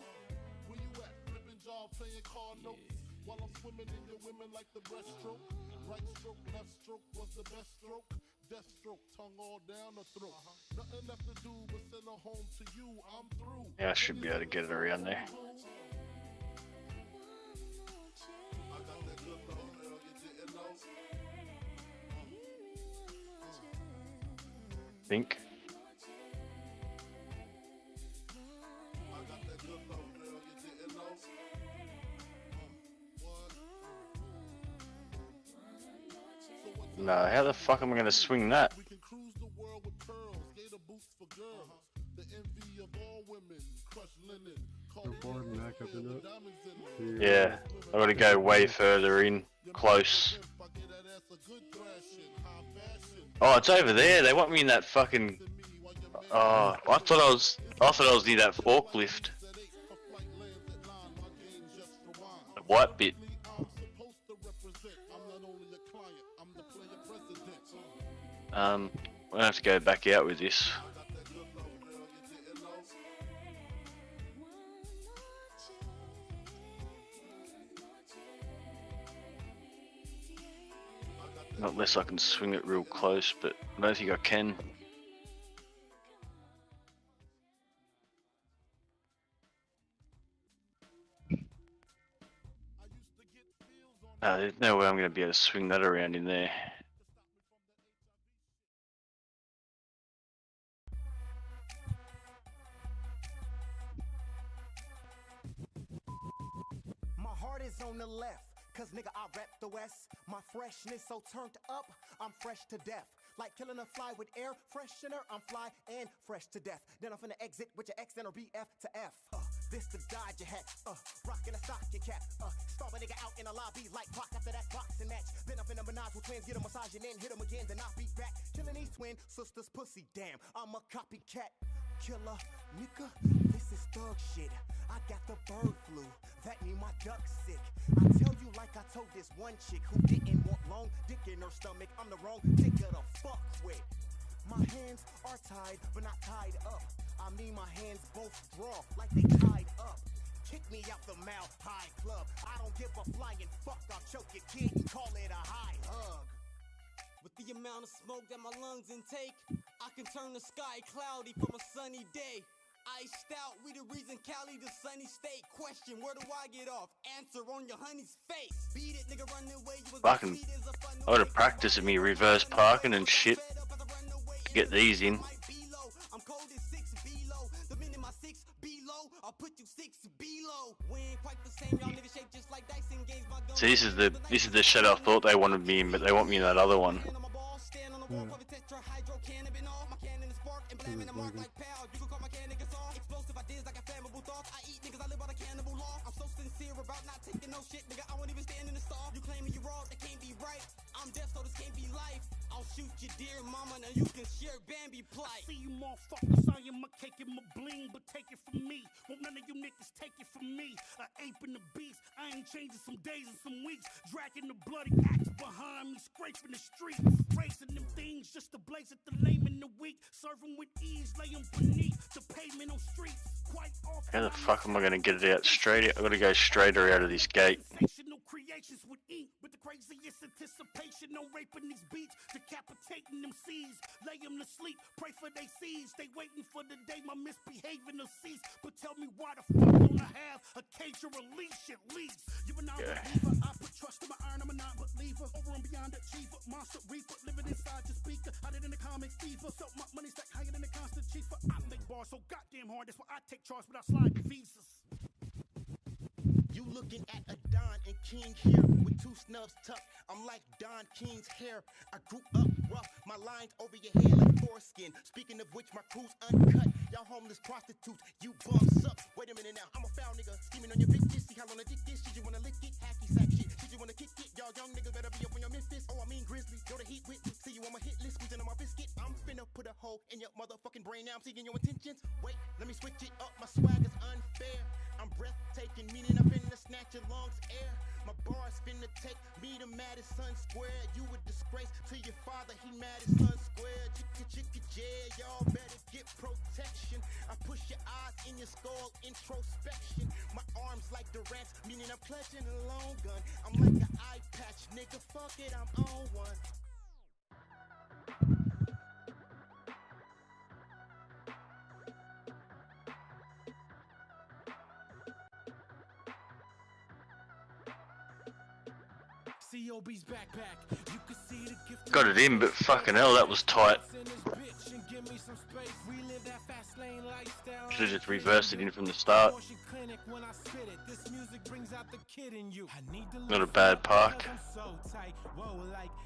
S6: Where you at? Flipping job playing car notes. While I'm swimming in your women like the breaststroke. Right stroke, left stroke was the best stroke. Death stroke, tongue all down the throat. Nothing left to do but send her home to you. I'm through.
S4: Yeah, I should be able to get it around there.
S6: I got that good love, girl, you didn't know.
S4: Think.
S6: I got that good love, girl, you didn't know.
S4: No, how the fuck am I gonna swing that?
S6: We can cruise the world with pearls, gator boots for girls. The envy of all women, crushed linen.
S4: Yeah, I gotta go way further in, close. Oh, it's over there. They want me in that fucking. Oh, I thought I was near that forklift. The white bit. We'll have to go back out with this. Not unless I can swing it real close, but I don't think I can. There's no way I'm going to be able to swing that around in there.
S19: My heart is on the left, cause nigga I rep the West. My freshness so turned up, I'm fresh to death. Like killing a fly with air freshener, I'm fly and fresh to death. Then I'm finna exit with your X and or BF to F. This the Dodger hat, rockin' a stocking cap. Starve a nigga out in the lobby like Pac after that boxing match. Then I'm finna menage with twins, get a massage and then hit them again, then I beat back. Killing these twin sisters pussy, damn, I'm a copycat. Killer, nigga, this is thug shit. I got the bird flu, that mean my duck's sick. I tell you like I told this one chick who didn't want long dick in her stomach. I'm the wrong nigga to fuck with. My hands are tied, but not tied up. I mean my hands both draw like they tied up. Kick me out the Mount High Club. I don't give a flying fuck, I'll choke your kid and call it a high hug.
S22: With the amount of smoke that my lungs intake, I can turn the sky cloudy from a sunny day. Iced out, we the reason Cali the sunny state. Question, where do I get off? Answer on your honey's face. Beat it, nigga, run away. You was
S4: Fucking, I gotta practice at me reverse parking and shit to get these in.
S22: I'm cold as 6 below. The minute my 6 below, I'll put you 6 below. We ain't quite the same, y'all niggas shape just like dice in games. My gun.
S4: So this is the shit I thought they wanted me in, but they want me in that other one.
S22: Stand on the wall, probably tetrahydrocannabinol. My cannon is spark and blaming the mark like pow. You can call my can niggas off. Explosive ideas like a flammable thought. I eat niggas, I live by the cannibal law. I'm so sincere about not taking no shit, nigga. I won't even stand in the stall. You claiming you raw, that can't be right. shoot your dear mama, now you can share Bambi plight.
S6: See you motherfuckers, I am a cake and my bling, but take it from me. Won't none of you niggas take it from me. A ape and the beast, I ain't changing some days and some weeks. Dragging the bloody axe behind me, scraping the street. Racing them things just to blaze at the lame and the weak. Serve them with ease, lay them beneath the pavement on streets. Quite often.
S4: How the fuck am I going to get it out straight? I've got to go straighter out of this gate.
S6: Creations with ink, with the craziest anticipation on raping these beats, decapitating them seeds, lay them to sleep, pray for they seeds. They waiting for the day my misbehaving will cease. But tell me why the fuck don't I have a cage or a leash at least? You a non-believer, I put trust in my iron, I'm a non-believer. Over and beyond achiever, monster reaper, living inside your speaker, hotter than the comic fever. So my money stack higher than the constant chief. I make bars so goddamn hard, that's why I take charge without sliding visas.
S9: You looking at a Don and King here with two snubs tucked. I'm like Don King's hair. I grew up rough, my lines over your head like foreskin. Speaking of which, my crew's uncut. Y'all homeless prostitutes, you bum sucks. Wait a minute now, I'm a foul nigga. Scheming on your bitches, see how long the dick is. Shit, you wanna lick it? Hacky sack shit. Shit, you wanna kick it? Y'all young niggas better be up on your Memphis. Oh, I mean Grizzly, go to heat with me. See you on my hit list, squeezing on my biscuit. I'm finna put a hole in your motherfucking brain. Now I'm seeing your intentions. Wait, let me switch it up. My swag is unfair. I'm breathtaking, meaning I'm finna snatch your lungs air. My bars finna take me to Madison Square. You a disgrace to your father, he Madison Square. Chicka, yeah, y'all better get protection. I push your eyes in your skull, introspection. My arms like Durant's, meaning I'm clutching a long gun. I'm like an eye patch, nigga, fuck it, I'm on one.
S6: COB's backpack. You can see the gift.
S4: Got it in, but fucking hell, that was tight. Should have just reversed it in from the start. Not a bad park.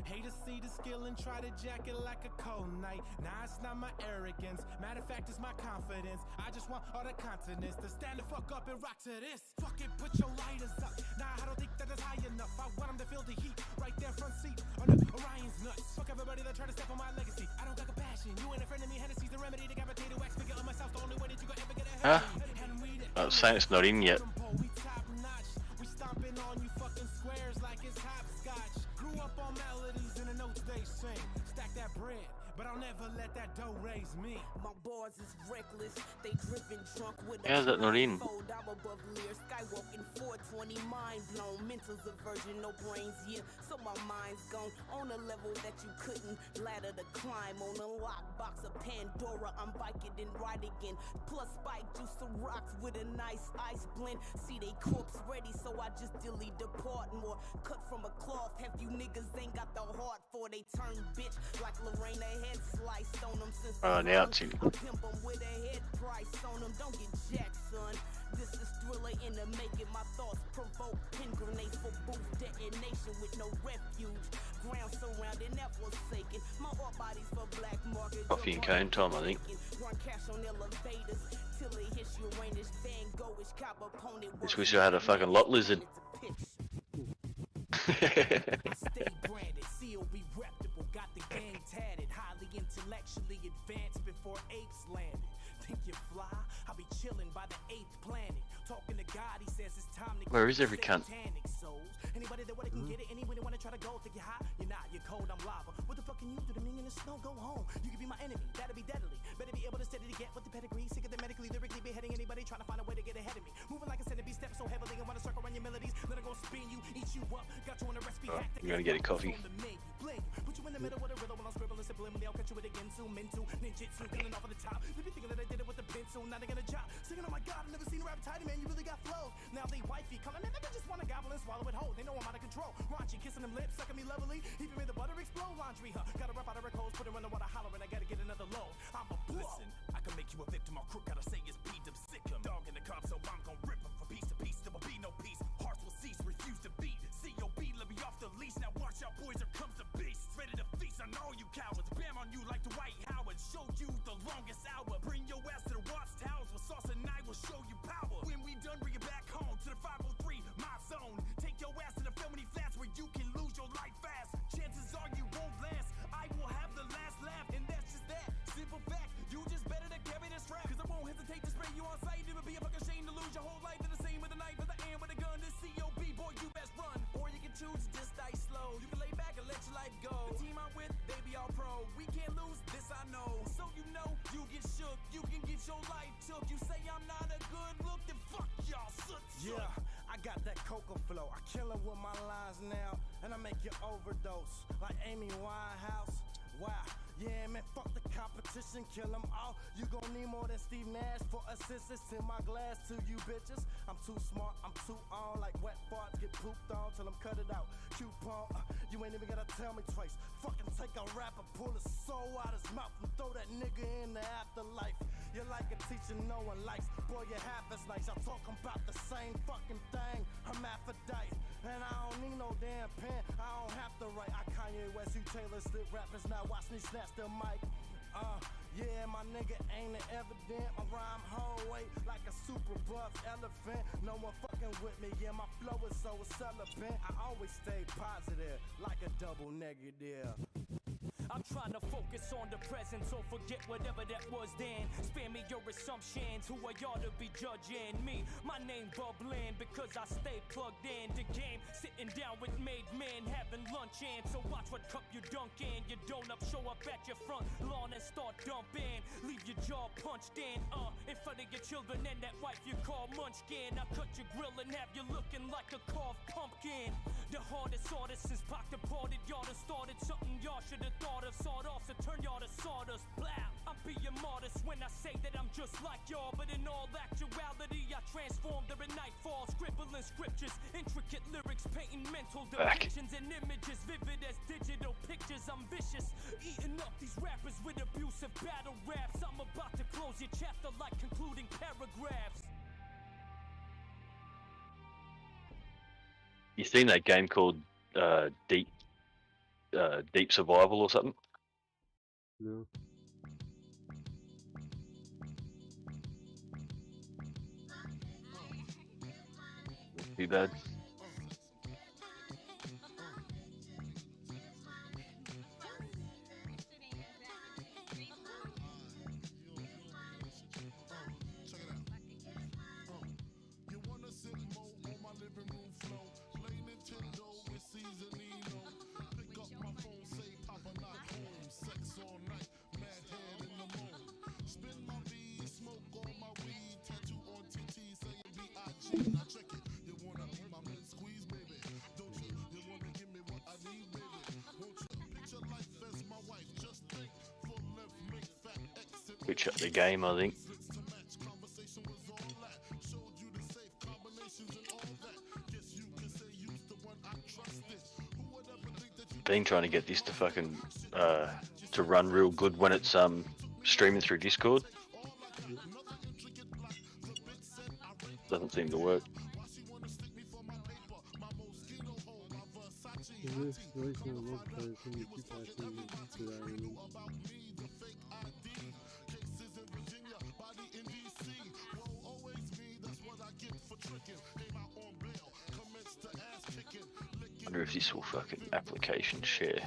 S22: Hate to see the skill and try to jack it like a cold night. Nah, it's not my arrogance. Matter of fact, it's my confidence. I just want all the continents to stand the fuck up and rock to this. Fuck it, put your lighters up. Nah, I don't think that is high enough. I want them to feel the heat right there front seat on the Orion's nuts. Fuck everybody that try to step on my legacy. I don't got compassion. You ain't a friend of me. Hennessy's the remedy to gravitate a wax figure on myself. The only way that you gonna ever get ahead of me.
S4: I was saying it's not in yet.
S22: We top notch. We stomping on you fucking squares like it's hopscotch. Grew up on melodies and the notes they sing. Stack that bread, but I'll never let that dough raise me.
S10: My bars is reckless. They driven drunk with
S4: How's that not in?
S10: I'm above Lear, skywalking 420, mind blown. Mental's a virgin, no brains, yeah. So my mind's gone on a level that you couldn't ladder to climb. On a lockbox of Pandora, I'm biking and ride again. Plus spike juice of rocks with a nice ice blend. See they corpse ready, so I just dilly depart more. Cut from a cloth, have you niggas ain't got the heart for. They turn bitch like Lorena head sliced on them since
S4: Oh, now it's in.
S10: I pimp them with a head price on them. Don't get jacked, son. This is Thriller in the making. My thoughts provoke pin grenades for boost detonation with no refuge. Ground surrounded, never forsaken. My heart body's for black market.
S4: Coffee and cone time, I think.
S10: Run cash on elevators till it hits Uranus. Van Gogh-ish cop opponent.
S4: Just wish I had a fucking lot lizard.
S22: I stay branded, COB reputable, got the gang tatted, highly intellectually advanced before apes landed. Think you fly? I'll be chilling by the 8th planet. Talking to God, he says it's time to
S4: Where is every cunt?
S22: souls. Anybody that can get it, anybody wanna try to go, think you're hot? You're not, you're cold, I'm lava. What the fuck can you do to me in the snow? Go home. You can be my enemy, that'll be deadly. Better be able to steady to get with the pedigree. Sick of the medically, lyrically beheading anybody trying to find a way to get ahead of me. Moving like a centipede, step so heavily and wanna circle around your melodies. Then I'm gonna spin you, eat you up. Got you on a recipe hack.
S4: I'm gonna get a coffee.
S22: Put you in the middle with a riddle when I'm scribbling subliminally. I'll catch you with again soon. Mental ninjutsu, killing off of the top. They be thinking that I did it with the pencil, not gonna job. Singing, oh my god, I've never seen a rap tidy man. You really got flow. Now they wifey calling, man, they just wanna gobble and swallow it whole. They know I'm out of control. Raunchy, kissing them lips, sucking me levelly. Even made the butter explode. Laundry, huh? Gotta rap out of her clothes, put her in the water, hollering. I gotta get another load. I'm a blow. Listen, I can make you a victim. All crook gotta say is beat them, sick 'em. Dog in the cob, so I'm gon' rip 'em from piece to piece. There will be no peace. Hearts will cease, refuse to beat. COB, let me off the leash. Now watch out, boys, here comes the beast. Ready to feast on all you cowards. Bam on you like Dwight Howard. Show you the longest hour. Bring your ass to the watchtowers with sauce and I will show you power. When we done, bring it back home to the 503, my zone. Take your ass to the Felony Flats where you can lose your life fast. Chances are you won't last. I will have lives your life took. You say I'm not a good look, then fuck y'all, soot.
S19: Yeah, I got that coca flow. I kill it with my lines now, and I make you overdose like Amy Winehouse. Wow, yeah, man, fuck the competition, kill them all. You gon' need more than Steve Nash for assistance. In my glass to you bitches. I'm too smart, I'm too on. Like wet farts get pooped on till I'm cut it out. Coupon, you ain't even gotta tell me twice. Fucking take a rapper, pull his soul out his mouth and throw that nigga in the afterlife. You're like a teacher no one likes. Boy, you're half as nice. Y'all talking about the same fucking thing. Hermaphrodite. And I don't need no damn pen. I don't have to write. I Kanye West, you Taylor Swift rappers. Now watch me snatch the mic. Yeah, my nigga ain't it evident. My rhyme whole weight like a super buff elephant. No one fucking with me. Yeah, my flow is so celibate. I always stay positive like a double negative.
S22: I'm trying to focus on the present, so forget whatever that was then. Spare me your assumptions, who are y'all to be judging me? My name bubbling because I stay plugged in. The game, sitting down with made men, having lunch in. So watch what cup you dunk in. You don't show up at your front lawn and start dumping. Leave your jaw punched in front of your children and that wife you call Munchkin. I cut your grill and have you looking like a carved pumpkin. The hardest artist since Pac departed. Y'all done started something y'all should have thought of. Sawed off to turn y'all to sawdust. Blah, I'm being modest when I say that I'm just like y'all. But in all actuality, I transformed during nightfall. Scribbling scriptures, intricate lyrics, painting mental depictions and images vivid as digital pictures. I'm vicious, eating up these rappers with abusive battle raps. I'm about to close your chapter like concluding paragraphs.
S4: You seen that game called Deep Survival or something?
S8: No.
S4: Too bad.
S5: You wanna sit more on my living room floor, play Nintendo with Seasonino. Pick up my phone, say Papa not home. Sex all night, mad head in the moon. Spin my beat, smoke all my weed. Tattoo on TT saying B.I.G. Now check it. You wanna be my man squeeze, baby? Don't you? You wanna give me what I need, baby? Won't you? Picture life as my wife. Just think, full left, make fat exit.
S4: Switch up the game, I think.
S5: Conversation was all that. Showed you the safe combinations and all that. Guess you can say you's the one I trusted. Who would ever think that you
S4: Been trying to get this to fucking to run real good when it's streaming through Discord. Doesn't seem to work.
S8: Is this really kind of look for some you keep asking me to that really?
S4: Wonder if this will fucking application share.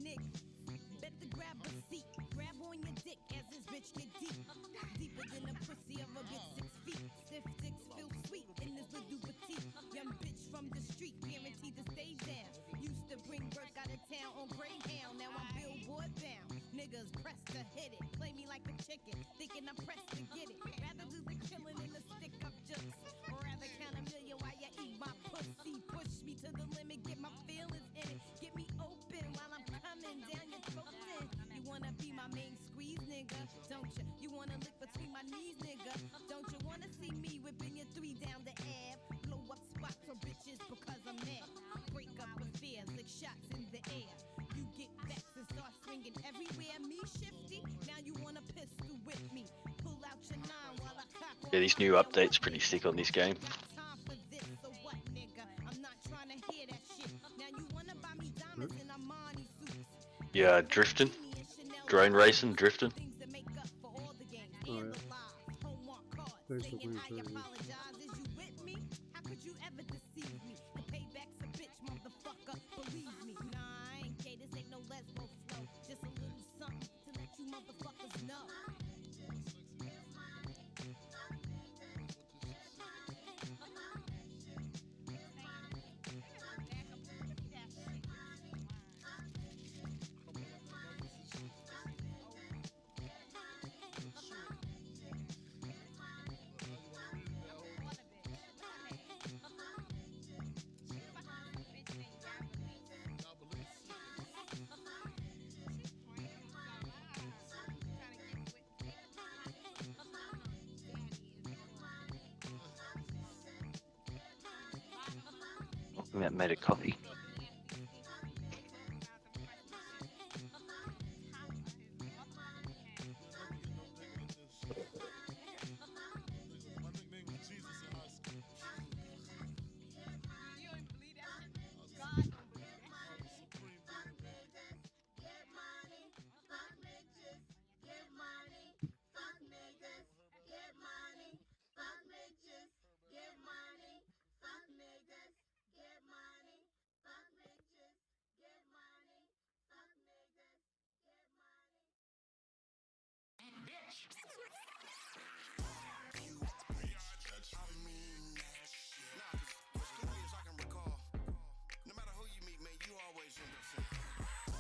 S10: Nick, better grab a seat. Grab on your dick as this bitch get deep. Deeper than the pussy of a bitch 6 feet. Stiff dicks feel sweet in this little petite. Young bitch from the street, guaranteed to stay down. Used to bring work out of town on Greyhound. Now I'm billboard bound. Niggas pressed to hit it. Play me like the chicken, thinking I'm pressed to get it. Rather do the killing than the stick up jokes. Or rather count a million while you eat my pussy. Push me to the limit, get my feelings in it. Get me open while I'm coming down your throat. You wanna be my main squeeze, nigga? Don't you? You wanna lick between my knees, nigga? Don't you wanna see me whipping your 3 down the Ave? Blow up spots for bitches because I'm mad. Break up affairs like shots in the air. You get vexed and start swinging everywhere. Me shifty, now you wanna pistol whip me. Pull out your 9 while I cock.
S4: Yeah, these new updates pretty sick on this game.
S10: Time for this, so what, nigga? I'm not trying to hear that shit. Now you wanna buy me diamonds in Armani suits.
S4: Yeah, drifting. Drone racing, drifting.
S8: Oh yeah. Thanks for playing for me.
S4: That made a copy.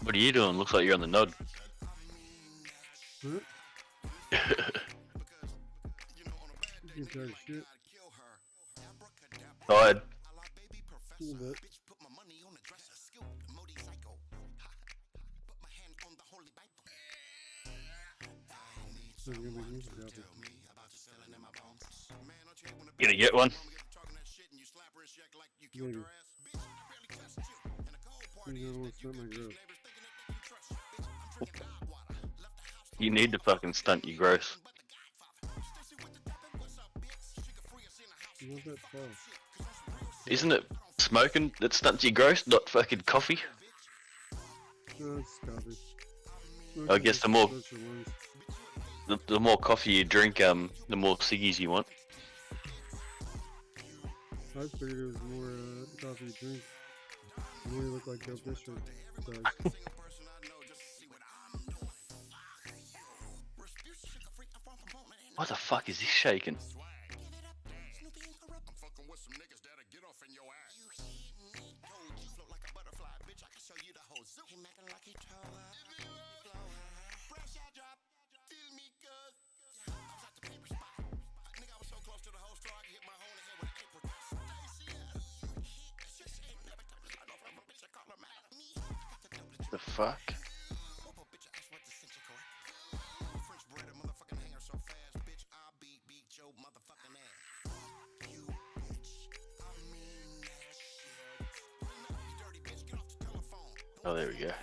S4: What are you doing? Looks like you're on the nod.
S8: Huh? You tired of shit?
S4: Tired.
S8: A little bit. So you're gonna be music album.
S4: You gonna get one?
S8: Maybe. You don't want to start my growth.
S4: You need to fucking stunt your growth.
S8: You want that fall?
S4: Isn't it smoking that stunts your growth, not fucking coffee?
S8: No, it's coffee.
S4: I guess the more coffee you drink, the more ciggies you want.
S8: I figured it was more coffee you drink. The more you look like Dope District. So.
S4: What the fuck is this shaking? The fuck? Oh, there we go.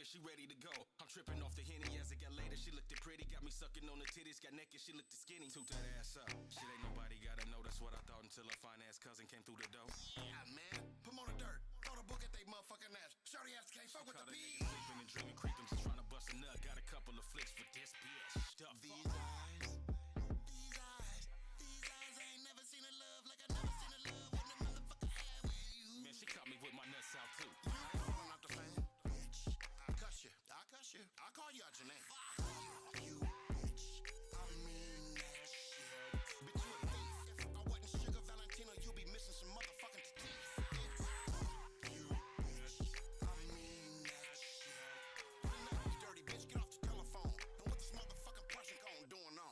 S2: She ready to go. I'm tripping off the Henny as it got later. She looked pretty, got me sucking on the titties. Got naked, she looked skinny. Toot that ass up. Shit ain't nobody gotta know. That's what I thought until a fine ass cousin came through the door.
S9: Yeah, man. Put 'em on the dirt. Throw the book at they motherfucking ass. Shorty ass can't fuck with the bees.
S2: Sleeping and dreaming, creeping, just trying to bust a nut. Got a couple of flicks for this bitch.
S9: These eyes ain't never seen a love like I never seen a love when the motherfucker had with you.
S2: Man, she caught me with my nuts out too.
S9: You ain't falling off the fan. I cuss you. I call you out your name. You bitch. I mean that shit. Bitch, you a thief. If I wasn't Sugar Valentino, you'd be missing some motherfucking teeth. You bitch. I mean that shit. You dirty bitch, get off the telephone. And what this motherfucking person cone doing on?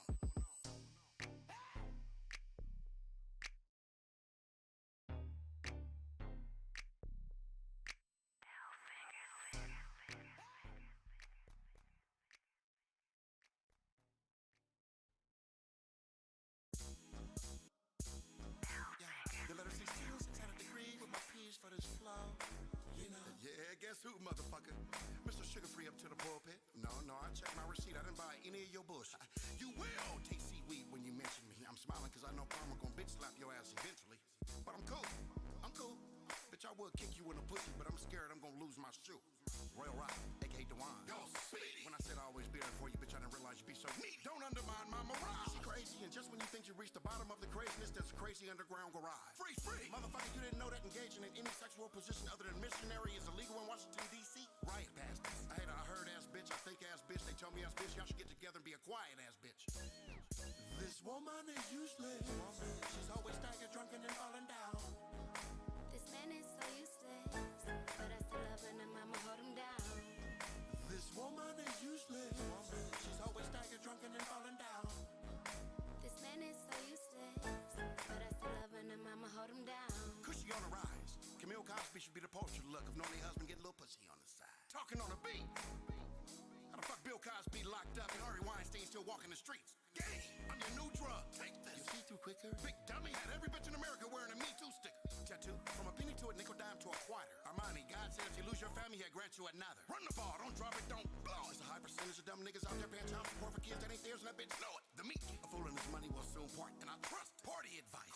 S9: For this flow, you know. Yeah, guess who, motherfucker? Mr. Sugar Free up to the pulpit. No, no, I checked my receipt. I didn't buy any of your bullshit. You will taste seaweed when you mention me. I'm smiling because I know karma gonna bitch slap your ass eventually. But I'm cool. I'm cool. Bitch, I would kick you in the pussy, but I'm scared I'm gonna lose my shoe. Royal Rock, aka Dewan. Yo, Speedy. When I said I always be there for you, bitch, I didn't realize you'd be so neat. Don't undermine my morale. She crazy, and just when you think you reached the bottom of the craziness, there's a crazy underground garage. Free, free. Motherfucker, you didn't know that engaging in any sexual position other than missionary is illegal in Washington, D.C.? Riot past this. I hate a heard ass bitch, I think ass bitch, they tell me ass bitch, y'all should get together and be a quiet ass bitch. This woman is useless. She's always staggered, drunken, and falling down.
S1: This man is so useless, but I still love him and I'ma hold him down.
S9: This woman is useless. She's always staggered, drunken, and falling down.
S1: This man is so useless, but I still love him and I'ma hold him down.
S9: Cushy on the rise. Camille Cosby should be the poster look of knowing her husband get a little pussy on the side. Talking on a beat. How the fuck Bill Cosby locked up and Harvey Weinstein still walking the streets? Game, I'm your new drug. Take this. You see through quicker? Big dummy had every bitch in America wearing a Me Too sticker. Tattoo, from a penny to a nickel dime to a quarter. Armani, God said if you lose your family, he'll grant you another. Run the ball, don't drop it, don't blow it. There's a high percentage of dumb niggas out there paying child support for kids that ain't theirs, and that bitch know it. The meek, a fool in his money will soon part, and I trust party advice.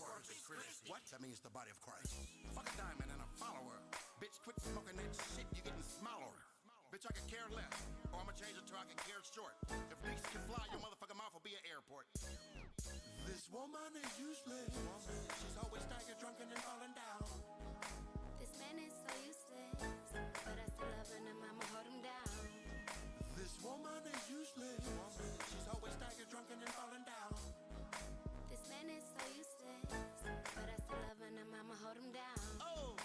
S9: What? That means the body of Christ. Fuck a diamond and a follower. Bitch, quit smoking that shit, you getting smaller. Bitch, I could care less, or I'ma change it to I can care short. If niggas can fly, your motherfucking mouth will be an airport. This woman is useless. She's always staggered, drunken, and falling down.
S1: This man is so useless, but I still love him and I'ma hold him down.
S9: This woman is useless. She's always staggered, drunken, and falling down.
S1: This man is so useless, but I still love him and I'ma hold him down.
S9: Oh!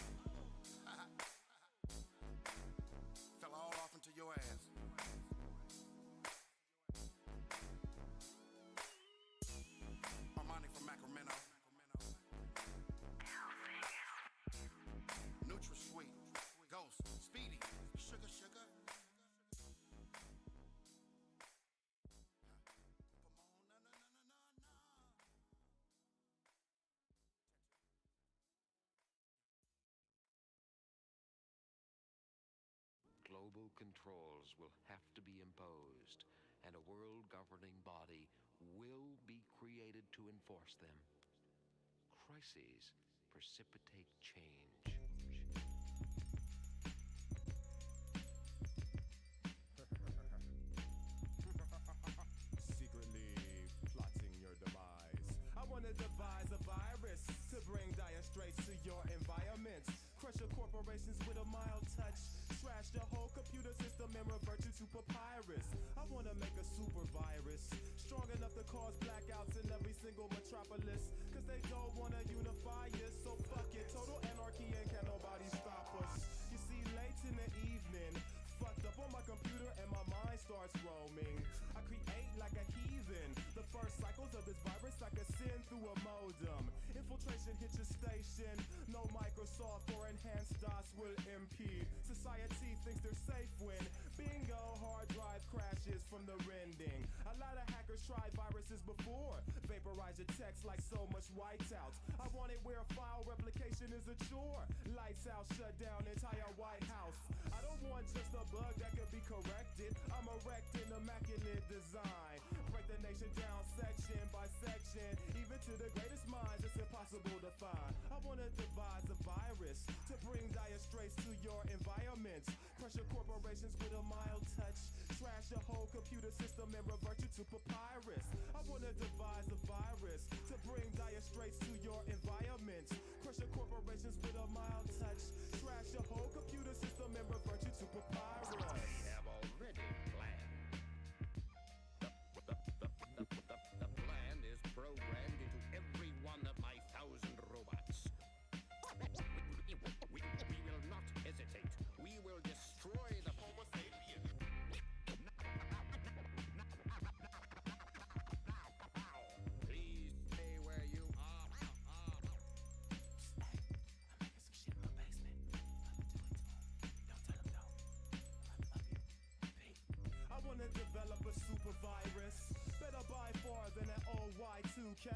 S9: Fell all off into your ass. Armani from Sacramento. Nutri-Sweet. Ghost. Speedy. Sugar, sugar.
S17: Global controls will have to be imposed, and a world governing body will be created to enforce them. Crises precipitate change.
S23: Secretly plotting your demise. I want to devise a virus to bring dire straits to your environment. Crush your corporations with a mild touch. Trash your whole computer system and revert you to papyrus. I want to make a super virus strong enough to cause blackouts in every single metropolis. Cause they don't want to unify us, so fuck it. Total anarchy and can nobody stop us. You see, late in the evening, fucked up on my computer and my mind starts roaming. I create like a heathen. The first cycles of this virus like a sin through a modem. Infiltration hit your station. No Microsoft or enhanced DOS will impede. Society thinks they're safe when bingo, hard drive crashes from the rending. A lot of hackers tried viruses before. Vaporize your text like so much whiteout. I want it where file replication is a chore. Lights out, shut down entire White House. I don't want just a bug that could be corrected. I'm erecting immaculate design. Break the nation down section by section. Even to the greatest minds, it's impossible to find. I want to devise a virus to bring dire straits to your environment. Crush your corporations with a mild touch. Trash your whole computer system and revert you to papyrus. I want to devise a virus to bring dire straits to your environment. Crush your corporations with a mild touch. Trash your whole computer system and revert you to papyrus.
S17: We have already planned. The plan is programmed into every one of my 1,000 robots. We will not hesitate. We will destroy the Homo sapien. Please stay where you are.
S23: I want to develop a super virus. Better by far than an old Y2K.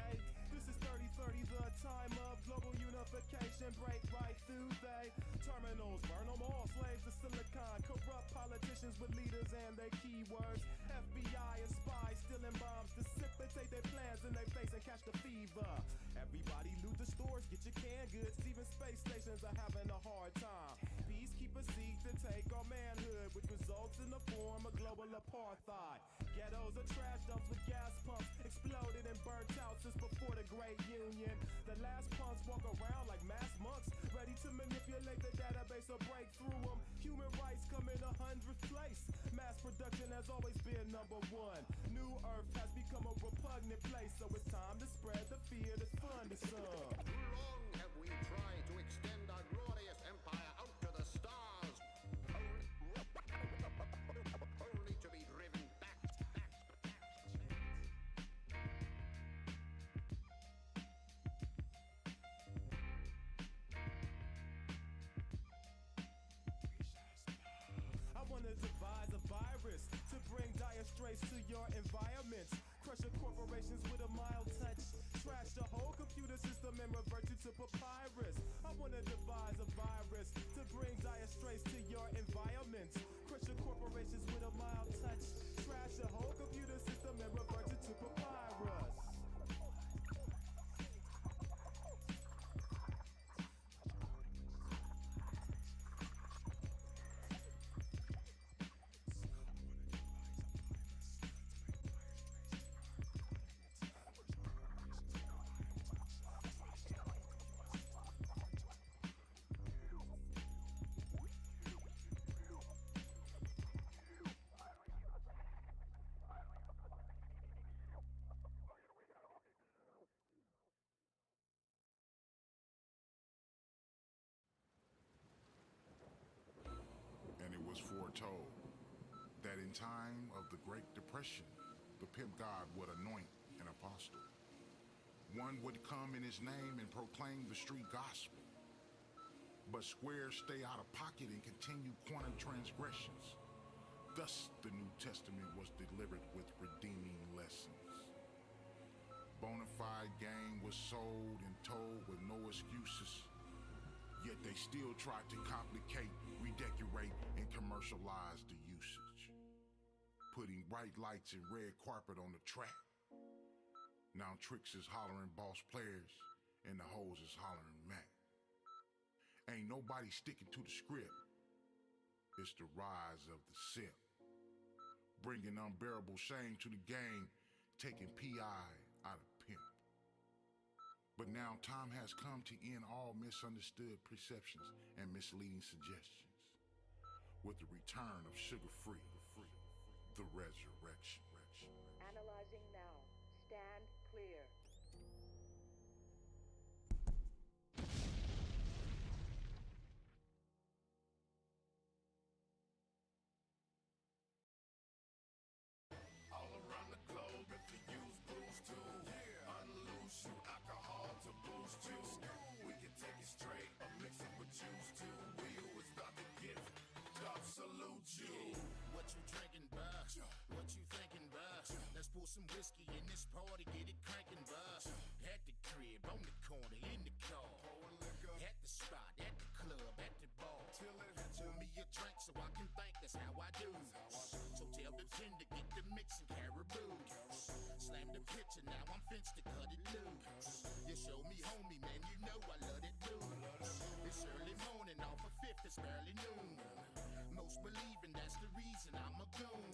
S23: This is 3030, the time of global unification. Break right through they terminals, burn them all. Slaves to silicon, corrupt politicians with leaders and their keywords. FBI and spies stealing bombs, dissipate their plans in their face and catch the fever. Everybody loot the stores, get your canned goods. Even space stations are having a hard time. Peacekeepers seek to take our manhood, which results in the form of global apartheid. Ghettos are trash dumps with gas pumps, exploded and burnt out since before the Great Union. The last punks walk around like mass monks, ready to manipulate the database or break through them. Human rights come in 100th place. Mass production has always been number one. New Earth has become a repugnant place, so it's time to spread the fear that's fun to some.
S9: Too long have we tried to extend our glorious empire out to the stars, only to be driven back.
S23: I wanna devise a virus to bring dire straits to your environments. Crush your corporations with a mild touch. Trash the whole computer system and revert you to papyrus. I wanna devise a virus to bring dire straits to your environment. Crush your corporations with a mild touch. Trash the whole computer system and revert you to papyrus.
S11: And it was foretold that in time of the Great Depression, the pimp god would anoint an apostle. One would come in his name and proclaim the street gospel. But squares stay out of pocket and continue quantum transgressions. Thus, the New Testament was delivered with redeeming lessons. Bonafide game was sold and told with no excuses. Yet they still tried to complicate, redecorate, and commercialize the usage. Putting bright lights and red carpet on the track. Now tricks is hollering boss players, and the hoes is hollering Mac. Ain't nobody sticking to the script. It's the rise of the sip. Bringing unbearable shame to the game, taking P.I. out of pimp. But now time has come to end all misunderstood perceptions and misleading suggestions. With the return of sugar-free, the resurrection.
S3: Analyzing now. Stand clear.
S11: All around the globe, if you use booze to unloose you, alcohol to boost you. We can take it straight or mix it with juice too. We always got the gift. God salute you.
S7: What you drinking, bruh? What you thinking, bruh? Let's pour some whiskey in this party, get it cranking, bruh. At the crib, on the corner, in the car. At the spot, at the club, at the bar. Pour me a drink so I can think, that's how I do. So tell the tender, get the mix and caribou. Slam the pitcher, now I'm fenced to cut it loose. You show me homie, man, you know I love it too. It's early morning, off of 5th, it's barely noon. Most believing that's the reason I'm a goon.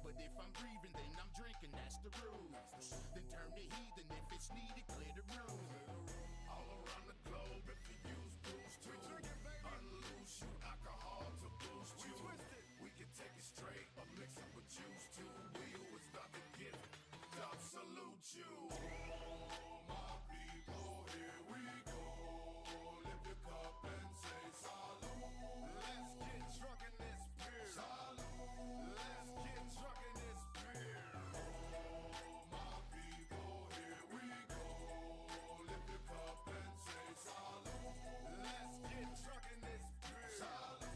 S7: But if I'm breathing, then I'm drinking, that's the rules. Then turn the heathen if it's needed, clear the room.
S11: All around the globe, if you use booze to unloose you, alcohol to boost you. We can take it straight or mix it with juice too. We always got the gift. God salute you. Oh, my people, here we go. Lift your cup and say salute. Let's get drunk in this beer. Salute. Let's get drunk in this beer. Oh, my people, here we go. Lift your cup and say salute. Let's get drunk in this beer. Salute.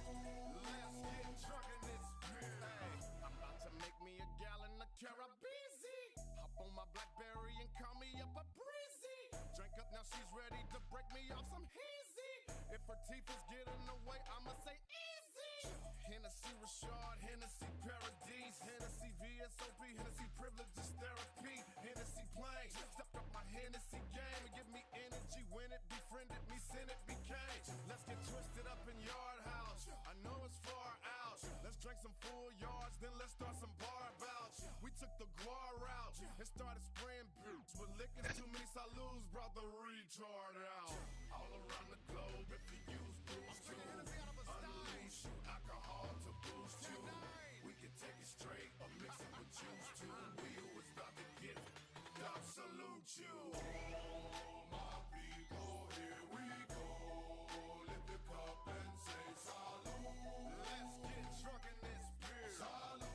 S11: Let's get drunk in this beer.
S7: Hey, I'm about to make me a gallon of Carabizzi. Hop on my Blackberry and call me up a breezy. Drink up, now she's ready to break me off some hazy. If her teeth is getting away, I'ma say easy. Hennessy
S5: Rashard, Hennessy Paradise, Hennessy VSOP, Hennessy Privileges Therapy, Hennessy Plain. Stepped up my Hennessy game and give me energy when it befriended me, sin it became. Let's get twisted up in Yard House. I know it's far out. Let's drink some full yards, then let's start some bar bouts. We took the guar route and started spraying boots. With liquors, too many salutes brought the retard out. All around the globe, if you use booze too, unleash you, alcohol to boost you. We can take it straight or mix it with juice too. We was about to get God salute you. Oh, my people, here we go. Lift the cup and say salute. Let's get drunk in this beer. Salute.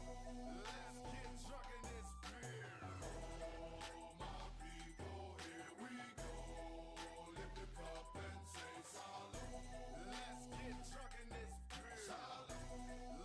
S5: Let's get drunk in this beer. Oh, my people, here we go. Lift the cup and say salute. Let's get drunk in this beer. Salute.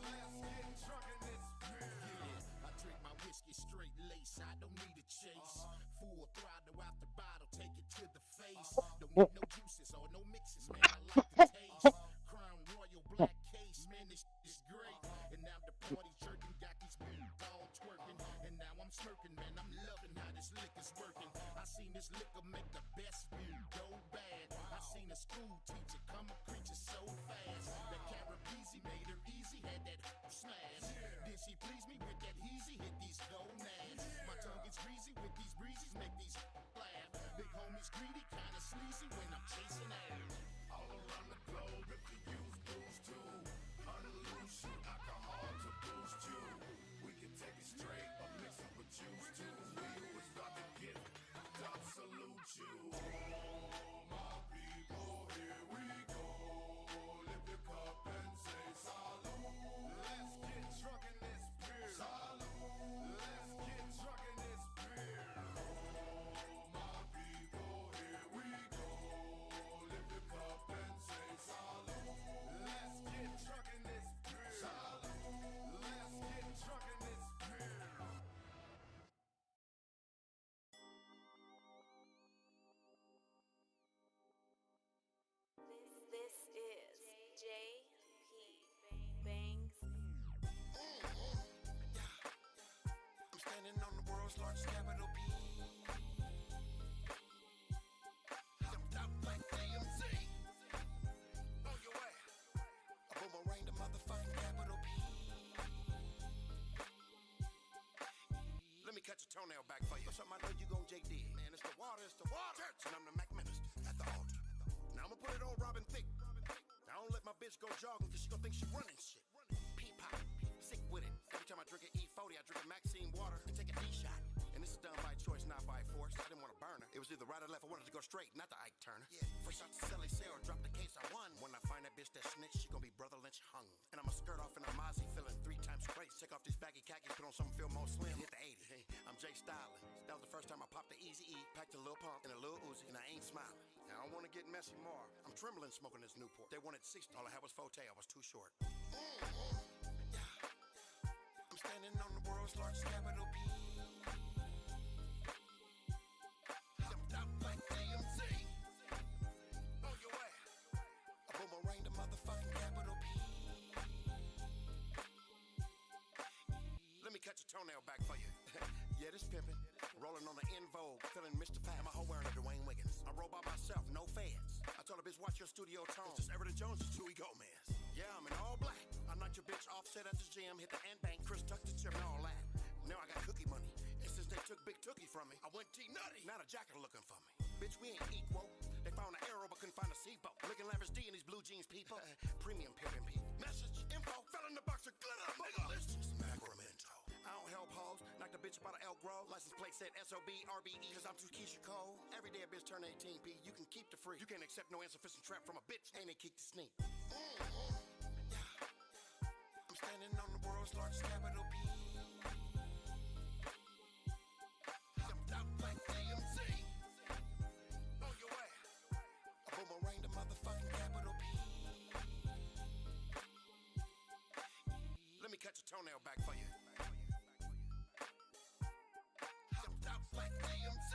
S5: Let's get drunk in this beer.
S7: Yeah, I drink my whiskey straight lace. I don't need a chase. Full throttle out the bottle, take it to the face. Don't need no juices or no mixes, man. I like the taste. Crown Royal black case, man, this is great. And now the party jerking, got these people all twerking. And now I'm smirking, man. I'm loving how this liquor's working. I seen this liquor make the best beer go bad. I seen a school teacher come a preacher so fast. That Carabisi made her easy, had that smash. Then she pleased me with that easy, hit these gonads. My tongue gets greasy with these breezes, make these laugh. Big homies greedy, kinda sleazy when I'm chasing ass.
S5: All around the globe, if you use booze too, unloose you, alcohol to boost you. We can take it straight or mix it with juice too. We was about to get God salute you. Oh, my people, here we go. Lift your cup and say salute. Let's get drunk in this beer. Salute. Let's get drunk in this beer. Oh, my people, here we go. Lift your cup and say salute. Let's get drunk in this beer. Salute. Let's get drunk in this beer.
S20: This is JP Bangs.
S9: I'm standing on the world's largest capital P. Jumped out like AMC. On your way. A boomerang, the motherfucking capital P. Let me cut your toenail back for you. Something I know you gon' JD. Man, it's the water, Church, and I'm the Mac Minister at the altar. Now I'ma put it on Robin Thicke. Now I don't let my bitch go jogging cause she gon' think she running shit. Pee-pop, sick with it. Every time I drink an E40, I drink a Maxine water and take a D-shot. And this is done by choice, not by force. I didn't want to burn her. It was either right or left. I wanted to go straight, not the Ike Turner. Yeah. First out to Sally Sarah, drop the case I won. When I find that bitch that snitch, she gon' be Brother Lynch hung. And I'ma skirt off in a Mozzie, feeling 3 times crazy. Take off these baggy khakis, put on something feel more slim. Hit the 80. Hey, I'm Jay Styling. That was the first time I popped the Easy E, packed a little pump and a little Uzi, and I ain't smiling. Now I don't wanna get messy more. I'm trembling smoking this Newport. They wanted 60. All I had was Forte. I was too short. I'm standing on the world's largest capital P. Jumped out like AMC. On your way. A boomerang, the motherfucking capital P. Let me cut your toenail back for you. Yeah, this pimpin'. Rolling on the In Vogue, feeling mystified. My hoe wearing a Dwayne Wiggins. I roll by myself, no fans. I told a bitch, watch your studio tone. It's just Everett Jones and Chewy Gomez. Yeah, I'm in all black. I knocked your bitch offset at the gym, hit the end bank, Chris tucked the chip and all that. Now I got cookie money. And since they took Big Tookie from me, I went T-Nutty. Now the jacket looking for me. Bitch, we ain't equal. They found an arrow but couldn't find a seatbelt. Looking lavish D in these blue jeans, people. Premium pimpin' people. Message, info, fell in the box of glitter, nigga. This is Sacramento. I don't help hoes. Knocked a bitch up out of Elk Grove. License plate said SOB, RBE. Cause I'm too Keisha Cole. Every day a bitch turn 18, P. You can keep the free. You can't accept no insufficient trap from a bitch. Ain't they kick the sneak. I'm standing on the world's largest capital P. Jumped out like AMC. On your way. A boomerang, the motherfucking capital P. Let me cut your toenail back for you. Jumped out like AMC.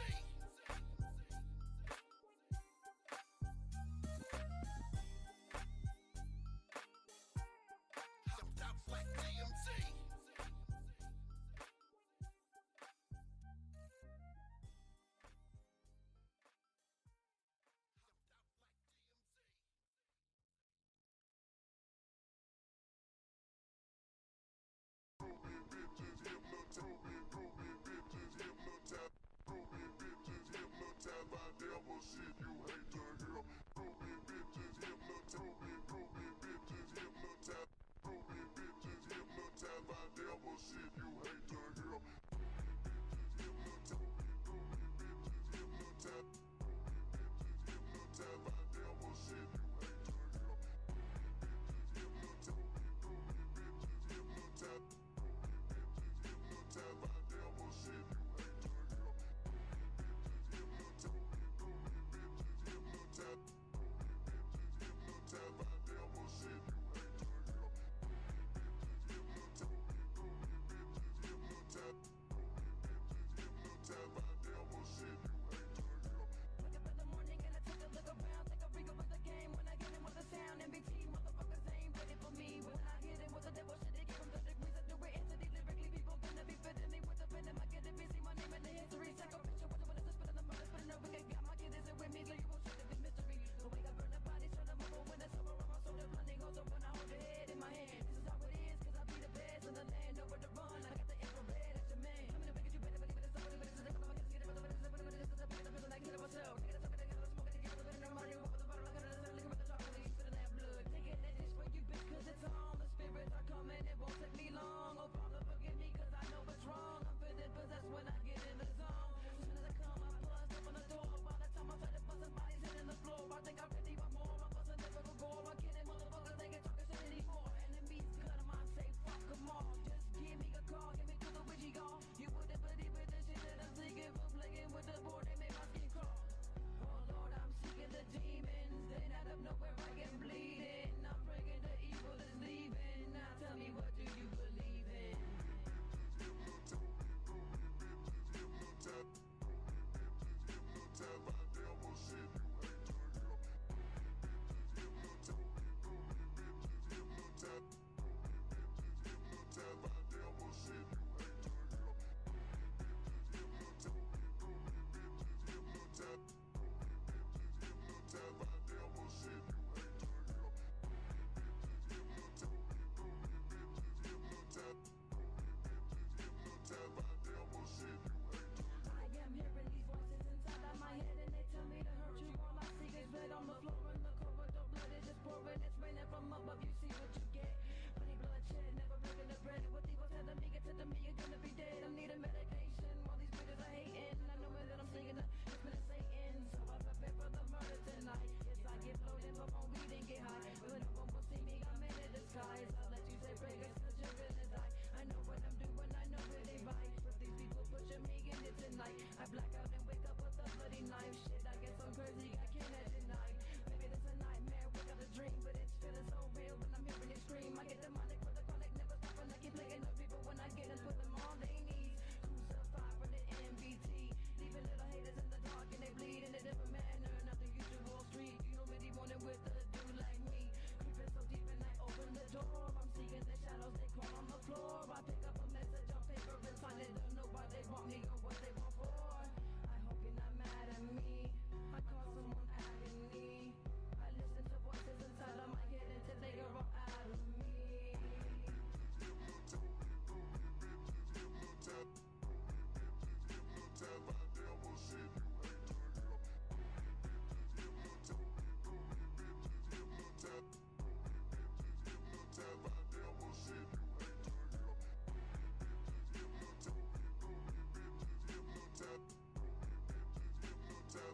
S5: Tap.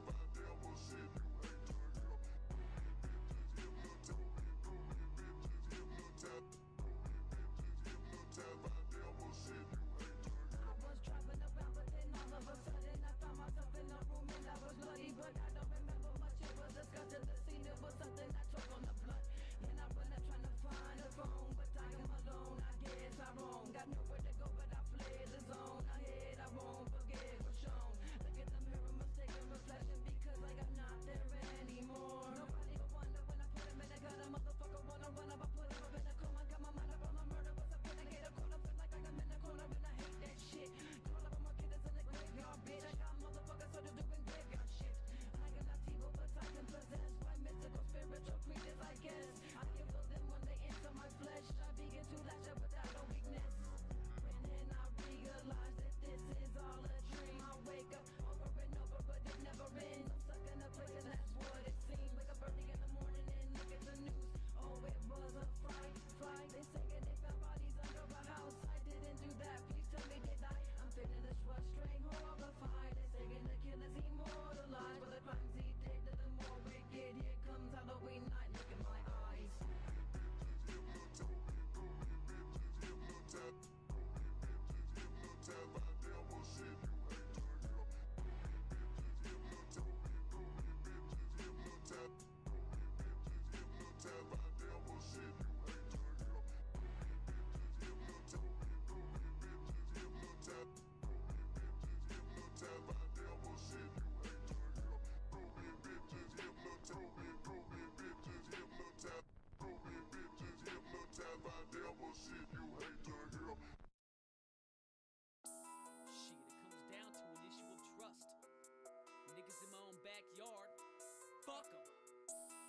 S16: fuck 'em.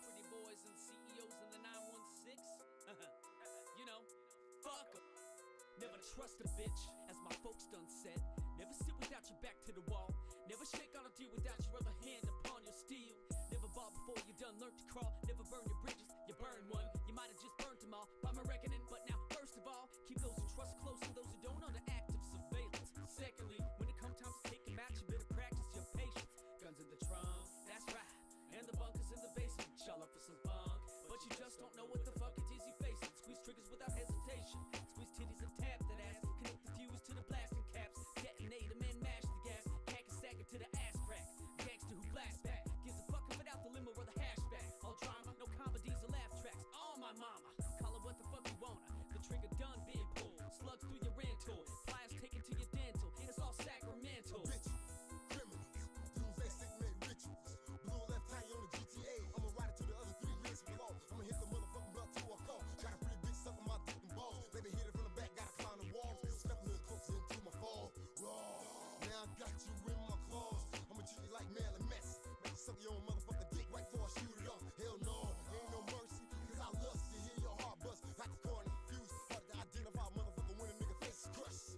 S16: Pretty boys and CEOs in the 916. You know, fuck 'em. Never trust a bitch, as my folks done said. Never sit without your back to the wall. Never shake on a deal without your other hand upon your steel. Never bought before you done learned to crawl. Never burn your bridges, you burn one. You might have just burnt them all by my reckoning. But now, first of all, keep those you trust close and those who don't under active surveillance. Secondly, when it comes time to take a match, you better practice your patience. Guns in the trunk, that's right. And the bunkers in the basement, y'all up for some funk. But you just don't know what the fuck it is you facing. Squeeze triggers without hesitation. Squeeze titties and tap that ass. Connect the fuse to the blasting caps. Detonate them and mash the gas. Hack a sack it to the ass crack. Gangster who blast back. Gives a fuck if it out the limo or the hashback. All drama, no comedies or laugh tracks. All my mama. Call it what the fuck you wanna. The trigger done being pulled. Slugs through your rental. Pliers taken to your dental. It's all sacramental.
S5: Criminals, doomsday sick men rituals. Blue left tie on the GTA. I'ma ride it to the other 3 lanes for the law. I'ma hit the motherfucking block to a call. Got a pretty bitch sucking my dick and balls. They been hit it from the back, gotta climb the walls. Step a little closer into my fall. Raw. Now I got you in my claws. I'ma treat you like Marilyn Manson. Make you suck your own motherfucking dick right before I shoot it off. Hell no, ain't no mercy. Cause I lust to hear your heart bust. Like the corner fuse. Hard to identify a motherfucker when a nigga face is crushed.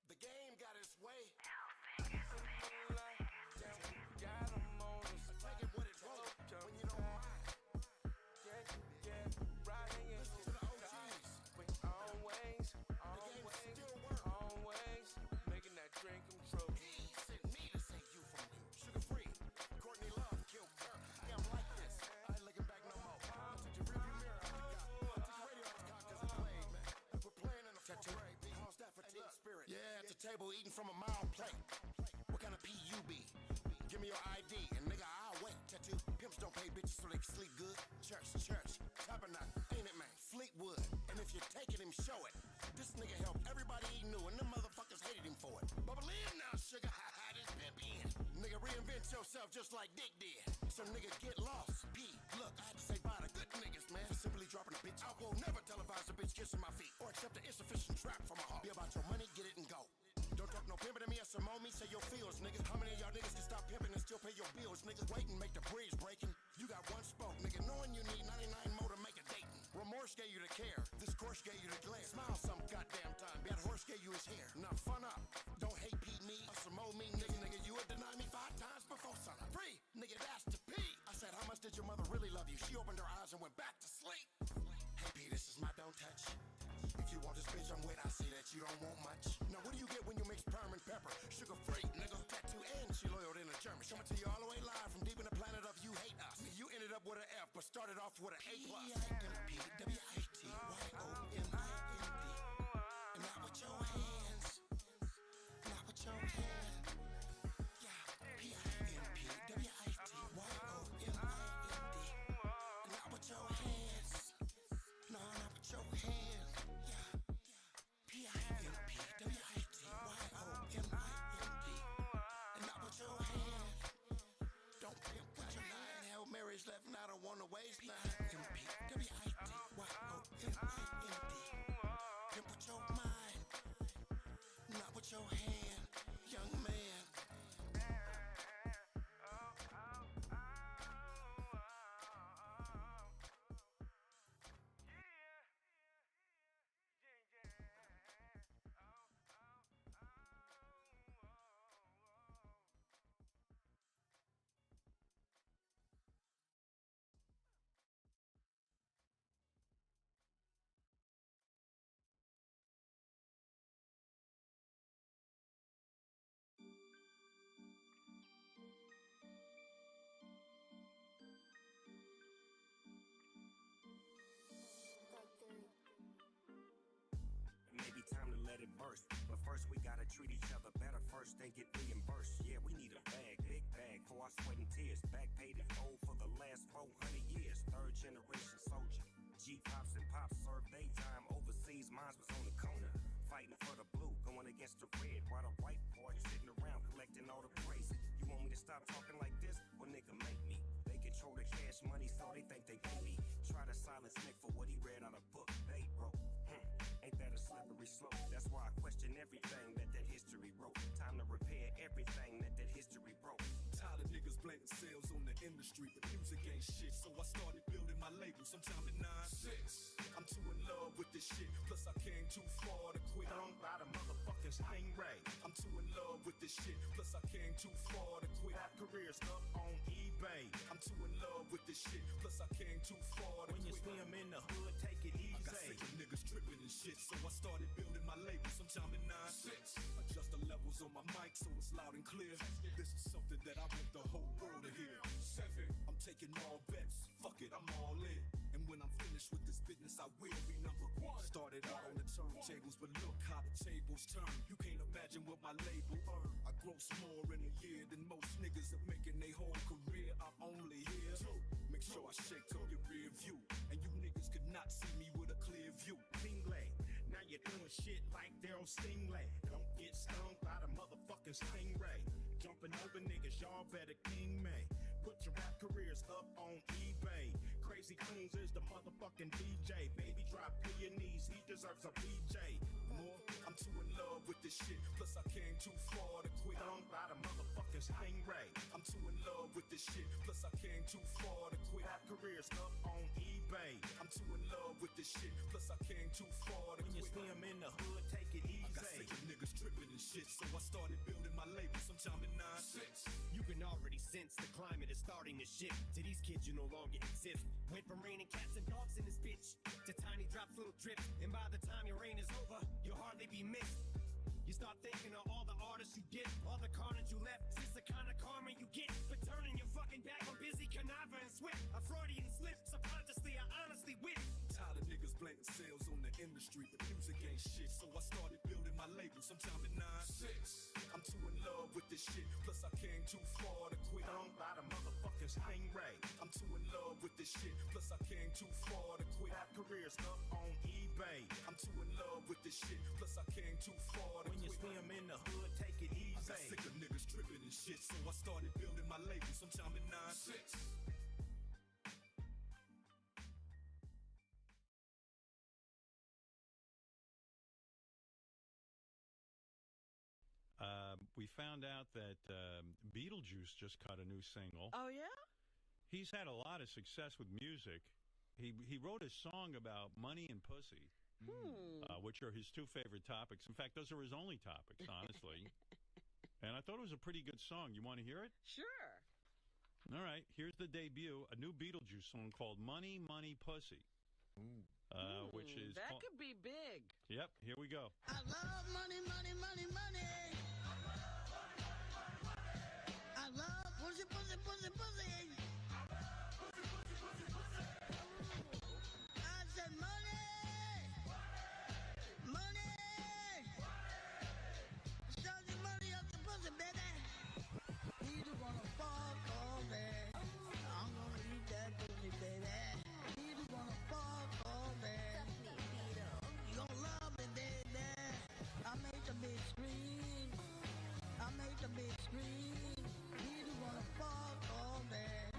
S9: The game got its way. Take it what it wrote when you don't mind. Listen to the OGs. The game still works.
S18: Making that drink come true.
S9: He sent me to save you from you. Sugar free. Courtney Love killed her. Yeah, I'm like this. I ain't looking back no more. I took your rearview mirror out the car. I took your radio out the car cause it played, man. We're playing in the parade, big house that for team spirit. Yeah, at the table eating from a mild plate. What kind of P you be? Give me your ID and nigga I'll wait. Tattoo pimps don't pay bitches so they can sleep good. Church, tabernacle, ain't it man? Fleetwood. And if you're taking him, show it. This nigga helped everybody he knew and them motherfuckers hated him for it. But believe now, sugar, this pimp in. Nigga reinvent yourself just like Dick did. Some nigga get lost. P, look, I had to say bye to good niggas, man. For simply dropping a bitch. I will never televise a bitch kissing my feet or accept an insufficient trap from a hawk. Be about your money, get it and go. Don't talk no pimpin' to me or some me, say your feels, nigga. How many of y'all niggas can stop pimpin' and still pay your bills, nigga? Wait and make the bridge breaking. You got one spoke, nigga. Knowing you need 99 more to make a dating. Remorse gave you the care. This horse gave you the glare. Smile some goddamn time. That horse gave you his hair. Now fun up. Don't hate Pete me. Some old mean nigga. You would deny me 5 times before sunup. Free, nigga, that's the P. I said, how much did your mother really love you? She opened her eyes and went back to sleep. Hey P, this is my don't touch. If you want this bitch I'm with, I see that you don't want much. Now what do you get when you mix perm and pepper? Sugar free, nigga. Tattoo and she loyal in a German. Coming to you all the way live from deep in the planet of You Hate Us. You ended up with an F, but started off with an A+. P-I-M-P-W-I-T-Y-O-M-I-N-D. And not with your hands. Not with your hand. Yeah. P-I-M-P-W-I-T-Y-O-M-I-N-D. And not with your hands. No, not with your hands. Yeah. P-I-M-P-W-I-T-Y-O-M-I-N-D. And not with your hands. Don't pimp with your line. Hail Mary's left, and I don't want to waste nine. M-P-W-I-T-Y-O-M-I-N-D. Pimp with your mind, not with your hand, young man.
S13: Maybe time to let it burst. But first we gotta treat each other better first, then get reimbursed. Yeah, we need a bag, big bag for our sweat and tears. Back paid in gold for the last 400 years. 3rd generation soldier. G-pops and pops served their time overseas. Mine was on the corner, fighting for the blue, going against the red. While the white boy sitting around collecting all the praise. You want me to stop talking like this? Well, nigga, make me. They control the cash money, so they think they pay me. Try to silence Nick for what he read out of book they wrote. Ain't that a slippery slope? That's why I question everything that history wrote. Time to repair everything that history broke.
S15: Tired of niggas blaming sales on the industry, but music ain't shit. So I started building my label sometime at 9-6. I'm too in love with this shit, plus I came too far to quit.
S13: Stung by the motherfucking stingray.
S15: I'm too in love with this shit, plus I came too far to quit.
S13: Rap careers up on eBay.
S15: I'm too in love with this shit, plus I came too far to
S13: when
S15: quit.
S13: When you see 'em in the hood, take it easy.
S15: I got sick of niggas tripping and shit, so I started building my label sometime at 9-6. Adjust the levels on my mic so it's loud and clear. This is something that I want the whole world to hear. 7, I'm taking all bets, fuck it, I'm all in. And when I'm finished with this business, I will be number 1. Started out on the turntables, but look how the tables turn. You can't imagine what my label earned. I gross more in a year than most niggas are making their whole career. I'm only here to make sure I shake up your rear view, and you niggas could not see me with a clear view.
S13: Stingray, now you're doing shit like Daryl Stingley. Don't get stung by the motherfucking stingray. Jumping over niggas, y'all better king me. Put your rap careers up on eBay. Crazy Coons is the motherfucking DJ. Baby, drop to your knees, he deserves a PJ.
S15: More, I'm too in love with this shit, plus I came too far to quit.
S13: Stung by the motherfucking stingray.
S15: I'm too in love with this shit, plus I came too far to quit.
S13: Rap careers up on eBay.
S15: I'm too in love with this shit, plus I came too far to
S13: when
S15: quit.
S13: When you see 'em in the hood, take it easy.
S15: I got sick of niggas tripping and shit, so I started building my label sometime at 9-6.
S13: You can already sense the climate is starting to shift. To these kids, you no longer exist. Went from raining cats and dogs in this bitch to tiny drops, little drips. And by the time your reign is over, you'll hardly be missed. You start thinking of all the artists you get, all the carnage you left. It's the kind of karma you get for turning your fucking back on busy conniver and swift. A Freudian slip, subconsciously, I honestly whip.
S15: Tired of niggas blaming sales on the industry, but music ain't shit. So I started building my label sometime at 9-6. I'm too in love with this shit, plus I came too far to quit.
S13: Stung by the motherfucking stingray.
S15: I'm too in love with this shit, plus I came too far to quit.
S13: Rap careers up on eBay.
S15: I'm too in love with this shit, plus I came too far to
S13: when
S15: quit.
S13: you see 'em in the hood, take it easy.
S15: I got sick of niggas tripping and shit, so I started building my label sometime at 9-6.
S21: We found out that Beetlejuice just cut a new single.
S24: Oh, yeah?
S21: He's had a lot of success with music. He wrote a song about money and pussy. which are his two favorite topics. In fact, those are his only topics, honestly. And I thought it was a pretty good song. You want to hear it?
S6: Sure.
S21: All right. Here's the debut, a new Beetlejuice song called Money, Money, Pussy. Which is...
S6: That could be big.
S21: Yep, here we go.
S12: I love money, money, money, money. I love pussy, pussy, pussy, pussy. I said money, money. Show you money up the pussy, baby. He just wanna fuck all day. I'm gonna eat that pussy, baby. He just wanna fuck all day. You gon' love me, baby. I make the big scream. I make the big scream. He just wanna fuck all day.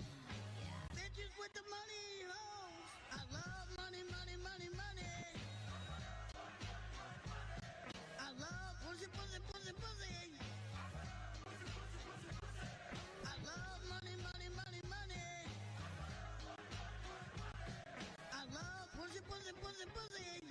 S12: Bitches with the money, hoes. I love money, money, money, money. I love pussy, pussy, pussy, pussy. I love money, money, money, money. I love pussy, pussy, pussy, pussy.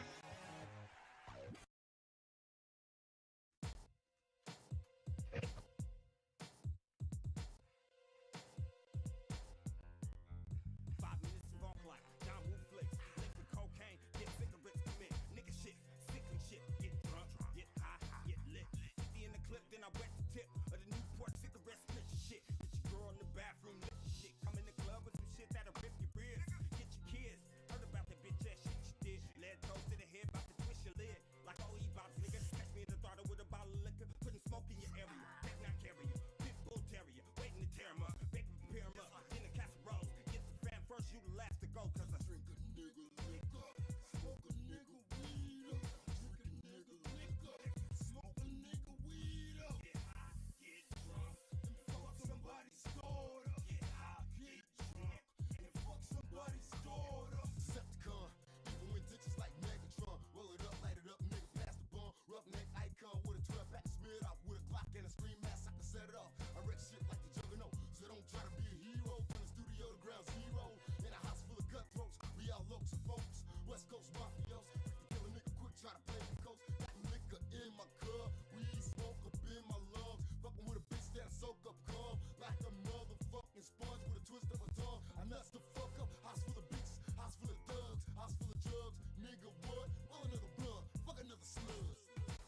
S7: 5 minutes of on clock, John Woo flicks, lick the cocaine, get cigarettes, commit, nigga shit, sickly shit, get drunk, get high, get lit. 50 in the clip, then I wet the tip of the Newport cigarette split shit. Get your girl in the bathroom, lick your shit. Come in the club with some shit that'll rip your ribs. Get your kids, heard about that bitch ass shit you did. Lead toast to the head, about to twist your lid. Like OE bottles, nigga. Catch me in the throttle with a bottle of liquor, putting smoke in your area. Take not carrier, pit bull terrier, waiting to tear 'em up, bake 'em, prepare 'em up. Then the casserole, get the fan first, you the last to go. Cause I drink a nigga liquor, smoke a nigga weed up, drink a nigga liquor, smoke a nigga weed up. Get high, get drunk, and fuck somebody's daughter. Get high, get drunk, and fuck somebody's daughter. Decepticon, even when ditches like Megatron, roll it up, light it up, nigga, pass the bomb. Roughneck icon with a 12-pack, smeared out with a Glock and a screen mask. I can set it off. I wreck shit like the Juggernaut, so don't try to be a hero. Turn the studio to ground zero. In a house full of cutthroats, we all lokes and folks. West Coast mafios, quick to kill a nigga, quick try to play the coast. Got liquor in my cup, weed smoke up in my lungs. Fucking with a bitch that soak up calm, like a motherfucking sponge with a twist of a tongue. I nuts the fuck up, house full of bitches, house full of thugs, house full of drugs. Nigga what? Roll another blunt, fuck another slug.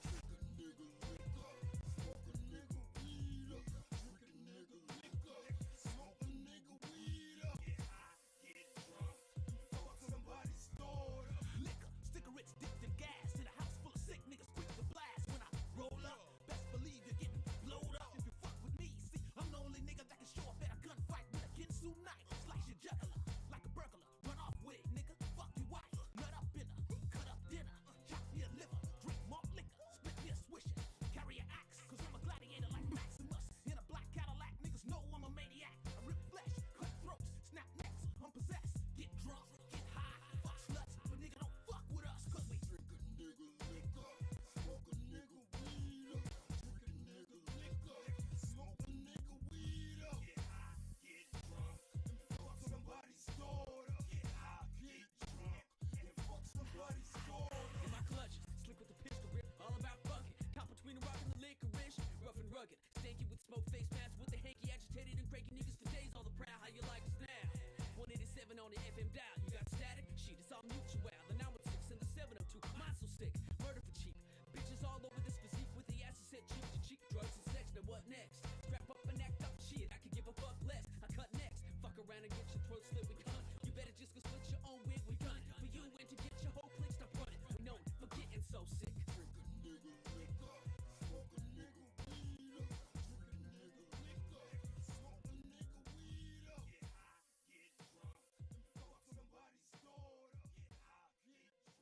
S7: Drink a nigga liquor, smoke a nigga weed up, drink a nigga liquor, smoke a nigga weed up. Get high, get drunk, and fuck somebody's daughter.
S14: Liquor, cigarettes dipped in gas. In a house full of sick niggas quick to blast. When I roll up, best believe you're getting blowed up. If you fuck with me, see, I'm the only nigga that can show up at a gunfight with a Ginsu knife. Slice your jugular like a burglar. Run off with it, nigga. Fuck your wife. Nut up in her. Cut up dinner. Chop me a liver. Drink more liquor. Spit me a swisher. Carry an axe. Cause I'm a gladiator like Maximus. In a black Cadillac, niggas know I'm a maniac. I rip flesh, cut throats, snap necks. I'm possessed. Get drunk, get high, fuck sluts. But nigga don't fuck with us. Cause we
S7: drink a nigga liquor, smoke a nigga weed up, drink a nigga liquor, smoke a nigga weed up. Get high, get drunk, and fuck somebody's daughter. Get high, get drunk, and fuck somebody's daughter.
S16: In my clutches, slick with the pistol grip, all about fucking. Caught between the rock and the licorice, rough and rugged. Stanky with smoke face masks with the hanky, agitated and cranky niggas for days. All the proud, how you like us now? 187 on the FM dial. You got static? Shit, it's all mutual. The 916 and the 702. Mine's so sick, murder for cheap. Bitches all over this physique with the asses set cheek to cheek. Drugs and sex, now what next? Strap up and act up, shit, I could give a fuck less. I cut next, fuck around and get your throat slit, we cunt. You better just go split your own wig, we done. For you and to get your whole clique, stop running. We know it, for getting so sick.
S7: Drink a nigga liquor, smoke a nigga weed up, drink a nigga liquor, smoke a nigga weed up. Get high, get drunk, and fuck somebody's daughter. Get high, get drunk,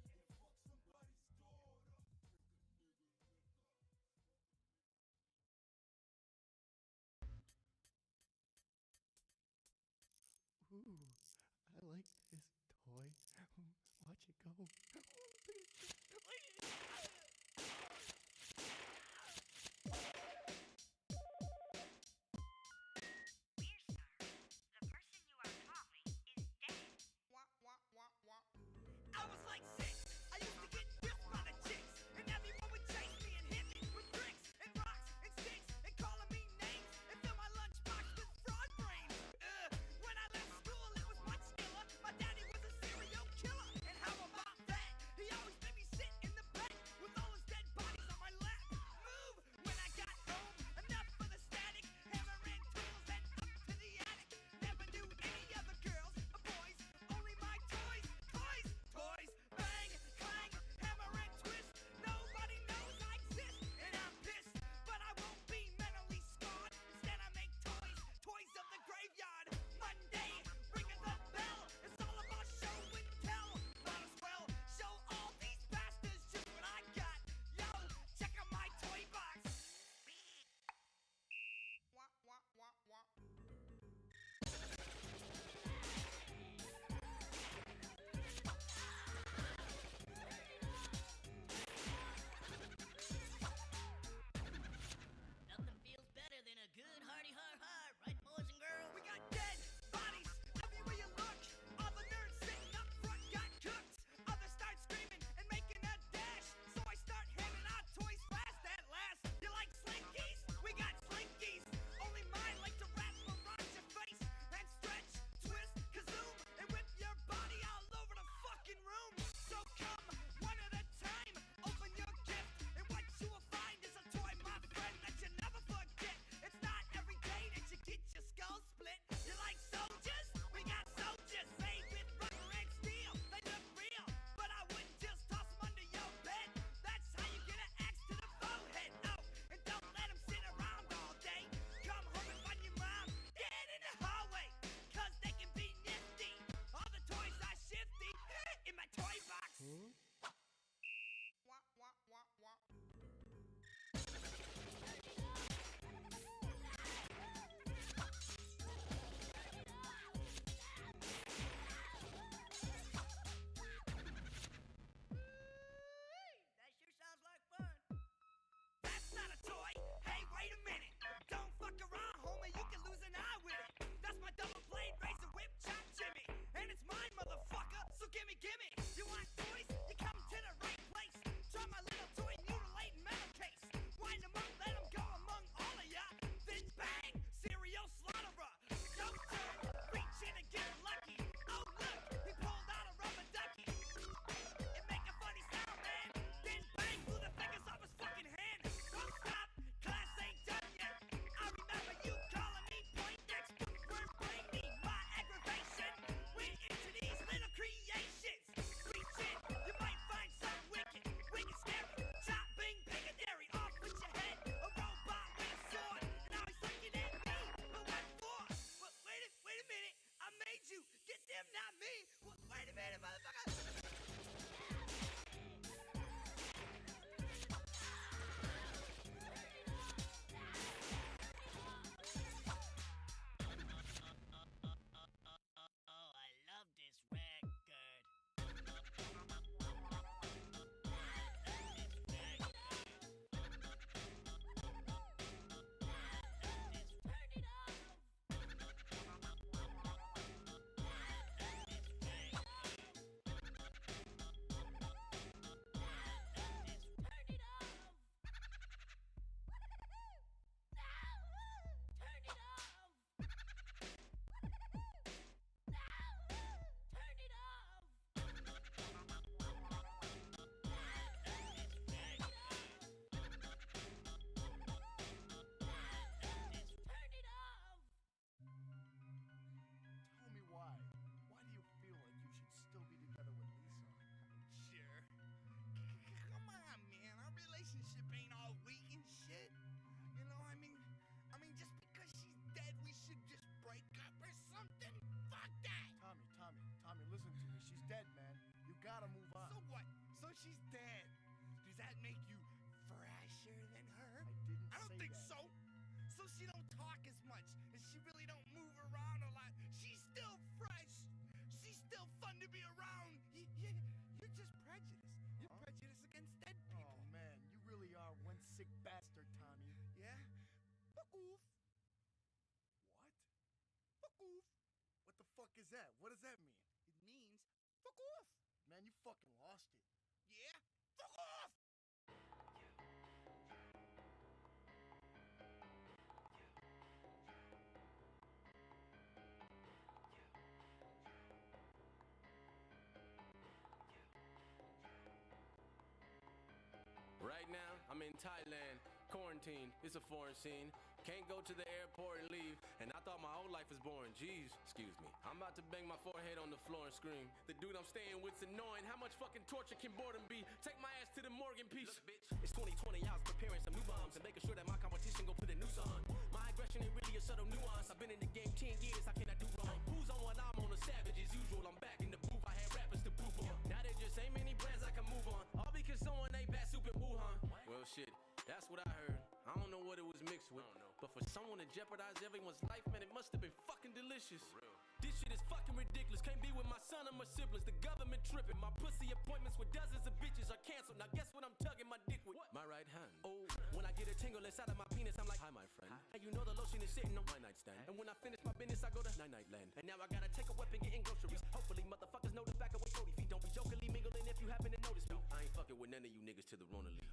S7: and fuck somebody's daughter.
S24: Ooh, I like this toy. Watch it go.
S14: I was like 6. I
S24: gotta move on.
S6: So what? So she's dead. Does that make you fresher than her?
S24: I
S6: don't think so. So she don't talk as much, and she really don't move around a lot. She's still fresh. She's still fun to be around. You're just prejudiced. You're prejudiced against dead people.
S24: Oh man, you really are one sick bastard, Tommy.
S6: Yeah? Fuck off.
S24: What? Fuck off. What the fuck is that? What does that mean?
S6: It means fuck off.
S24: Man, you fucking lost it.
S6: Yeah? Fuck off!
S18: Right now, I'm in Thailand, quarantined. It's a foreign scene. Can't go to the airport and leave. And I thought my whole life was boring. Jeez, excuse me. I'm about to bang my forehead on the floor and scream. The dude I'm staying with's annoying. How much fucking torture can boredom be? Take my ass to the Morgan piece. Look, bitch, it's 2020. I was preparing some new bombs and making sure that my competition gon' put a noose on. My aggression ain't really a subtle nuance. I've been in the game 10 years. I cannot do wrong. Who's on one? I'm on a savage as usual. I'm back in the booth. I had rappers to poop on. Now there just ain't many brands I can move on. All because someone ain't bat soup in Wuhan. Well, shit. That's what I heard. I don't know what it was mixed with. But for someone to jeopardize everyone's life, man, it must have been fucking delicious. This shit is fucking ridiculous. Can't be with my son or my siblings. The government tripping. My pussy appointments with dozens of bitches are canceled. Now guess what I'm tugging my dick with? My right hand. Oh, when I get a tingle inside of my penis, I'm like, hi, my friend. And you know the lotion is sitting on my nightstand. And when I finish my business, I go to night-night land. And now I gotta take a weapon getting groceries. Hopefully motherfuckers know the back of 40 feet. Don't be jokingly mingling if you happen to notice me. I ain't fucking with none of you niggas till the Rona leave.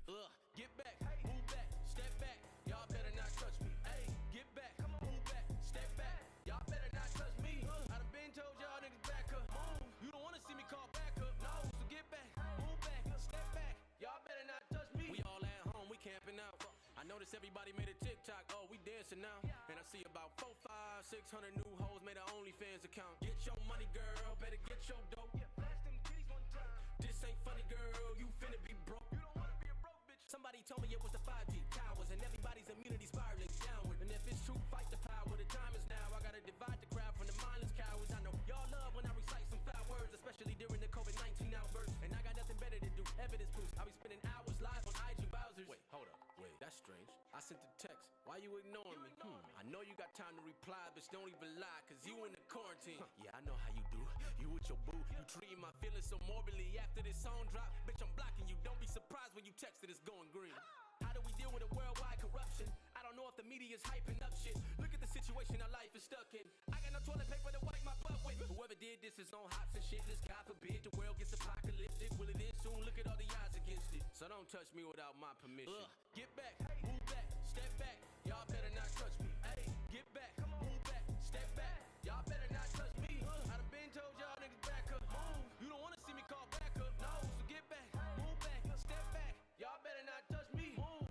S18: Get back, move back, step back. Y'all better not touch me. Hey, get back, move back, step back. Y'all better not touch me. I done been told y'all niggas back up. Move. You don't wanna see me call back up. No, so get back, move back, step back. Y'all better not touch me. We all at home, we camping out. I noticed everybody made a TikTok. Oh, we dancing now. And I see about 4, 5, 600 new hoes made an OnlyFans account. Get your money, girl. Better get your dope. Flash them titties one time. This ain't funny, girl. You finna be broke. You don't wanna be a broke bitch. Somebody told me it was the 5G towers and everybody's immunity spiraling downward. And if it's true, fight the power. The time is now. I gotta divide the crowd from the mindless cowards. I know y'all love when I recite some foul words, especially during the COVID-19 outburst. And I got nothing better to do. Evidence proofs. I'll be spending hours live on IG browsers. Wait, hold up. Wait, that's strange. I sent a text. Why you ignoring me? I know you got time to reply, bitch. Don't even lie, cause you in the quarantine. Yeah, I know how you do. You with your boo. You treating my feelings so morbidly after this song drop. Bitch, I'm blocking you. Don't be surprised when you text that it's going green. How do we deal with a worldwide corruption? I don't know if the media's hyping up shit. Look at the situation our life is stuck in. I got no toilet paper to wipe my butt with. Whoever did this is on hops and shit. Just God forbid the world gets apocalyptic. Will it end soon? Look at all the odds against it. So don't touch me without my permission. Get back, move back, step back. Y'all better not touch me. Hey, get back, move back, step back. Y'all better not touch me. I done been told y'all niggas back up. Move. You don't wanna see me call back up. No, so get back, move back, step back. Y'all better not touch me. Move.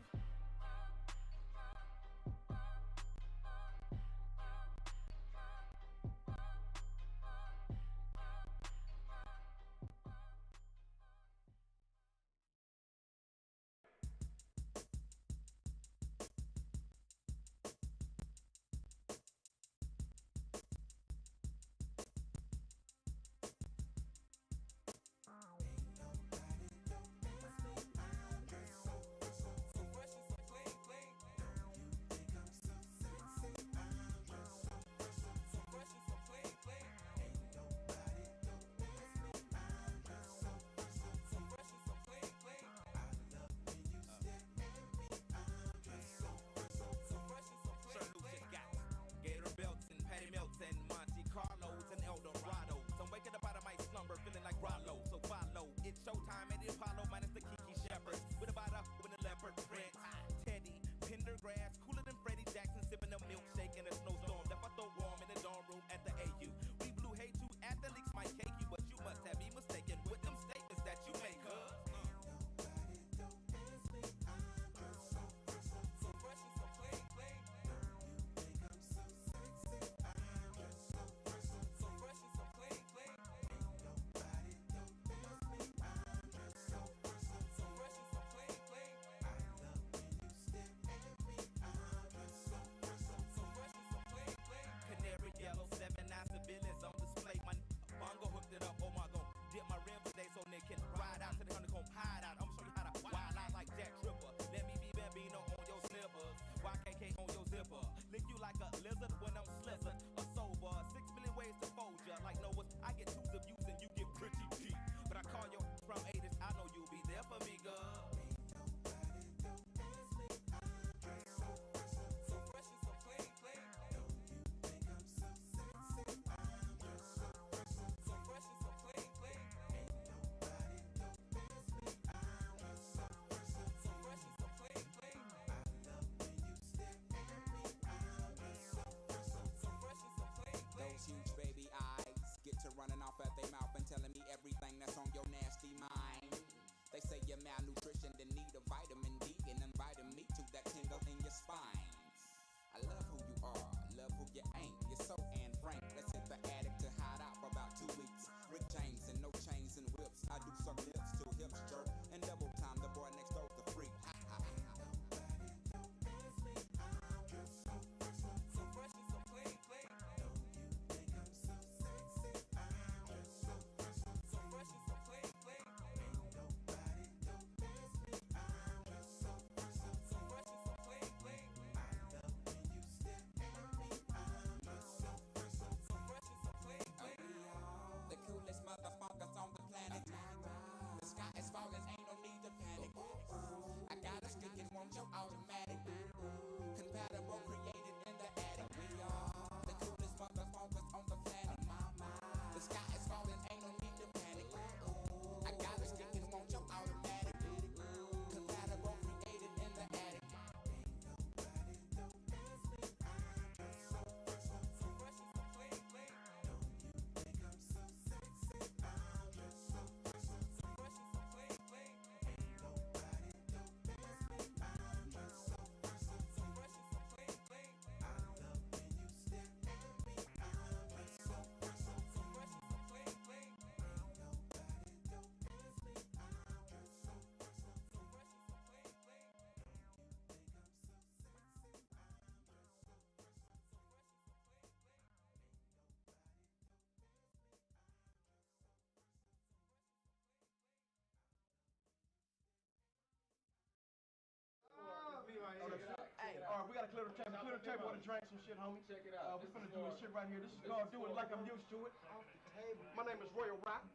S8: tell you what to drink some shit, homie.
S18: Check it out.
S8: We finna do this shit right here. This is called Do It Like I'm Used to It. Off the table. My name is Royal Rock.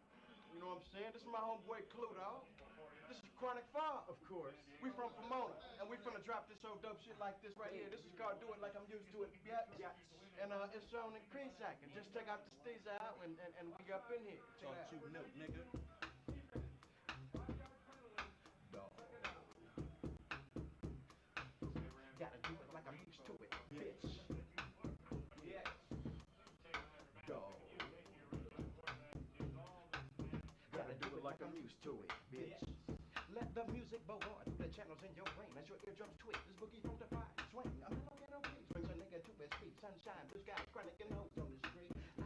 S8: You know what I'm saying? This is my homeboy Cluedo. This is Chronic Fire. Of course. We from Pomona, and we finna drop this old dope shit like this right here. This is called Do It Like I'm Used to It. Yeah. And it's on in Creensack. And just take out the steez out, and we up in here. Check it out.
S18: You know, nigga.
S8: Gotta do it like I'm used to it, bitch. Yes. Dog. Gotta do it like I'm used to it, bitch. Let the music bow on the channels in your brain as your eardrums twitch. This boogie from the fire swing. I'm not gonna please. Brings a nigga to his feet. Sunshine, blue sky, chronic and hoes on the street. I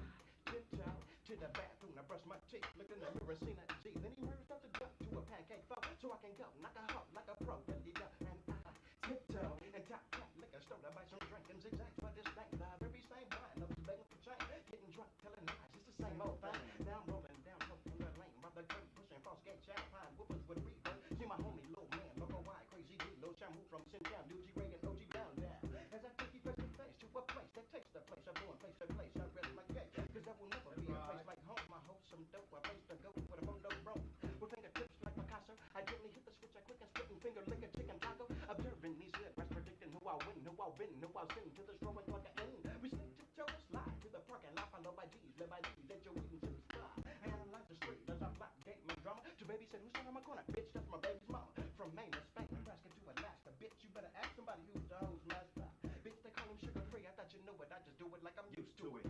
S8: tiptoe to the bathroom. I brush my teeth. Looked in the mirror, seen a G. Then he merged up the duck to a pancake phone. So I can go knock a hop like a pro. Then he go and I tiptoe and tap liquor store to buy some drink and zigzags for this thing. The very same wine. I was begging for change. Getting drunk, telling lies. It's the same old thing. Now I'm rolling down from the lane. By the curtain, pushing false gate, champagne, whoopers with reverb. See my homie, low man, loco wide, crazy D, low shampoo from Sintown, New G Reagan, OG down there. As I take you face to face to a place that takes the place. I'm going place to place. I rest my case. Cause there will never be a place like home. I hold some dope, a place to go for the photo bro. With fingertips like Picasso, I gently hit the switch, I quick and spitting finger licking chicken taco. Observing these lyrics, predicting who I'll win, who I'll win, who I'll sing to the strolling like an end. We sneak tiptoe to slide to the parking lot, followed by G's, led by D's, that you're eating to the sky. I analyze the street as I block gate my drama. To babysit who's on my corner, bitch, that's my baby's mama. From Maine to Spain, Nebraska to Alaska, bitch, you better ask somebody who's the host master. Bitch, they call him sugar free, I thought you knew it, I just do it like I'm used to it.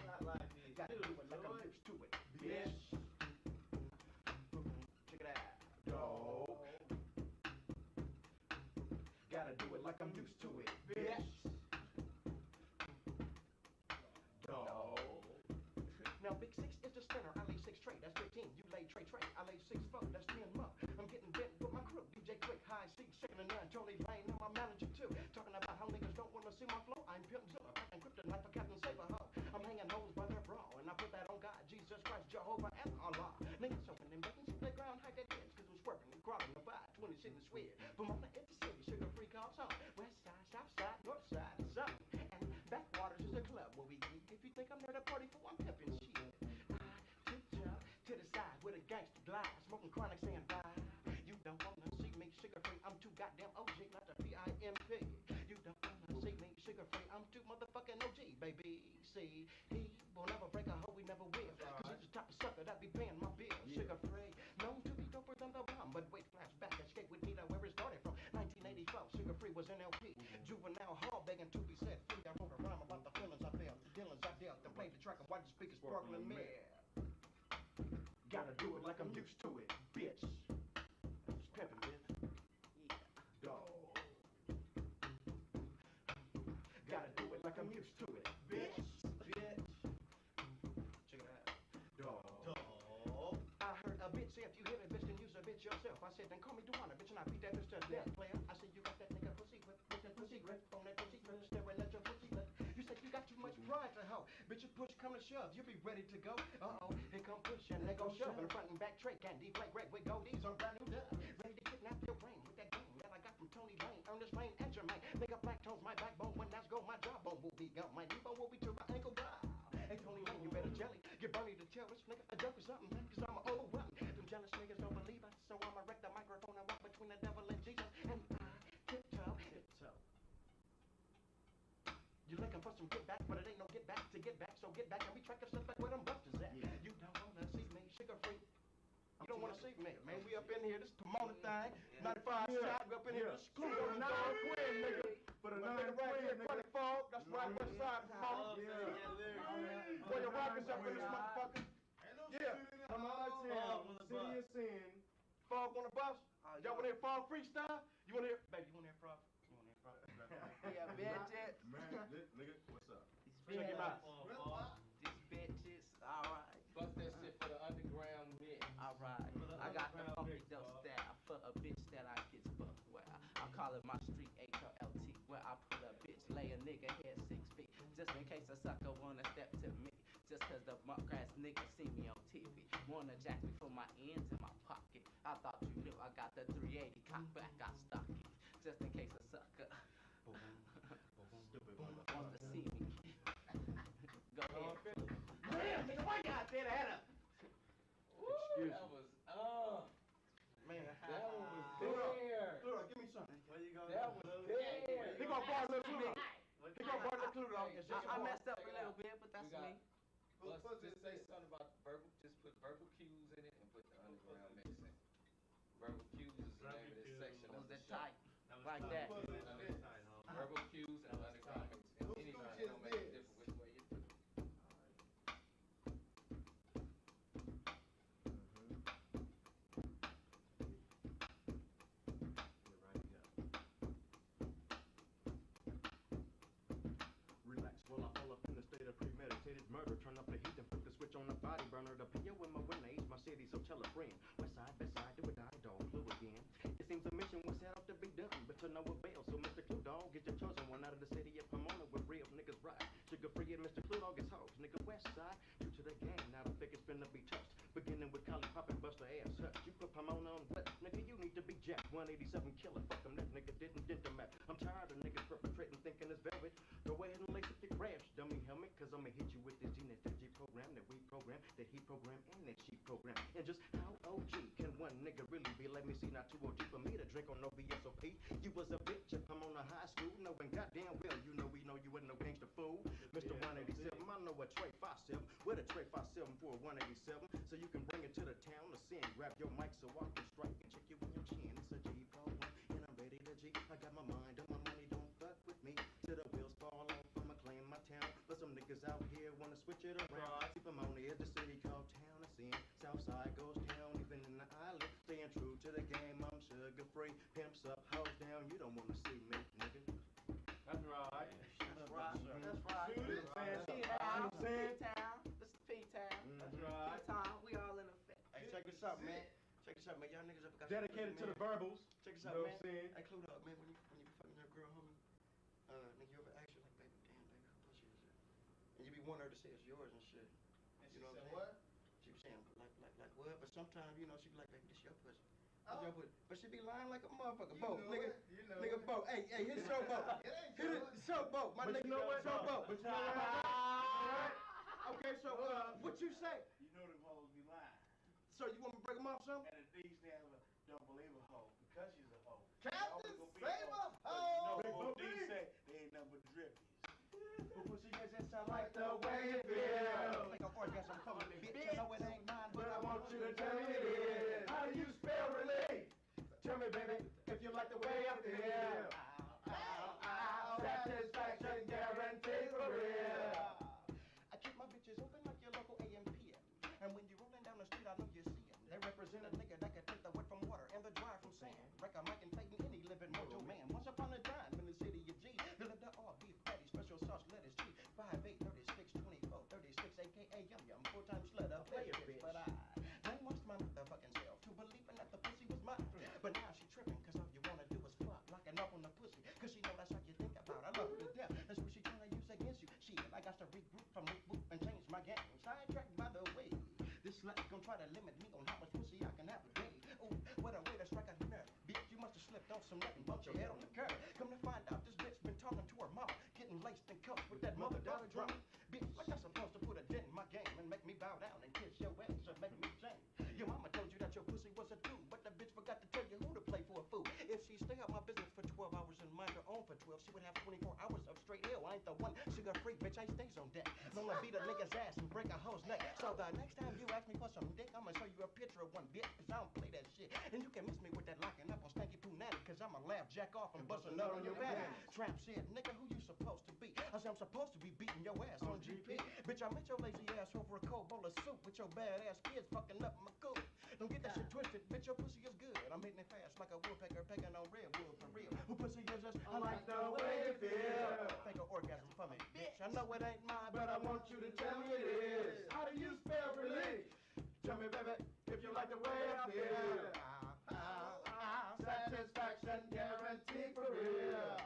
S8: Not like this. Gotta do it like I'm used to it, bitch. Check it out, dog. Gotta do it like I'm used to it, bitch. Dog. Now Big Six is the spinner, I lay 6 trade, that's 15. You lay tray, I lay 6 4, that's 10 more. I'm getting bent with my crew, DJ Quick, High C, second and none, Tony Lane, I'm my manager too. Talking about how niggas don't wanna see my flow, I'm Pimp Zilla, and kryptonite for Captain Saber, huh? I'm hanging hoes by their bra, and I put that on God, Jesus Christ, Jehovah, and Allah. Niggas soaking and baking, see the ground, hide their heads, cause I'm swerving and crawling the 520 sitting swear. From on the intercity, sugar free calls home. West side, south side, north side, and something. And Backwaters is a club where we eat. If you think I'm there to party for, I'm pimping shit. I tiptoe to the side with a gangster glide, smoking chronic saying bye. You don't wanna see me sugar free, I'm too goddamn OG, not the PIMP. You don't wanna see me sugar free, I'm too motherfucking OG, baby. See, he will never break a hoe, we never will. Cause he's the type of sucker that be paying my bills. Sugar free, known to be doper than the bomb. But wait, flashback, escape with Nita, where it started from. 1984, sugar free was an LP. Juvenile hall begging to be set free. I wrote a rhyme about the feelings I felt, the dealings I dealt, and played the track of Watch the Speakers sparkling mare. Gotta do it like I'm used to it, bitch. It's pimpin', bitch. Yeah, dog. Gotta do it like I'm used to it, bitch. Bitch. Check it out, dog. I heard a bitch say if you hit a bitch, then use a bitch yourself. I said, then call me Duana, bitch, and I beat that bitch to death, player. I said, you got that nigga pussy grip, with that pussy grip, on that pussy grip, staring at your pussy lip. You said you got too much pride to hoe. Bitch, if push come to shove, you'll be ready to go. Uh-oh, here come push, and they go shove. In the front and back tray, candy, flake, red with goldies on brand new dub. Ready to kidnap your brain with that game that I got from Tony Lane, Ernest Wayne, and Jermaine. Nigga, black tones, my backbone, when that's go, my jawbone will be gone. My knee bone will be to my ankle bar. Hey, Tony Lane, you better jelly. Get Bernie the terrorist, nigga, a joke or something, cause I'm a overwhelmed. Them jealous niggas don't believe us, so I'ma wreck the microphone and walk between the devil and Jesus. And I tiptoe. You're looking for some get back, but it ain't no get back to get back, so get back and retract the stuff back where them busters at. Yeah. You don't wanna see me, sugar free. You don't wanna see me, man. We up in here, this Pomona thing, 95 shot, we up in here, this Cluedo and Dog Quinn, nigga. For the nigga right here, Chronic Fog, that's right west side of Pomona. Where your rockers up in this motherfucker. Yeah. Pomona 10, City of Sin. Fog on the bus. Y'all wanna hear Fog freestyle? You wanna hear, baby, you wanna hear Frog?
S10: Yeah, bitches.
S8: Man, nigga, what's up?
S10: Check
S8: him out.
S10: These bitches, alright.
S18: Bust that shit for the underground mix.
S10: Alright. I got the funky dope style for a bitch that I get fucked with. I call it my street HOLT, where I put a bitch, lay a nigga head 6 feet. Just in case a sucker wanna step to me. Just cause the muck ass nigga see me on TV. Wanna jack me for my ends in my pocket. I thought you knew I got the 380 cock back, I stock it. Just in case a sucker I messed up a little bit, but that's me.
S2: Just say something about verbal. Just put verbal cues in it and put the underground mix in. Verbal cues is the name of this section of the show.
S10: Tight, like that.
S2: Verbal cues and underground mix. And anytime it don't make a difference which way you do it.
S8: Relax while I fall up in a state of premeditated murder. Turn up the heat and flip the switch on the body burner. The PO in my winner age, my city, so tell a friend. West side, best side, do it, die, dog, blue again. It seems the mission was set out to be done, but to no avail. So Mr. Clue Dog, get your chosen one out of the city of Pomona where real niggas ride. Sugar free and Mr. Clue Dog is hoes. Nigga West side, due to the game, now the thick is finna be touched. Beginning with Collie Pop and Buster Ass Hutch. You put Pomona on what? Nigga, you need to be jacked. 187 killer, fuck him, that nigga didn't dent the map. I'm tired of niggas perpetrating, thinking it's velvet. Go ahead and lace up your crash, dummy helmet, cause I'ma hit you with this G program that we program, that he program, and that she program. And just how OG can one nigga really be? Let me see, not too OG for me to drink on no VSOP. You was a bitch if I'm on a high school, knowing goddamn well you know we know you wasn't no gangster fool. Mr. 187, I know a tray 57, with a tray 57 for a 187, so you can bring it to the town to sin. Grab your mic so I can strike and check you in your chin. It's a G program, and I'm ready to G. I got my mind on my money, don't fuck with me. Till the wheels fall off, I'ma claim my town. But some niggas out here wanna switch it around. Keep them on the edge of the city called town of sin. Southside goes down, even in the island. Staying true to the game, I'm sugar free. Pimps up, hoes down, you don't wanna see me, nigga.
S10: That's right. That's right. That's right. P-Town. P-Town. This is P-Town.
S8: That's right.
S10: P-Town. We all in effect.
S8: Hey, check this out, man. Check this out, man. Y'all niggas ever got
S10: Dedicated
S8: some
S10: to the verbals.
S8: Check this out,
S10: You know
S8: man.
S10: what I'm saying?
S8: Hey, Clue Dog, man. When you be fucking your girl, homie, nigga, you ever ask her like, baby, damn, baby, who pussy is it? And you be wanting her to say it's yours and shit.
S2: And
S8: You know
S2: she
S8: what
S2: said
S8: I'm saying? She be saying like what? But sometimes, you know, she be like, baby, this your pussy. This your pussy. But she be lying like a motherfucker. Both, nigga. Nigga, both. Hey, hit show both. Hit it, show both. My nigga, show both. But you know what? Okay, so what you say?
S6: You know them hoes be lying.
S8: So you want me to break them off some?
S6: And the these never don't believe a hoe because she's a hoe.
S8: Captain
S6: Save a hoe! You know, these say they ain't nothing but drippies.
S8: But pussy just sound like the way it feels. Like an orgasm coming, bitch. I know it ain't mine, but I want you to tell me it is. How do you spell relief? Tell me, baby, if you like the way I feel. Satisfaction guaranteed for real. I keep my bitches open like your local AMPM. And when you're rolling down the street, I know you see them. They represent a nigga that can take the wet from water and the dry from sand. Wreck a mic and Titan any living mortal man. Once upon a time in the city of G, there lived a all beef patty, special sauce, lettuce, cheese. 5'8", 36, 24, 36, aka Yum Yum, 4 times slut, a player bitch. But I brainwashed my motherfucking self to believing that the pussy was mine. But now she tripping, cause all you wanna do is flop, locking up on the pussy. Cause she know that's all you think about. I love her to death. That's what she tryna use against you. Shit, I got to regroup from whoop and change my game. Sidetracked by the way. This slut gon' try to limit me on how much pussy I can have a day. Ooh, what a way to strike a nerve. Bitch, you must have slipped off some nut and bumped your head on the curb. Come to find out, this bitch been talking to her mama, getting laced and cuffed with that mother daughter drama. Bitch, like that's supposed to put a dent in my game and make me bow down and kiss your ass or make me change. Your mama told you that your pussy was a dude, but the bitch forgot to tell you who to play for a fool. If she stay out my business for 12 hours and mind her own for 12, she would have 24 hours of straight hell. I ain't the one sugar free bitch, I stays on deck. Gonna beat a nigga's ass and break a hoe's neck. So the next time you ask me for some dick, I'ma show you a picture of one bitch, cause I don't play that shit. And you can miss me with that locking up on stanky poo natty, cause I'ma laugh, jack off, and bust a nut on your back. Trap shit, nigga, who you supposed to be? I said I'm supposed to be beating your ass on GP. Bitch, I met your lazy ass over a cold bowl of soup with your badass kids fucking up my cool. Don't get that shit twisted, bitch, your pussy is good. I'm hitting it fast like a woodpecker pecking on redwood for real. Who pussy is this? I like the way it feels. Take an orgasm for me, bitch. I know it ain't mine, but I want you to tell me it is. How do you spell relief? Tell me, baby, if you like the way I feel. Satisfaction guaranteed for real.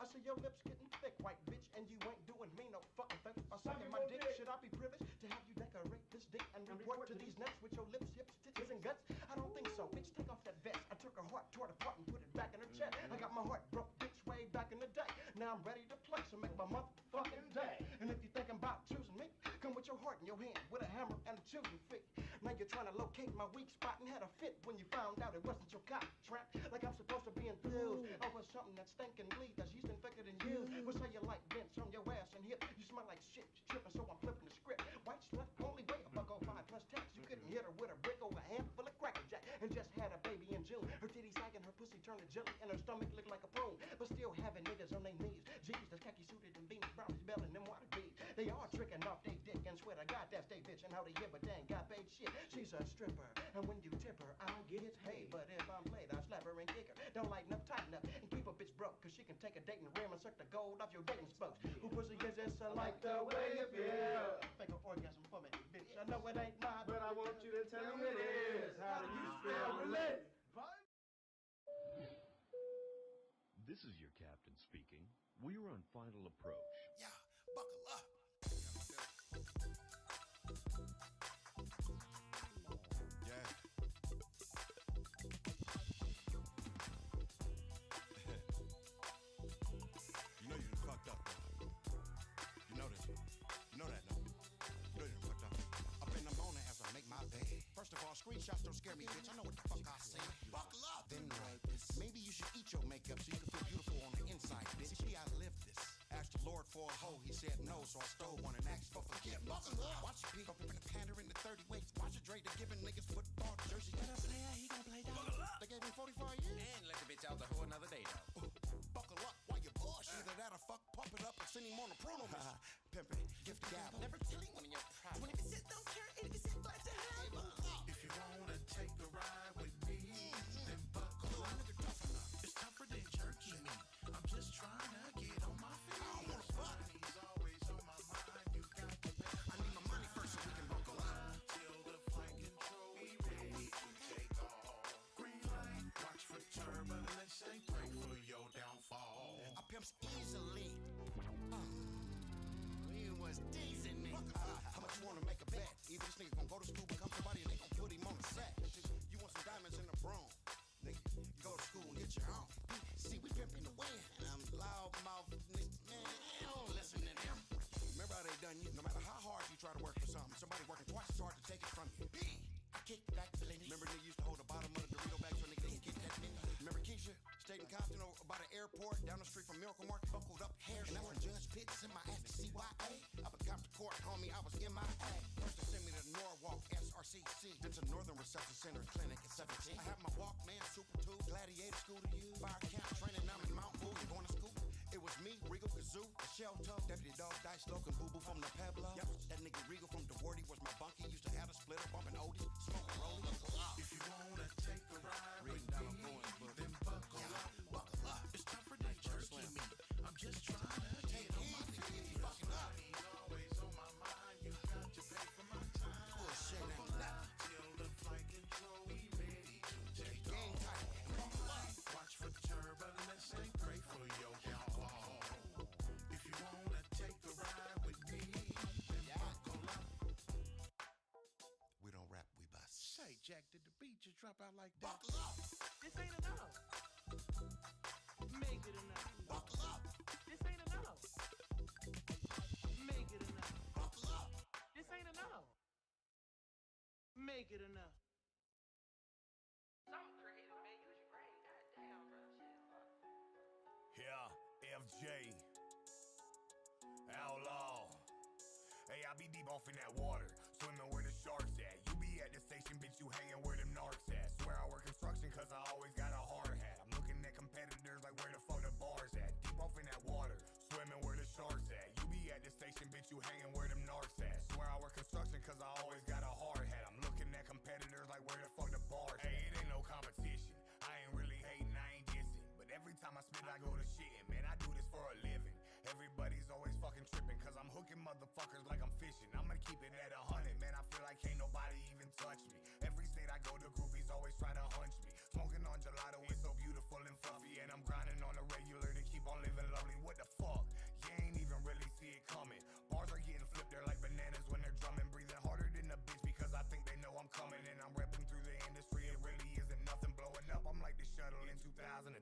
S8: I see your lips getting thick, white bitch, and you ain't doing me no fucking favor. I'm sucking my dick. Should I be privileged to have you decorate this dick and report to these nuts with your lips, hips, titties, and guts? I don't think so, bitch. Take off that vest. I took her heart, tore it apart, and put it back in her chest. I got my heart broke, bitch, way back in the day. Now I'm ready to play, so make my motherfucking day. And if you're thinking about choosing me, come with your heart in your hand, with a hammer and a choosing feet. Now you you're trying to locate my weak spot and had a fit when you found out it wasn't your cop trap. Like I'm supposed to be enthused over something that's stinking bleed, that's yeast infected in you. What's how you like vents on your ass and hip? You smell like shit, you're tripping, so I'm flipping the script. White slut, only way $1.05 plus tax. You couldn't hit her with a brick or a handful of Cracker Jack. And just had a baby in June. Her titties sagging, her pussy turned to jelly, and her stomach looked like a prune. But still having niggas on their knees. G's, that's khaki suited and beans, brownies, belling them water beads. They are tricking off they dick and swear to God that's they bitch and how they hear, but they ain't got paid shit. She's a stripper, and when you tip her, I get paid. But if I'm played, I slap her and kick her. Don't lighten up, tighten up, and keep a bitch broke, cause she can take a date and rim and suck the gold off your dating spokes. Who pussy is this? I like the way you feel. Fake an orgasm for me, bitch. I know it ain't mine, but I want you to tell me it is. How do you feel? Relate.
S1: This is your captain speaking. We are on final approach.
S9: Yeah, buckle up. Yeah. You know you done fucked up, though. You know this. You know that, no? You know you done fucked up. Up in the morning as I make my bed. First of all, screenshots don't scare me, bitch. I know what the fuck I said. Buckle up. Then write this. Maybe you should eat your makeup so you can feel beautiful on the inside, bitch. See, I lived this. Asked the Lord for a hoe, he said no, so I stole one and asked for forgiveness. Buckle up. Watch your people in the pander in the 30 weights. Watch your Dre, they're giving niggas football jersey. Let a player, he gon' play down. Buckle up. They gave him 45 years. And let the bitch out the whole another day, though. Buckle up while you bush. Either that or fuck, pump it up, or send him on a promo mission. Pimpin', gift the gavel. Never tell anyone in your pride. 20% don't care, 80% glad to have.
S7: If you wanna take a ride with me, then buckle up. It's tougher than jerky meat. I'm just trying to get on my feet. I don't wanna fuck. Money's always on my mind. You got to pay.
S9: I need my money first so we can buckle up.
S7: Till the flight control, we ready to take off. Green light, watch for turbulence and pray for your downfall.
S9: I pimps easily. He was teasing me. How much you wanna make a bet? Either this nigga gon' go to school, become somebody, and they gon' put him on the set. You want some diamonds in the broom? Nigga, you go to school and get your own. See, we pimpin' the wind. And I'm loud mouth niggas. Man, I don't listen to them. Remember how they done you? No matter how hard you try to work for something, somebody working twice as hard to take it from you. I kicked back plenty. Remember nigga used to hold the bottom of the Dorito bag so nigga didn't get that many? Remember Keisha stayed in Compton by the airport down the street from Miracle Market, buckled up hair. And that's when Judge Pitts in my ass to CYA. Up at Compton Court, homie, I was in my ag. First they sent me to Norwalk, SRCC. Then to Northern Reception Center Clinic at 17. I have my Walkman, Super 2, Gladiator School to use. Fire camp training, I'm in Mount Bull, going to school. It was me, Regal Kazoo, Shell Toe, Deputy Dog, Dice Loke, and Boo Boo from the Pueblo. Yep, that nigga Regal from DeWarty was my bunkie. Used to have a splitter, bumping oldies, smoking rollies.
S7: If you wanna take a ride with me, then buckle up.
S9: Buckle up.
S7: It's tougher than jerky meat. I'm just trying to get on my feet.
S9: Fucking up.
S7: Money's always on my mind. You got to pay for my time.
S9: Bullshit ain't nothing.
S7: Till the flight control, we ready to take
S9: Game
S7: off.
S9: tight. Buckle up.
S7: Watch for turbulence and pray for your downfall. If you wanna take a ride with me, then buckle up.
S9: We don't rap, we bust.
S7: Say, Jack, did the beat just drop out like that?
S9: Buckle up.
S10: This ain't enough. Make it enough.
S9: Buckle up.
S10: This ain't enough. Make it enough.
S9: Buckle up.
S10: This ain't enough. Make it enough.
S16: Some creative, man. Use your brain. Goddamn, bro. Shit.
S4: Yeah, FJ. Outlaw. Hey, I be deep off in that water, swimming where the sharks at. You be at the station, bitch, you hanging where them narcs at. Swear I work construction cause I always got a hard hat. I'm looking at competitors like where the fuck the bars at. Deep off in that water, swimming where the sharks at. You be at the station, bitch, you hanging where them narcs at. Swear I work construction cause I always got a hard hat. I'm looking at competitors like where the fuck the bars at. Hey, it ain't no competition. I ain't really hating, I ain't dissing. But every time I spit, I go to shitting. Man, I do this for a living. Everybody's always fucking tripping cause I'm hooking motherfuckers like I'm fishing. I'ma keep it at 100, man. I feel like can't nobody even touch me. Every state I go to, groupies always try to hunch me. Smoking on gelato, it's so beautiful and fluffy. And I'm grinding on the regular to keep on living lovely. What the fuck? You ain't even really see it coming. Bars are getting flipped, they're like bananas when they're drumming. Breathing harder than a bitch because I think they know I'm coming. And I'm repping through the industry, it really isn't nothing blowing up. I'm like the shuttle in 2003.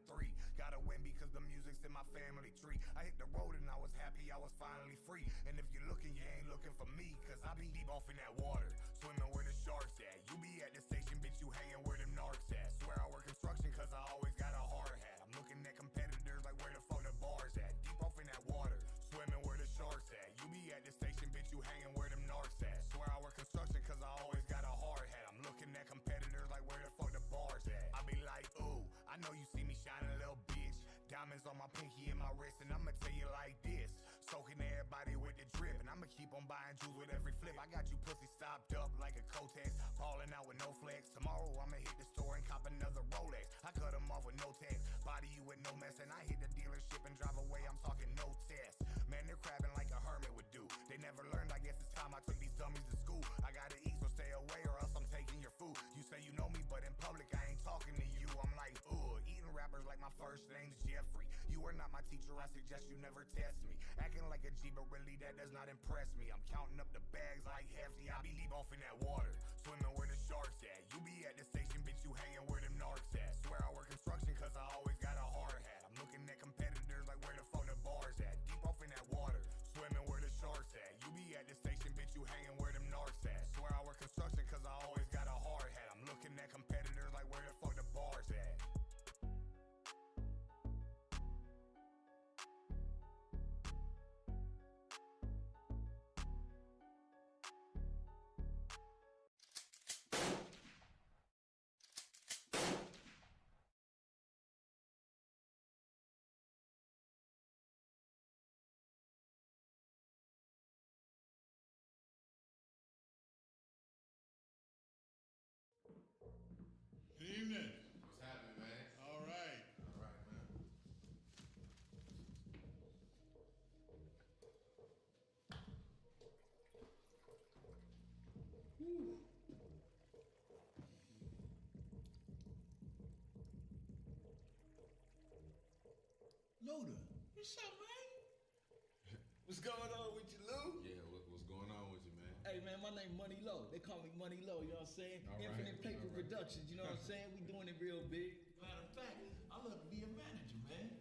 S4: Gotta win because the music's in my family tree. I hit the road and I was happy I was finally free. And if you're looking, you ain't looking for me, cause I be deep off in that water, swimming where the sharks at. You be at the station, bitch, you hanging where them narcs at. Swear I work construction cause I always got a hard hat. I'm looking at competitors like where the fuck the bars at. Deep off in that water, swimming where the sharks at. You be at the station, bitch, you hanging where them narcs at. Swear I work construction cause I always got a hard hat. I'm looking at competitors like where the fuck the bars at. I be like, ooh, I know you see me shining, little bitch. Diamonds on my pinky and my wrist, and I'ma tell you like this. Soaking everybody with the drip, and I'ma keep on buying jewels with every flip. I got you pussy stopped up like a Kotex, falling out with no flex. Tomorrow I'ma hit the store and cop another Rolex. I cut them off with no text, body you with no mess, and I hit the dealership and drive away. I'm talking no test. Man, they're crabbing like a hermit would do. They never learned, I guess it's time I took these dummies to school. I gotta eat, so stay away or else I'm taking your food. You say you know me, but in public I ain't talking to you. I'm like, ooh, eating rappers like my first name's Jeffrey. You are not my teacher, I suggest you never test me. Acting like a G, but really that does not impress me. I'm counting up the bags like hefty. I be deep off in that water, swimming where the sharks at. You be at the station, bitch, you hanging where them narcs at. Swear I work construction cause I always got a hard hat. I'm looking at competitors like where the fuck the bars at. Deep off in that water, swimming where the sharks at. You be at the station, bitch, you hanging where them narcs at. Swear I work construction cause I always got a hard hat. I'm looking at competitors like where the fuck the bars at.
S17: Good evening.
S19: What's happening, man?
S17: All right.
S19: All right, man.
S17: Whew. Loader, what's up, man?
S19: What's going on with you, Lou? Yeah, what's going on with you, man?
S17: Hey, man, my name Money Low. They call me Money Low, you know what I'm saying?
S19: All right,
S17: Infinite Paper
S19: all right.
S17: Productions, you know what I'm saying? We doing it real big. Matter of fact, I love to be a manager, man.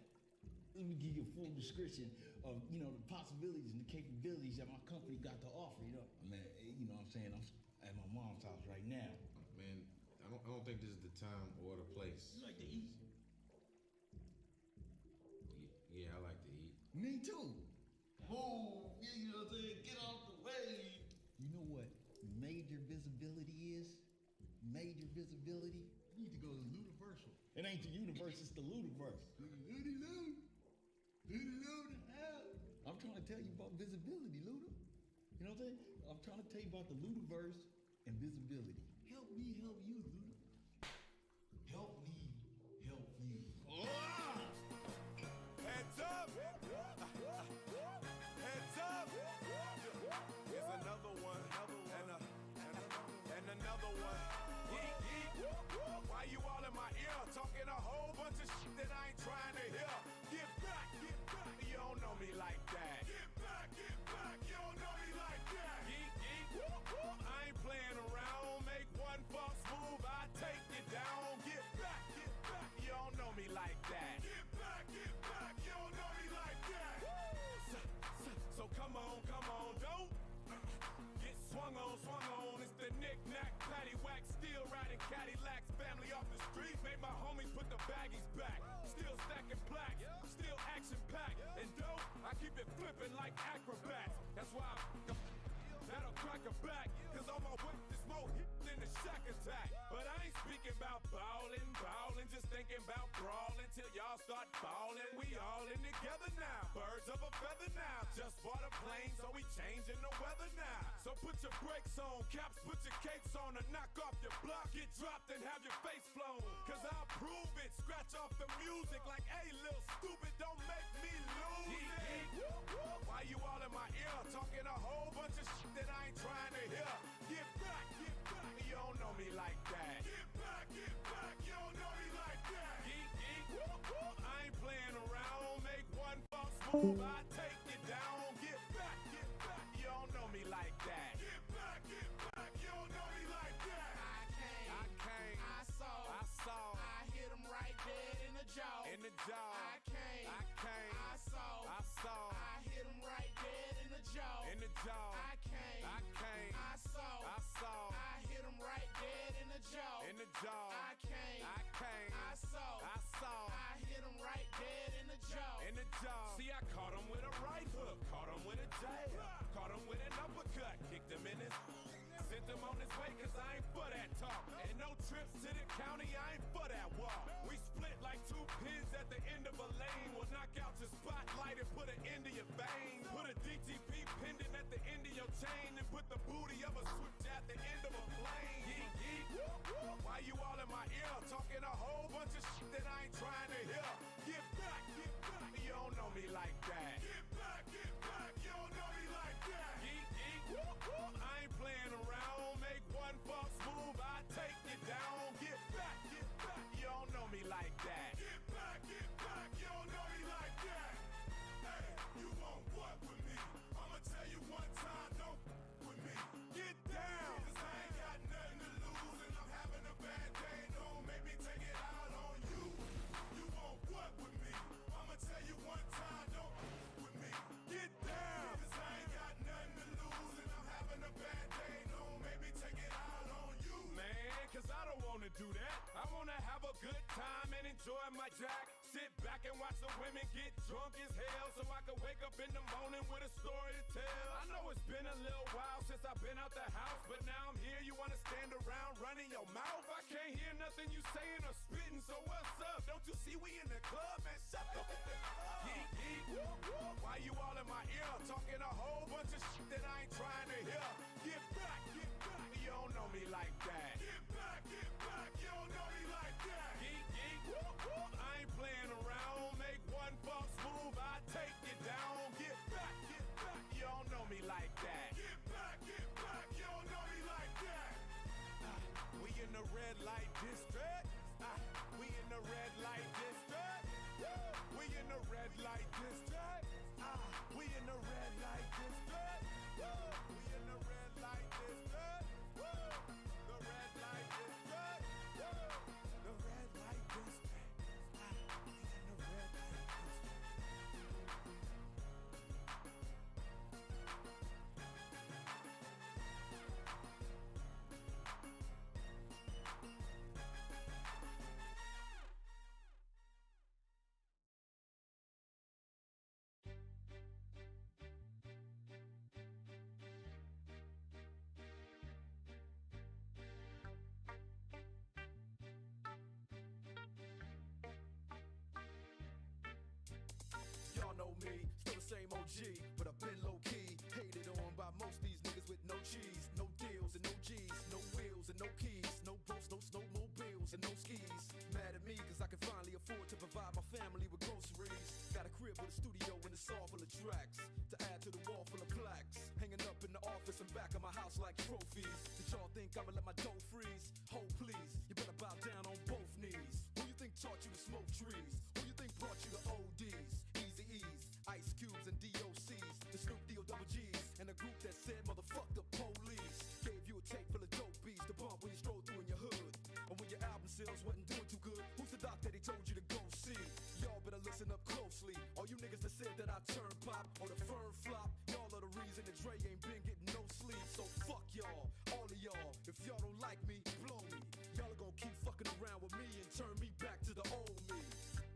S17: Let me give you a full description of, you know, the possibilities and the capabilities that my company got to offer, you know? Man, you know what I'm saying? I'm at my mom's house right now.
S19: Man, I don't think this is the time or the place.
S17: You like to eat?
S19: Yeah, I like to eat.
S17: Me too. Oh, yeah, you know what I'm saying? Get off the way. You know what major visibility is? Major visibility? You need to go to Ludiversal. It ain't the universe, it's the Ludiverse. Ludy Lou. Ludy Lou the hell. I'm trying to tell you about visibility, Luda. You know what I'm saying? I'm trying to tell you about the Ludiverse and visibility. Help me help you, Luda. Help me help you.
S4: Heads up! Heads up! Here's another one, and another one. Yeet, yeet. Why you all in my ear talking a whole bunch of shit that I ain't trying to hear? Get back, you don't know me like that. Get back, you don't know me like that. Yeet, yeet. I ain't playing around. Make one false move, I take you down. Get back, you don't know me like that. Get back, you don't know me like that. So come on, don't get swung on. It's the knick-knack, paddywhack, still riding Cadillacs. Family off the street, made my homies put the baggies back. Still stacking plaques, still action-packed. And dope, I keep it flipping like acrobats. That's why that'll crack a back. Cause on my way, there's more hit than the Shack Attack. But I ain't speaking about ballin', just thinking about brawling till y'all start ballin'. We all in together now, birds of a feather now. Just bought a plane, so we changing the weather now. So put your brakes on, caps, put your capes on, and knock off your block. Get dropped and have your face flown. Cause I'll prove it, scratch off the music like, hey, little stupid, don't make me lose it. Why you all in my ear talking a whole bunch of shit that I ain't trying to hear? Get back, you don't know me like that. Get back, you don't know me like that. Geek, I ain't playing around. Make one false move, I take you down. Get back, you don't know me like that. Get back, you don't know me like that. I came, I saw, I hit him right dead in the jaw. I came, I saw, I hit him right dead in the jaw. I came, I saw, I hit him right dead jaw.
S6: I came, I saw, I hit him right dead in the jaw.
S4: In the jaw. See, I caught him with a right hook, caught him with a jab, caught him with an uppercut, kicked him in his. Sent him on his way, cause I ain't for that talk. And no trips to the county, I ain't for that walk. We split like two pins at the end of a lane. We'll knock out your spotlight and put an end to your vein. Put a DTP pendant at the end of your chain and put the booty of a switch at the end of a plane. Yeet, yeet, whoop, whoop. Why you all in my ear? Talking a whole bunch of shit that I ain't trying to hear. Get back, you don't know me like that. Get back, you don't know me like that. Yeet, yeet, whoop, whoop. I ain't playing around. Make one false move, I take you down. Get back, you don't know me like that. Get back, you don't know me like that. Hey, you won't what with me? I'ma tell you one time, don't with me. Get down, cause I ain't got nothing to lose and I'm having a bad day. Don't make me take it out on you. You won't what with me? I'ma tell you one time, don't with me. Get down, cause I ain't got nothing to lose and I'm having a bad day. Don't make me take it out on you. Man, cause I don't wanna do that. I wanna have a good time and enjoy my jack. Sit back and watch the women get drunk as hell so I can wake up in the morning with a story to tell. I know it's been a little while since I've been out the house, but now I'm here. You wanna stand around running your mouth? I can't hear nothing you saying or spitting, so what's up? Don't you see we in the club, man? Shut the fuck up. Yeet, yeet, whoop, whoop. Why you all in my ear talking a whole bunch of shit that I ain't trying to hear? Get back, you don't know me like that. Get back, you don't know me like that. Yeet, yeet, whoop, whoop. I ain't playing around. Make one false move, I take you down. Get back, you don't know me like that. Get back, you don't know me like that. We in the red light district. We in the red light district. We in the red light district. We in the red light district. We in the red light district. The red light district. The red light district. We in the red light district.
S3: Y'all know me, still the same OG, but I've been low-key. Hated on by most these niggas with no cheese, no deals and no G's, no wheels and no keys, no boats, no snowmobiles and no skis. Mad at me cause I can finally afford to provide my family with groceries. Got a crib with a studio and a saw full of tracks to add to the wall full of plaques. Hanging up in the office and back of my house like trophies. Did y'all think I'ma let my dough freeze? Ho, please, you better bow down on both knees. Who you think taught you to smoke trees? Who you think brought you to ODs? Easy E's, Ice Cubes and DOCs, the Snoop D-O double G's, and a group that said motherfuck the police. Gave you a tape full of dope beats to bump when you stroll through in your hood. And when your album sales wasn't doing too good, who's the doc that he told you to go see? Y'all better listen up closely. All you niggas that said that I turn pop or the firm flop, y'all are the reason that Dre ain't been getting no sleep. So fuck y'all, all of y'all. If y'all don't like me, blow me. Y'all are gonna keep fucking around with me and turn me back to the old me.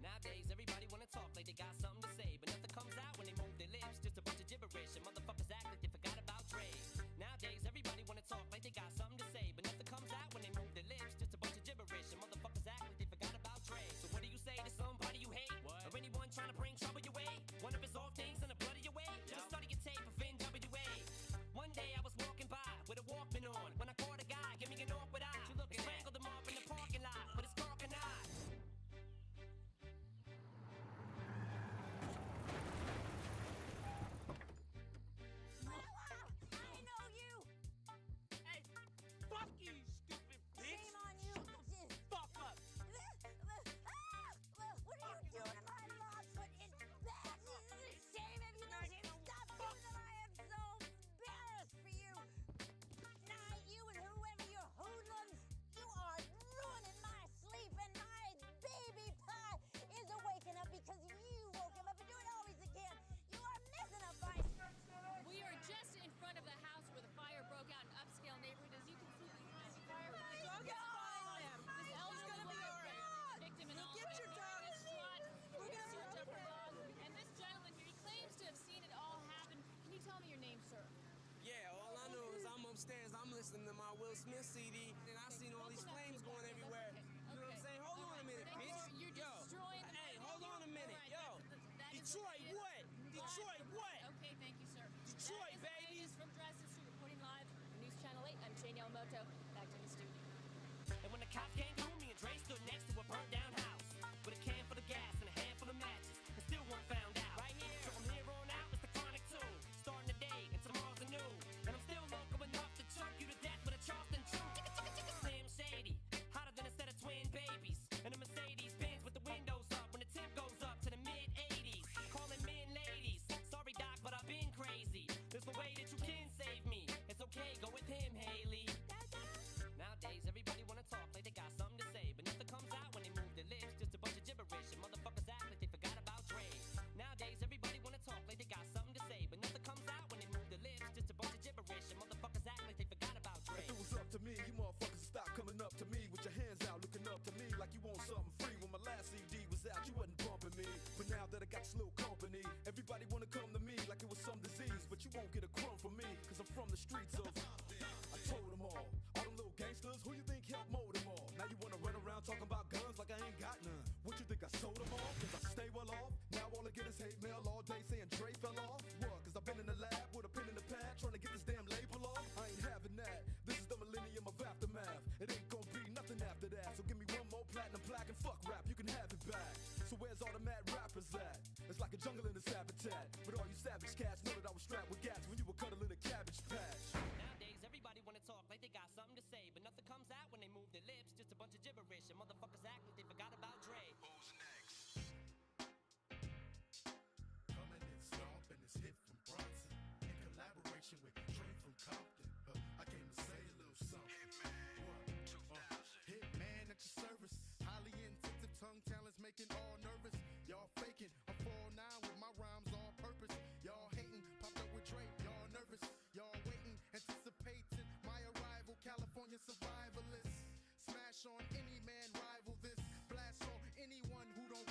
S11: Nowadays, everybody wanna talk like they got something to say, but nothing comes out when they move their lips. Just a bunch of gibberish, and motherfuckers act like they forgot about Dre. Nowadays, everybody wanna talk like they got something to say, but nothing comes out when they move their lips. Just a bunch of gibberish, and motherfuckers act like they forgot about Dre. So what do you say to somebody you hate? What? Or anyone trying to bring trouble your way? One of his off things in the blood of your way? Yep. Just study your tape of NWA. One day I was walking by with a Walkman on when I caught a guy, give me an awkward eye. Strangled him off in the parking lot with his car canine.
S5: upstairs, I'm listening to my Will Smith CD, and I seen all these flames going everywhere. You know what I'm saying? Hold on a minute, bitch.
S20: You're
S5: Yo,
S20: destroying the
S5: hey, hold on a minute. Yo, Detroit, what? Detroit, what?
S20: Okay, thank you, sir.
S5: Detroit, baby.
S20: From Dresden Street, reporting live from News Channel 8. I'm Jane Yamamoto. Back to the studio.
S11: And when the cops came through, me and Dre stood next to a burnt down house with a can full of gas and a handful of matches, and still weren't found out. Right here. So from here on out, it's the chronic tune. Starting the day, and tomorrow's a new. And I'm still local enough to choke you to death with a Charleston chew. Slim Shady, hotter than a set of twin babies. And a Mercedes Benz with the windows up when the temp goes up to the mid 80s. Calling men ladies. Sorry, Doc, but I've been crazy. There's no way that you can save me. It's okay, go with him, Haley. Nowadays, everybody wanna talk like they got something to say, but nothing comes out when they move their lips. Just a bunch of gibberish, and motherfuckers act like they forgot about Dre. Nowadays, everybody wanna talk like they got something to say, but nothing comes out when they move their lips. Just a bunch of gibberish, and motherfuckers act like they forgot about Dre.
S3: If it was up to me, you motherfuckers would stop coming up to me with your hands out, looking up to me like you want something free. When my last CD was out, you wasn't bumping me, but now that I got this little company, everybody wanna come to me like it was some disease, but you won't get a crumb from me, cause I'm from the streets of. I told them all them little gangsters, who you think helped mold them all? Now you wanna run around talking about guns like I ain't got none. What you think I sold them all? Cause I stay well off. Now all I get is hate mail all day saying Dre fell off. What? Cause I've been in the lab with a pen in the pad trying to get this damn label off. I ain't having that. This is the millennium of aftermath. It ain't gonna be nothing after that. So give me one more platinum plaque and fuck rap, you can have it back. So where's all the mad rappers at? It's like a jungle in its habitat. But all you savage cats know that I was strapped with gats when you were cuddling a cabbage patch.
S11: Nowadays, everybody wanna talk like they got something to say, but nothing comes out when they move their lips. Just a bunch of gibberish, and motherfuckers act like they forgot about Dre.
S7: Who's next? Coming in stomping, it's hit from Bronson in collaboration with Dre from Compton. I came to say a little something. Hitman at your service, highly intensive tongue talents making all nervous. Y'all faking, I'm 4'9" with my rhymes all purpose. Y'all hating, popped up with Dre, y'all nervous. Y'all waiting, anticipating my arrival. California survivalists, smash on any man, rival this. Blast on anyone who don't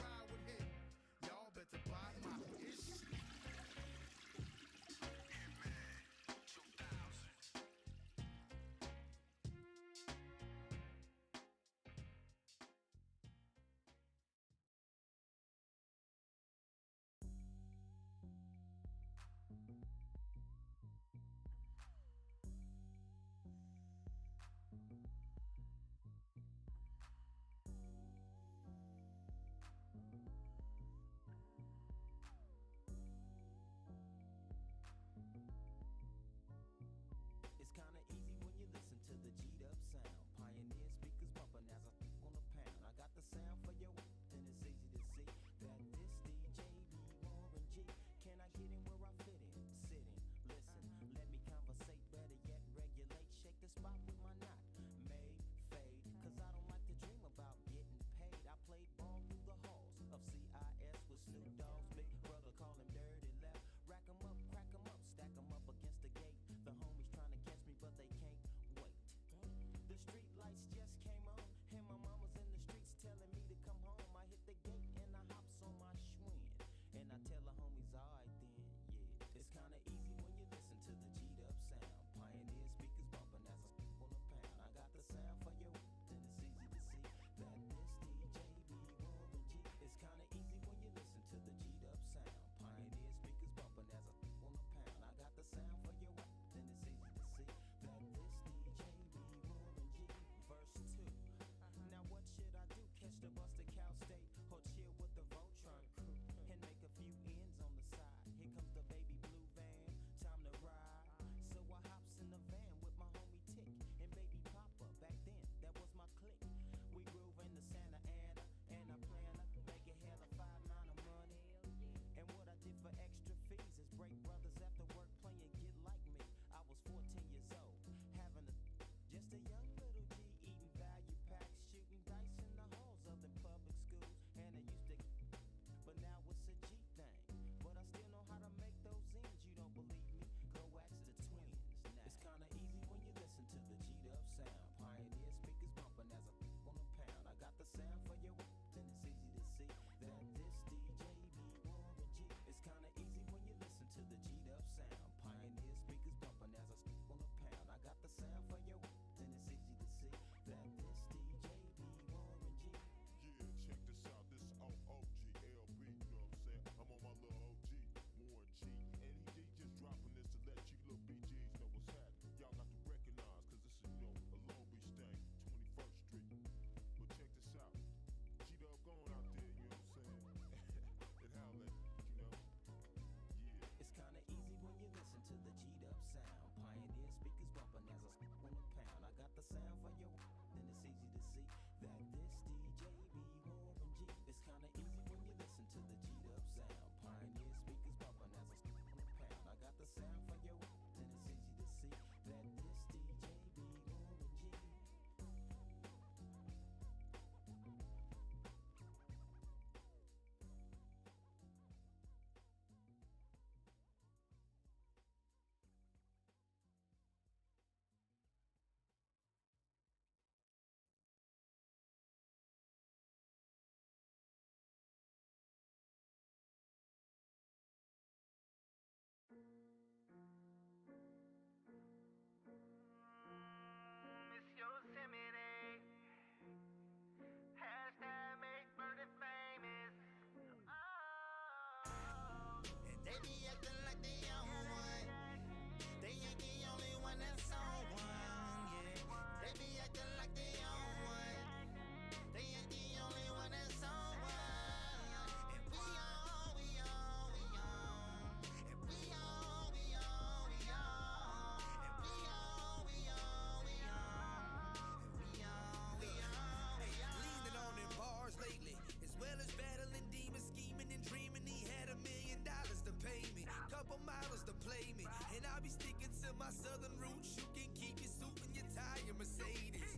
S6: models to play me, and I'll be sticking to my southern roots. You can keep your suit and your tie, your Mercedes.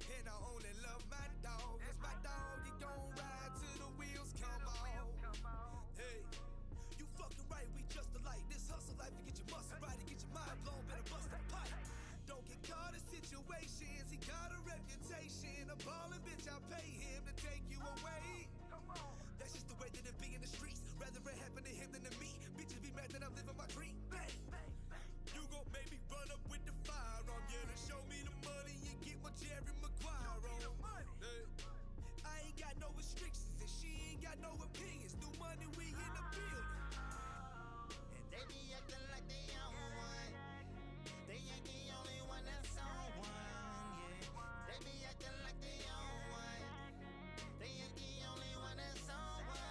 S6: And I only love my dog, cause my dog, you gon' ride till the wheels come off. Hey, you fucking right, we just alike. This hustle life to get your muscle right, to get your mind blown, better bust a pipe. Don't get caught in situations, he got a reputation. A ballin' bitch, I'll pay him to take you away. That's just the way that it be in the streets. Rather it happen to him than to me. Bitches be mad that I'm living my dream. Bang! You gon' make me run up with the firearm. Yeah, to show me the money and get my Jerry Maguire on. Hey, I ain't got no restrictions and she ain't got no opinions. New money, we in the building.
S7: And they be acting like they own one. They ain't the only one that's on one, yeah. They be acting like they own one. They ain't the only one that's on one.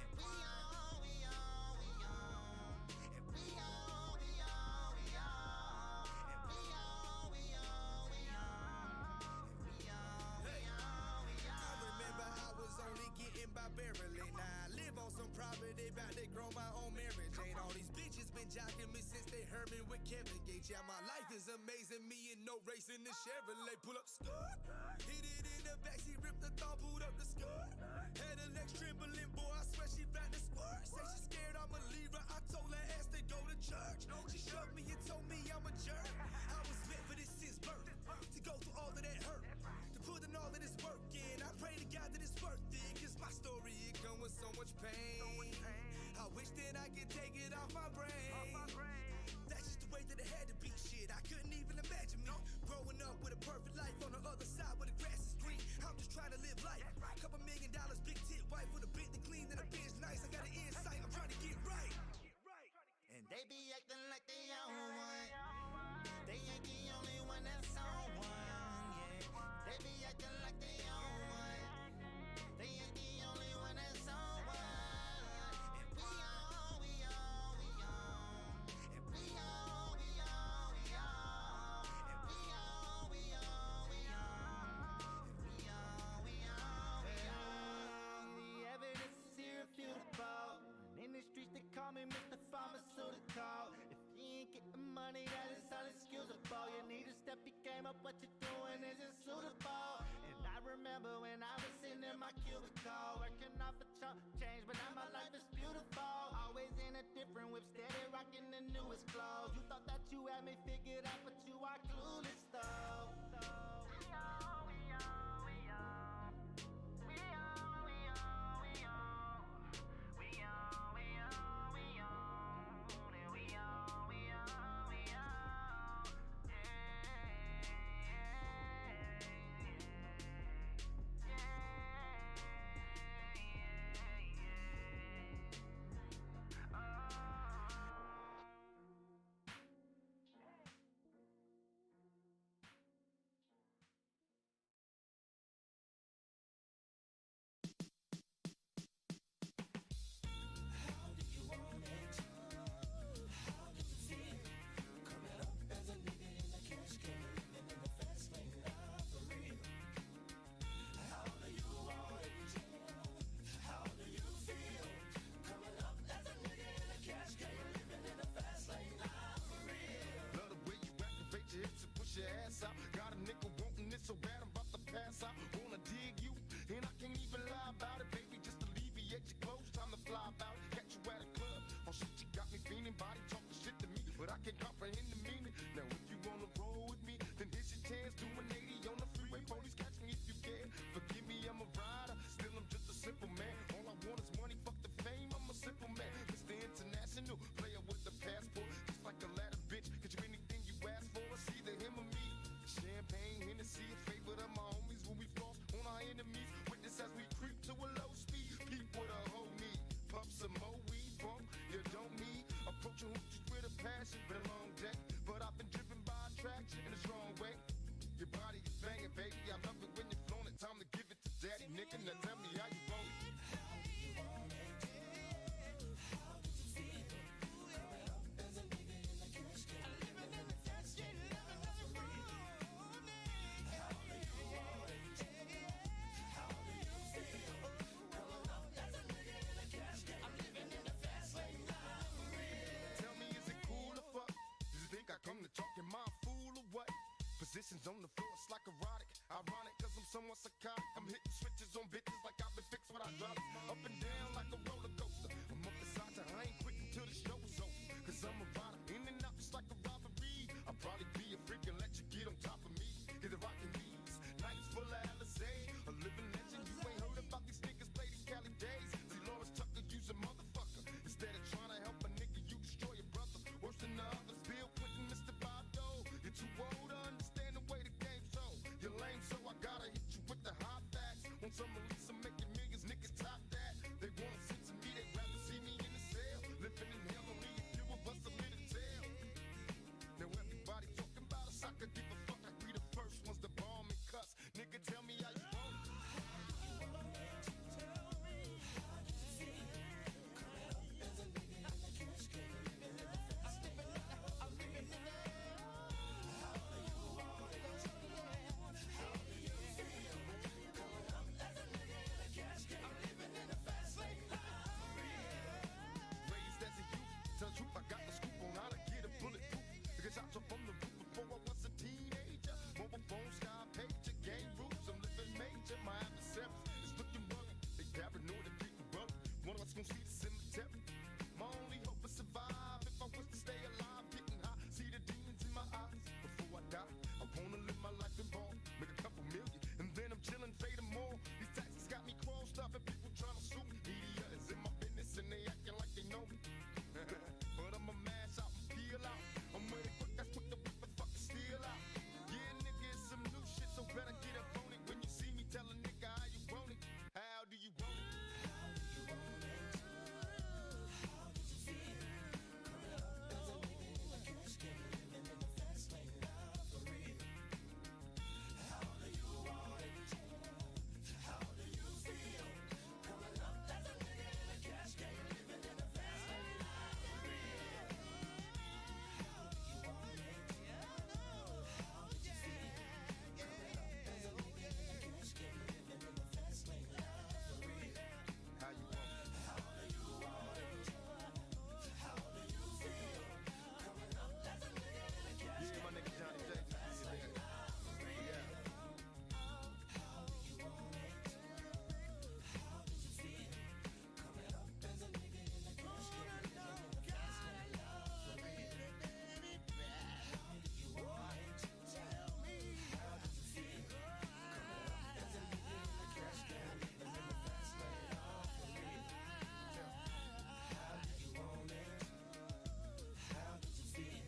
S7: And we on, we on, we on. And we on, we on, we on. And we on, we on, we on. And we on, we on, we on.
S6: I remember I was only getting by barely. Now I live on some property, about to grow my own marriage. Ain't all these bitches been jocking me since they heard me with Kevin Gates. Yeah, my life is amazing. Me and no race in the Chevrolet. Pull up skirt, hit it in the backseat, rip the thumb, pulled up the skirt. Had a legs trembling, boy, I swear she about to squirt. Say she scared I'ma leave her, I told her ass to go to church. She shoved me and told me I'm a jerk. I was meant for this since birth, to go through all of that hurt, to put in all of this work in. I pray to God that it's worth it, cause my story, it come with so much pain. I wish that I could take it off my brain. That's just the way that it had to be. Shit, I couldn't even imagine me growing up with a perfect life on the other side where the grass is green. I'm just trying to live life. $2 million, big tip wife with a bit to clean and a bitch nice. I got an insight, I'm trying to get right.
S7: And they be acting like they own one. They ain't the only one that's on one, yeah. They be acting like they own one. They ain't the only one that's on one. And we on, we on, we on. And we on, we on, we on. And we on, we on, we on. And we on, we on, we on. The evidence is irrefutable. In the streets they call me Mr. Pharmaceutical. If you ain't getting money, that is unexcusable. You need to step your game up, what you're doing isn't suitable. And I remember when I was sitting in my cubicle, working off a chunk change, but now my life is beautiful. Always in a different whip, steady rocking the newest clothes. You thought that you had me figured out, but you are clueless though.
S9: somewhat psychotic. I'm hitting switches on bitches like I've been fixed when I drop it. Up and down like a roller coaster. I'm up beside you, I ain't quit until the show is over. Cause I'm a rider, in and out just like a robbery. I'll probably be a freak and let you get on top of me. Get the rockin' knees, nights full of Alizé. A living legend, you ain't heard about these niggas play these Cali days. See Lawrence Tucker, use a motherfucker. Instead of trying to help a nigga, you destroy your brother. Worse than the others, Bill Clinton, Mr. Bado. You're too old to understand the way the game's so. You're lame, so I gotta hit you with the hot facts. Want some release, I'm making millions, niggas top that. They want a sense of me, they'd rather see me in the cell. Living in hell, only a few of us are lit to tell. Now everybody talking about us, I could give a fuck. I be the first ones to bomb and cuss. Nigga, tell me how you want it. Raised as a youth, tell the truth, I got the scoop on how to get a bulletproof. Because I jumped from the roof before I was a teenager. Mobile phone, sky pager, game rules, I'm living major. My adversaries is looking rugged. They paranoid and beating rugged. One of us gon' see the cemetery. My only hope is survive. If I was to stay alive, getting high, see the demons in my eyes. Before I die, I wanna live my life in ball, make a couple million, and then I'm chillin', fade them all. These taxes got me crossed up and people tryna sue me. Media is in my business and they acting like they know me. But I'ma mash out and peel out. I'm with it quick, that's quick to whip and fucking steal out. Yeah, nigga, it's some new shit, so better get up on it. When you see me, tell a nigga how you want it. How do you want it? How do you want it? How did you feel? Coming up as a nigga in the cash game, living in the fast lane, love for real. How do you want it? How do you feel? Coming up as a nigga in the cash game, living in the fast lane, love for real. How do you want it? How did you feel? Coming up as a nigga in the cash game, living in the fast lane, love for real. How you want it? How do you want it? How do you feel? Coming up as a nigga in the cash game, my nigga Johnny J. Fast lane, love for real. Yeah. How do you want it? How did you feel? Coming up as a nigga in the cash game, living in the fast lane, love for real. How do you want it? Tell me. How did you feel? Coming up as a nigga in the cash game, living in the fast lane, love for real. How do you want it? How did you feel?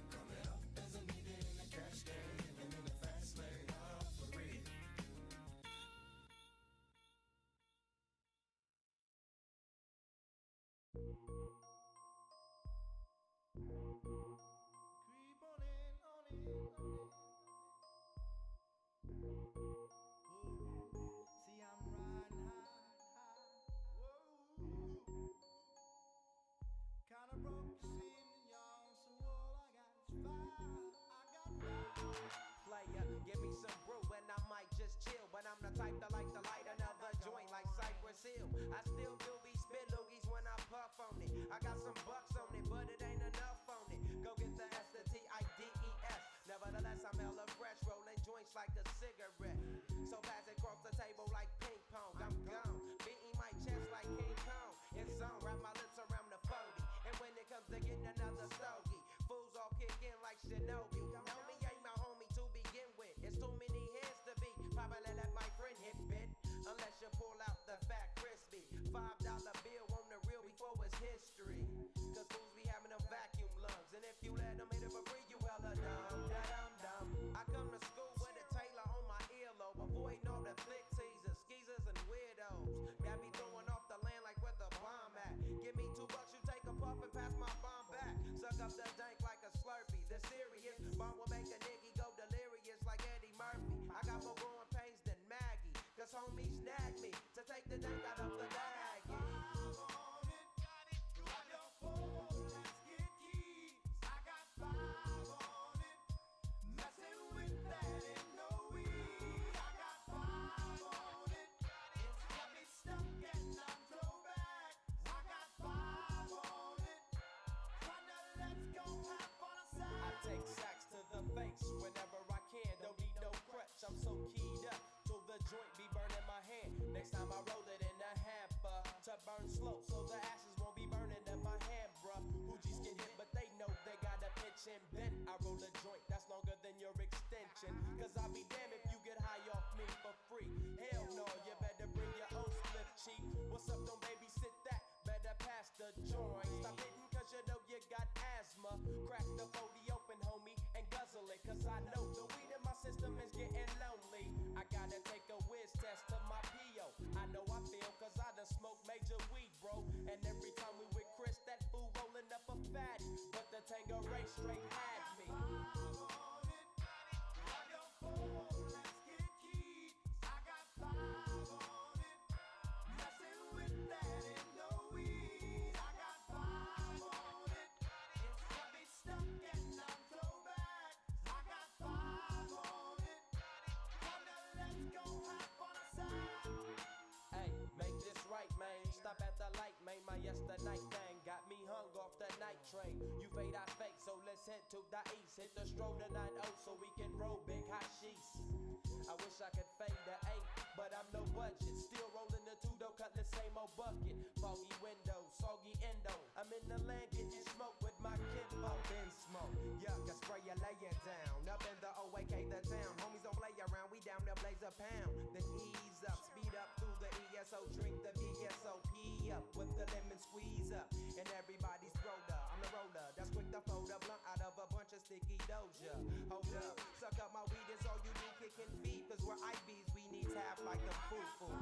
S9: Coming up as a nigga in the cash game, living in the fast lane, love for real. Creep on in, on in, on in. See, I'm riding high. Whoa. Kinda broke this evening, y'all. So all I got is fire. I got fire.
S10: Player, give me some brew and I might just chill. But I'm the type that like to light another joint like Cypress Hill. I still do be spit loogies when I puff on it. I got some bucks on it, but it ain't enough on it. Go get the S, the TIDES. Nevertheless, I'm hella fresh, rolling joints like a cigarette. So pass it across the table like ping pong. I'm gone, beating my chest like King Kong. It's on, wrap my lips around the 40. And when it comes to getting another stogie, fools all kick in like Shinobi. Know me ain't my homie to begin with. It's too many heads to be. Probably let my friend hit bit. Unless you pull out the fat crispy $5 bill on the real before it's history. Cause fools be having them vacuum lungs. And if you let them hit it for free, you hella dumb, dumb. I come to school with a Taylor on my earlobe. Avoiding all the flick teasers, skeezers, and weirdos. That be throwing off the land like where the bomb at. Give me $2, you take a puff and pass my bomb back. Suck up the dank like a Slurpee. The serious bomb will make a nigga go delirious like Eddie Murphy. I got more growing pains than Maggie. Cause homies nag me to take the dank out of the bag. Take sacks to the face whenever I can. Don't need no crutch. I'm so keyed up to
S13: And every time we with Chris, that fool rolling up a fatty. But the Tangeray straight had me. Stop at the light, man, my yesterday thing got me hung off the night train. You fade, I fake, so let's head to the east. Hit the stroll to 90 so we can roll big hashish. I wish I could fade the 8, but I'm no budget. Still rolling the 2 though, cut the same old bucket. Foggy window, soggy endo. I'm in the land getting smoke with my kinfolk.
S15: Up in smoke, yuck, I spray you laying down. Up in the OAK, the town. Homies don't play around, we down to blaze a pound. Then ease up, speed up through the ESO, drink the VSOP up with the lemon squeeze up. And everybody's roller, I'm the roller. That's quick to fold a blunt out of a bunch of sticky doja. Hold up, suck up my weed, is all you do kicking feet. Cause we're IBs, we need tap like the foo-foo.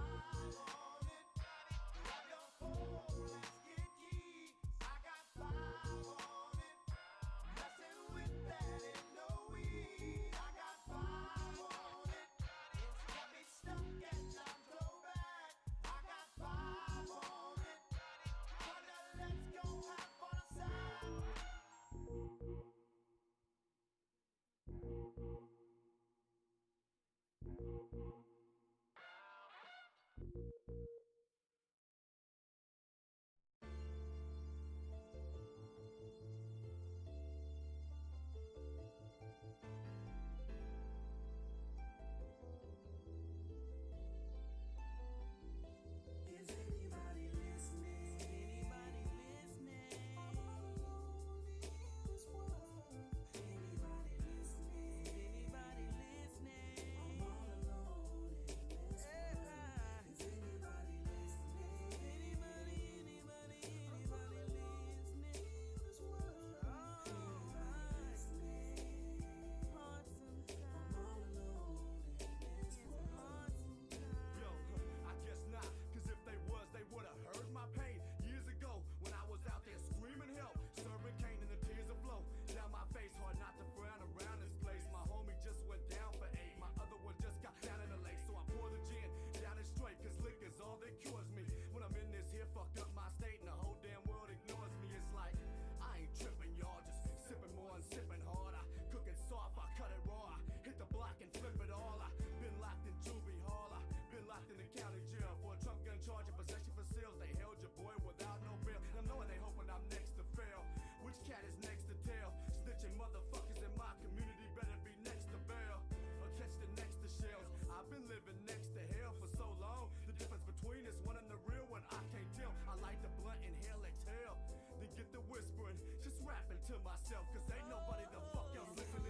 S3: To myself, cause ain't nobody the fuck else listening.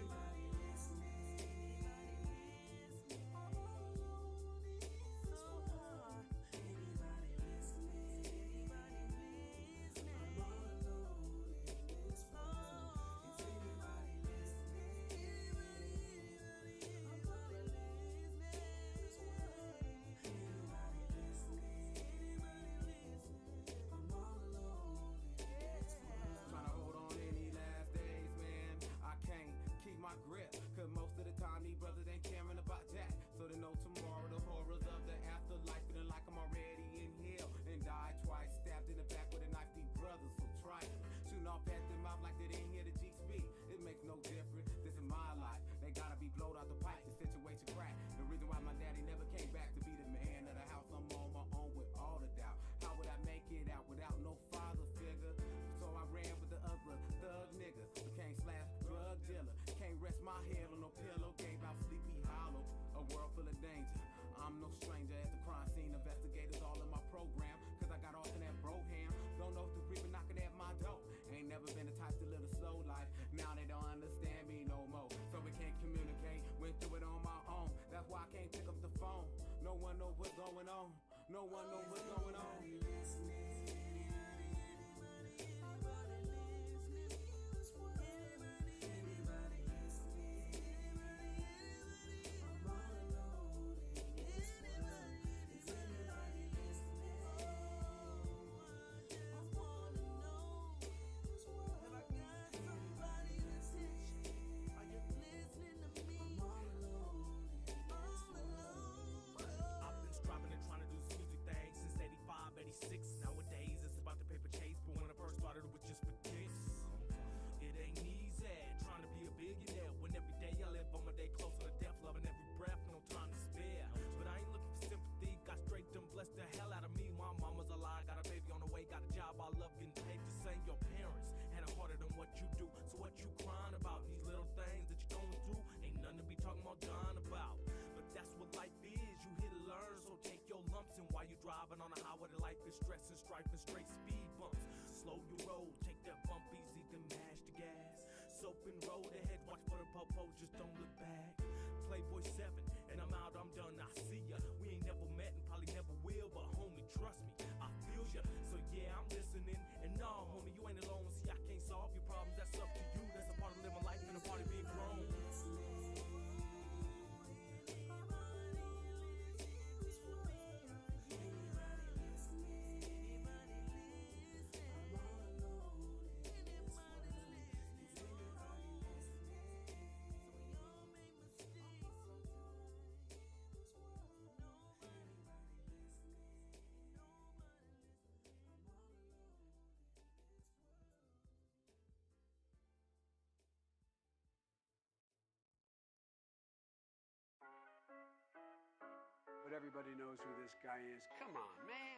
S13: No one knows what's going on.
S14: you crying about? These little things that you're going through ain't nothing to be talking about dying about. But that's what life is, you here to learn, so take your lumps. And while you driving on the highway, life is stress and strife and straight speed bumps. Slow your roll, take that bump easy, then mash the gas. Soap and roll ahead, watch for the popo, just don't look back. Playboy 7, and I'm out, I'm done, I see ya. We ain't never met and probably never will, but homie, trust me, I feel ya. So yeah, I'm listening, and no, homie, you ain't alone. See, I can't solve your problems, that's up to you. That's a part of living life and a part of being grown.
S12: But everybody knows who this guy is. Come on, man.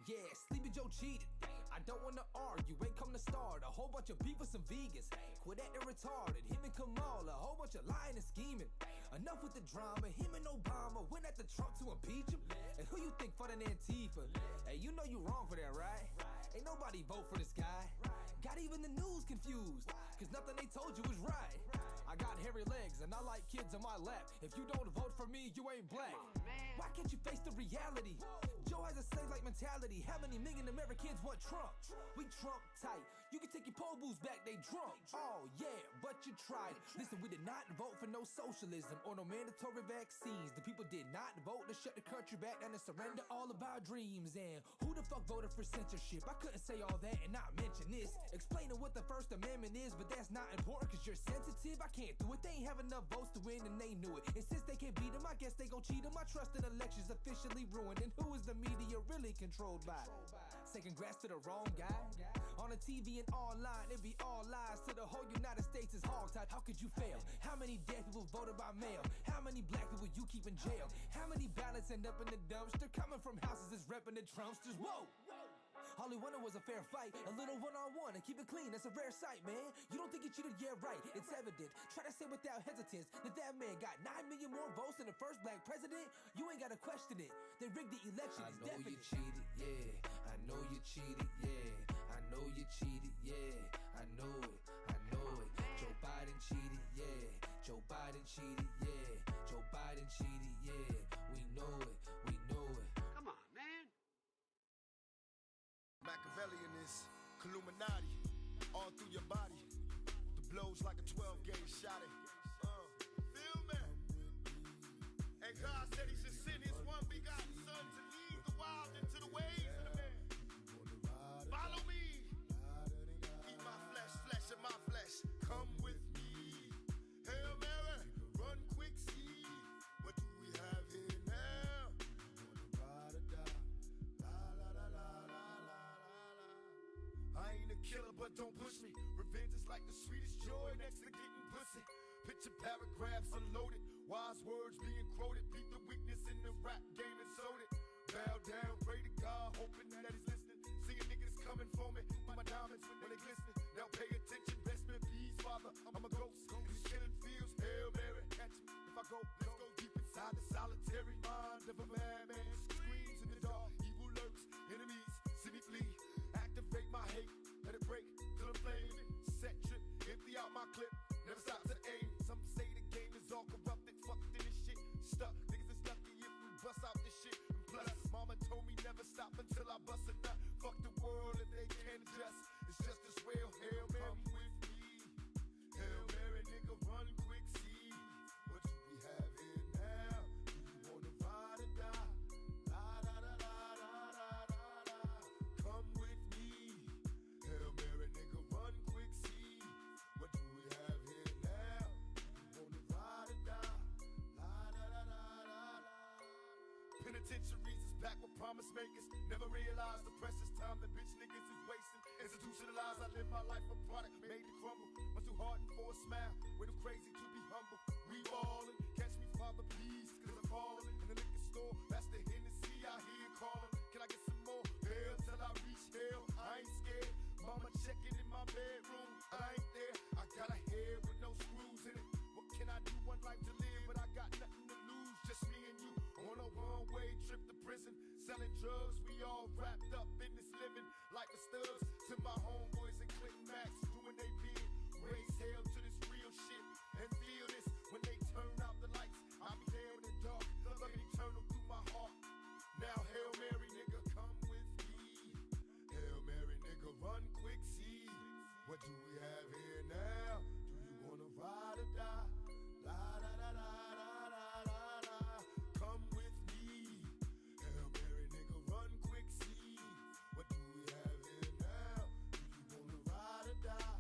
S21: Yeah, Sleepy Joe cheated. I don't wanna argue, ain't come to start a whole bunch of beef with some vegans. Quit acting retarded, him and Kamala, a whole bunch of lying and scheming. Enough with the drama, him and Obama went after Trump to impeach him. And who you think funding Antifa? Hey, you know you wrong for that, right? Ain't nobody vote for this guy. Got even the news confused, cause nothing they told you was right. I got hairy legs and I like kids on my lap. If you don't vote for me, you ain't black. Why can't you face the reality? Joe has a slave-like mentality. How many million Americans want Trump? We Trump tight. You can take your poll booths back, they drunk. Oh yeah, but you tried. Listen, we did not vote for no socialism or no mandatory vaccines. The people did not vote to shut the country back and to surrender all of our dreams. And who the fuck voted for censorship? I couldn't say all that and not mention this. Explaining what the First Amendment is, but that's not important cause you're sensitive. I can't do it. They ain't have enough votes to win and they knew it. And since they can't beat them, I guess they gon' cheat them. My trust in elections officially ruined. And who is the media really controlled by? Say congrats to the wrong guy. On the TV and online, it be all lies. To the whole United States is hogtied. How could you fail? How many dead people voted by mail? How many black people you keep in jail? How many ballots end up in the dumpster? Coming from houses that's repping the Trumpsters. Whoa! All he wanted was a fair fight, a little one-on-one, and keep it clean, that's a rare sight, man. You don't think he cheated? Yeah, right, it's evident. Try to say without hesitance that that man got 9 million more votes than the first black president? You ain't gotta question it. They rigged the election, it's definite.
S22: You cheated, yeah. I know you cheated, yeah. I know you cheated, yeah. I know it, I know it. Joe Biden cheated, yeah. Joe Biden cheated, yeah. Joe Biden cheated, yeah. We know it, we know it.
S12: Come on, man.
S9: Machiavellian is Illuminati all through your body. The blows like a 12-gauge shot it. Feel me? And God said he should send his one begotten son to lead the wild into the ways of the man. Follow me. Eat my flesh, flesh of my flesh. Come with me. Hail Mary, run quick, see. What do we have here now? I ain't a killer, but don't push me. Revenge is like the sweetest joy next to getting pussy. Picture paragraphs unloaded, wise words being quoted. Beat the weakness in the rap game and sold it. Bow down, pray to God, hoping that he's listening. Seeing niggas coming for me, my diamonds when they glisten. Now pay attention, rest in peace, Father. I'm a ghost in these killing fields. Hail Mary, catch me if I go. Let's go deep inside the solitary mind of a madman. Screams in the dark, evil lurks, enemies see me flee. Activate my hate, let it break till I'm flaming. Set trip, empty out my clip, never stop to aim. Some say the game is all corrupted, fucked in this shit. Stuck, niggas is lucky if we bust out this shit. And plus, mama told me never stop until I bust a nut. Fuck the world if they can't adjust. It's just as well, Hail Mary, come with me. Hail Mary, nigga, run quick, see. What do we have here now? Do you wanna ride or die? La da da da da da da da. Come with me. Hail Mary, nigga, run quick, see. What do we have here now? Do you wanna ride or die? La da da da da da. Penitentiaries is packed with promise makers. Never realized the precious time the bitch niggas is wasting. Institutionalized, I live my life a product made to crumble. Much too hardened for a smile, way too crazy to be humble. We ballin', catch me, Father, please, cause I'm fallin'. In the liquor store, that's the Hennessy I hear callin'. Can I get some more? Hell till I reach hell, I ain't scared. Mama checking in my bed,
S4: we all wrapped up in this living like the studs. To my homeboys and Click Max doing they bid. Raise hell to this real shit and feel this when they turn out the lights. I'll be there in the dark, looking eternal through my heart. Now Hail Mary, nigga, come with me. Hail Mary, nigga, run quick, see. What do we have here now? Do you wanna ride or die? La da da da da da da da. Come with me. Hail Mary, nigga, run quick, see. What do we have here now? Do you wanna ride or die?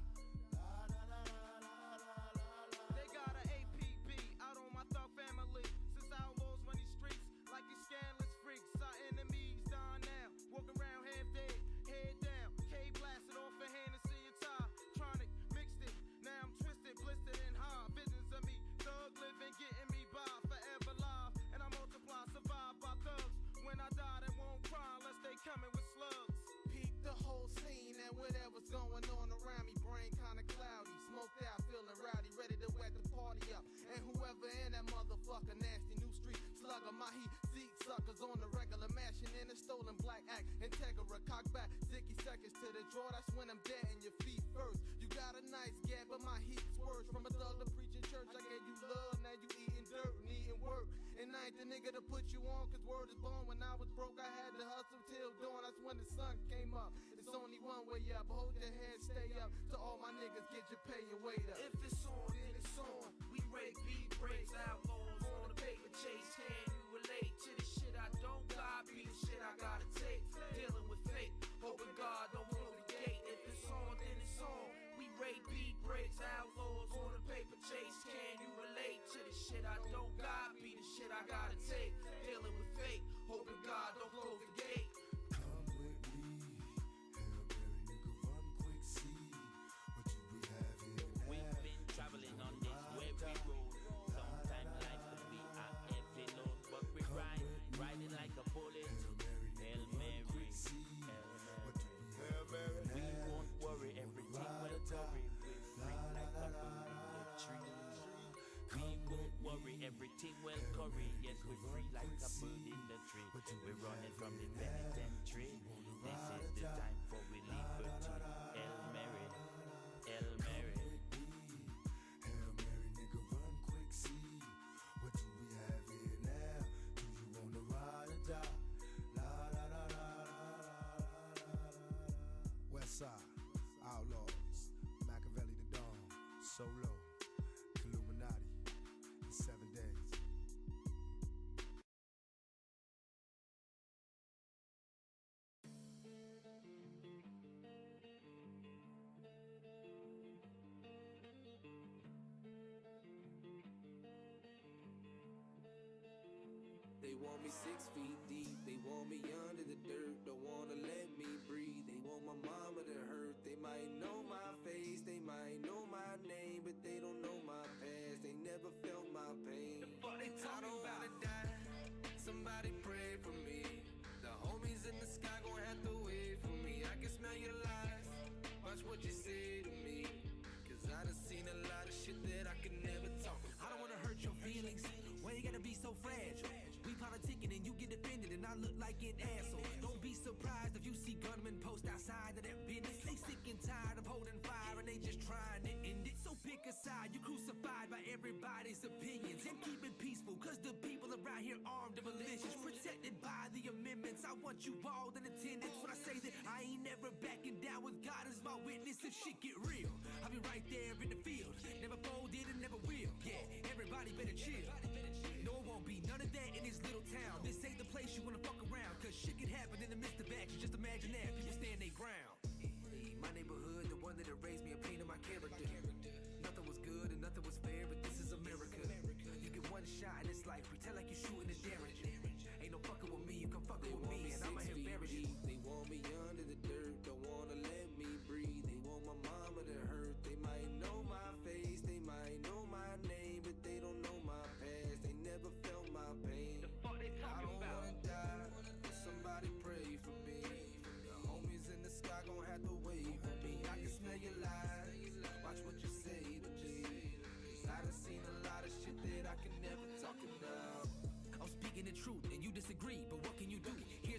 S4: La da da da da da da.
S6: They got an APB out on my thug family. Since outlaws run these streets like these scandalous freaks. Our enemies dying now, walking around half dead, head down. K blasted off a Hennessy and tie. Tronic mixed it, now I'm twisted, blistered and high. Visions of me, thug living, getting me by, forever live. And I multiply, survive by thugs. When I die, they won't cry unless they coming with slugs. Peep the whole scene and whatever's going on around me. Brain kinda cloudy, smoked out, feeling rowdy, ready to wet the party up. And whoever in that motherfucker, nasty new street slugger, my heat seat suckers on the regular, mashing in a stolen black act. Integra, cock back, 60 seconds to the draw, that's when I'm dead in your feet first. You got a nice gap, but my heat's worse. From a thug to preaching church, I gave you love, now you eating dirt, needing work. And I ain't the nigga to put you on, cause word is born. When I was broke, I had to hustle till dawn, that's when the sun came up. It's only one way up, hold your head, stay up. To all my niggas, get your pay and wait up.
S2: If it's on, then it's on. We rake beat breaks, outlaws on the paper chase. Can you relate to the shit I don't got? Be the shit I gotta take. Dealing with fate, hoping God don't close the gate. If it's on, then it's on. We rake beat breaks, outlaws on the paper chase. Can you relate to the shit I don't got? Be the shit I gotta take. Dealing with fate, hoping God don't close the gate.
S4: Come with me. Hail Mary, nigga, run quick, see. What do we have here now?
S18: We've been traveling on this weary road. Sometimes life can be a heavy load, but we riding like a bullet. Hail Mary,
S4: Hail Mary.
S18: We won't worry, everything will curry. We're free like a bird in the tree. We won't worry, everything will curry. Yes, we're free like a bird in the tree. We're running from the penitentiary. This is the time for we liberty. Hail Mary, Hail Mary.
S4: Hail Mary, nigga, run quick, see. What do we have here now? Do you wanna ride or die? La la la la la la. Westside, Outlaws, Machiavelli the Dawn, Solo, Illuminati, in 7 days.
S22: They want me 6 feet deep, they want me under the dirt, don't wanna let me breathe. They want my mama to hurt, they might know my face, they might know my name, but they don't know my past, they never felt my pain. I don't wanna die, somebody pray for me. The homies in the sky gon' have to wait for me. I can smell your lies, watch what you say to me, cause I done seen a lot of shit that I can never talk about.
S21: I don't wanna hurt your feelings. Why you gotta be so fragile? We politicking and you get offended and I look like an asshole. Don't be surprised if you see gunmen post outside of their business. They sick and tired of holding fire and they just trying to end it. So pick a side, you crucified by everybody's opinions. And keep it peaceful, cause the people around here armed and malicious. Protected by the amendments, I want you all in attendance. When I say that I ain't never backing down with God as my witness. If shit get real, I'll be right there in the field. Never folded and never will. Yeah, everybody better chill. No, it won't be none of that in this little town. This ain't the place you wanna fuck around, cause shit can happen in the midst of action. Just imagine that, people stand their ground. My neighborhood, the one that raised me and painted my character. Nothing was good and nothing was fair, but this is America. You get one shot in this life, pretend like you're shooting a Derringer. Ain't no fucking with me, you come fucking with me, and I'ma embarrass you.
S22: They want me under the dirt, don't wanna let me breathe. They want my mama to hurt, they might know my face, they might know my name, but they don't know my past, they never felt my pain. I don't wanna die, somebody pray for me. The homies in the sky gon' have to wait for me. I can smell your lies, watch what you say to me, cause I done seen a lot of shit that I can never talk about.
S21: I'm speaking the truth and you disagree, but what can you do? Here's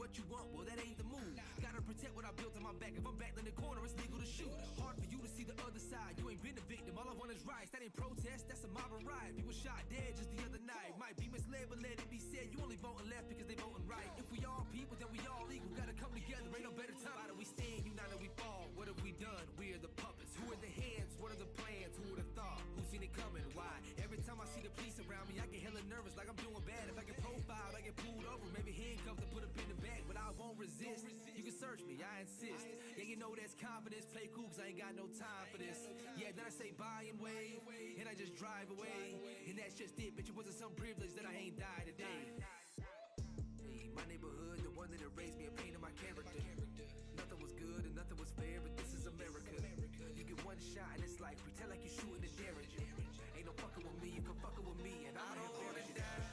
S21: what you want, well that ain't the move. Gotta protect what I built on my back. If I'm backed in the corner, it's legal to shoot. Hard for you to see the other side. You ain't been a victim, all I want is rights. That ain't protest, that's a mob of riot. People shot dead just the other night. Might be misled, but let it be said, you only voting left because they voting right. If we all people, then we all equal. Gotta come together, ain't no better time. How do we stand? United we fall. What have we done? We are the puppets. Who are the hands? What are the plans? Who would have thought? Who's seen it coming? Why? Every time I see the police around me, I get hella nervous, like I'm doing bad. If I get profiled, I get pulled over, maybe handcuffed and put up in the back, but I won't resist. You can search me, I insist. Yeah, you know that's confidence. Play cool, cause I ain't got no time for this. Yeah, then I say bye and wave, and I just drive away. And that's just it, bitch, it wasn't some privilege that I ain't died today. Hey, my neighborhood, the one that erased me and painted my character. Nothing was good and nothing was fair, but this is America. You get one shot and it's like, pretend like you're shooting a Derringer. Ain't no fucking with me, you can fucking with me, and I don't wanna die.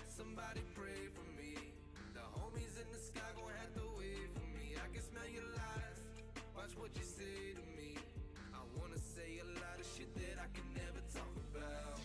S21: Somebody pray for me. The homies in the sky gon' have to wait for me. I can smell your lies, watch what you say to me. I wanna say a lot of shit that I can never talk about.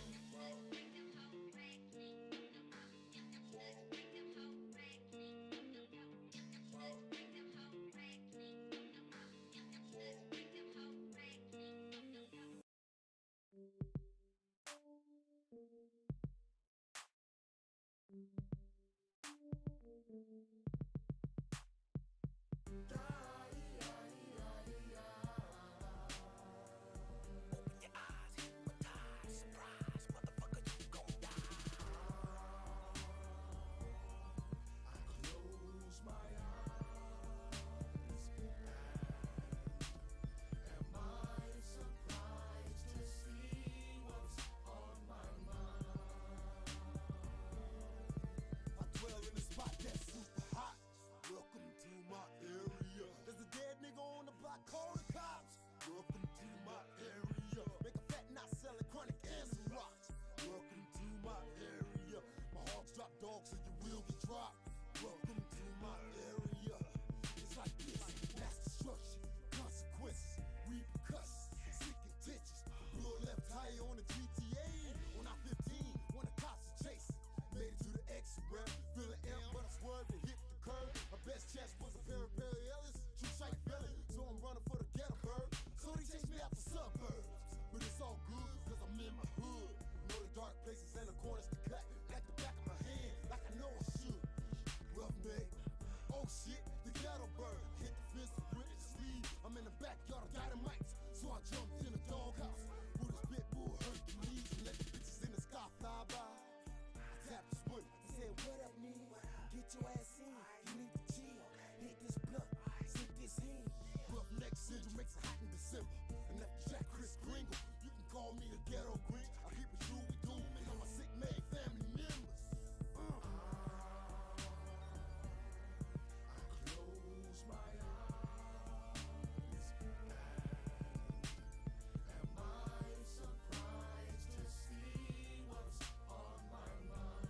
S1: Dogs so you will get dropped. Welcome to my area. It's like this: mass destruction, consequences, repercussions, sick intentions. Blow left tire on the GTA. On I-15, when the cops are chasing. Made it to the exit ramp, feeling amp, but I swerved and hit the curb. My best chance was a pair of Ellis. True strike feeling, so I'm running for the ghetto bird. So they chase me out the suburbs, but it's all good cause I'm in my hood. Know the dark places and the corners to cut. Like the back of my hand, like I know I should. Roughneck, oh shit, the ghetto bird. Hit the fence with the sleeve. I'm in the backyard of dynamites, so I jumped in the doghouse. With his pit bull Hercules and let the bitches in the sky fly by. I tapped his wood, he said, what up, nigga? Get your ass in, you need to chill. Hit this blunt, sip this hand. Roughneck syndrome makes it hot in December. And after Jack Chris Kringle, you can call me the ghetto Greek. I keep it true, we do, and all my sick made family members. Close my eyes. Am I surprised to see what's on my mind?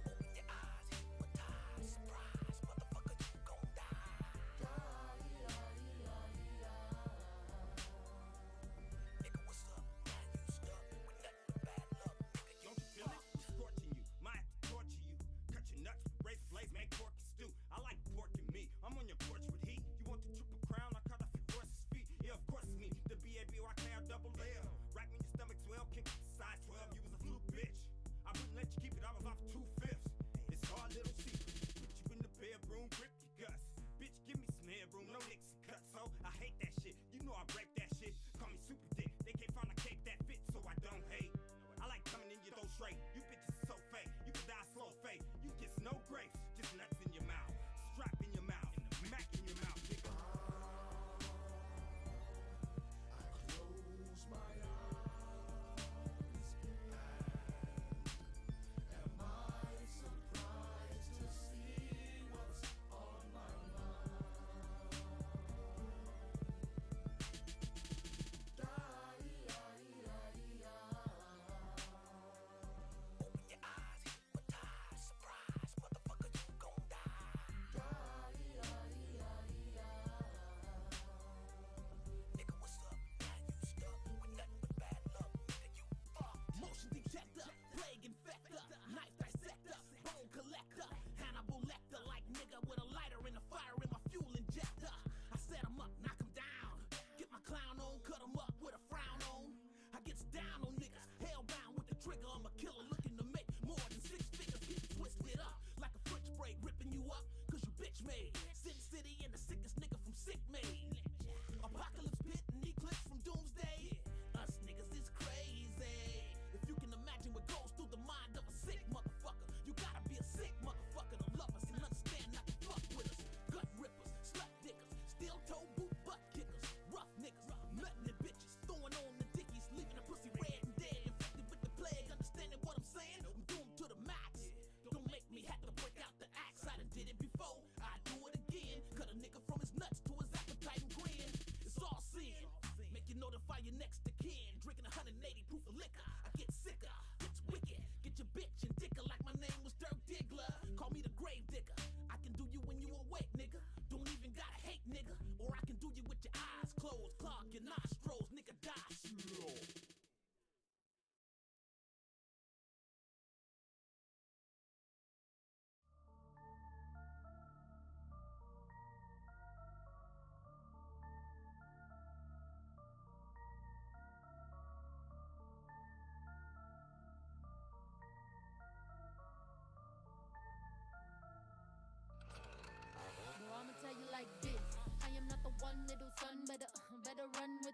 S1: Open your eyes, hypnotize, surprise,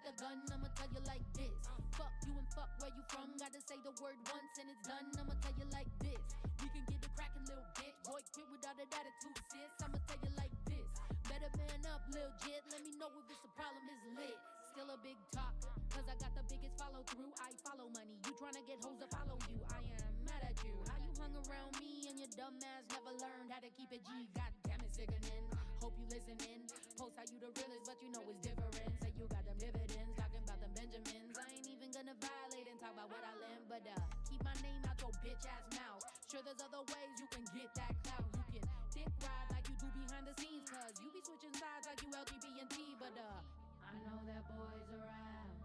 S8: with a gun, I'ma tell you like this. Fuck you and fuck where you from. Gotta say the word once and it's done. I'ma tell you like this. We can get it crackin', little bitch. Boy, quit without an attitude, sis. I'ma tell you like this. Better man up, lil' jit. Let me know if it's a problem, it's lit. Still a big talk, cause I got the biggest follow through. I follow money. You tryna get hoes to follow you. I am mad at you. How you hung around me and your dumb ass never learned how to keep it G. God damn it, sickening. Hope you listening. Post how you the realest, but you know it's different. Say you got them dividends, talking about them Benjamins. I ain't even gonna violate and talk about what I learned, but keep my name out your bitch ass mouth. Sure there's other ways you can get that clout. You can dick ride like you do behind the scenes, cause you be switching sides like you LGBT, but I know that boy's around.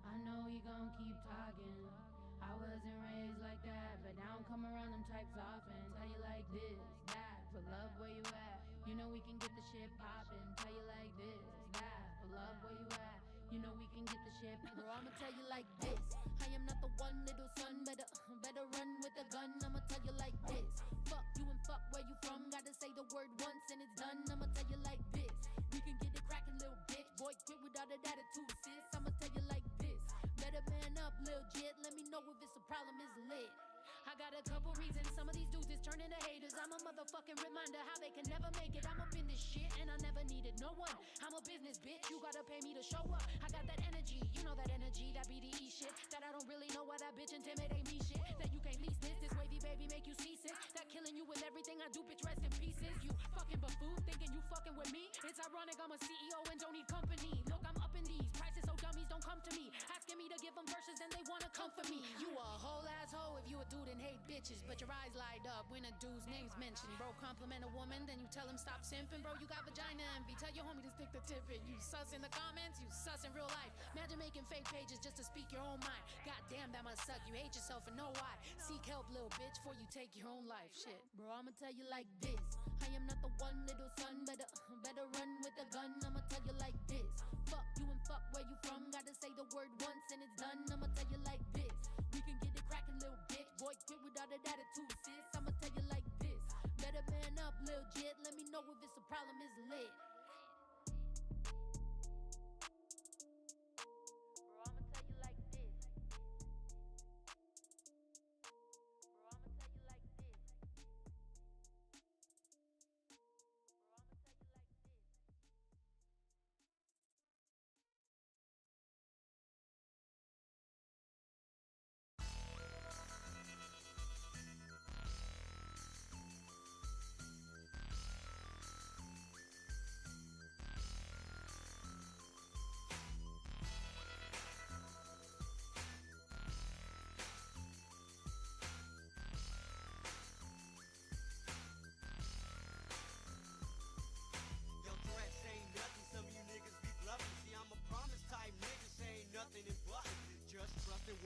S8: I know he gon' keep talking. I wasn't raised like that, but I don't come around them types often. Tell you like this, that, for love where you at. You know we can get the shit poppin'. Tell you like this, that, for love where you at. You know we can get the shit. Bro, I'ma tell you like this. I am not the one, little son. Better run with a gun. I'ma tell you like this. Fuck you and fuck where you from. Gotta say the word once and it's done. I'ma tell you like this. We can get it crackin', little bitch. Boy, quit without an attitude, sis. I'ma tell you like this. Better man up, lil' jit. Let me know if it's a problem, it's lit. I got a couple reasons. Some of these dudes is turning to haters. I'm a motherfucking reminder how they can never make it. I'm up in this shit and I never needed no one. I'm a business bitch, you gotta pay me to show up. I got that energy, you know that energy, that BDE shit. That I don't really know why that bitch intimidate me shit. That you can't lease this wavy baby make you seasick. That killing you with everything I do, bitch, rest in pieces. You fucking buffoon, thinking you fucking with me. It's ironic I'm a CEO and don't need company. Look, I'm up in these prices so dummies don't come to me. Asking me to give them verses then they wanna come for me. You a whole asshole if you a dude and hate bitches, but your eyes light up when a dude's name's mentioned. Bro, compliment a woman, then you tell him stop simping. Bro, you got vagina envy, tell your homie to stick the tip in. You sus in the comments, you sus in real life. Imagine making fake pages just to speak your own mind. God damn, that must suck, you hate yourself and know why. Seek help, little bitch, before you take your own life. Shit, bro, I'ma tell you like this. I am not the one, little son, better run with a gun. I'ma tell you like this. Fuck you and fuck where you from. Gotta say the word once and it's done. I'ma tell you like this. We can get it crackin', little bitch. Boy, quit without an attitude, sis. I'ma tell you like this. Better man up, lil' jit. Let me know if it's a problem, it's lit.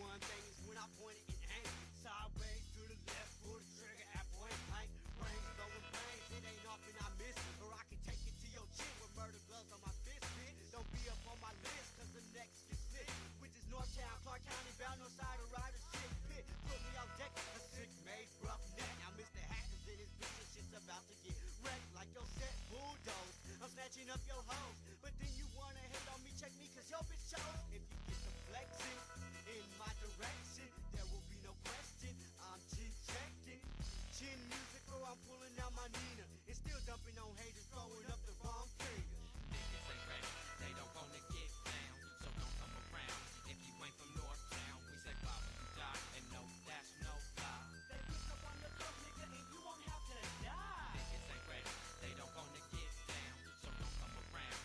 S16: One thing is when I point it and aim sideways to the left, pull the trigger at point blank. Brains blowing brains, it ain't often I miss. Or I can take it to your chin with murder gloves on my fist, bitch. Don't be up on my list, cause the next gets lit. With this Northtown, Clark County bound, no side of rider shit pit. Put me on deck, a sick made rough neck. Now Mr. Hackers in his business, shit's about to get wrecked like your set bulldoze. I'm snatching up your hoes, but then you wanna hate on me, check me, cause your bitch chose. If you get the flexing in my direction, there will be no question. I'm chin-checking, chin music, or I'm pulling out my Nina and still dumping on haters, throwing up the wrong finger.
S23: Niggas ain't ready, they don't wanna get down, so don't come around. If you ain't from Northtown, we say why would you die? And no, that's no lie.
S14: They pick up on your throat, nigga, and you won't have to die.
S23: Niggas ain't ready, they don't wanna get down, so don't come around.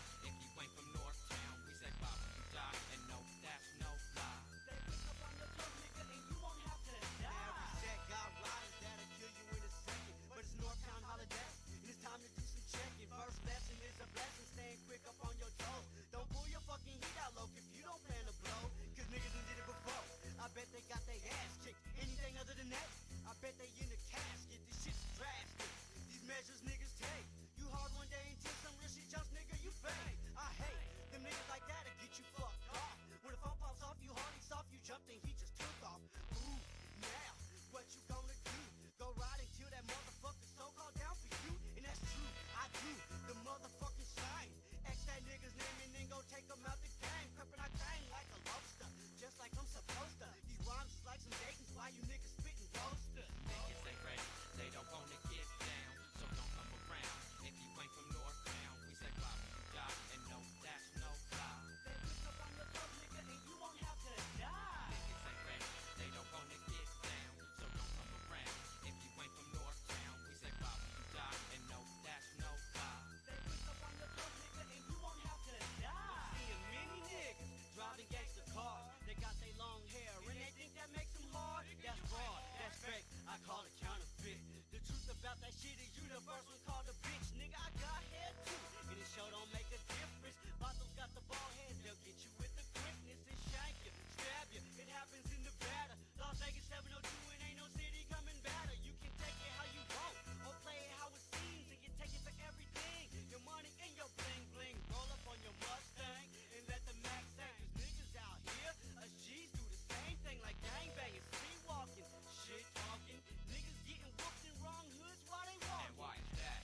S16: I call it counterfeit. The truth about that shit is you the first one called a bitch. Nigga, I got hair too, and it sure don't make a difference. Vatos got the ball heads, they'll get you with the quickness and shank you, stab you. It happens in Nevada, Las Vegas 702, and ain't no city coming better. You can take it how you want, or play it how it seems, and you take it for everything. Your money and your bling bling. Roll up on your Mustang and let the max hang. 'Cause niggas out here, us G's do the same thing like gangbanging, street walking, shit talking. Niggas getting whooped in wrong hoods while they walking.
S23: And why is that?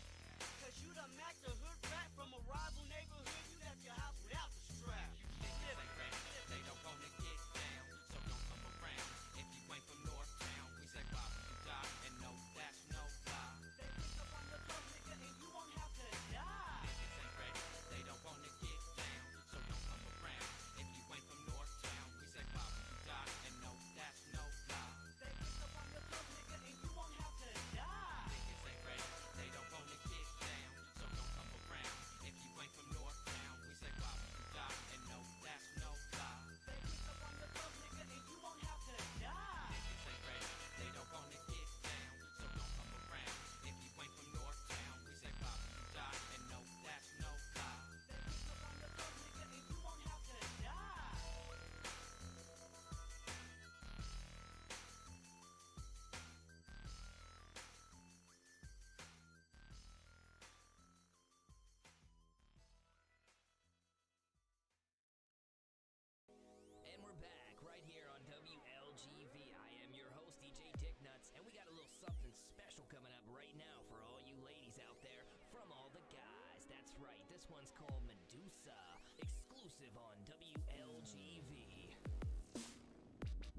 S16: 'Cause you done macked a hood rat from a rival neighborhood. You left your house without the strap.
S23: Niggas ain't ready, they don't wanna get down, so don't come around. If you ain't from Northtown, we say why would you die? And no, that's no lie.
S16: They pick up on your thumb, nigga, and you won't have to die.
S23: Niggas ain't ready, they don't wanna get down, so don't come around. If you ain't from Northtown, we say why would you die? And no, that's no lie.
S16: They pick up on your thumb, nigga, and you won't have to die.
S23: Niggas ain't ready, they don't wanna get down, so don't come around. If you ain't from Northtown, we say why would you die? And no, that's no lie.
S16: They pick up on your thumb, nigga, and you won't have to die.
S23: Niggas ain't ready, they don't wanna get down, so don't come around. If you ain't from Northtown, we say why would you die? And no, that's no lie.
S16: They pick up on your thumb, nigga, and you won't have to die.
S5: And we're back right here on WLGV. I am your host, DJ Dick Nuts, and we got a little something special coming up right now for all you ladies out there from all the guys. That's right, this one's called Medusa, exclusive on WLGV.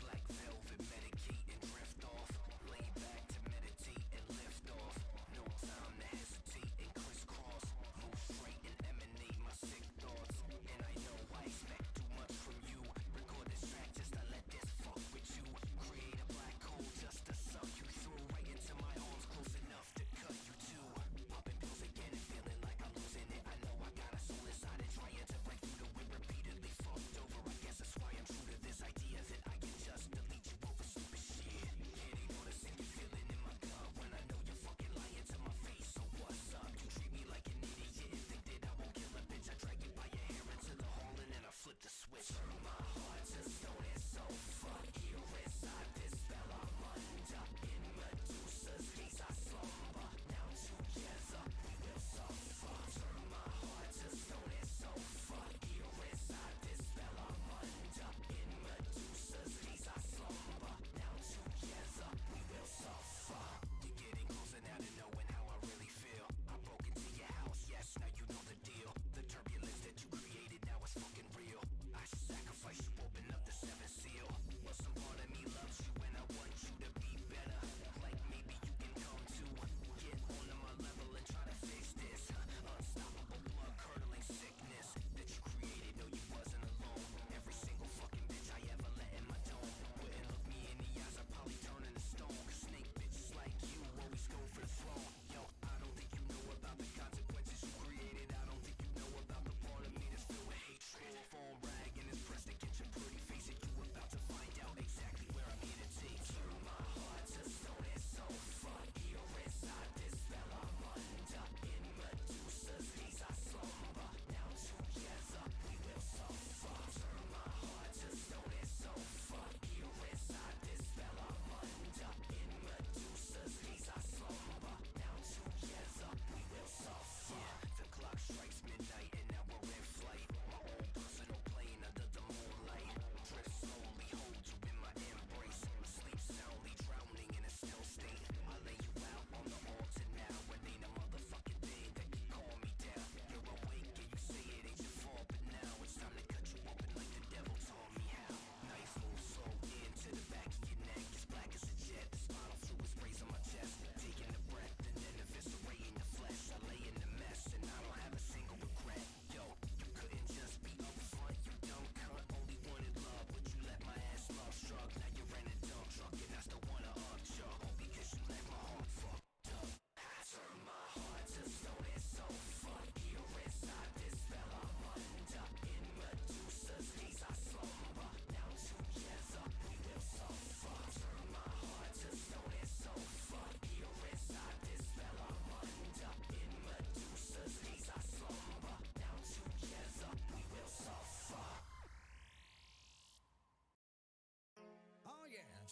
S17: Black velvet, medicate and drift off. Lay back to meditate and lift off. No time to hesitate and crisscross. Move straight and emanate my sick thoughts. And I know I expect too much from you. Record this track just to let this fuck with you. Create a black hole just to suck you through. Right into my arms, close enough to cut you too. Popping pills again and feeling like I'm losing it. I know I got a soul inside and trying to break through the wind repeatedly. Fucked over, I guess that's why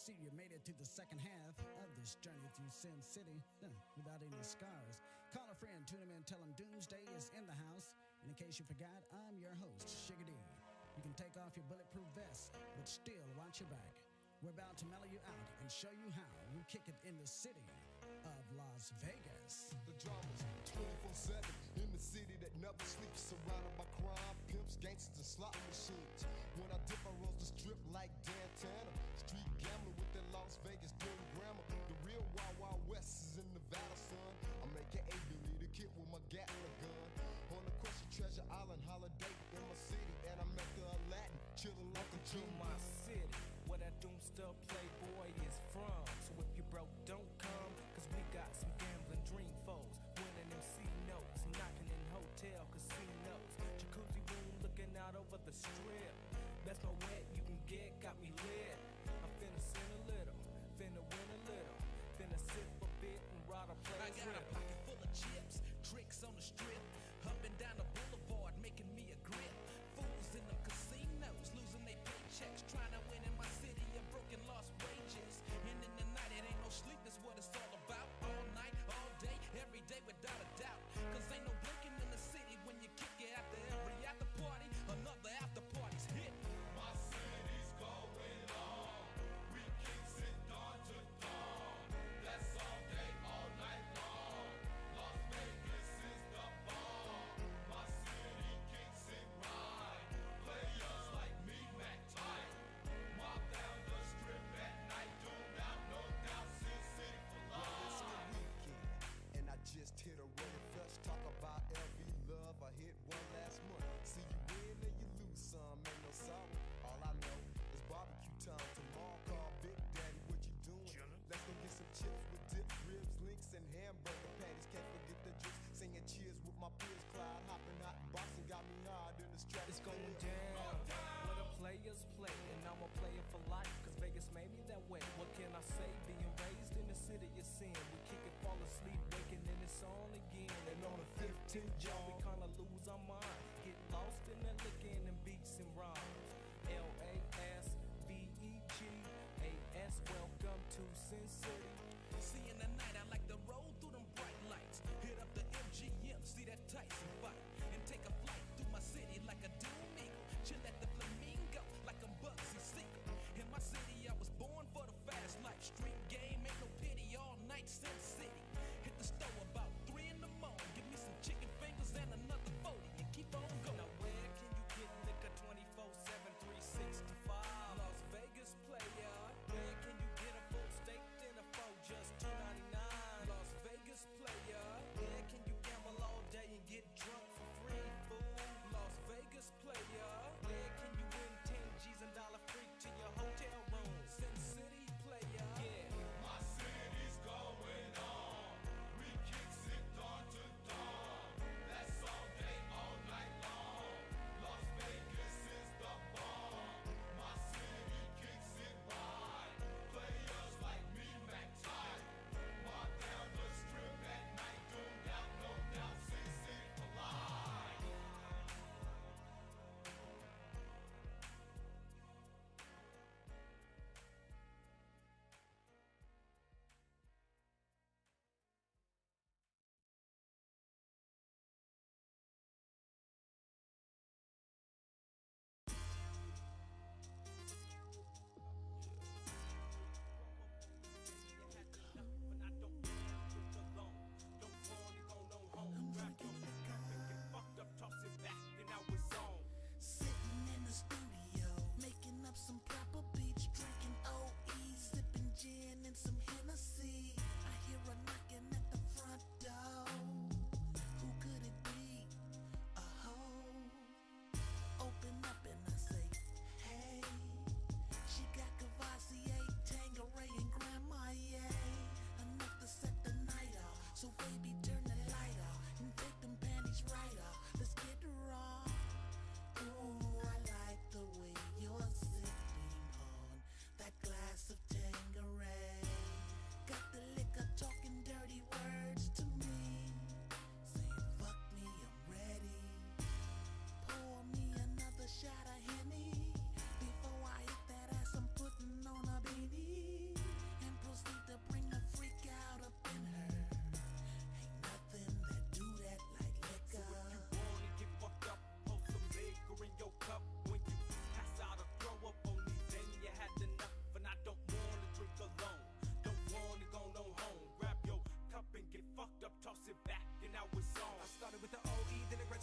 S11: see you made it to the second half of this journey through Sin City without any scars. Call a friend, tune him in, tell him Doomsday is in the house. And in case you forgot, I'm your host, Sugar D. You can take off your bulletproof vest, but still watch your back. We're about to mellow you out and show you how we kick it in the city of Las Vegas.
S1: The drama's 24/7 in the city that never sleeps, surrounded by crime, pimps, gangsters, and slot machines. When I dip, I rolls the strip like Dan Tanner. Street gambler with that Las Vegas dirty grammar. The real Wild Wild West is in Nevada, son. I'm AKA Billy the Kid with my Gatling gun. On the Crushy Treasure Island holiday in my city, and I'm at the Aladdin, chillin' like a
S13: to my city, where that Doomster playboy is from. So if you broke, don't come, cause we got some gambling dream foes. Winning MC notes, knocking in hotel casinos. Jacuzzi room looking out over the strip. Best my wet you can get, got me lit. I'm finna sin a little, finna win a little. Finna sip a bit and ride a place.
S14: I got a pocket full of chips, tricks on the strip. Up and down the boulevard, making me a grip. Fools in the casinos, losing their paychecks. Trying to win in my city, a broken lost wages. And in the night, it ain't no sleep, that's what it's all about. All night, all day, every day without a doubt. Cause ain't no blinking in the city when you kick it after every after party. Another after party's hit.
S1: My city's going on. We kicks it dawn to dawn. That's all day, all night long. Las Vegas is the bomb. My city kicks it right. Players like me, Mac tight. Mob down the strip at night. Doomed out, no doubt. Sin City for life. It's the weekend, and I just hit a running flush. Talk about LV love. I hit one last month. See you win and you lose some. Ain't no sorrow. All I know is barbecue time. Tomorrow call Big Daddy. What you doing? Let's go get some chips with dip, ribs, links, and hamburger patties. Can't forget the juice. Singing cheers with my peers. Clyde hopping hot. Boston got me hard in the strap.
S13: It's going down, where the players play, and I'm a player for life, cause Vegas made me that way. What can I say? Being raised in the city of sin, we kick it, fall asleep, waking, and it's on again. And on the 15th, y'all, we kinda lose our mind, get lost in the licking and beats and rhymes. LASVEGAS, welcome to Sin City.
S14: See in the night, I like to roll through them bright lights. Hit up the MGM, see that Tyson fight. And take a flight through my city like a doom eagle. Chill at the Flamingo like I'm Bugsy Siegel. In my city, I was born for the fast life. Street game, ain't no pity, all night Sin City. Hit the store about 3 in the morning. Give me some chicken fingers and a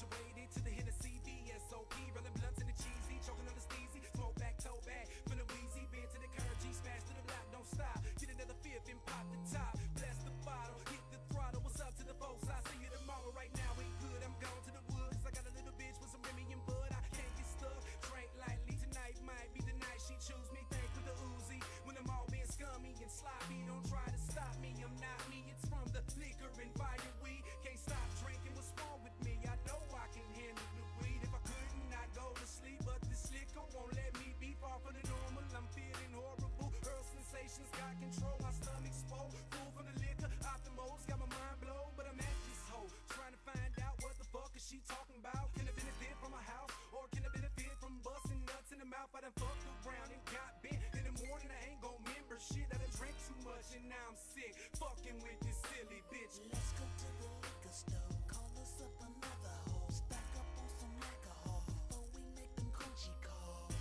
S21: graduated to the Hennessy, VSOP, rolling blunts in the cheesy, choking on the steezy, smoke back, toe back, from the wheezy, bend to the curb, G smash to the block, don't stop, get another fifth and pop the top, bless the bottle, hit the throttle, what's up to the folks, I see you tomorrow, right now ain't good, I'm gone to the woods, I got a little bitch with some Remy and Bud, I can't get stuck, drink lightly, tonight might be the night she choose me, think with the Uzi, when I'm all being scummy and sloppy, don't try to stop me, I'm not me, it's from the liquor and fire weed, can't stop drinking, what's wrong with me, I know I can handle the weed, if I couldn't, I'd go to sleep, but this liquor won't let me be far from the normal, I'm feeling horrible, earl sensations got control, my stomach's full, full from the liquor, optimals, got my mind blown, but I'm at this hoe, trying to find out what the fuck is she talking about, can I benefit from a house, or can I benefit from busting nuts in the mouth, I done fucked around and got bent, in the morning I ain't gon' remember shit, I done drank too much and now I'm sick, fucking with this silly bitch.
S7: Let's go to the liquor store, call us up another hoe, stack up on some alcohol before we make them coochie calls.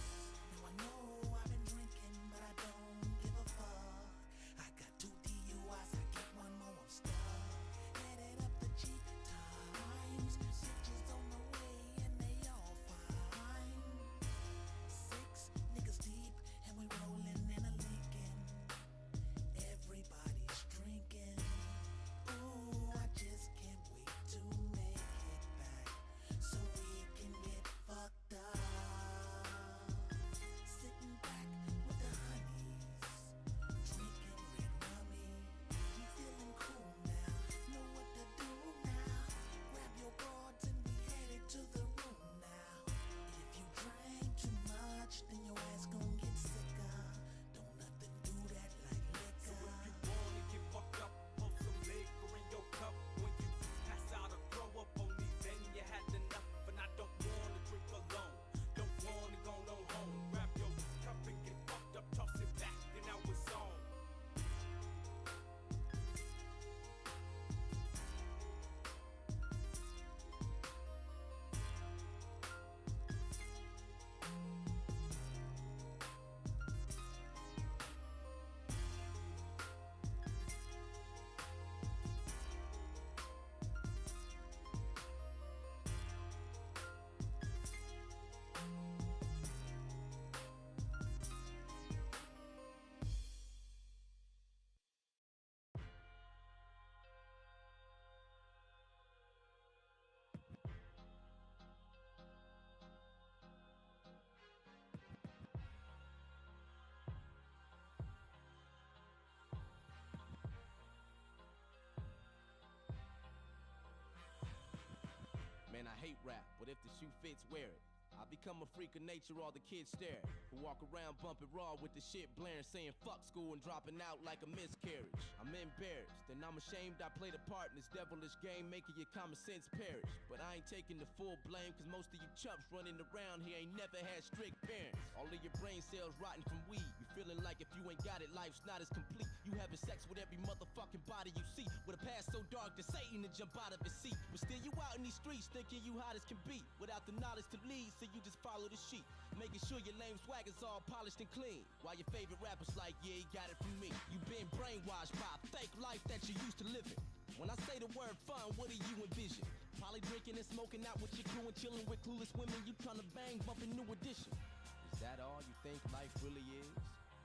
S7: Now I know I've been drinking, but I don't give a fuck. I got 2 DUIs, I get 1 more, I'm stuck. Headed up the cheap times, bitches on the way and they all fine. 6 niggas deep and we rolling in a Lincoln. Everybody's drinking. Ooh, I just can't wait to make it back so we can get fucked up. Sitting back with the honeys, drinking red rummy. I'm feeling cool now, know what to do now. Grab your broads and we headed to the room now. If you drank too much, then your ass gon' get sicker. Don't nothing do that like liquor.
S21: So if you wanna get fucked up, pour some liquor in your cup. When you pass out or throw up on me, then you had enough. And I don't wanna drink alone, don't wanna go no home. Grab your cup and get fucked up, toss it back, and now it's on.
S19: Man, I hate rap, but if the shoe fits, wear it. I become a freak of nature, all the kids stare. Who walk around bumping raw with the shit blaring, saying fuck school and dropping out like a miscarriage. I'm embarrassed, and I'm ashamed I played a part in this devilish game, making your common sense perish. But I ain't taking the full blame, cause most of you chumps running around here ain't never had strict parents. All of your brain cells rotten from weed. You feeling like if you ain't got it, life's not as complete. You having sex with every motherfucking body you see, with a past so dark that Satan to jump out of his seat. But still you out in these streets thinking you hot as can be, without the knowledge to lead, so you just follow the sheep, making sure your lame swag is all polished and clean, while your favorite rapper's like, yeah, he got it from me. You been brainwashed by a fake life that you used to living. When I say the word fun, what do you envision? Probably drinking and smoking out with your crew and chilling with clueless women you tryna bang, bumping New Edition. Is that all you think life really is?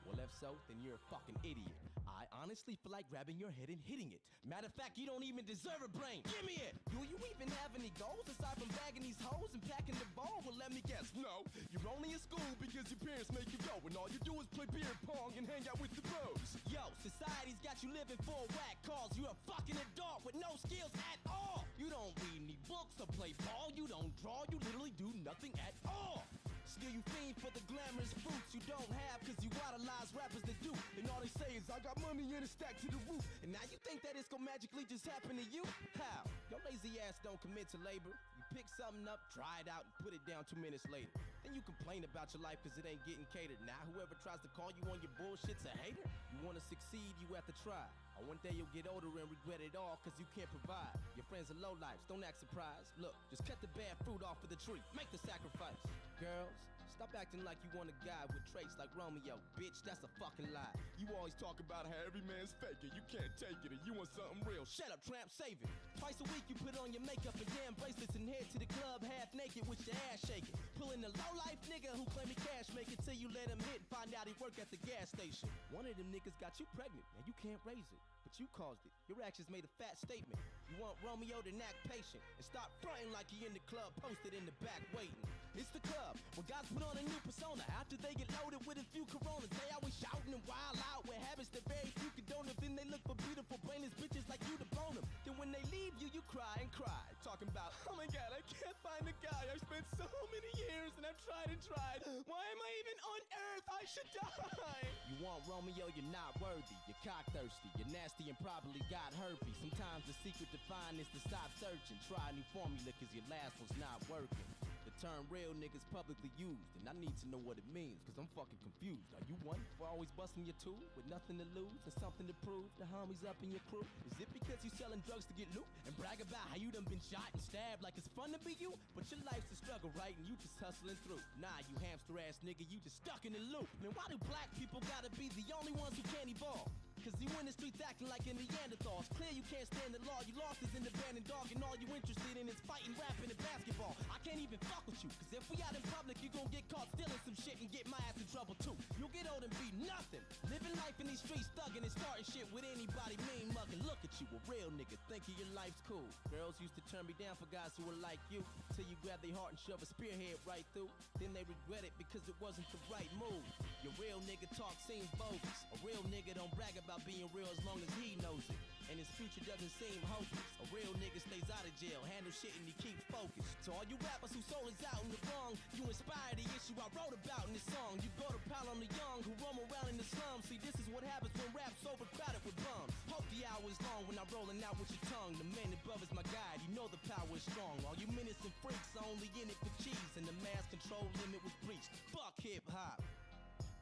S19: Well, if so, then you're a fucking idiot. I honestly feel like grabbing your head and hitting it. Matter of fact, you don't even deserve a brain. Give me it! Do you even have any goals aside from bagging these hoes and packing the ball? Well, let me guess, no. You're only in school because your parents make you go, and all you do is play beer pong and hang out with the bros. Yo, society's got you living for a whack cause. You're a fucking adult with no skills at all. You don't read any books or play ball. You don't draw. You literally do nothing at all. Still you fiend for the glamorous fruits you don't have, cause you idolize rappers that do. And all they say is, I got money in a stack to the roof. And now you think that it's gonna magically just happen to you? How? Your lazy ass don't commit to labor. You pick something up, dry it out, and put it down 2 minutes later. Then you complain about your life cause it ain't getting catered. Now whoever tries to call you on your bullshit's a hater? You wanna succeed, you have to try. Or one day you'll get older and regret it all cause you can't provide. Your friends are lowlifes, don't act surprised. Look, just cut the bad fruit off of the tree. Make the sacrifice. Girls, Stop acting like you want a guy with traits like Romeo. Bitch, that's a fucking lie. You always talk about how every man's faking. You can't take it and you want something real. Shut up, tramp, save it. Twice a week you put on your makeup and damn bracelets and head to the club half naked with your ass shaking. Pulling the low life nigga who claim he cash make it till you let him hit and find out he work at the gas station. One of them niggas got you pregnant and you can't raise it, but you caused it. Your actions made a fat statement. You want Romeo to act patient and stop fronting like he in the club posted in the back waiting. It's the club when guys put on a new persona after they get loaded with a few Coronas. They always shouting and wild out with habits that very few condone them. Then they look for beautiful brainless bitches like you to bone them. Then when they leave you, you cry and cry, talking about, oh my god, I can't find a guy. I've spent so many years and I've tried and tried. Why am I even on earth? I should die. You want Romeo, you're not worthy. You're cock thirsty, you're nasty and probably got herpes. Sometimes the secret to find is to stop searching. Try a new formula cause your last one's not working. The term real niggas publicly used, and I need to know what it means, cause I'm fucking confused. Are you one for always busting your tool with nothing to lose and something to prove? The homies up in your crew? Is it because you selling drugs to get loot and brag about how you done been shot and stabbed like it's fun to be you? But your life's a struggle, right? And you just hustling through. Nah, you hamster ass nigga, you just stuck in the loop. Man, why do black people gotta be the only ones who can't evolve? Cause you in the streets acting like a Neanderthal. It's clear you can't stand the law. You lost is in the abandoned dog, and all you interested in is fighting, rapping, and basketball. I can't even fuck with you, cause if we out in public, you gon' get caught stealing some shit and get my ass in trouble too. You'll get old and be nothing. Living life in these streets, thugging and starting shit with anybody mean mugging. Look at you, a real nigga, thinking your life's cool. Girls used to turn me down for guys who were like you, till you grab their heart and shove a spearhead right through. Then they regret it because it wasn't the right move. Your real nigga talk seems bogus. A real nigga don't brag about being real as long as he knows it, and his future doesn't seem hopeless. A real nigga stays out of jail, handles shit and he keeps focused. To all you rappers whose soul is out in the wrong, you inspire the issue I wrote about in this song. You go to pile on the young who roam around in the slums. See, this is what happens when rap's overcrowded with bums. Hope the hour is long when I'm rolling out with your tongue. The man above is my guide, you know the power is strong. All you minutes and freaks are only in it for cheese, and the mass control limit was breached. Fuck hip hop.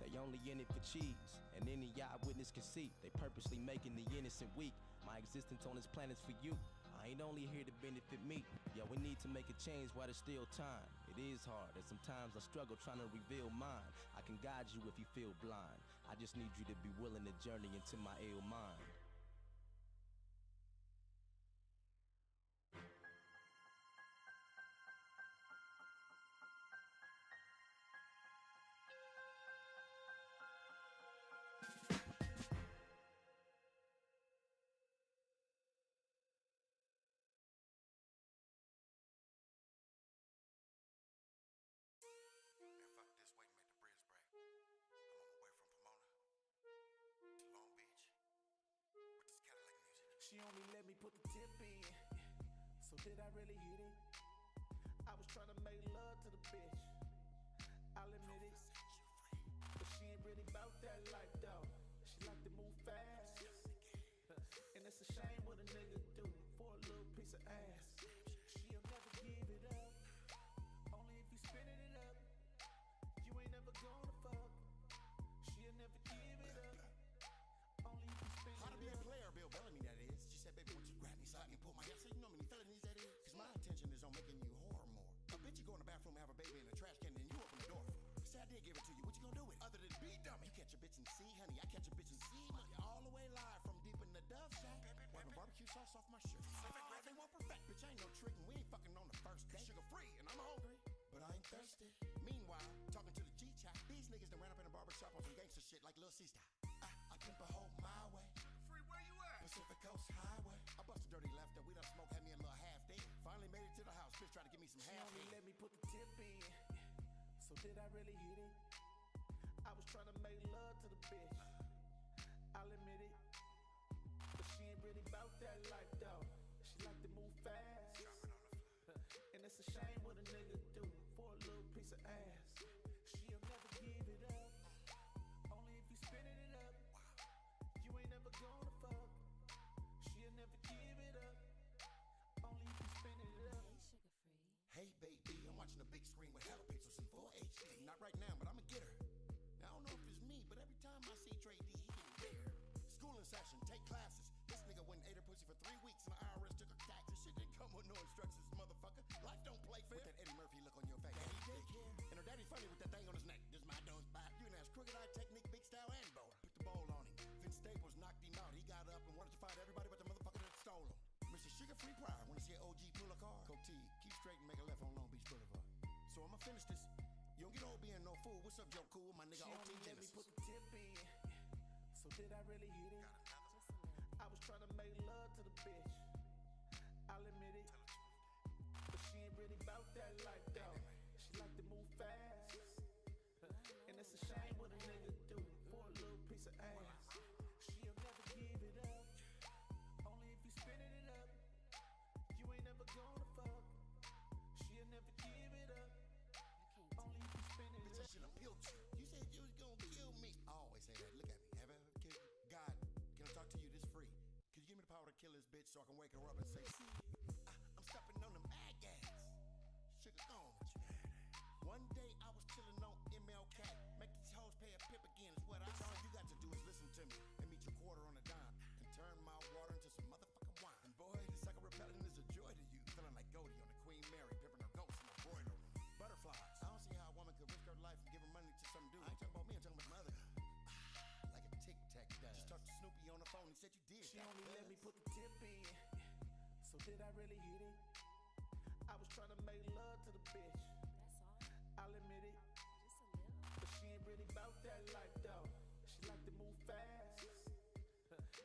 S19: They only in it for cheese, and any eyewitness can see they purposely making the innocent weak. My existence on this planet's for you. I ain't only here to benefit me. Yeah, we need to make a change while there's still time. It is hard, and sometimes I struggle trying to reveal mine. I can guide you if you feel blind. I just need you to be willing to journey into my ill mind.
S21: She only let me put the tip in, so did I really hit it? I was trying to make love to the bitch, I'll admit it, but she ain't really about that life though. She like to move fast, and it's a shame what a nigga do for a little piece of ass. She'll never give it up, only if you spinning it up. You ain't never gonna fuck. She'll never give it up, only if you spinning it up.
S9: How to be a player, Bill Bellamy, that is. She said, baby, won't you grab me so I can pull my hair? So you know how many felonies that is? Cause my intention is on making you whore more. A bitch, you go in the bathroom, have a baby in a trash can, and you open the door for her. Say I did give it to you, what you gonna do with it? Other than be dummy. You catch a bitch and see, honey, I catch a bitch and see money. All the way live from deep in the Dove shack. Wiping barbecue sauce off my shirt. They want perfect, bitch, I ain't no trick, and we ain't fucking on the first day. Sugar free, and I'm hungry, but I ain't thirsty. Meanwhile, talking to the G-Chop, these niggas done ran up in the barbershop on some gangster shit like Lil Sister. I pimp a hoe my way.
S6: Free, where you at?
S9: Pacific Coast Highway. I busted dirty left, and we done smoked, had me a little half dead. Finally made it to the house, bitch tried to give me some half.
S21: She only let me put the tip in, so did I really hit it? I was trying to make love to the bitch, I'll admit it, but she ain't really about that life though. She like to move fast, and it's a shame what a nigga do for a little piece of ass. She'll never give it up, only if you spinning it up. You ain't never gonna fuck. She'll never give it up, only if you spinning it up.
S9: Hey baby, I'm watching a big screen with hella pixels in full HD. Not right now, but I'ma get her. Now I don't know if it's me, but every time I see Trey D, he getting bigger. School in session, take classes. This nigga went and ate her pussy for 3 weeks, and the IRS took her tax. This shit didn't come with no instructions, motherfucker. Life don't play fair. With that Eddie Murphy look on your face. Daddy daycare. And her daddy Mr. Sugar Free Pryor, wanna see an OG pull a car? Cote, keep straight and make a left on Long Beach Boulevard. So I'ma finish this. You don't get old being no fool. What's up, Joe Cool? My nigga OT
S21: Let me
S9: Genesis.
S21: put the tip in. So did I really hit it? I was trying to make love to the bitch. I'll admit it. But she ain't really about that life though. She like to move fast. And it's a shame what a nigga do for a little piece of ass. She'll never give it up. Only if you spinning it up. You ain't never gonna fuck. She'll never give it up. Only if you spinning it up.
S9: Bitch, I should have killed you. You said you was gonna kill me. I always say that. Look at me. Have I ever killed you? God, can I talk to you this free? Could you give me the power to kill this bitch so I can wake her up and say, see, I'm stepping on the mad gas. Sugar gone with you. One day I was chilling on MLK. Make these hoes pay a pip again is what I saw. All you got to do is listen to me and meet your quarter on a dime and turn my water into some motherfucking wine. And boy, the sucker repellent is a joy to you. Feeling like Goldie on the Queen Mary, pimping her goats in my boiler room. Butterflies. I don't see how a woman could risk her life and give her money to some dude. I ain't talking about me, I'm talking about my other guy. Like a tic tac does. Just talked to Snoopy on the phone, he said you did.
S21: She only let me put the tip in. So did I really hit it? I was trying to make love to the bitch. I'll admit it. But she ain't really about that life though. She like to move fast.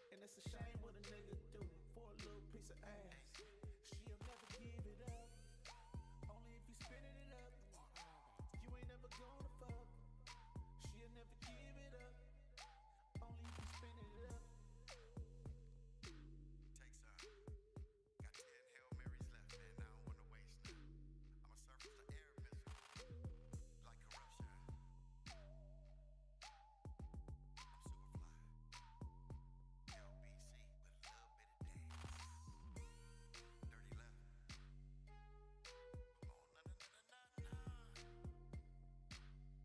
S21: And it's a shame what a nigga do for a little piece of ass. She'll never give it up. Only if you spinning it up. You ain't never gonna fuck. She'll never give it up. Only if you spinning it up.
S9: Take some. Got 10 Hail Marys left, man. I don't wanna waste none. I'ma surface the air missile. Like corruption. I'm super fly. LBC with a little bit of dance.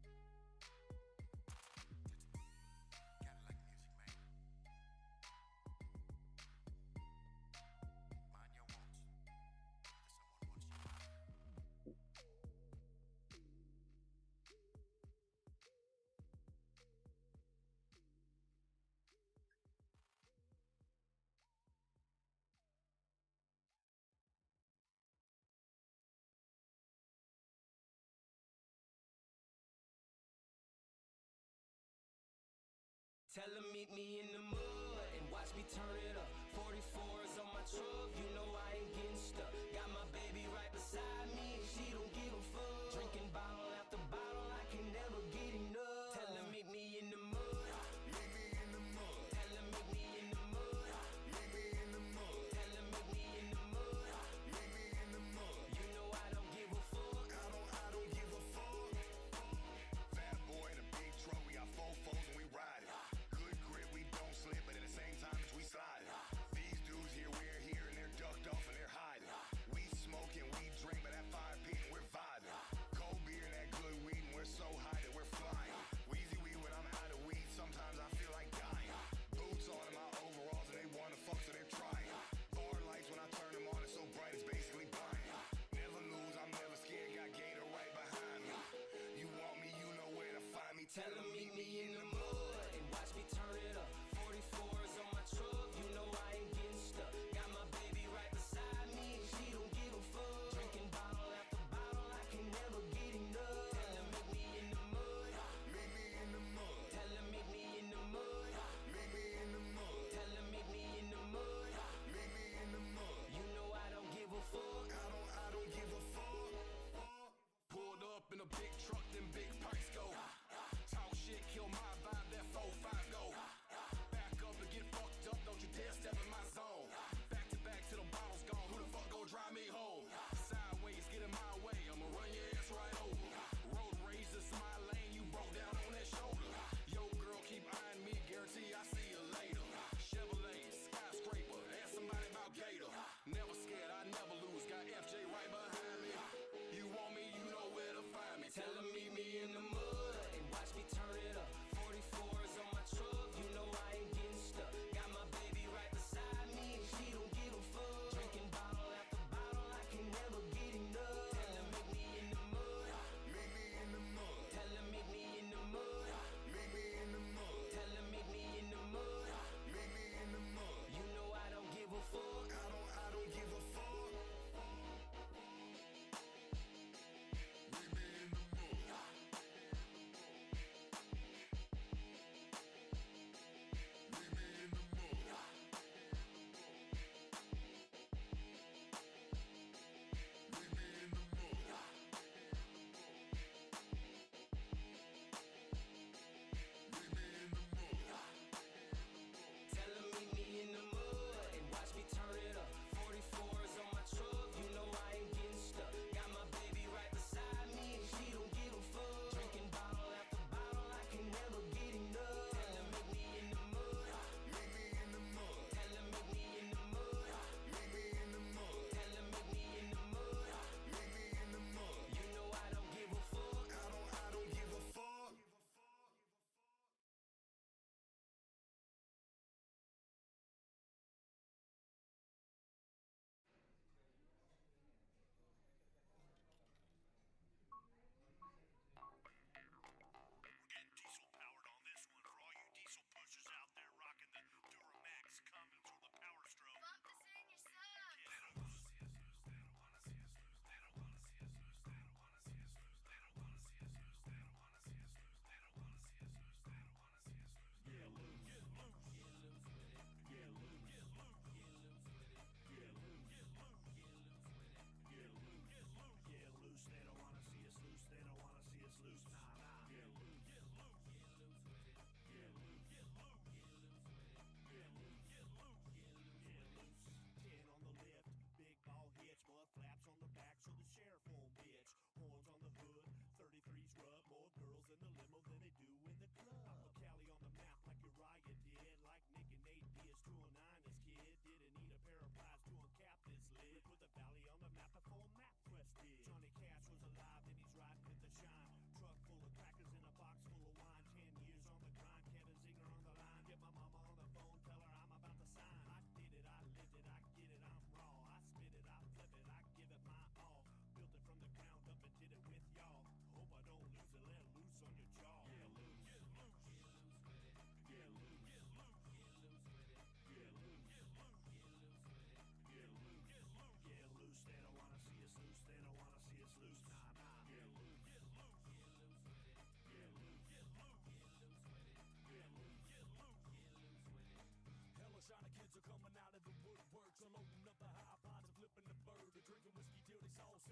S9: Dirty left. Come on, Cadillac music, man. Mind your wants. If someone wants you.
S13: Tell her meet me in the mud and watch me turn it up. 44s on my truck, you know I ain't getting stuck. Got my baby right beside me and she don't give a fuck. Drinking bottle after bottle, I can never get enough. Tell her meet me in the mud.
S4: Meet me in the mud.
S13: Tell her meet me in the mud.
S4: Meet me in the mud.
S13: Tell her meet me in the mud.
S4: Meet me in the mud.
S13: You know I don't give a fuck.
S4: I don't give a fuck. Fat boy in a big truck, we got 4 foes and we riding. Good grip, we don't slip, but at the same time as we sliding. These dudes here, we're here and they're ducked off and they're hiding. We smoke and we drink, but at 5 p.m. we're vibing. Cold beer and that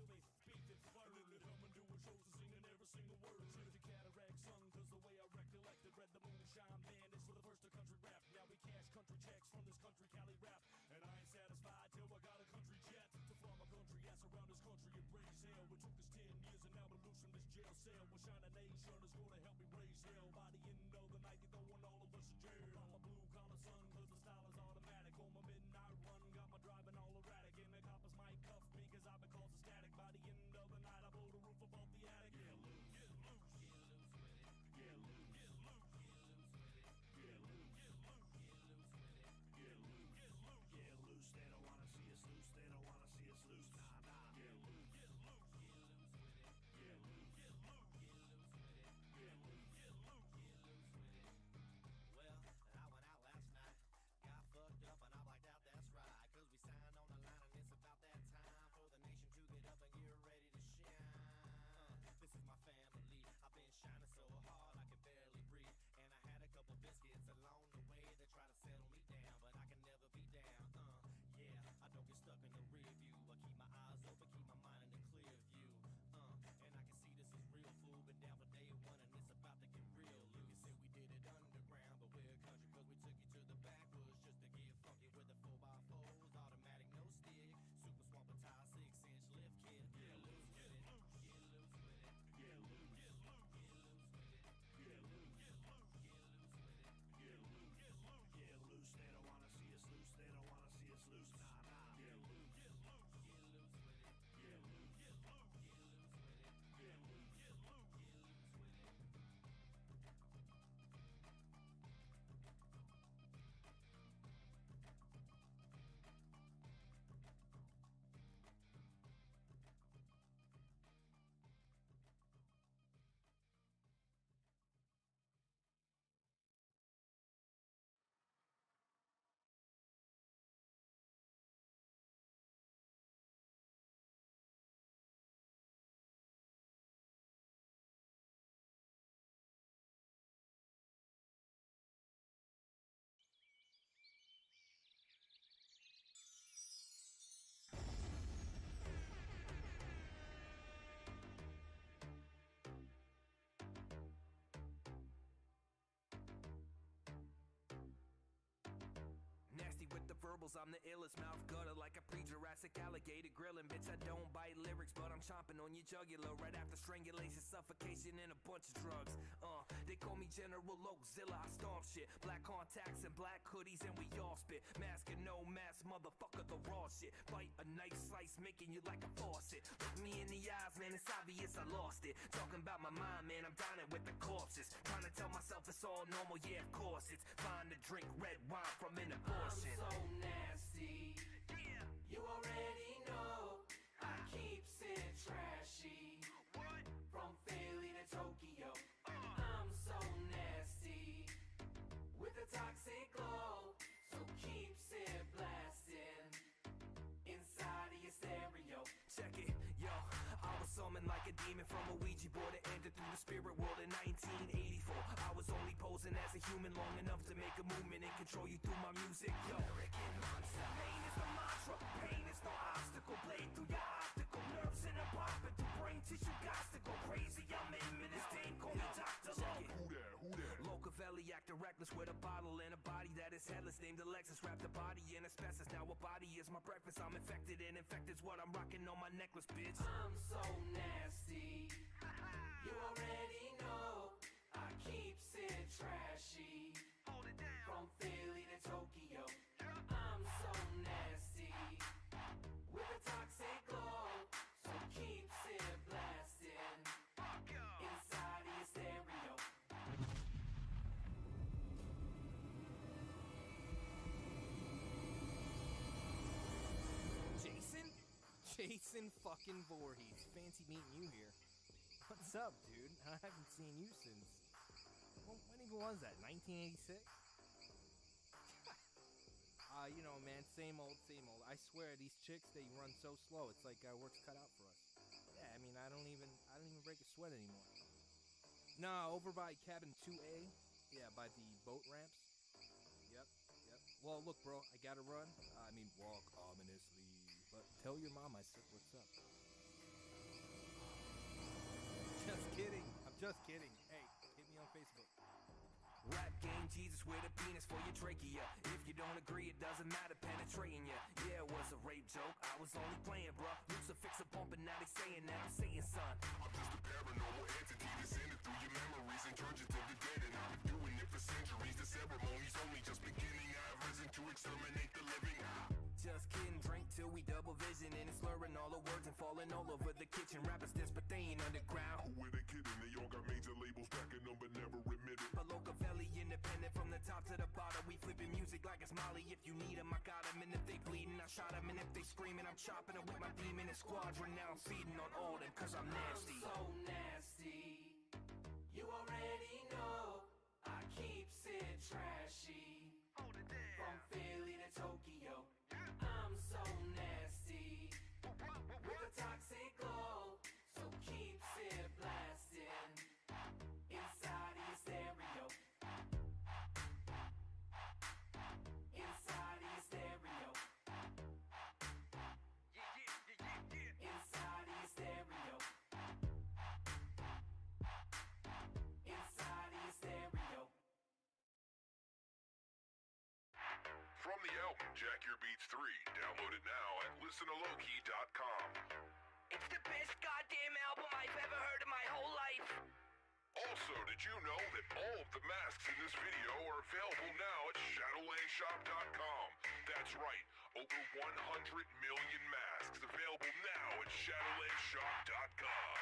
S10: till they speak and slur. And then they come and do a show to singing every single word. Trinity Cataract sung, cause the way I recollected, read the moonshine bandits for the first of country rap. Now we cash country checks from this country Cali rap. And I ain't satisfied till I got a country jet to fly my country ass around this country and raise hell. It took us 10 years and now we're loose from this jail cell. We're shining nation is gonna help me raise hell. By the end of the night, they throwing all of us in jail. I'm a blue collar son, cause the style is automatic. On my midnight run, got my driving all erratic. And the coppers might cuff me cause I've been causing static. By the end of the night, I blow the roof above the attic. Get loose, get loose, get loose with it. Get loose, get loose, get loose with it. Get loose, get loose, get loose with it. Get loose, get loose, get loose. They don't wanna see us loose. They don't wanna see us loose. Nah, nah. Get loose, get loose, get loose with it. Get loose, get loose, get loose with it. Get loose, get loose, get loose with it.
S16: Well, I went out last night, got fucked up and I blacked out, that's right. Cause we signed on the line and it's about that time for the nation to get up and get ready to shine. This is my family, I've been shining so hard I can barely breathe. And I had a couple biscuits along the way that try to settle me down, but I can never be down. Yeah, I don't get stuck in the rear view. I keep my eyes open, keep my mind in a clear view. And I can see this is real fool, been down for day one and it's about to get real loose. You said we did it underground, but we're country cause we took you to the backwoods just to get funky with the 4x4s, automatic no stick, super swamper tire, 6-inch lift kit. Get loose with it, get loose with it, get loose, get loose, get loose with it, get loose, get loose, get loose with it, get loose, get loose, get loose. They don't wanna see us loose, they don't wanna see us loose. Nah, nah. Get loose, get loose, get loose with it, get loose, get loose, get loose with it, get loose, get loose, get loose with it.
S17: Nasty with the verbals, I'm the illest. Mouth gutter like a pre-Jurassic alligator grilling. Bitch, I don't bite lyrics, but I'm chomping on your jugular right after strangulation, suffocation, and a bunch of drugs. They call me General Oakzilla, I stomp shit. Black contacts and black hoodies, and we all spit. Mask and no mask, motherfucker, the raw shit. Bite a knife slice, making you like a faucet. Look me in the eyes, man, it's obvious I lost it. Talking about my mind, man, I'm dining with the corpses. Trying to tell myself it's all normal, yeah, of course it's fine to drink red wine from an abortion.
S13: I'm so nasty, yeah. You already know I keeps it trashy. What? From Philly to Tokyo, I'm so nasty with a toxic glow, so keeps it blasting inside of your stereo.
S17: Check it, yo, I was summoned like a demon from a Ouija board that entered through the spirit world in 1984. I was only posing as a human long enough to make a movement and control you through my music, yo. American monster, pain is the mantra, pain is no obstacle, blade through your optical nerves in a popping through brain tissue, got to go crazy. I'm in this thing, call me Dr. Love. Who that? Locavelli acting reckless with a bottle and a body that is headless, named Alexis. Wrap the body in asbestos, now a body is my breakfast. I'm infected and infected's what I'm rocking on my necklace, bitch.
S13: I'm so nasty, you already know I keeps it trashy. Hold it down. From Philly to Tokyo, I'm so nasty with a toxic glow, so keeps it blasting inside of your stereo.
S15: Jason fucking Voorhees. Fancy meeting you here. What's up, dude? I haven't seen you since... Well, when even was that? 1986? You know, man, same old, same old. I swear, these chicks, they run so slow. It's like work's cut out for us. Yeah, I mean, I don't even break a sweat anymore. Nah, over by cabin 2A. Yeah, by the boat ramps. Yep. Well, look, bro, I gotta run. I mean, walk ominously. But tell your mom I said what's up. Just kidding. I'm just kidding. Hey, hit me on Facebook.
S17: Rap game, Jesus with a penis for your trachea. If you don't agree, it doesn't matter, penetrating ya. Yeah, it was a rape joke, I was only playing, bruh. Crucifix a bumping, now they saying that I'm saying, son.
S4: I'm just a paranormal entity descended through your memories and turned you to the dead. And I've been doing it for centuries. The ceremony's only just beginning. I've risen to exterminate the living.
S17: Just kidding, drink till we double vision. And it's slurring all the words and falling all over the kitchen. Rappers desperate, they ain't underground.
S4: Who are they kidding? They all got major labels backing them but never admitted.
S17: But Locavelli independent from the top to the bottom. We flipping music like it's Molly. If you need 'em, I got 'em. And if they bleeding, I shot 'em. And if they screaming, I'm chopping 'em with my demon and squadron. Now I'm feeding on all them cause I'm nasty.
S13: I'm so nasty, you already know. I keeps it trashy, from Philly to Tokyo. I'm so nasty, with a toxic glow, so keeps it blasting inside your stereo. Inside your stereo. Inside your stereo. Inside your stereo.
S4: From the album Jack Your Beats 3, download it now at listenalowkey.com.
S17: It's the best goddamn album I've ever heard in my whole life.
S4: Also, did you know that all of the masks in this video are available now at shadowlandshop.com? That's right, over 100 million masks available now at shadowlandshop.com.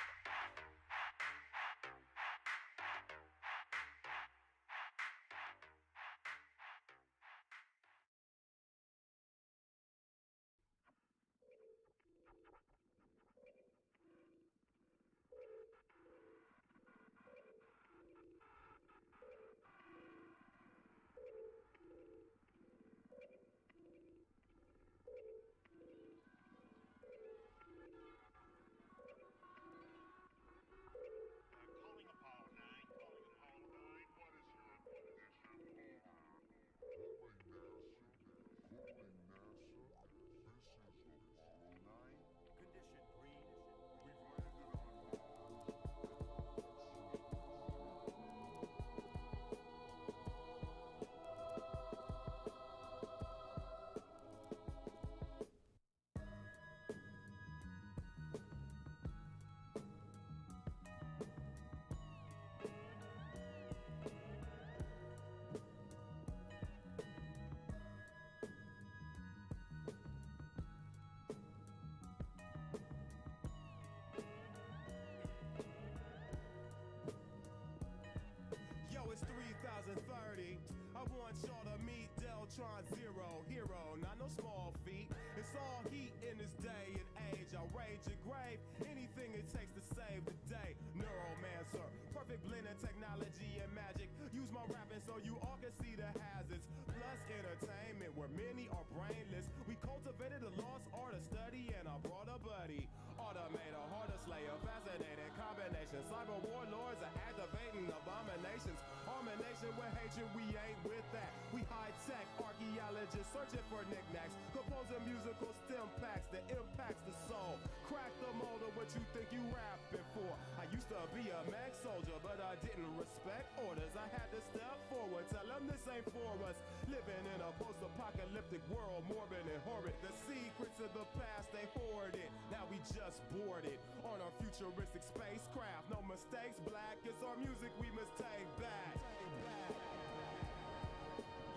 S3: Yo, it's 3030. I want y'all to meet Deltron Zero, hero, not no small feat. It's all heat in this day and age. I'll rage your grave, anything it takes to save the day. Neuromancer, perfect blend of technology and magic. Use my rapping so you all can see the hazards. Plus entertainment where many are brainless. We cultivated the lost art of study and I brought a buddy. Automator, harder slayer, fascinating combination. Cyber warlords are activating abominations. Harmonation with hatred, we ain't with that. We high-tech archaeologists searching for knickknacks. Composing musical stem packs that impacts the soul. Crack the mold of what you think you rapping for. I used to be a mag soldier, but I didn't respect orders. I had to step forward, tell them this ain't for us. Living in a post-apocalyptic world, morbid and horrid. The secrets of the past, they hoarded. Now we just boarded on our futuristic spacecraft. No mistakes, black, it's our music we must take back.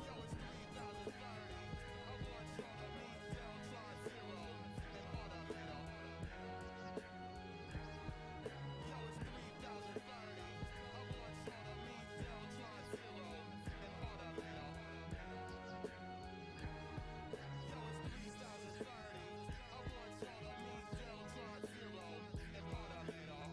S3: Yo, it's 3030. I want y'all to meet Deltron Zero and Automator. Yo, it's 3030. I want y'all to meet Deltron Zero and Automator. Yo, it's 3030. I want y'all to meet Deltron Zero and Automator.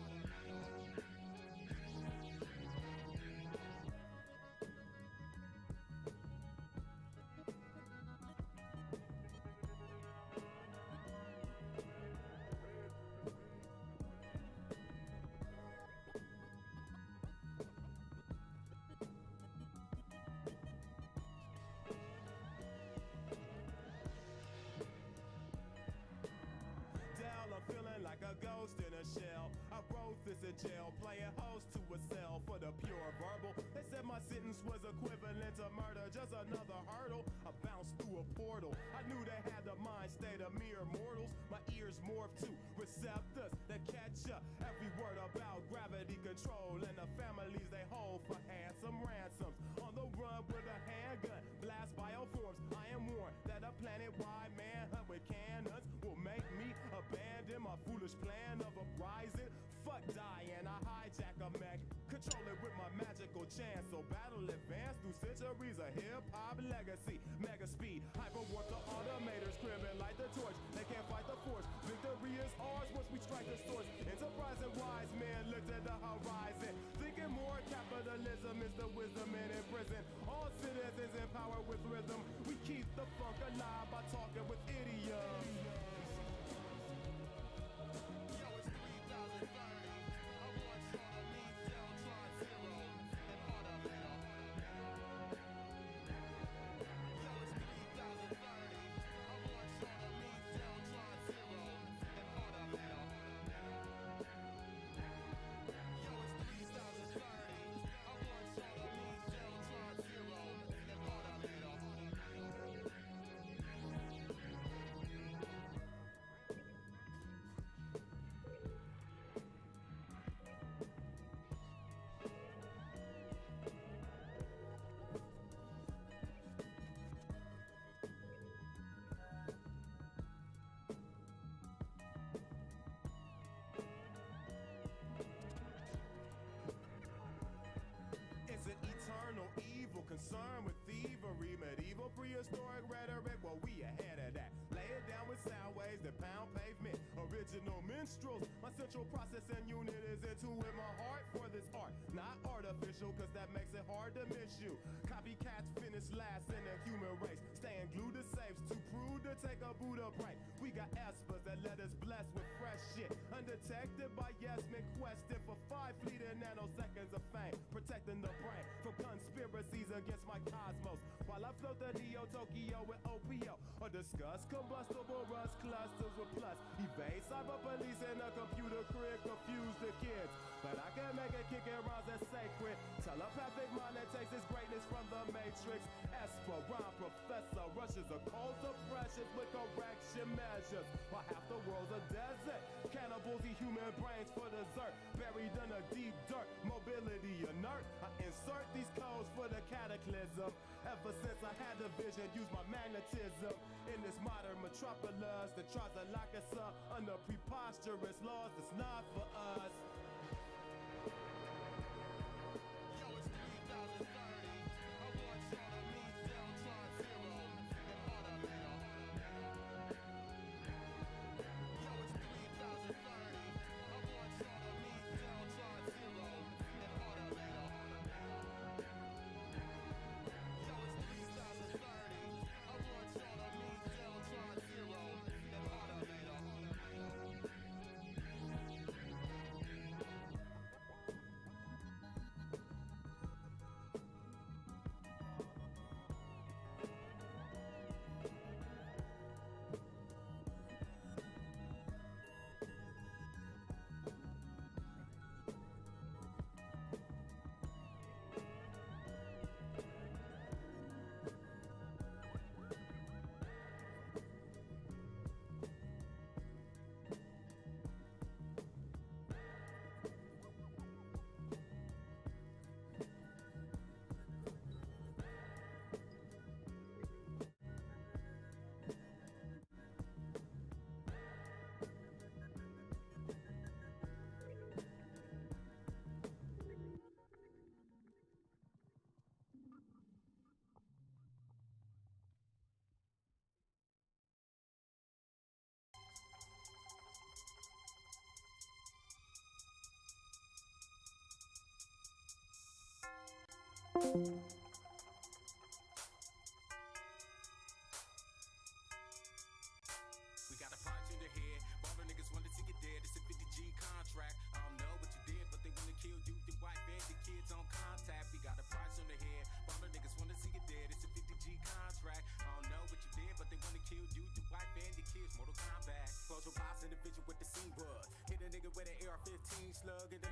S3: this in jail, playing host to a cell for the pure verbal. They said my sentence was equivalent to murder, just another hurdle. I bounced through a portal. I knew they had the mind state of mere mortals. My ears morphed to receptors that catch up every word about gravity control and the families they hold for handsome ransoms. On the run with a handgun, blast bioforms. I am warned that a planet-wide manhunt with cannons will make me abandon my foolish plan of uprising. Fuck dying, I hijack a mech, control it with my magical chance. So battle advanced through centuries of hip-hop legacy. Mega speed, hyperwarp the automators, cribbing like the torch. They can't fight the force. Victory is ours once we strike the source. Enterprise and wise men looked at the horizon, thinking more capitalism is the wisdom and in prison. All citizens empowered with rhythm. We keep the funk alive by talking with idioms. Evil concerned with thievery, medieval prehistoric rhetoric. Well, we ahead of that. Lay it down with sound waves that pound pavement. Original minstrels. My central processing unit is into with my heart for this art. Not artificial, cause that makes it hard to miss you. Copycats finish last in the human race. Staying glued to safes, too crude to take a Buddha break. We got espers that let us bless with fresh shit. Undetected by yes men questing for 5 fleeting nanoseconds of fame. Protecting the brain from conspiracies against my cosmos. While I float the Neo Tokyo with OPO. Or discuss combustible rust clusters with plus. Evade cyber police in a computer crib, confuse the kids. But I can make it kick and rhymes that's sacred. Telepathic mind that takes its greatness from the matrix. Esperon professor rushes occult oppressions with correction measures. While half the world's a desert. Cannibals eat human brains for dessert. Buried in a deep dirt. Mobility inert. I insert these codes for the cataclysm. Ever since I had the vision, use my magnetism. In this modern metropolis that tries to lock us up under preposterous laws that's not for us.
S2: We got a project in the head. Baller niggas wanna see you dead. It's a 50G contract. I don't know what you did, but they wanna kill you. The white bed, the kids on contact. We got a price on the head. Baller niggas wanna see you dead. It's a 50G contract. I don't know what you did, but they wanna kill you. The white bed, the kids, Mortal Kombat. Close your box individual with the scene buzz. Hit a nigga with an AR-15 slug and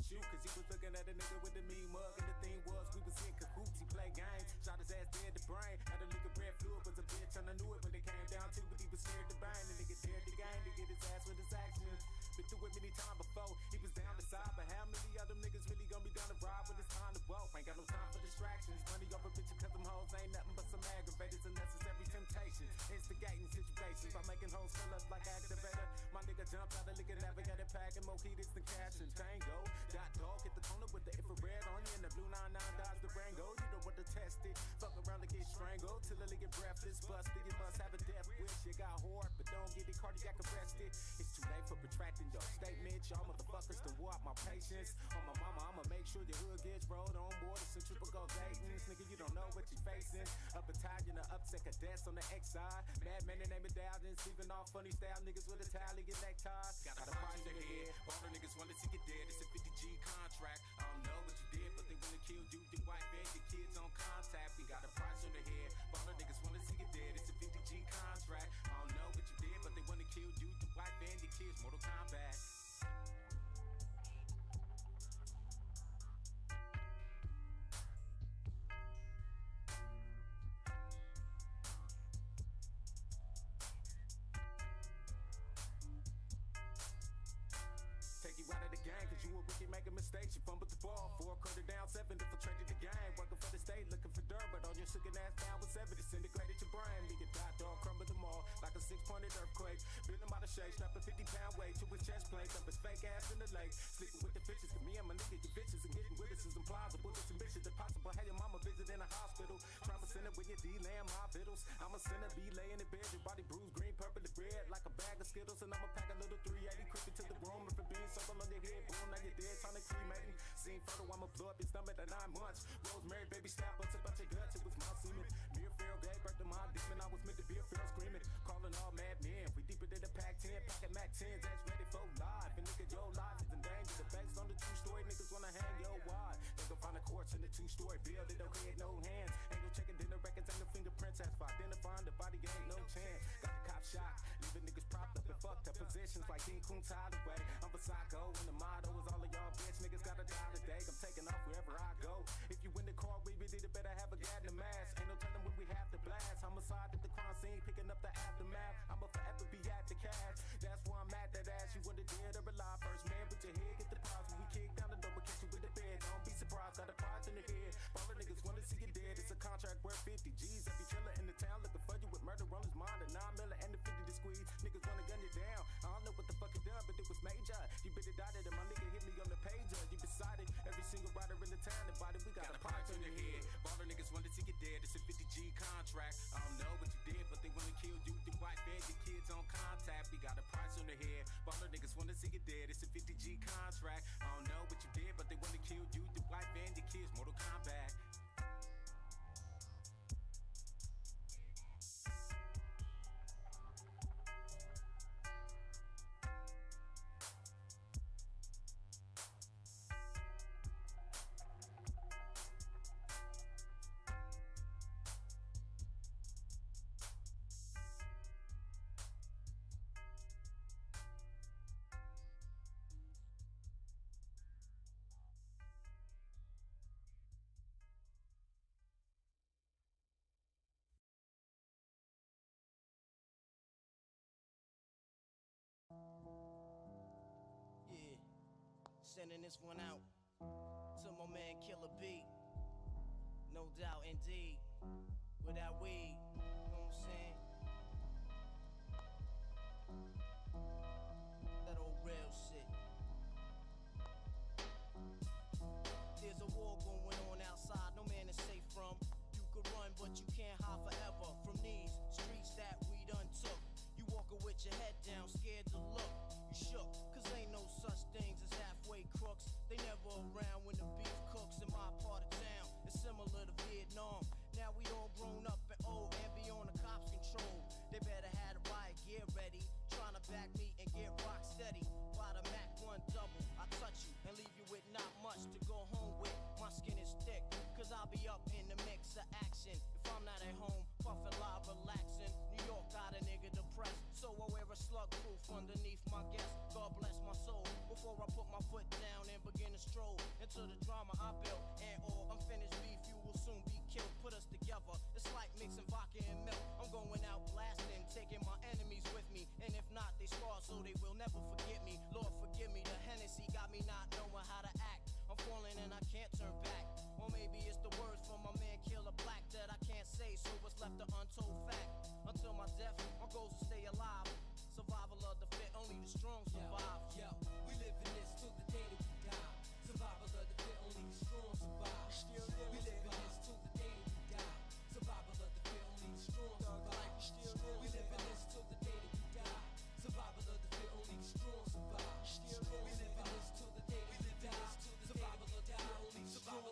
S2: shoot, cause he was looking at a nigga with the mean mug. And the thing was, we was in cahoots, he played games. Shot his ass dead to brain. Had a lick of red fluid was a bitch, and I knew it when it came down to it. He was scared to bang. The nigga dared the game to get his ass with his actions. Been through it many times before. He was down the side, but how many other niggas really gonna be down the ride when it's time to walk? Ain't got no time for distractions. Money over bitches, cause them hoes ain't nothing but some aggravators. Unnecessary temptations. Instigating situations by making hoes fill up like activator. My nigga jumped out of liquor navigator packing mojitos and cash and tango. Got dog hit the corner with the infrared on you and the blue 99 Dodge Durango. You know what to test it. Fuck around and get strangled till the nigga breathless. Busted, you must have a death wish. You got hard, but don't get it cardiac arrested. It's too late for protracting your statement. Y'all motherfuckers to warp my patience. On my mama, I'ma make sure your hood gets rolled on board. Some triple gold Dayton's. Nigga, you don't know what you facing. Up Italian, a upset cadets on the X side. Madman and name it down, then sleeping off funny style niggas with a tally and neckties. Got a price in the head. All the niggas wanna see you dead. It's a 50G contract. I don't know what you did, but they wanna kill you. Your wife and your kids on contact. We got a price on the head. All the niggas wanna see you dead. It's a 50G contract. I don't know what you did, but they wanna kill you. Your wife and your kids. Mortal Kombat. Take you out of the game, cause you a rookie making mistakes. You fumbled the ball, 4 quarter down, 7 infiltrated the game. Working for the state, looking for dirt, but all your sugar ass down was 7. Disintegrated your brain, nigga dot dog, crumbled them all like a 6-pointed earthquake. Been him out of shape, snap a 50-pound weight to his chest plate, up his fake ass in the lake. Sleeping with the bitches, to me and my nigga, you bitches, and getting with us is implausible. It's ambitious, impossible. Have your mama visit in a hospital. Trauma center when you D-laying my vittles. I'm a sinner, be laying in bed, your body bruised, green, purple, and red, like a bag of Skittles. And I'ma pack a little 380, creep into the room, and for being circle on your head, boom, now you're dead, trying to cremate. Seen photo, I'ma blow up your stomach at 9 months. Rosemary, baby, stab us about your guts, it was my semen. Mere feral gave birth to my demon, I was meant to be a feral screaming. Calling all mad men, we deeper than the Pac-10, packing Mac 10s, that's ready for live. And nigga, your life is in danger. The base on the 2-story, niggas wanna hang your wide. They gon' find a corpse in the 2-story building, don't create no hands. Ain't no checking dinner records, ain't no fingerprints. As for identifying the body, ain't no chance. Got the cop shot, leaving niggas propped up in fucked up positions like King Kunta the way. I'm a psycho, and the motto is all of y'all bitch niggas gotta die today. I'm taking off wherever I go. If you in the car, we really better have a gat in the mask. Ain't no telling when we have to blast. Homicide at the crime scene, picking up the aftermath. I'ma forever be at the cash. That's where I'm at, that ass. You wonder dead or alive. First man, put your head, get the prize. When we kick down the door, we'll catch you with the bed. Don't be surprised, got a prize in the head. All the niggas wanna see you dead. It's a contract worth 50 G's. Every killer in the town looking for you with murder on his mind. A 9 miller and the 50 to squeeze. Niggas wanna gun you down. I don't know what the fuck you done, but it was major. You been indicted and my nigga hit me on the pager. You beside it. Every single rider in the town, the body, we got a prize on your head. All the niggas wanna see you dead. It's a 50G contract. I don't know what you did, but they wanna kill you. Your wife and your kids on contact. We got a price on the head. All the niggas wanna see you dead. It's a 50G contract. I don't know what you did, but they wanna kill you. Your wife and your kids. Mortal Kombat.
S12: Sending this one out to my man Killer B. No doubt, indeed. Without weed, you know what I'm saying? That old real shit. There's a war going on outside, no man is safe from. You could run, but you can't hide forever from these streets that we done took. You walking with your head down, scared to look. You shook, cause ain't no such things as halfway crooks. They never around when the beef cooks in my part of town. It's similar to Vietnam. Now we all grown up and old and beyond the cops' control. They better have the riot gear ready, trying to back me and get rock steady. By the Mac 1 double, I touch you and leave you with not much to go home with. My skin is thick, cause I'll be up in the mix of action. If I'm not at home, puffin' live, relaxing. New York got a nigga depressed, so I wear a slug proof underneath my guest. God bless my soul. Before I put my foot down and begin to wanna stroll into the drama I built. And all unfinished beef, you will soon be killed. Put us together, it's like mixing vodka and milk. I'm going out blasting, taking my enemies with me. And if not, they scar so they will never forget me. Lord forgive me, the Hennessy got me not knowing how to act. I'm falling and I can't turn back. Or maybe it's the words from my man Killer Black that I can't say, so what's left an untold fact. Until my death, my goals to stay alive. Survival of the fit, only the strong survive.
S21: Yo, we live in this till the day that we die. Survival of the fit, only the strong survive. We live in this till the day that we die. Survival of the fit, only the strong survive. We live in this till the day that we die. Survival of the fit, only the strong survive. We live in this till the day that we die. Survival of the fit, only the strong.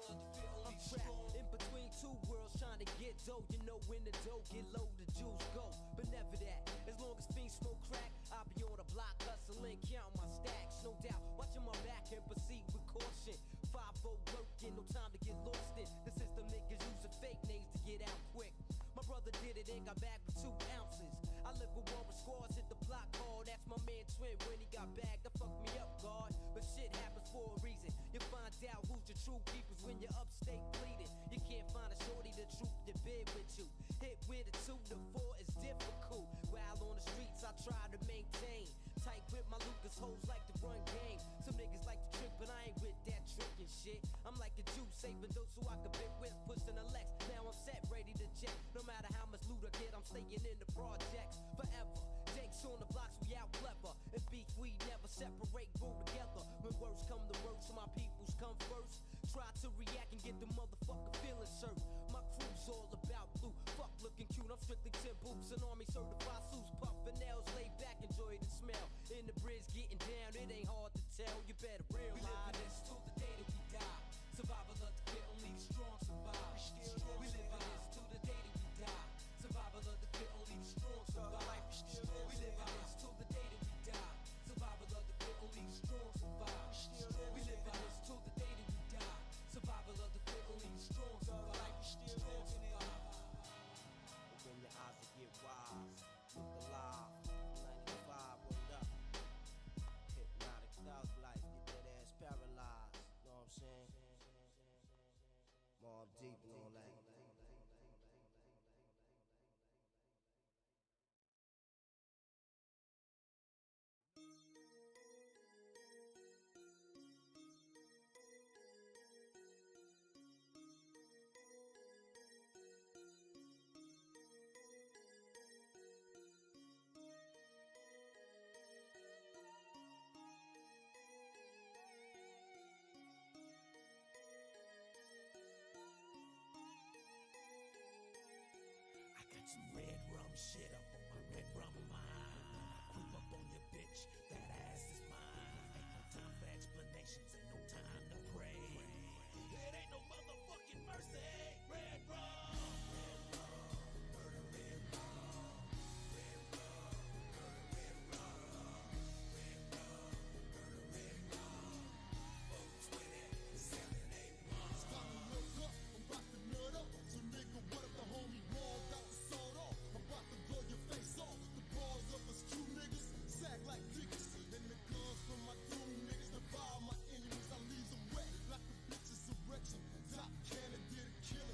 S14: I'm trapped in between two worlds trying to get dough. You know when the dough get low, the juice go. But never that. As long as fiends smoke crack, I'll be on the block hustling, counting my stacks. No doubt, watching my back and proceed with caution. 5-0 working, no time to get lost in. The system niggas using fake names to get out quick. My brother did it and got back with 2 ounces. I live with one with scores, hit the block hard. That's my man Twin when he got bagged. That fucked me up, God. But shit happens for a reason. You find out who's the true keepers when you're upstate bleeding. You can't find a shorty to troop the bed with you. Hit with a 2 to 4 is difficult. While on the streets I try to maintain. Tight with my Lucas hoes like to run game. Some niggas like to trick, but I ain't with that trickin' shit. I'm like a Jew saving those so I can bit with pushing a Lex. Now I'm set, ready to jet. No matter how much loot I get, I'm staying in the projects forever. Jakes on the blocks, we out clever. And beef, we never separate, grow together. When words come to words, my peoples come first. Try to react and get the motherfucker feeling served. My crew's all about blue. Fuck looking cute, I'm strictly 10 boots. An army certified suits, puffin' nails, laid back, enjoy the smell. In the bridge, getting down, it ain't hard to tell. You better realize.
S21: We live in this till the day that we die. Survival of the fit, only the strong survive. We live in this till the day that we die. Survival of the fit, only the strong survive. We live in this till the day that we die. Survival of the fit, only the strong survive. We live in this till the day that we die. Survival of the fit, only the strong survive.
S12: Open your eyes and get wise. Look alive. 95, word up. Hypnotic thug life. Get that ass paralyzed. Know what I'm saying? Mob deep and all that.
S14: I got some red rum shit up on my red rum mind. Creep up on your bitch, that ass is mine. Ain't no time for explanations, ain't no time to pray. It ain't no motherfucking mercy. Red rum. Red rum, murder red rum. Red rum, murder red rum. Red rum, murder red rum. 420, 781.
S1: Start to look up, I'm about to nut up. So nigga, what if the homie wall got the sawed off? I'm about to blow your face off. The bars of us true niggas sag like diggers. And the guns from my doom niggas devour my enemies. I leave them wet like a bitch's erection. Top candidate, kill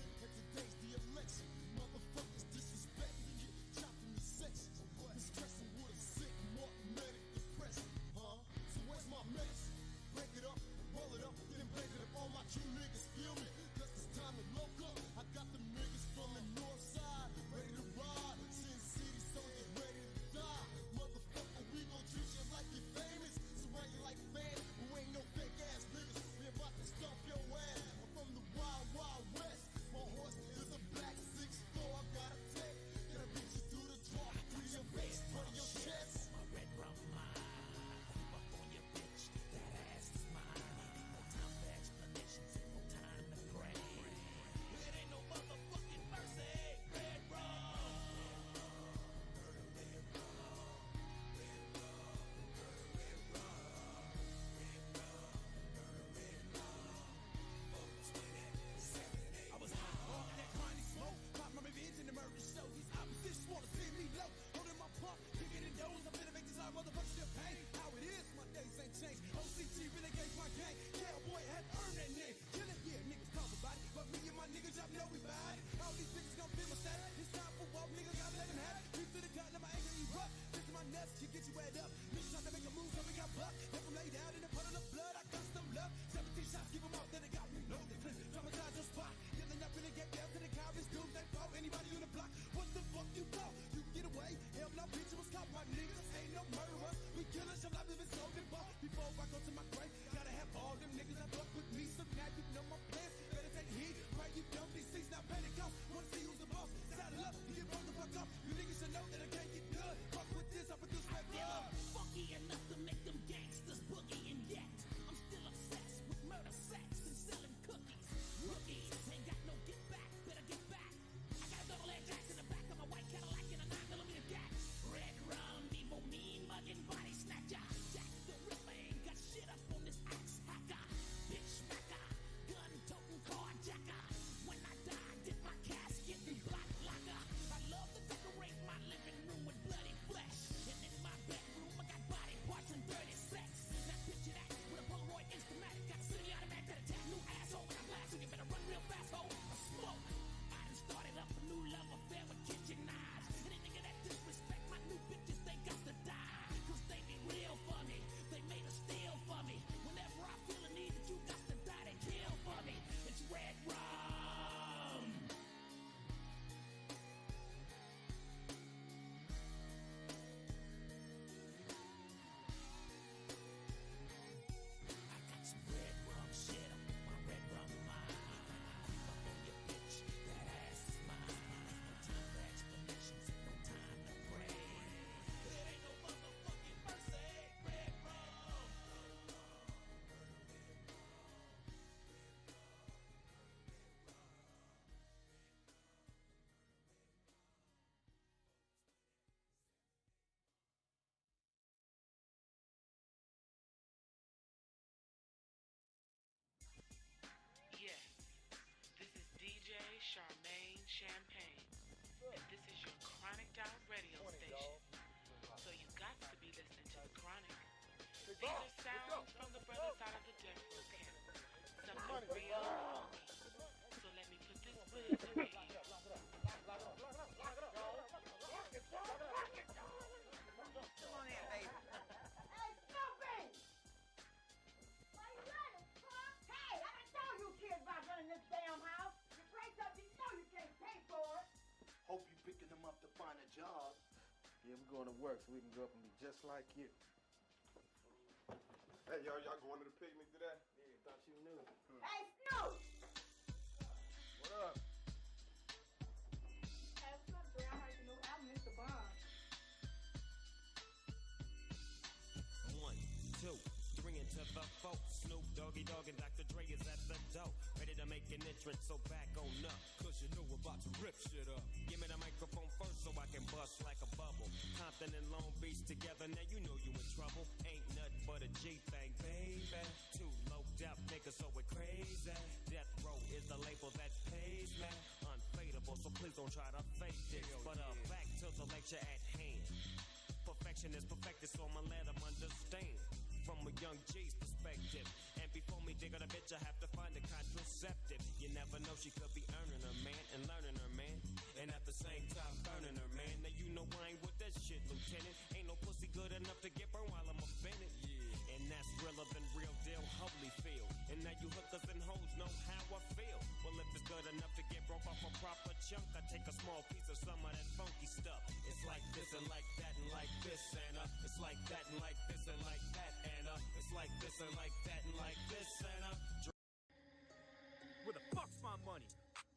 S18: These are sounds from the brothers out of the death row camp. Something real homie. So let me put this buzz in your ear.
S6: Come on in, baby.
S20: Hey, Snoopy! Why you running, punk? Hey, I done told you kids about running this damn house. You pray something, you know you can't pay for it.
S22: Hope you picking them up to find a job.
S24: Yeah, we're going to work so we can grow up and be just like you.
S3: Hey, y'all going to the picnic today?
S24: Yeah, thought you knew.
S20: Hey, Snoop!
S3: What up?
S20: Hey, what's up, Dre? I heard your new album, Mr. Bond.
S23: 1, 2, 3 into the folks. Snoop Doggy Dogg and Dr. Dre is at the door, ready to make an entrance, so back on up. Cause you know we're about to rip shit up. Give me the microphone first so I can bust like a bubble. Compton and Long Beach together, now you know you in trouble. Ain't nothing but a G thing, baby. Too loped out niggas, so we're crazy. Death Row is the label that pays me. Unfadable, so please don't try to fake this. But back to the lecture at hand. Perfection is perfected, so I'ma let them understand. From a young G's perspective. And before me dig on a bitch, I have to find a contraceptive. You never know, she could be earning her man and learning her man. And at the same time, burning her man. Now you know I ain't with that shit, Lieutenant. Ain't no pussy good enough to get burned while I'm offended. Yeah. And that's realer than real deal, Holyfield. And now you hookers and hoes know how I feel. Well, if it's good enough to get broke off a proper chunk, I take a small piece of some of that funky stuff. It's like this and like that and like this and it's like that and like this and like that and it's like this and like that and like this and
S25: Where the fuck's my money?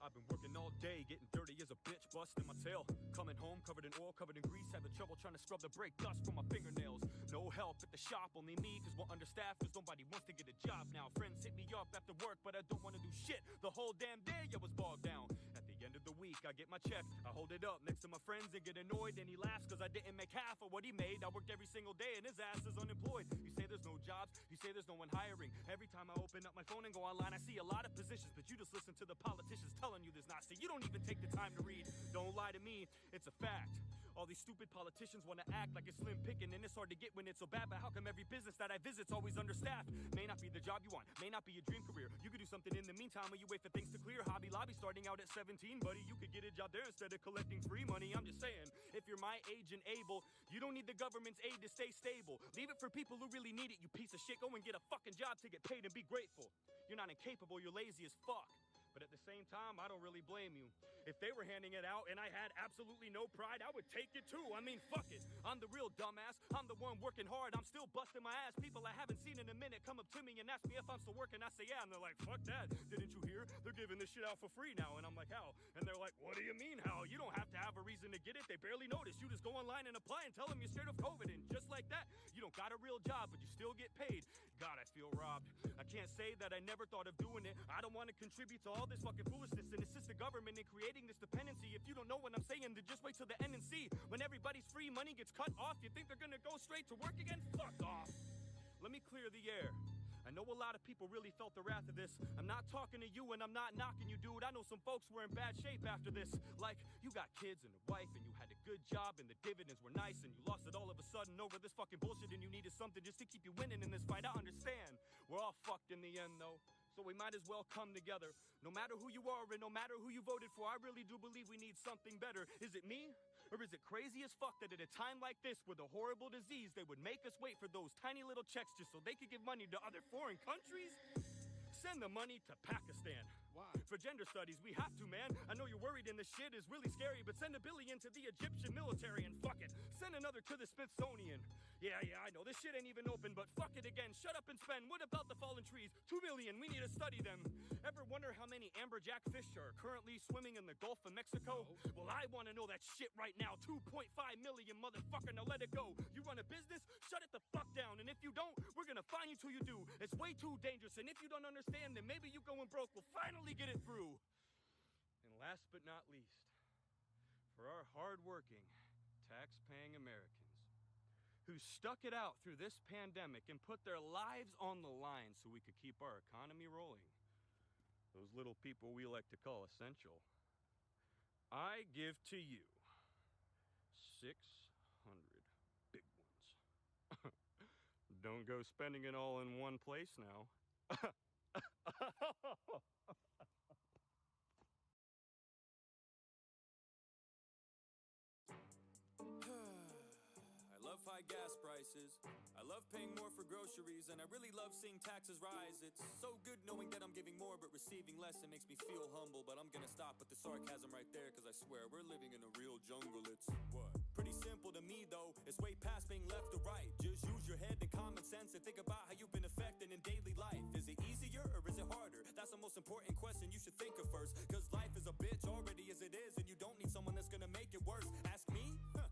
S25: I've been working all day, getting dirty as a bitch, busting my tail. Coming home, covered in oil, covered in grease, having trouble trying to scrub the brake dust from my fingernails. No help at the shop, only me, cause we're understaffed, cause nobody wants to get a job now. Friends hit me up after work, but I don't wanna do shit. The whole damn day I was bogged down. At the end of the week, I get my check, I hold it up next to my friends and get annoyed, and he laughs cause I didn't make half of what he made. I worked every single day and his ass is unemployed. You say there's no jobs, you say there's no one hiring. Every time I open up my phone and go online, I see a lot of positions, but you just listen to the politicians telling you there's not. See, you don't even take the time to read. Don't lie to me, it's a fact. All these stupid politicians wanna act like it's slim picking and it's hard to get when it's so bad. But how come every business that I visit's always understaffed? May not be the job you want, may not be your dream career. You could do something in the meantime while you wait for things to clear. Hobby Lobby starting out at 17, buddy. You could get a job there instead of collecting free money. I'm just saying, if you're my age and able, you don't need the government's aid to stay stable. Leave it for people who really need it, you piece of shit. Go and get a fucking job to get paid and be grateful. You're not incapable, you're lazy as fuck. But at the same time, I don't really blame you. If they were handing it out and I had absolutely no pride, I would take it too. I mean, fuck it. I'm the real dumbass. I'm the one working hard. I'm still busting my ass. People I haven't seen in a minute come up to me and ask me if I'm still working. I say, yeah. And they're like, fuck that. Didn't you hear? They're giving this shit out for free now. And I'm like, how? And they're like, what do you mean how? You don't have to have a reason to get it. They barely notice. You just go online and apply and tell them you're scared of COVID. And just like that, you don't got a real job, but you still get paid. God, I feel robbed. I can't say that I never thought of doing it. I don't want to contribute to all this fucking foolishness and assist the government in creating this dependency. If you don't know what I'm saying, then just wait till the end and see. When everybody's free money gets cut off, you think they're gonna go straight to work again? Fuck off. Let me clear the air. I know a lot of people really felt the wrath of this. I'm not talking to you and I'm not knocking you, dude. I know some folks were in bad shape after this. Like, you got kids and a wife and you had a good job and the dividends were nice and you lost it all of a sudden over this fucking bullshit and you needed something just to keep you winning in this fight. I understand. We're all fucked in the end, though. So we might as well come together. No matter who you are and no matter who you voted for, I really do believe we need something better. Is it me? Or is it crazy as fuck that at a time like this with a horrible disease, they would make us wait for those tiny little checks just so they could give money to other foreign countries? Send the money to Pakistan. Why? For gender studies, we have to, man. I know you're worried and this shit is really scary, but send $1 billion to the Egyptian military and fuck it. Send another to the Smithsonian. Yeah, I know, this shit ain't even open, but fuck it again. Shut up and spend. What about the fallen trees? 2 million, we need to study them. Ever wonder how many amberjack fish are currently swimming in the Gulf of Mexico? No. Well, I want to know that shit right now. 2.5 million, motherfucker, now let it go. You run a business? Shut it the fuck down. And if you don't, we're gonna find you till you do. It's way too dangerous, and if you don't understand, then maybe you going broke. We'll finally get it through. And last but not least, for our hard-working, tax-paying Americans who stuck it out through this pandemic and put their lives on the line so we could keep our economy rolling, those little people we like to call essential, I give to you 600 big ones. don't go spending it all in one place now.
S5: I love high gas prices. I love paying more for groceries, and I really love seeing taxes rise. It's so good knowing that I'm giving more but receiving less. It makes me feel humble, but I'm gonna stop with the sarcasm right there, cause I swear we're living in a real jungle. It's what? Pretty simple to me though, it's way past being left or right. Just use your head and common sense and think about how you've been affected in daily life. Is it easier or is it harder? That's the most important question you should think of first, cause life is a bitch already as it is, and you don't need someone that's gonna make it worse. Ask me?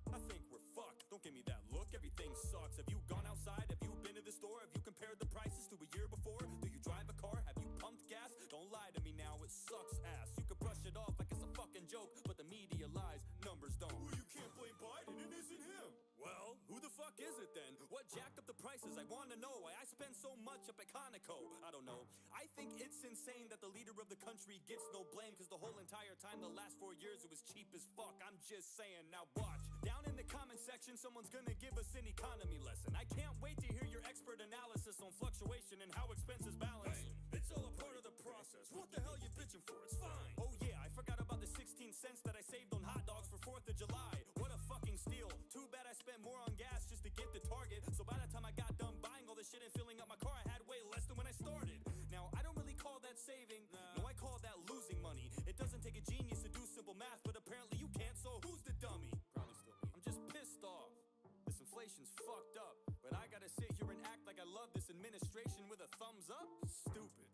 S5: I think we're fucked. Don't give me that look, everything sucks. Have you gone outside? Have you been to the store? Have you compared the prices to a year before? Do you drive a car? Have you pumped gas? Don't lie to me now, it sucks ass. You could brush it off like it's a fucking joke, but the media lies, numbers don't. Well, you can't blame Biden, it isn't him. Well, who the fuck is it then? What jacked up the prices? I wanna know why I spend so much up at Conoco. I don't know. I think it's insane that the leader of the country gets no blame, cause the whole entire time, the last 4 years, it was cheap as fuck. I'm just saying, now watch. Down in the comment section, someone's gonna give us an economy lesson. I can't wait to hear your expert analysis on fluctuation and how expenses balance. Hey, it's all a part of the process. What the hell you bitching for? It's fine. Oh yeah, I forgot about the 16 cents that I saved on hot dogs for 4th of July. What a fucking steal. Too bad I spent more on gas just to get to Target. So by the time I got done buying all this shit and filling up my car, I had way less than when I started. Now, I don't really call that saving. No, I call that losing money. It doesn't take a genius to do simple math, but apparently you can't, so who's the dummy? Probably still me. I'm just pissed off. This inflation's fucked up, but I gotta sit here and act like I love this administration with a thumbs up? Stupid.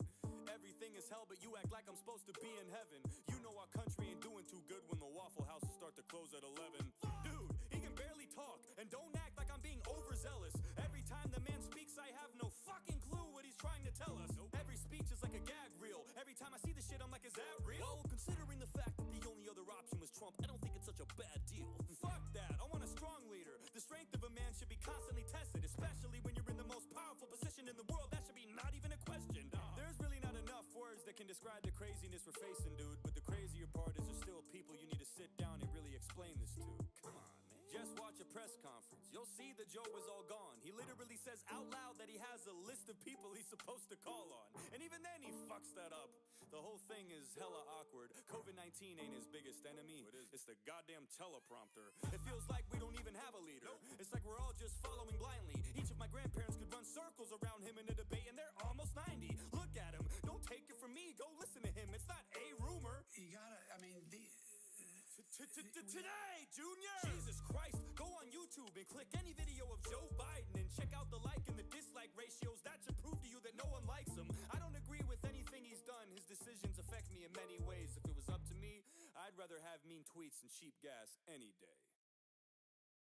S5: Everything is hell, but you act like I'm supposed to be in heaven. You know our country ain't doing too good when the Waffle Houses start to close at 11. Dude, he can barely talk, and don't act like I'm being overzealous. Every time the man speaks, I have no fucking clue what he's trying to tell us. Every speech is like a gag reel. Every time I see the shit, I'm like, is that real? Well, considering the fact that the only other option was Trump, I don't think it's such a bad deal. Fuck that, I want a strong leader. The strength of a man should be constantly tested, especially when you're in the most powerful position in the world. That should be not even a question. There's really not enough words that can describe the craziness we're facing, dude. But the crazier part is there's still people you need to sit down and really explain this to. Come on, man. Just watch a press conference. You'll see that Joe is all gone. He literally says out loud that he has a list of people he's supposed to call on. And even then he fucks that up. The whole thing is hella awkward. COVID-19 ain't his biggest enemy. It's the goddamn teleprompter. It feels like we don't even have a leader. It's like we're all just following blindly. Each of my grandparents could run circles around him in a debate, and they're almost 90. Look at him. Don't take it from me. Go listen to him. It's not a rumor.
S7: You gotta, I mean,
S5: Today, Junior! Jesus Christ, go on YouTube and click any video of Joe Biden and check out the like and the dislike ratios. That should prove to you that no one likes him. I don't agree with anything he's done. His decisions affect me in many ways. If it was up to me, I'd rather have mean tweets and cheap gas any day.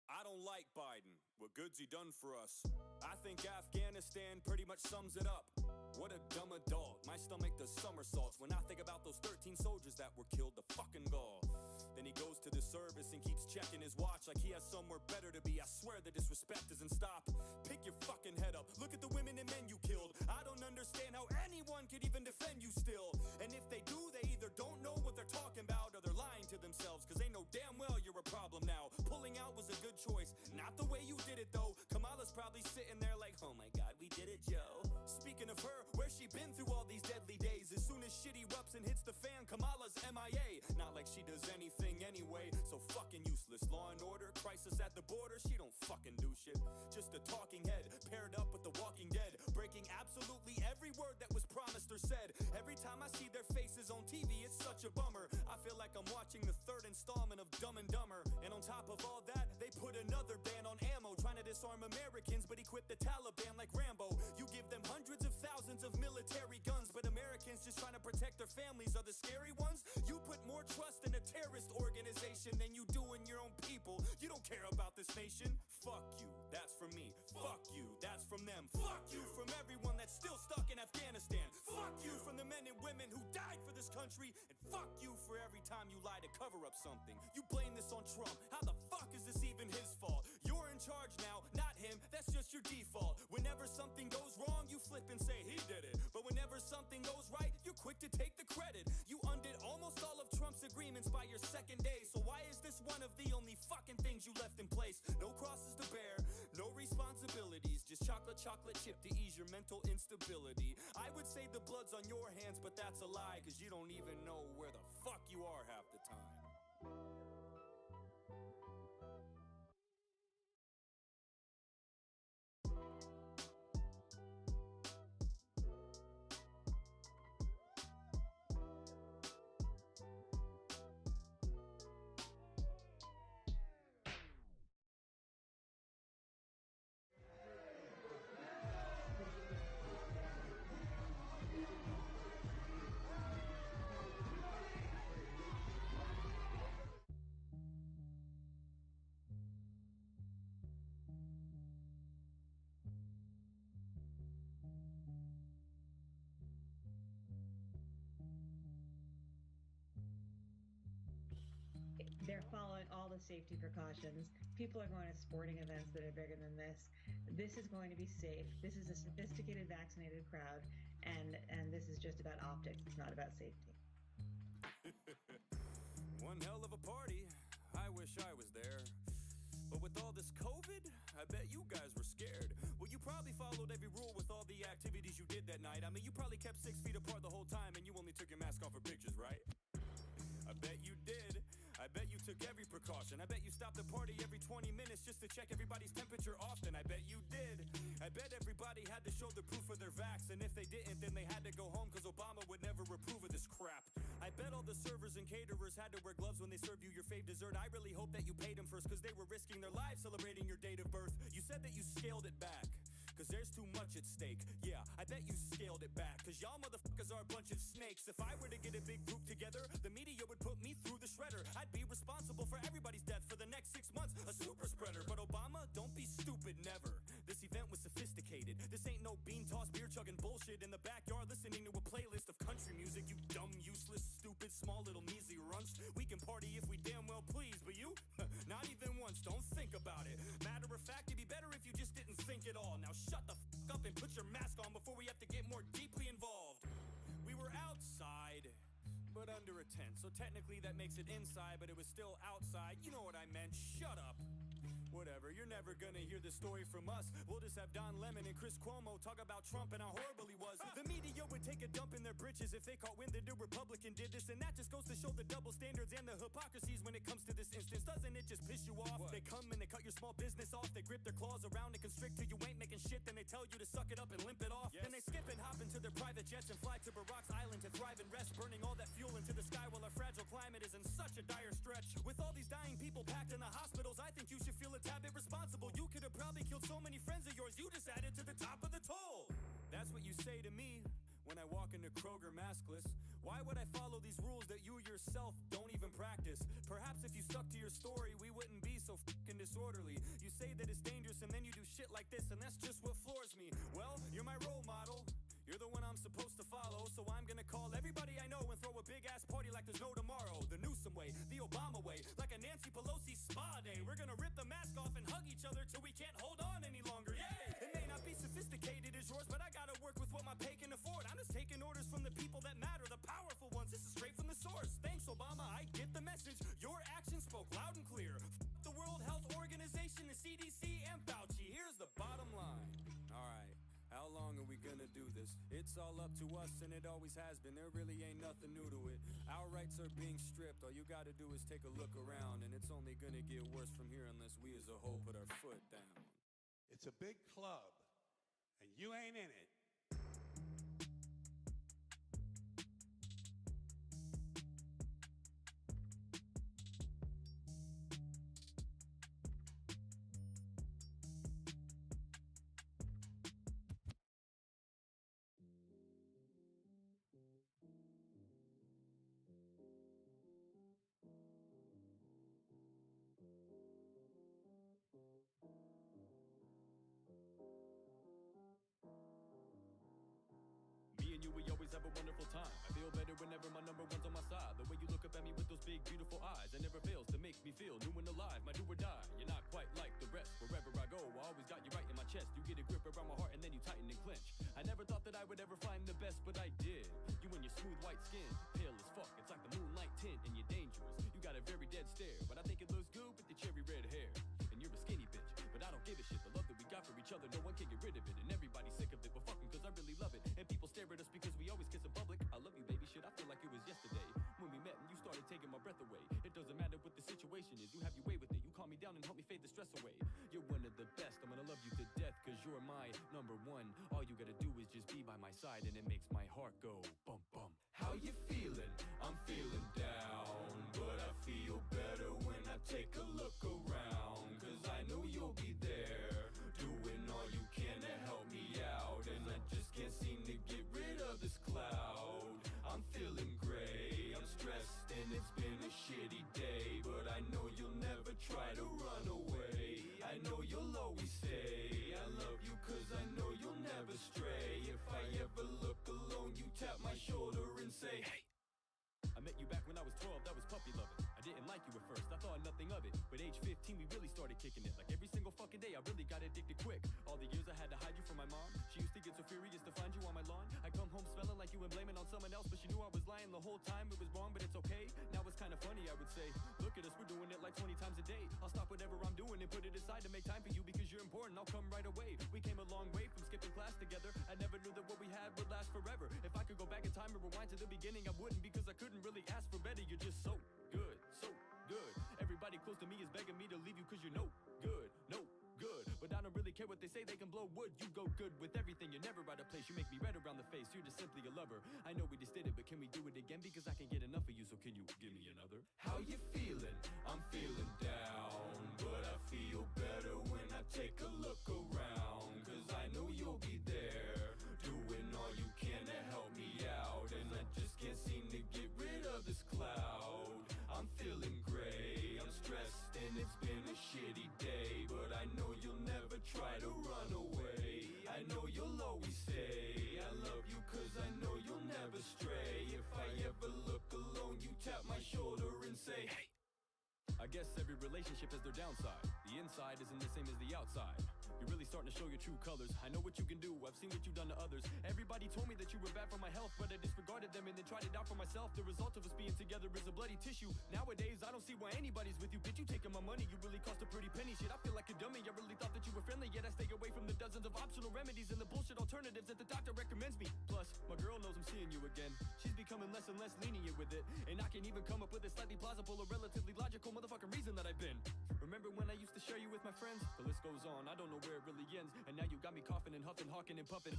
S5: I don't like Biden. What good's he done for us? I think Afghanistan pretty much sums it up. What a dumb adult. My stomach does somersaults when I think about those 13 soldiers that were killed to fucking gall. Then he goes to the service and keeps checking his watch like he has somewhere better to be. I swear the disrespect doesn't stop. Pick your fucking head up. Look at the women and men you killed. I don't understand how anyone could even defend you still. And if they do, they either don't know what they're talking about or they're lying to themselves, cause they know damn well you're a problem now. Pulling out was a good choice. Not the way you did it though. Kamala's probably sitting there like, oh my god, we did it, Joe. Speaking of her, where's she been through all these deadly days? As soon as shit erupts and hits the fan, Kamala's MIA. Not like she does anything anyway, so fucking useless. Law and order, crisis at the border, she don't fucking do shit. Just a talking head, paired up with the Walking Dead, breaking absolutely every word that was promised or said. Every time I see their faces on TV, it's such a bummer. I feel like I'm watching the 3rd installment of Dumb and Dumber. And on top of all that, they put another ban on ammo, trying to disarm Americans, but equip the Taliban like Rambo. You give them hundreds of thousands of military guns, but Americans just trying to protect their families are the scary ones. You put more trust in a terrorist organization than you do in your own people. You don't care about this nation. Fuck you, that's from me. Fuck you, that's from them. Fuck you from everyone that's still stuck in Afghanistan. Fuck you from the men and women who died for this country. And fuck you for every time you lie to cover up something. You blame this on Trump. How the fuck is this even his fault? You're in charge now, not him. That's just your default. Whenever something goes wrong, you flip and say he did it. But whenever something goes right, you're quick to take the credit. You undid almost all of Trump's agreements by your second day. So why is this one of the only fucking things you left in place? No crosses to bear, no responsibilities, just chocolate chip to ease your mental instability. I would say the blood's on your hands, but that's a lie, cause you don't even know where the fuck you are half the time.
S7: They're following all the safety precautions. People are going to sporting events that are bigger than this. This is going to be safe. This is a sophisticated, vaccinated crowd, and this is just about optics. It's not about safety.
S5: One hell of a party. I wish I was there. But with all this COVID, I bet you guys were scared. Well, you probably followed every rule with all the activities you did that night. I mean, you probably kept 6 feet apart the whole time, and you only took your mask off for pictures, right? I bet you did. I bet you took every precaution. I bet you stopped the party every 20 minutes just to check everybody's temperature often. I bet you did. I bet everybody had to show the proof of their vax, and if they didn't, then they had to go home because Obama would never approve of this crap. I bet all the servers and caterers had to wear gloves when they served you your fave dessert. I really hope that you paid them first because they were risking their lives celebrating your date of birth. You said that you scaled it back cause there's too much at stake. Yeah, I bet you scaled it back, cause y'all motherfuckers are a bunch of snakes. If I were to get a big group together, the media would put me through the shredder. I'd be responsible for everybody's death for the next 6 months, a super spreader. But Obama, don't be stupid, never. This event was sophisticated. This ain't no bean toss, beer chugging bullshit in the backyard listening to a playlist of country music. You dumb, useless, stupid, small little measly runts. We can party if we damn well please, but you? Not even once, don't think about it. Matter of fact, it'd be better if you just didn't think at all. Now shut the fuck up and put your mask on before we have to get more deeply involved. We were outside, but under a tent, so technically that makes it inside, but it was still outside. You know what I meant, shut up. Whatever, you're never gonna hear the story from us. We'll just have Don Lemon and Chris Cuomo talk about Trump and how horrible he was. The media would take a dump in their britches if they caught wind that a Republican did this, and that just goes to show the double standards and the hypocrisies when it comes to this instance. Doesn't it just piss you off? What? They come and they cut your small business off. They grip their claws around and constrict till you ain't making shit. Then they tell you to suck it up and limp it off. Yes. Then they skip and hop into their private jets and fly to Barack's island to thrive and rest, burning all that fuel into the sky while our fragile climate is in such a dire stretch. With all these dying people packed in the hospitals, I think you should feel a tad bit responsible. You could have probably killed so many friends of yours, you just added to the top of the toll. That's what you say to me when I walk into Kroger maskless. Why would I follow these rules that you yourself don't even practice? Perhaps if you stuck to your story, we wouldn't be so fucking disorderly. You say that it's dangerous and then you do shit like this, and that's just what floors me. Well, you're my role model. You're the one I'm supposed to follow, so I'm gonna call everybody I know and throw a big-ass party like there's no tomorrow. The Newsom way, the Obama way, like a Nancy Pelosi spa day. We're gonna rip the mask off and hug each other till we can't hold on any longer. Yay! It may not be sophisticated as yours, but I gotta work with what my pay can afford. I'm just taking orders from the people that matter, the powerful ones. This is straight from the source. Thanks, Obama, I get the message. Your actions spoke loud and clear. The World Health Organization, the CDC, and Fauci. Here's the bottom line. All right. How long are we gonna do this? It's all up to us, and it always has been. There really ain't nothing new to it. Our rights are being stripped. All you gotta do is take a look around, and it's only gonna get worse from here unless we as a whole put our foot down.
S8: It's a big club, and you ain't in it.
S5: Me and you, we always have a wonderful time. I feel better whenever my number one's on my side. The way you look up at me with those big, beautiful eyes, it never fails to make me feel new and alive. My do or die, you're not quite like the rest. Wherever I go, I always got you right in my chest. You get a grip around my heart and then you tighten and clench. I never thought that I would ever find the best, but I did. You and your smooth white skin, pale as fuck. It's like the moonlight tint, and you're dangerous. You got a very dead stare, but I think it looks good with the cherry red hair. And you're a skinny bitch, but I don't give a shit. The love that we got for each
S25: each other, no one can get rid of it. And everybody's sick of it, but fuck 'em cause I really love it. And people stare at us because we always kiss in public. I love you, baby, shit, I feel like it was yesterday when we met and you started taking my breath away. It doesn't matter what the situation is, you have your way with it. You calm me down and help me fade the stress away. You're one of the best, I'm gonna love you to death cause you're my number one. All you gotta do is just be by my side and it makes my heart go bum bum. How you feeling? I'm feeling down, but I feel better when I take a look around. Cause I know you'll be there, doing all you can to help me out. And I just can't seem to get rid of this cloud. I'm feeling gray, I'm stressed and it's been a shitty day. But I know you'll never try to run away. I know you'll always stay. I love you cause I know you'll never stray. If I ever look alone, you tap my shoulder and say, hey. I met you back when I was 12, that was puppy loving. I didn't like you at first, I thought nothing of it. But age 15 we really started kicking it. Like every single fucking day I really got addicted quick. All the years I had to hide you from my mom. She used to get so furious to find you on my lawn. I come home smelling like you and blame it on someone else. But she knew I was lying the whole time, it was wrong but it's okay. Now it's kinda funny I would say. Look at us, we're doing it like 20 times a day. I'll stop whatever I'm doing and put it aside to make time for you. Because you're important, I'll come right away. We came a long way from skipping class together. I never knew that what we had would last forever. If I could go back in time and rewind to the beginning I wouldn't. Because I couldn't really ask for better. You're just so good, so good. Everybody close to me is begging me to leave you cause you're no good, no good. But I don't really care what they say, they can blow wood. You go good with everything, you're never out of place. You make me red around the face, you're just simply a lover. I know we just did it, but can we do it again? Because I can get enough of you, so can you give me another? How you feeling? I'm feeling down, but I feel better when I take a look around. Cause I know you'll be there, doing all you can to help me out. And I just can't seem to get rid of this cloud. I'm feeling gray, I'm stressed and it's been a shitty day. But I know you'll never try to run away. I know you'll always stay. I love you cause I know you'll never stray. If I ever look alone, you tap my shoulder and say, hey. I guess every relationship has their downside. The inside isn't the same as the outside. You're really starting to show your true colors. I know what you can do, I've seen what you've done to others. Everybody told me that you were bad for my health, but I disregarded them and then tried it out for myself. The result of us being together is a bloody tissue. Nowadays, I don't see why anybody's with you. Bitch, you taking my money, you really cost a pretty penny. Shit, I feel like a dummy, I really thought that you were friendly. Yet I stay away from the dozens of optional remedies and the bullshit alternatives that the doctor recommends me. Plus, my girl knows I'm seeing you again. She's becoming less and less lenient with it. And I can even come up with a slightly plausible or relatively logical motherfucking reason that I've been. Remember when I used to share you with my friends? The list goes on, I don't know where it really ends. And now you got me coughing and huffing, hawking and puffing.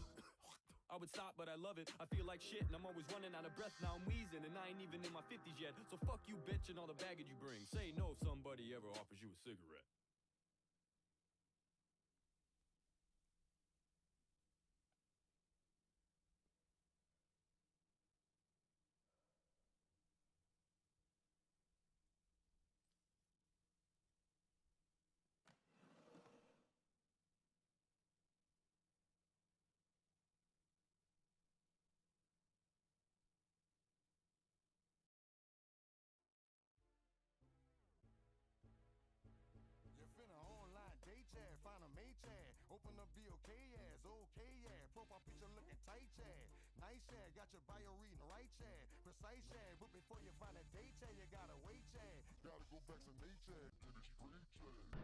S25: I would stop, but I love it. I feel like shit and I'm always running out of breath. Now I'm wheezing and I ain't even in my 50s yet. So fuck you, bitch, and all the baggage you bring. Say no if somebody ever offers you a cigarette.
S1: Open up BOK ass, okay yeah. Profile picture looking tight yeah. Nice yeah, got your bio reading right yeah. Precise yeah, but before you find a date yeah, you gotta wait yeah. Gotta go vaccinate yeah, to the street yeah.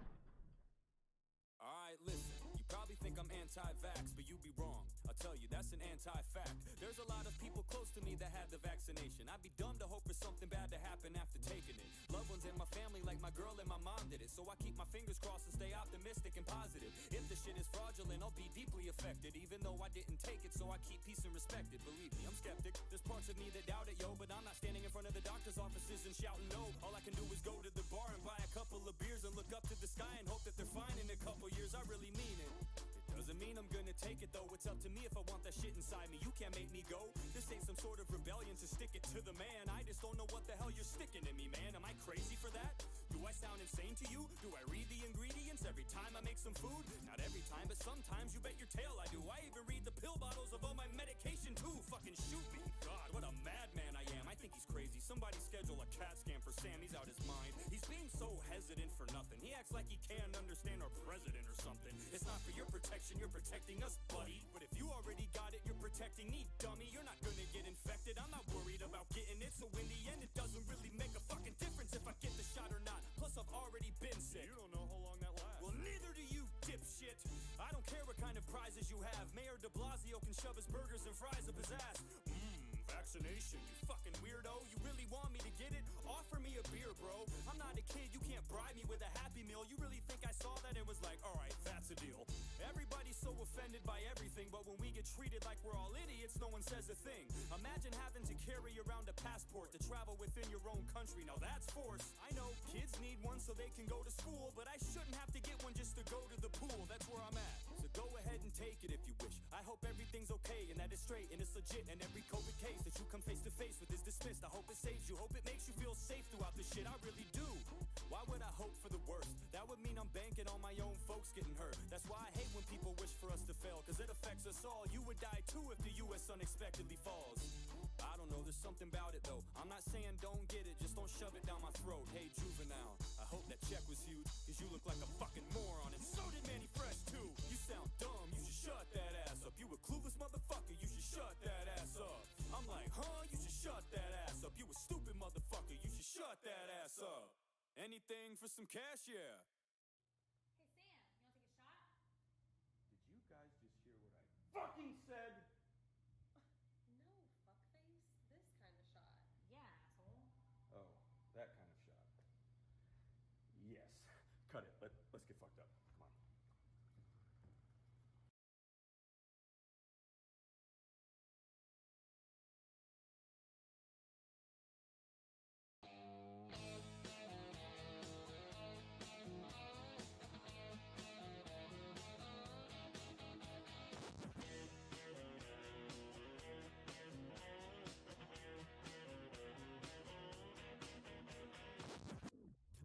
S5: Alright, listen, you probably think I'm anti-vax, but you be wrong. I'll tell you, that's an anti-fact. There's a lot of people close to me that had the vaccination. I'd be dumb to hope for something bad to happen after taking it. Loved ones in my family like my girl and my mom did it. So I keep my fingers crossed and stay optimistic and positive. If the shit is fraudulent, I'll be deeply affected. Even though I didn't take it, so I keep peace and respect it. Believe me, I'm skeptic. There's parts of me that doubt it, yo. But I'm not standing in front of the doctor's offices and shouting no. All I can do is go to the bar and buy a couple of beers and look up to the sky and hope that they're fine in a couple years. I really mean it. Doesn't mean I'm gonna take it though. It's up to me if I want that shit inside me. You can't make me go. This ain't some sort of rebellion to stick it to the man. I just don't know what the hell you're sticking in me, man. Am I crazy for that? Do I sound insane to you? Do I read the ingredients every time I make some food? Not every time, but sometimes you bet your tail I do. I even read the pill bottles of all my medication too. Fucking shoot me. God, what a madman I am. I think he's crazy. Somebody schedule a CAT scan for Sam. He's out his mind. He's being so hesitant for nothing. He acts like he can't understand our president or something. It's not for your protection, you're protecting us, buddy. But if you already got it, you're protecting me, dummy. You're not gonna get infected. I'm not worried about getting it. So in the end, it doesn't really make a fucking difference if I get the shot or not. Plus, I've already been sick. You don't know how long that lasts. Well, neither do you, dipshit. I don't care kind of prizes you have. Mayor de Blasio can shove his burgers and fries up his ass. Vaccination, you fucking weirdo. You really want me to get it? Offer me a beer, bro. I'm not a kid, you can't bribe me with a Happy Meal. You really think I saw that and was like, alright, that's a deal. Everybody's so offended by everything, but when we get treated like we're all idiots, no one says a thing. Imagine having to carry around a passport to travel within your own country. Now that's force. I know kids need one so they can go to school, but I shouldn't have to get one just to go to the pool. That's where I'm at. So go ahead and take it if you wish. I hope everything's okay and that it's straight and it's legit, and every COVID case that you come face to face with is dismissed. I hope it saves you, hope it makes you feel safe throughout this shit. I really do. Why would I hope for the worst? That would mean I'm banking on my own folks getting hurt. That's why I hate when people wish for us to fail, cause it affects us all. You would die too if the US unexpectedly falls. I don't know, there's something about it though. I'm not saying don't get it, just don't shove it down my throat. Hey juvenile, I hope that check was huge, cause you look like a fucking moron, and so did Manny Fresh too. You sound dumb, you should shut that ass up. You a clueless motherfucker, you should shut that ass up. I'm like, huh? You should shut that ass up. You a stupid motherfucker, you should shut that ass up. Anything for some cash, yeah.
S9: Hey Sam, you wanna take a shot?
S10: Did you guys just hear what I fucking said?
S9: No, fuckface. This kind of shot. Yeah, asshole.
S10: Oh, that kind of shot. Yes. Cut it. Let's get fucked up. Come on.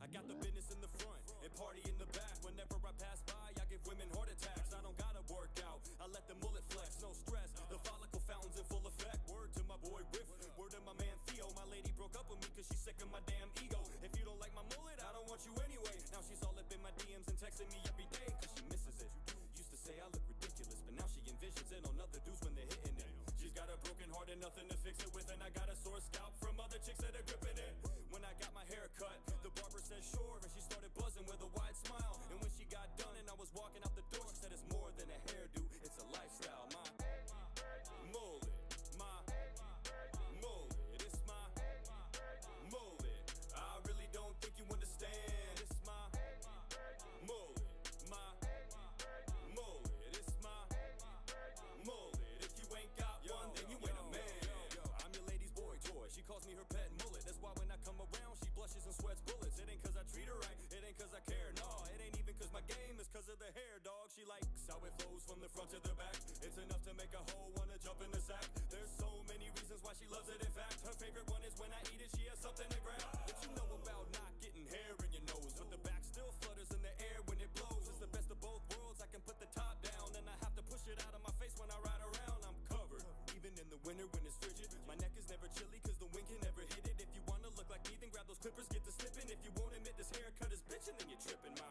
S5: I got the business in the front and party in the back. Whenever I pass by, I give women heart attacks. I don't gotta work out, I let the mullet flex, no stress. The follicle fountain's in full effect. Word to my boy Riff, word to my man Theo. My lady broke up with me cause she's sick of my damn ego. If you don't like my mullet, I don't want you anyway. Now she's all up in my DMs and texting me every day cause she misses it. Used to say I look ridiculous, but now she envisions it on other dudes when they're hitting it. She's got a broken heart and nothing to fix it with, and I got a sore scalp from other chicks that are gripping it. When I got my hair cut, the barber said sure, and she started buzzing with a wide smile. And when she got done and I was walking out the door, she said it's more than a hairdo, it's a lifestyle. My mullet, my mullet, it's my mullet. I really don't think you understand. It's my mullet, my mullet, it's my mullet. If you ain't got one, then you ain't a man. I'm your lady's boy toy. She calls me her pet mullet. That's why when I come around, she blushes and sweats bullets. It ain't cause I treat her right, it ain't cause I care. No, it ain't even cause my game is cause of the hair, dog. She likes how it flows from the front to the back. It's enough to make a hoe wanna jump in the sack. There's so many reasons why she loves it. In fact, her favorite one is when I eat it, she has something to grab. What you know about not getting hair in your nose, but the back still flutters in the air when it blows. It's the best of both worlds. I can put the top down, then I have to push it out of my face when I ride around. I'm covered, even in the winter when it's frigid. My neck is never chilly cause the wind can never hit it. If you wanna look like me, then grab those clippers, get to slipping. If you won't admit this haircut is bitchin', then you're tripping. My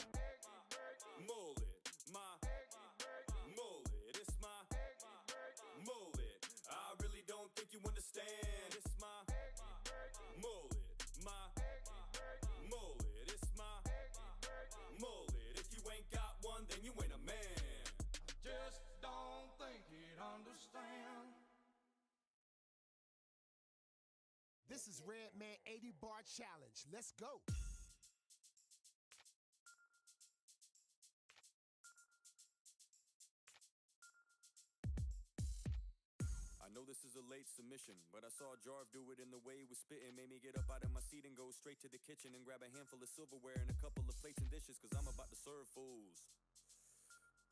S5: mullet, my mullet, it's my mullet. I really don't think you understand. It's my mullet, my mullet, it's my mullet. If you ain't got one, then you ain't a man.
S11: Just don't think he'd understand.
S1: This is Redman 80 Bar Challenge. Let's go.
S5: I know this is a late submission, but I saw Jarv do it in the way he was spitting. Made me get up out of my seat and go straight to the kitchen and grab a handful of silverware and a couple of plates and dishes, cause I'm about to serve fools.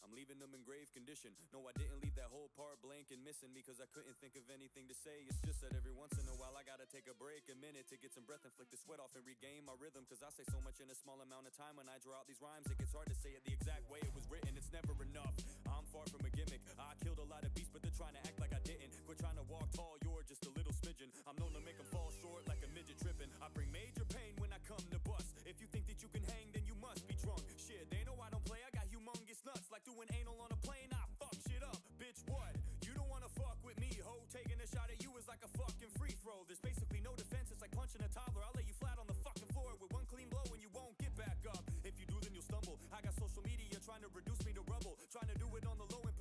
S5: I'm leaving them in grave condition. No, I didn't leave that whole part blank and missing because I couldn't think of anything to say. It's just that every once in a while I gotta take a break, a minute to get some breath and flick the sweat off and regain my rhythm. Cause I say so much in a small amount of time. When I draw out these rhymes, it gets hard to say it the exact way it was written. It's never enough. I'm far from a gimmick. I killed a lot of beasts, but they're trying to act like I didn't. Quit trying to walk tall, you're just a little smidgen. I'm known to make them fall short like a midget tripping. I bring major pain when I come to bust. If you think that you can hang, then you must be drunk. Shit, they know I don't play. I got humongous nuts, like doing anal on a plane. I fuck shit up, bitch. What? You don't wanna fuck with me, ho? Taking a shot at you is like a fucking free throw. There's basically no defense. It's like punching a toddler. I'll lay you flat on the fucking floor with one clean blow, and you won't get back up. If you do, then you'll stumble. I got social media trying to reduce me to rubble, trying to do it on the low and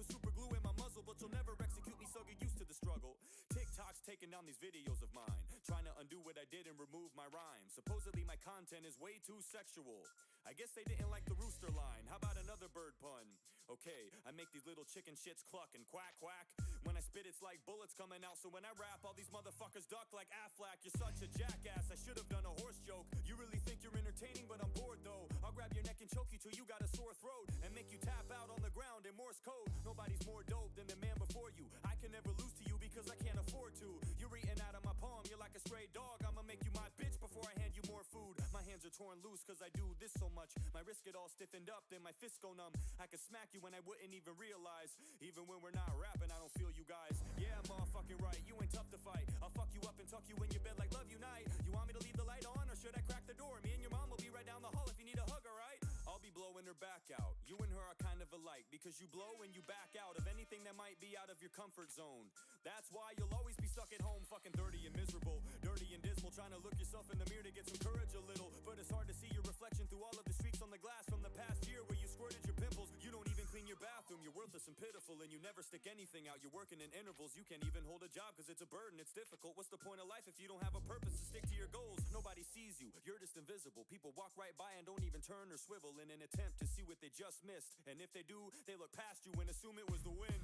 S25: TikTok's taking down these videos of mine, trying to undo what I did and remove my rhyme. Supposedly my content is way too sexual. I guess they didn't like the rooster line. How about another bird pun? Okay, I make these little chicken shits cluck and quack quack. When I spit it's like bullets coming out, so when I rap all these motherfuckers duck like Aflac. You're such a jackass, I should have done a horse joke. You really think you're entertaining, but I'm bored though. I'll grab your neck and choke you till you got a sore throat, and make you tap out on the ground in Morse code. Nobody's more dope than the man before you. I can never lose to you because I can't afford to. You're eating out of my palm, you're like a stray dog. I'ma make you my bitch before I hand you more food. My hands are torn loose cause I do this so much. My wrist get all stiffened up, then my fists go numb. I could smack you when I wouldn't even realize. Even when we're not rapping, I don't feel you guys. Yeah, motherfucking right, you ain't tough to fight. I'll fuck you up and tuck you in your bed like love you night. You want me to leave the light on or should I crack the door? Me and your mom will be right down the hall if you need a hug, alright? I'll be blowing her back out. You and her are kind of alike, because you blow and you back out of anything that might be out of your comfort zone. That's why you'll always be stuck at home, fucking dirty and miserable, dirty and dismal, trying to look yourself in the mirror to get some courage a little. But it's hard to see your reflection through all of the streaks on the glass from the past year where you squirted your pimples. You don't even clean your bathroom, you're worthless and pitiful, and you never stick anything out. You're working in intervals, you can't even hold a job because it's a burden, it's difficult. What's the point of life if you don't have a purpose to stick to your goals? Nobody sees you, you're just invisible. People walk right by and don't even turn or swivel in an attempt to see what they just missed. And if they do, they look past you and assume it was the wind.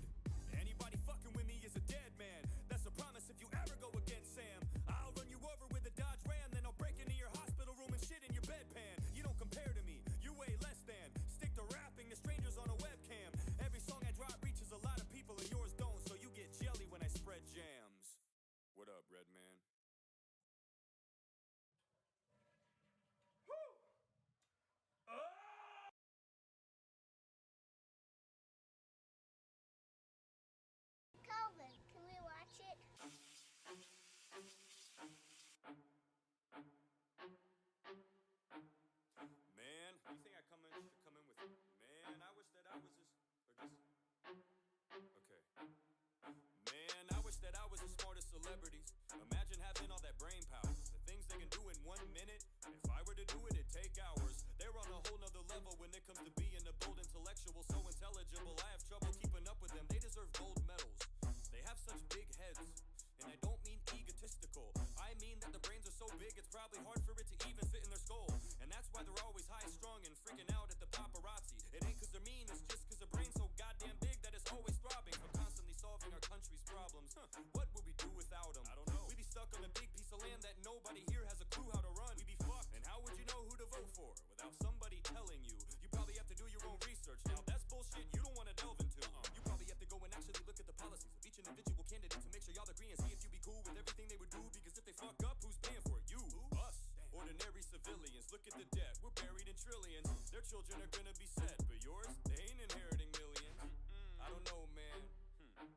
S25: Anybody fucking with me is a dead man. That's a promise if you ever go against Sam. I'll run you over with a Dodge Ram, then I'll break into your hospital room and shit in your bedpan. You don't compare to me, you're way less than. Stick to rapping to strangers on a webcam. Every song I drop reaches a lot of people and yours don't, so you get jelly when I spread jams. What up, Red Man?
S13: Calvin, can we watch it?
S25: Man, you think I should come in with, man, I wish that I was okay. Man, I wish that I was as smart as celebrities. Imagine having all that brain power, the things they can do in 1 minute. If I were to do it, it'd take hours. They're on a whole nother level when it comes to being a bold intellectual, so intelligible. I have trouble keeping up with them. They deserve gold medals. They have such big heads, and I don't mean egotistical. I mean that the brains are so big, it's probably hard for it to even fit in their skull. And that's why they're always high-strung and freaking out at the paparazzi. It ain't cause they're mean, it's just cause their brain's so goddamn big that it's always throbbing from constantly solving our country's problems. What would we do without them? I don't know. We'd be stuck on a big piece of land that nobody here has a clue how to run. We'd be fucked. And how would you know who to vote for without somebody telling you? You probably have to do your own research. Now that's bullshit you don't want to delve into. You probably have to go and actually look at the policies of each individual candidate to make sure y'all agree and see if you be cool with everything they would do. Because if they fuck up, who's paying for it? You, us, ordinary civilians. Look at the debt, we're buried in trillions. Their children are gonna be set, but yours, they ain't inheriting millions. I don't know, man.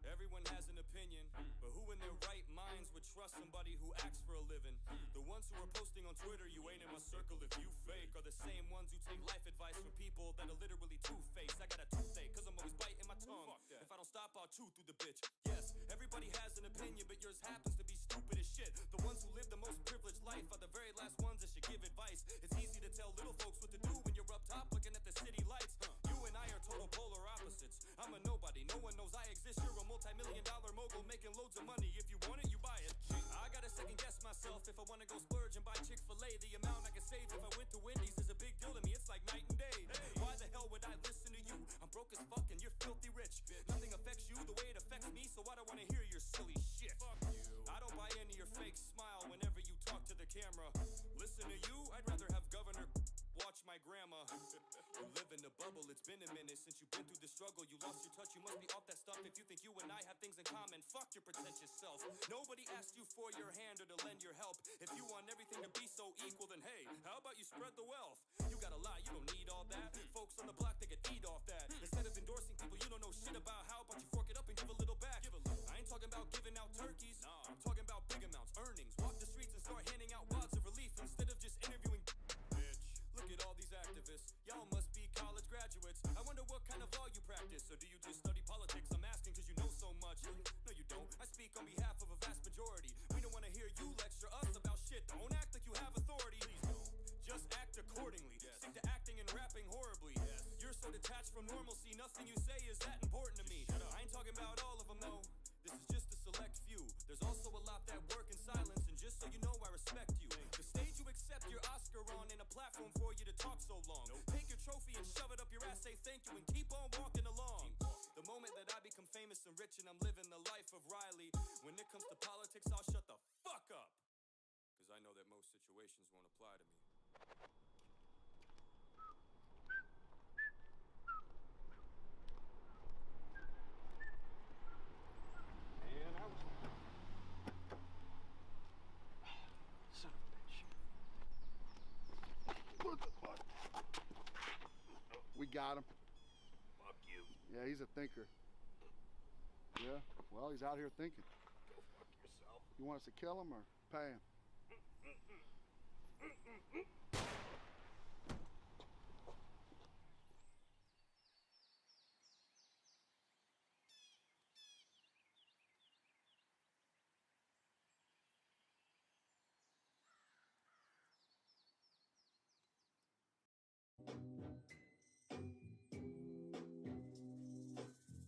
S25: Everyone has an opinion, but who in their right minds would trust somebody who acts for a living? The ones who are posting on Twitter, you ain't in my circle if you fake, are the same ones who take life advice from people that are literally two-faced. I got a toothache cause I'm always biting my tongue. If I don't stop, I'll chew through the bitch. Yes, everybody has an opinion, but yours happens to be stupid as shit. The ones who live the most privileged life are the very last ones that should give advice. It's easy to tell little folks what to do when you're up top looking at the city lights. You and I are total polar opposites. I'm a nobody, no one knows I exist. You're a multi-million-dollar mogul making loads of money. If you want it, you buy it. I gotta second guess myself if I wanna go splurge and buy Chick-fil-A. The amount I can save if I went to Wendy's is a big deal to me. It's like night and day. Why the hell would I listen to you? I'm broke as fuck and you're filthy rich. Nothing affects you the way it affects me, so I don't wanna hear your silly shit. Fuck you. I don't buy into your fake smile whenever you talk to the camera. Listen to you, I'd rather have Governor watch my grandma. You live in a bubble, it's been a minute since you've been through the struggle. You lost your touch, you must be off that stuff if you think you and I have things in common. Fuck your pretentious self. Nobody asked you for your hand or to lend your help. If you want everything to be so equal, then hey, how about you spread the wealth? You got a lot, you don't need all that. Folks on the block, they could eat off that. Instead of endorsing people you don't know shit about, how about you fork it up and give a little back? I ain't talking about giving out turkeys, I'm talking about big amounts, earnings. Walk the streets and start handing out wads of relief instead of just interviewing. Bitch, look at all these activists, y'all must be college graduates. I wonder what kind of law you practice, or do you just study politics? I'm asking cause you know so much. No you don't, I speak on behalf of a vast majority. We don't wanna hear you lecture us about shit. Don't act like you have authority. Please don't, just act accordingly. Stick to acting and rapping horribly. You're so detached from normalcy, nothing you say is that important to me. I ain't talking about all of them though. This is just a select few.
S5: There's also a lot that work in silence, and just so you know, I respect you. The stage you accept your Oscar on ain't a platform for you to talk so long. Take your trophy and shove it up your ass, say thank you, and keep on walking along. The moment that I become famous and rich and I'm living the life of Riley, when it comes to politics, I'll shut the fuck up. Cause I know that most situations won't apply to me.
S10: And I was... Son of a bitch.
S13: What the fuck? We got him.
S10: Fuck you.
S13: Yeah, he's a thinker. Yeah, well, he's out here thinking.
S10: Go fuck yourself.
S13: You want us to kill him or pay him?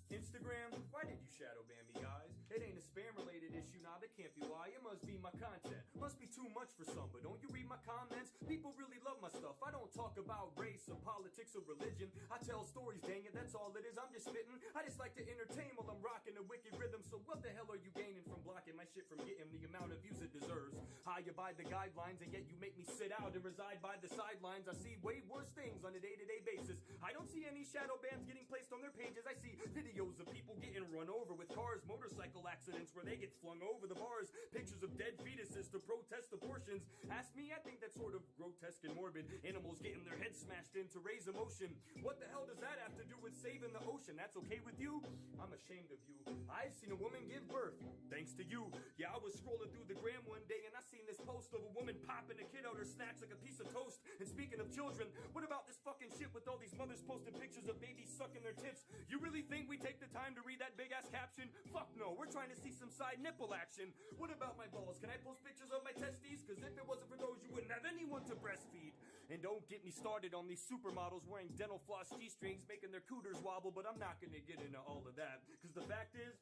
S25: Instagram, why did you shadow ban me, guys? It ain't a spam-related issue, nah, that can't be why. It must be my content. Must be too much for some, but don't you read my comments? People really love my stuff. I don't talk about race or politics or religion. I tell stories, dang it, that's all it is. I'm just spitting. I just like to entertain while I'm rocking a wicked rhythm. So what the hell are you gaining from blocking my shit from getting the amount of views it deserves? How you buy the guidelines and yet you make me sit out and reside by the sidelines. I see way worse things on a day-to-day basis. I don't see any shadow bans getting placed on their pages. I see videos of people getting run over with cars, motorcycle accidents where they get flung over the bars, pictures of dead fetuses to protest abortions. Ask me, I think that's sort of grotesque and morbid. Animals getting their heads smashed in to raise emotion. What the hell does that have to do with saving the ocean? That's okay with you? I'm ashamed of you. I've seen a woman give birth, thanks to you. Yeah, I was scrolling through the gram one day and I seen this post of a woman popping a kid out her snacks like a piece of toast. And speaking of children, what about this fucking shit with all these mothers posting pictures of babies sucking their tits? You really think we take the time to read that big ass caption? Fuck no, we're trying to see some side nipple action. What about my balls? Can I post pictures of my testes? Cause if it wasn't for those, you wouldn't have anyone to breastfeed. And don't get me started on these supermodels wearing dental floss G-strings making their cooters wobble, but I'm not gonna get into all of that. Cause the fact is,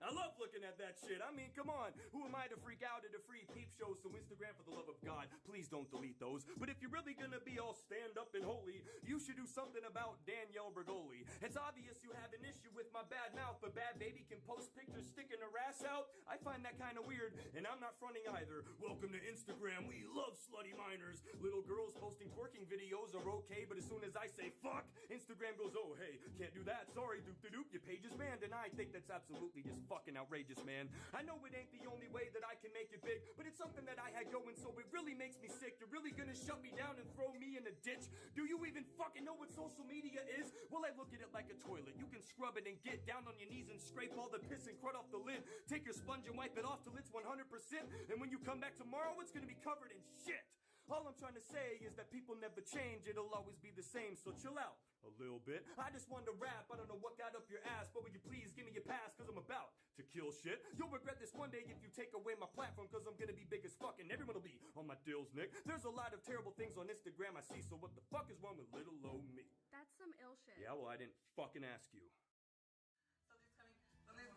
S25: I love looking at that shit. I mean, come on. Who am I to freak out at a free peep show? So Instagram, for the love of God, please don't delete those. But if you're really gonna be all stand up and holy, you should do something about Danielle Bergoli. It's obvious you have an issue with my bad mouth, but Bad Baby can post pictures sticking her ass out. I find that kind of weird, and I'm not fronting either. Welcome to Instagram. We love slutty minors. Little girls posting twerking videos are okay, but as soon as I say fuck, Instagram goes, oh, hey, can't do that. Sorry, doop-de-doop, your page is banned. And I think that's absolutely just fucking outrageous, man. I know it ain't the only way that I can make it big, but it's something that I had going, so it really makes me sick. You're really gonna shut me down and throw me in a ditch? Do you even fucking know what social media is? Well, I look at it like a toilet. You can scrub it and get down on your knees and scrape all the piss and crud off the lid. Take your sponge and wipe it off till it's 100%, and when you come back tomorrow, it's gonna be covered in shit. All I'm trying to say is that people never change, it'll always be the same, so chill out a little bit. I just wanted to rap, I don't know what got up your ass, but would you please give me a pass, cause I'm about to kill shit. You'll regret this one day if you take away my platform, cause I'm gonna be big as fuck and everyone will be on my dills, Nick. There's a lot of terrible things on Instagram I see, so what the fuck is wrong with little old me?
S9: That's some ill shit.
S25: Yeah, well, I didn't fucking ask you.
S6: Something's coming.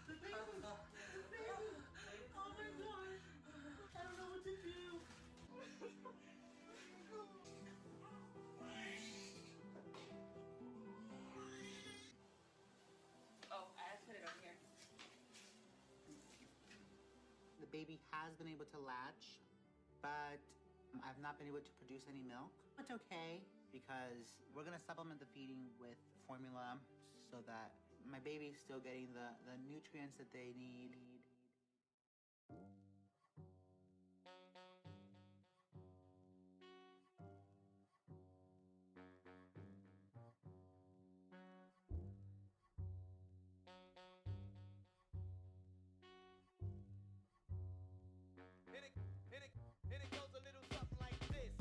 S6: The baby. Oh my god. I don't know what to do.
S9: Oh, I put it over here.
S15: The baby has been able to latch, but I've not been able to produce any milk. It's okay, because we're gonna supplement the feeding with formula so that my baby's still getting the nutrients that they need.
S6: And it goes a little something like this.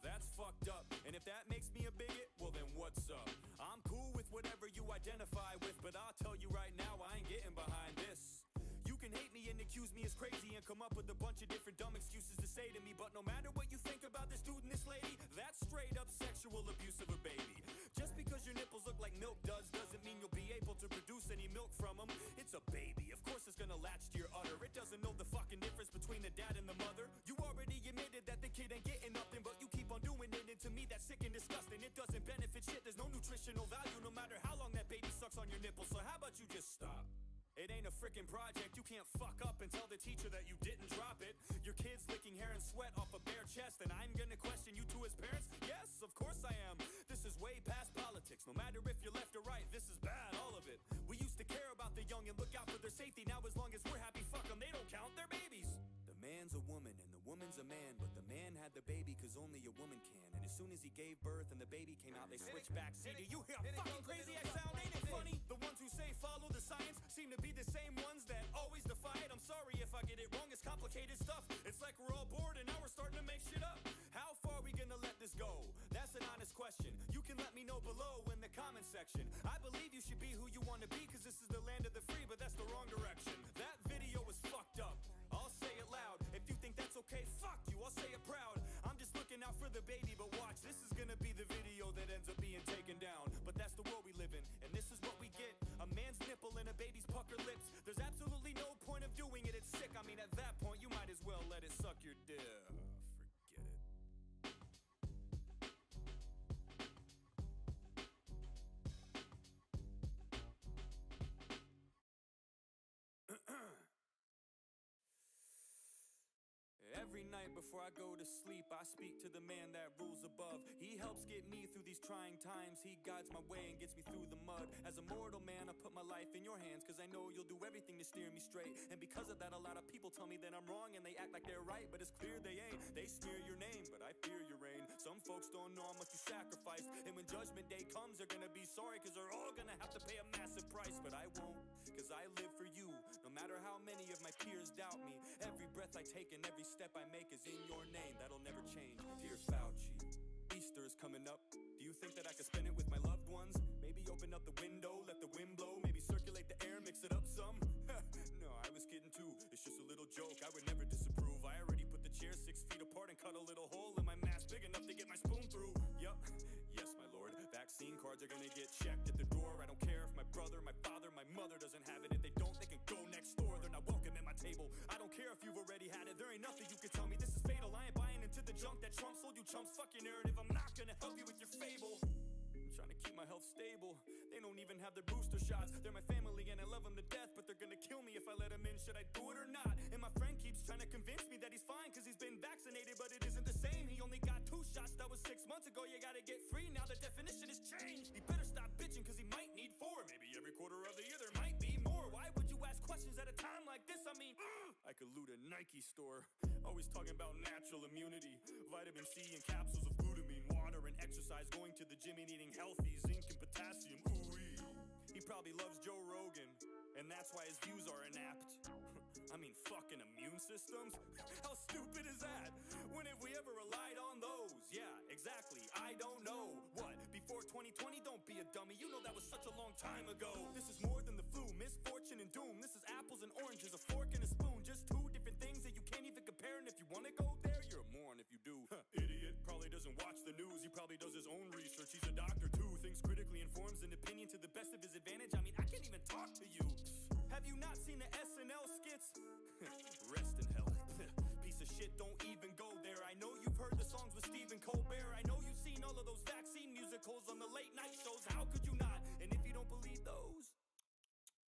S5: That's fucked up. And if that makes me a bigot, well then what's up? I'm cool with whatever you identify with, but I'll tell you right now, I ain't getting behind this. You can hate me and accuse me as crazy and come up with a bunch of different dumb excuses to say to me, but no matter what you think about this dude and this lady, that's straight up sexual abuse of a baby. Just because your nipples look like milk duds doesn't mean you'll be able to produce any milk from him. It's a baby, of course it's gonna latch to your udder. It doesn't know the fucking difference between the dad and the mother. You already admitted that the kid ain't getting nothing, but you keep on doing it, and to me that's sick and disgusting. It doesn't benefit shit, there's no nutritional value, no matter how long that baby sucks on your nipple. So how about you just stop? It ain't a frickin' project, you can't fuck up and tell the teacher that you didn't drop it. Your kid's licking hair and sweat off a bare chest, and I'm gonna question you to his parents? Yes, of course I am. This is way past politics, no matter if you're left or right, this is bad, all of it. We used to care about the young and look out for their safety. Now as long as we're happy, fuck them, they don't count, they're babies. The man's a woman and the woman's a man, but the man had the baby cause only a woman can. And as soon as he gave birth and the baby came out, they switched back. See, do you hear how fucking crazy I sound? Ain't it funny? The ones who say follow the science seem to be the same ones that always defy it. I'm sorry if I get it wrong, it's complicated stuff. It's like we're all bored and now we're starting to make shit up. How far are we gonna let this go? That's an honest question. You can let me know below in the comment section. I believe you should be who you want to be, cause this is the land of the free, but that's the wrong direction. That video was fucked up, I'll say it loud. If you think that's okay, fuck you, I'll say it proud. I'm just looking out for the baby, but watch, this is gonna be the video that ends up being taken down. But that's the world we live in, and this is what we get. A man's nipple and a baby's pucker lips. There's absolutely no point of doing it, it's sick. I mean, at that point, you might as well let it suck your dick. Forget it. Every night before I go to sleep, I speak to the man that rules above. He helps get me through these trying times. He guides my way and gets me through the mud. As a mortal man, I put my life in your hands, cause I know you'll do everything to steer me straight. And because of that, a lot of people tell me that I'm wrong, and they act like they're right, but it's clear they ain't. They smear your name, but I fear your reign. Some folks don't know how much you sacrificed, and when judgment day comes, they're gonna be sorry, cause they're all gonna have to pay a massive price. But I won't, cause I live for you. No matter how many of my peers doubt me, every breath I take and every step I make is in your name. That'll never change. Dear Fauci, Easter is coming up. Do you think that I could spend it with my loved ones? Maybe open up the window, let the wind blow. Maybe circulate the air, mix it up some. No, I was kidding too. It's just a little joke, I would never disapprove. I already put the chairs 6 feet apart and cut a little hole in my mask big enough to get my spoon through. Yup, yes my lord. Vaccine cards are gonna get checked at the door. I don't care if my brother, my father, my mother doesn't have it. If they don't, they can go next door. They're not welcome at my table. I don't care if you've already had it. There ain't nothing you can tell me. This is fatal. I ain't buying into the junk that Trump sold you chumps. Fuck your narrative. I'm not gonna help you with your fable. I'm trying to keep my health stable. They don't even have their booster shots. They're my family and I love them to death, but they're gonna kill me if I let them in. Should I do it or not? And my friend keeps trying to convince me that he's fine cause he's been vaccinated, but it isn't the same. He only got 2 shots. That was 6 months ago. You gotta get 3. Now the definition has changed. He better stop bitching cause he might need 4. Maybe every quarter of the year there might be more. Why would you ask questions at a time like this? I mean, I could loot a Nike store. Always talking about natural immunity, vitamin C and capsules of glutamine, water and exercise, going to the gym and eating healthy, zinc and potassium. Ooh-wee. He probably loves Joe Rogan, and that's why his views are inapt. I mean, fucking immune systems? How stupid is that? When have we ever relied on those? Yeah, exactly, I don't know. What, before 2020? Don't be a dummy, you know that was such a long time ago. This is more than the flu, misfortune and doom. This is apples and oranges, a fork and a spoon. Just 2 different things that you can't even compare. And if you wanna go there, you're a moron if you do. Idiot, probably doesn't watch the news. He probably does his own research. He's a doctor too, thinks critically, informs an opinion to the best of his advantage. I mean, I can't even talk to you. Have you not seen the SNL skits? Rest in hell. Piece of shit, don't even go there. I know you've heard the songs with Stephen Colbert. I know you've seen all of those vaccine musicals on the late night shows. How could you not? And if you don't believe those,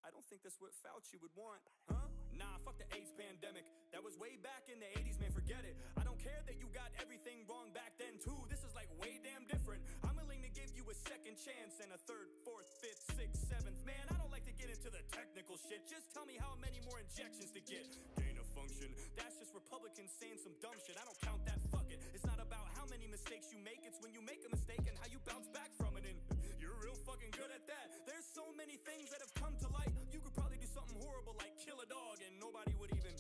S5: I don't think that's what Fauci would want, huh? Nah, fuck the AIDS pandemic. That was way back in the 80s, man, forget it. I don't care that you got everything wrong back then too. This is like way damn different. I'm willing to give you a second chance and a 3rd, 4th, 5th, 6th, 7th. Man, I don't like to get into the technical shit. Just tell me how many more injections to get. Gain of function, that's just Republicans saying some dumb shit. I don't count that, fuck it. It's not about how many mistakes you make. It's when you make a mistake and how you bounce back from it. And you're real fucking good at that. There's so many things that have come to light. You could probably do something horrible like kill a dog and nobody would even...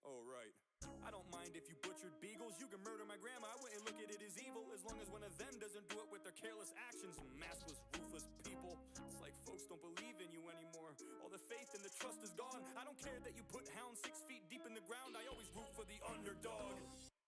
S5: Oh, right. I don't mind if you butchered beagles. You can murder my grandma, I wouldn't look at it as evil, as long as one of them doesn't do it with their careless actions. Maskless, ruthless people. It's like folks don't believe in you anymore. All the faith and the trust is gone. I don't care that you put hounds 6 feet deep in the ground. I always root for the underdog.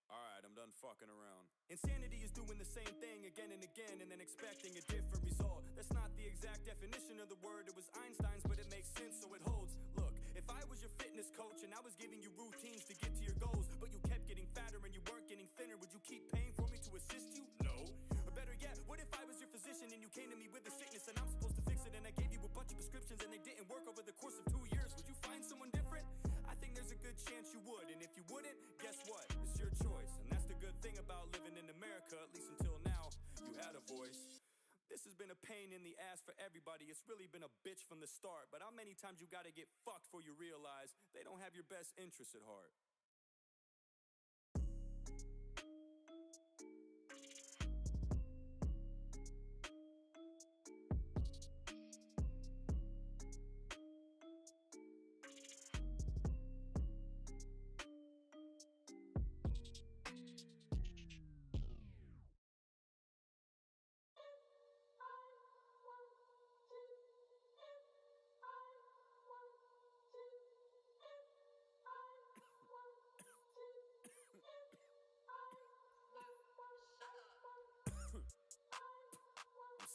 S5: Alright, I'm done fucking around. Insanity is doing the same thing again and again and then expecting a different result. That's not the exact definition of the word, it was Einstein's, but it makes sense so it holds. Look, if I was your fitness coach and I was giving you routines to get to your goals, but you kept getting fatter and you weren't getting thinner, would you keep paying for me to assist you? No. Or better yet, what if I was your physician and you came to me with a sickness and I'm supposed to fix it and I gave you a bunch of prescriptions and they didn't work over the course of 2 years? Would you find someone different? I think there's a good chance you would, and if you wouldn't, guess what? It's your choice, and that's the good thing about living in America, at least until now, you had a voice. This has been a pain in the ass for everybody. It's really been a bitch from the start, but how many times you gotta get fucked before you realize they don't have your best interests at heart?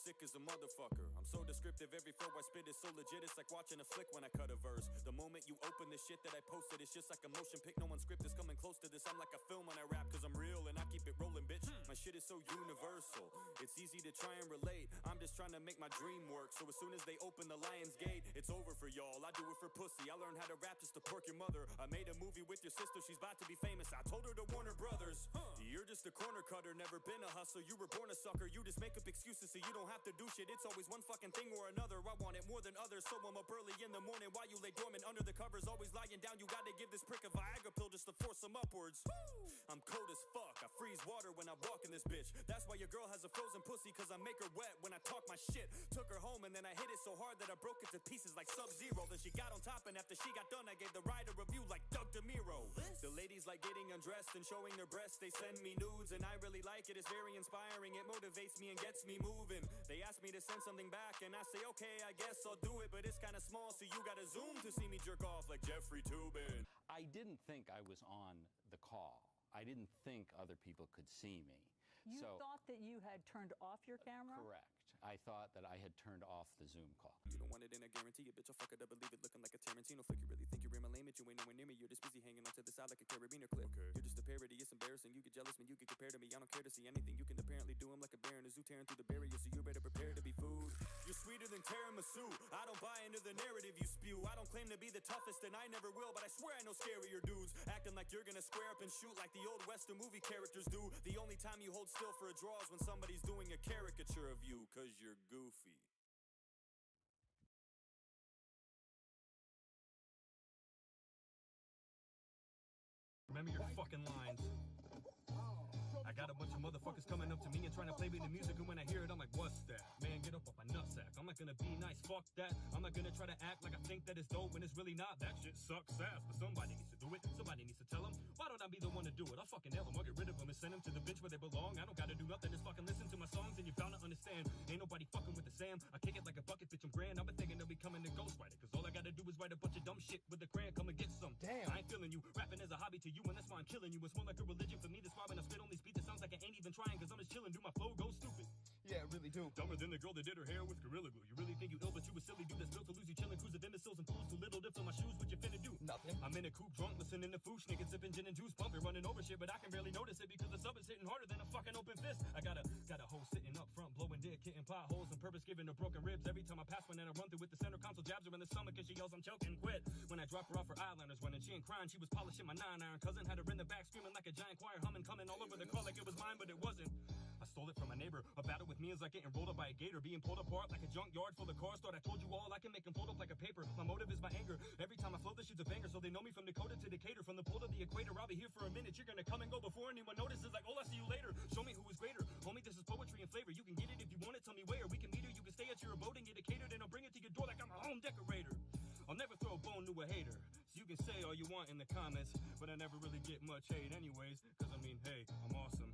S5: Sick as a motherfucker. I'm so descriptive, every flow I spit is so legit. It's like watching a flick when I cut a verse. The moment you open the shit that I posted, it's just like a motion pic. No one's script is coming close to this. I'm like a film when I rap, cause I'm real and I keep it rolling, bitch. My shit is so universal, it's easy to try and relate. I'm just trying to make my dream work, so as soon as they open the lion's gate, it's over for y'all. I do it for pussy, I learned how to rap just to pork your mother. I made a movie with your sister, she's about to be famous. I told her to Warner Brothers. You're just a corner cutter, never been a hustler. You were born a sucker, you just make up excuses so you don't have to do shit. It's always one fucking thing or another. I want it more than others, so I'm up early in the morning while you lay dormant under the covers. Always lying down, you gotta give this prick a Viagra pill just to force him upwards. I'm cold as fuck, I freeze water when I walk in this bitch. That's why your girl has a frozen pussy, cause I make her wet when I talk my shit. Took her home and then I hit it so hard that I broke it to pieces like Sub-Zero. Then she got on top and after she got done I gave the ride a review like Doug DeMiro. The ladies like getting undressed and showing their breasts. They send me nudes and I really like it. It's very inspiring, it motivates me and gets me moving. They ask me to send something back and I say okay, I guess I'll do it, but it's kinda small so you gotta zoom to see me jerk off like Jeffrey Toobin.
S2: I didn't think I was on the call. I didn't think other people could see me.
S4: You thought that you had turned off your camera?
S2: Correct. I thought that I had turned off the Zoom call.
S5: You don't want it and I guarantee it, bitch, I'll fuck it up and leave it looking like a Tarantino flick. You really think you're in my lane, but you ain't nowhere near me. You're just busy hanging onto the side like a carabiner clip. Okay. You're just a parody, it's embarrassing. You get jealous when you get compared to me. I don't care to see anything. You can apparently do them like a bear in a zoo tearing through the barrier, so you better prepare to be food. You're sweeter than tiramisu. I don't buy into the narrative you spew. I don't claim to be the toughest and I never will, but I swear I know scarier dudes. Acting like you're gonna square up and shoot like the old Western movie characters do. The only time you hold still for a draw is when somebody's doing a caricature of you, cause you're goofy.
S25: Remember your fucking lines. I got a bunch of motherfuckers coming up to me and trying to play me the music, and when I hear it, I'm like, what's that? Man, get up off my nutsack. I'm not gonna be nice, fuck that. I'm not gonna try to act like I think that it's dope when it's really not. That shit sucks ass, but somebody needs to do it. Somebody needs to tell them. Why don't I be the one to do it? I'll fucking nail them, I'll get rid of them and send them to the bench where they belong. I don't gotta do nothing, just fucking listen to my songs and you're bound to understand. Ain't nobody fucking with the Sam. I kick it like a bucket, bitch, I'm grand. I've been thinking of becoming a ghostwriter, cause all I gotta do is write a bunch of dumb shit with the crayon. Come and get some. Damn. I ain't feeling you. Rapping is a hobby to you, and that's why I'm killing you. It's more like a religion for me. That's why when I spit on these beats, it sounds like I ain't even trying, cause I'm just chilling. Do my flow go stupid?
S16: Yeah, really do.
S25: Dumber than the girl that did her hair with Gorilla Glue. You really think you ill, but you a silly dude that's built to lose. You chilling, crews of imbeciles and fools too little to fill my shoes. What you finna do?
S16: Nothing.
S25: I'm in a coupe drunk, listening to Fooch, niggas sipping gin and juice, pumping, running over shit, but I can barely notice it because the sub is hitting harder than a fucking open fist. I got a hoe sitting up front, blowing dick, hitting potholes on purpose, giving her broken ribs every time I pass one, and I run through with the center console, jabs her in the stomach, and she yells, I'm choking, quit. When I drop her off, her eyeliners running, she ain't crying, she was polishing my 9-iron. Cousin had her in the back, screaming like a giant choir, humming, coming all over the car like it was mine, but it wasn't. I stole it from my neighbor. A battle with me is like getting rolled up by a gator, being pulled apart like a junkyard full of cars. Thought I told you all, I can make them fold up like a paper. My motive is my anger. Every time I flow, this shit's a banger, so they know me from Dakota to Decatur, from the pole to the equator. I'll be here for a minute. You're gonna come and go before anyone notices. Like, oh, I'll see you later. Show me who is greater. Homie, this is poetry and flavor. You can get it if you want it. Tell me where. We can meet her. You can stay at your abode and get it catered, and I'll bring it to your door like I'm a home decorator. I'll never throw a bone to a hater. So you can say all you want in the comments, but I never really get much hate anyways. Cause I mean, hey, I'm awesome.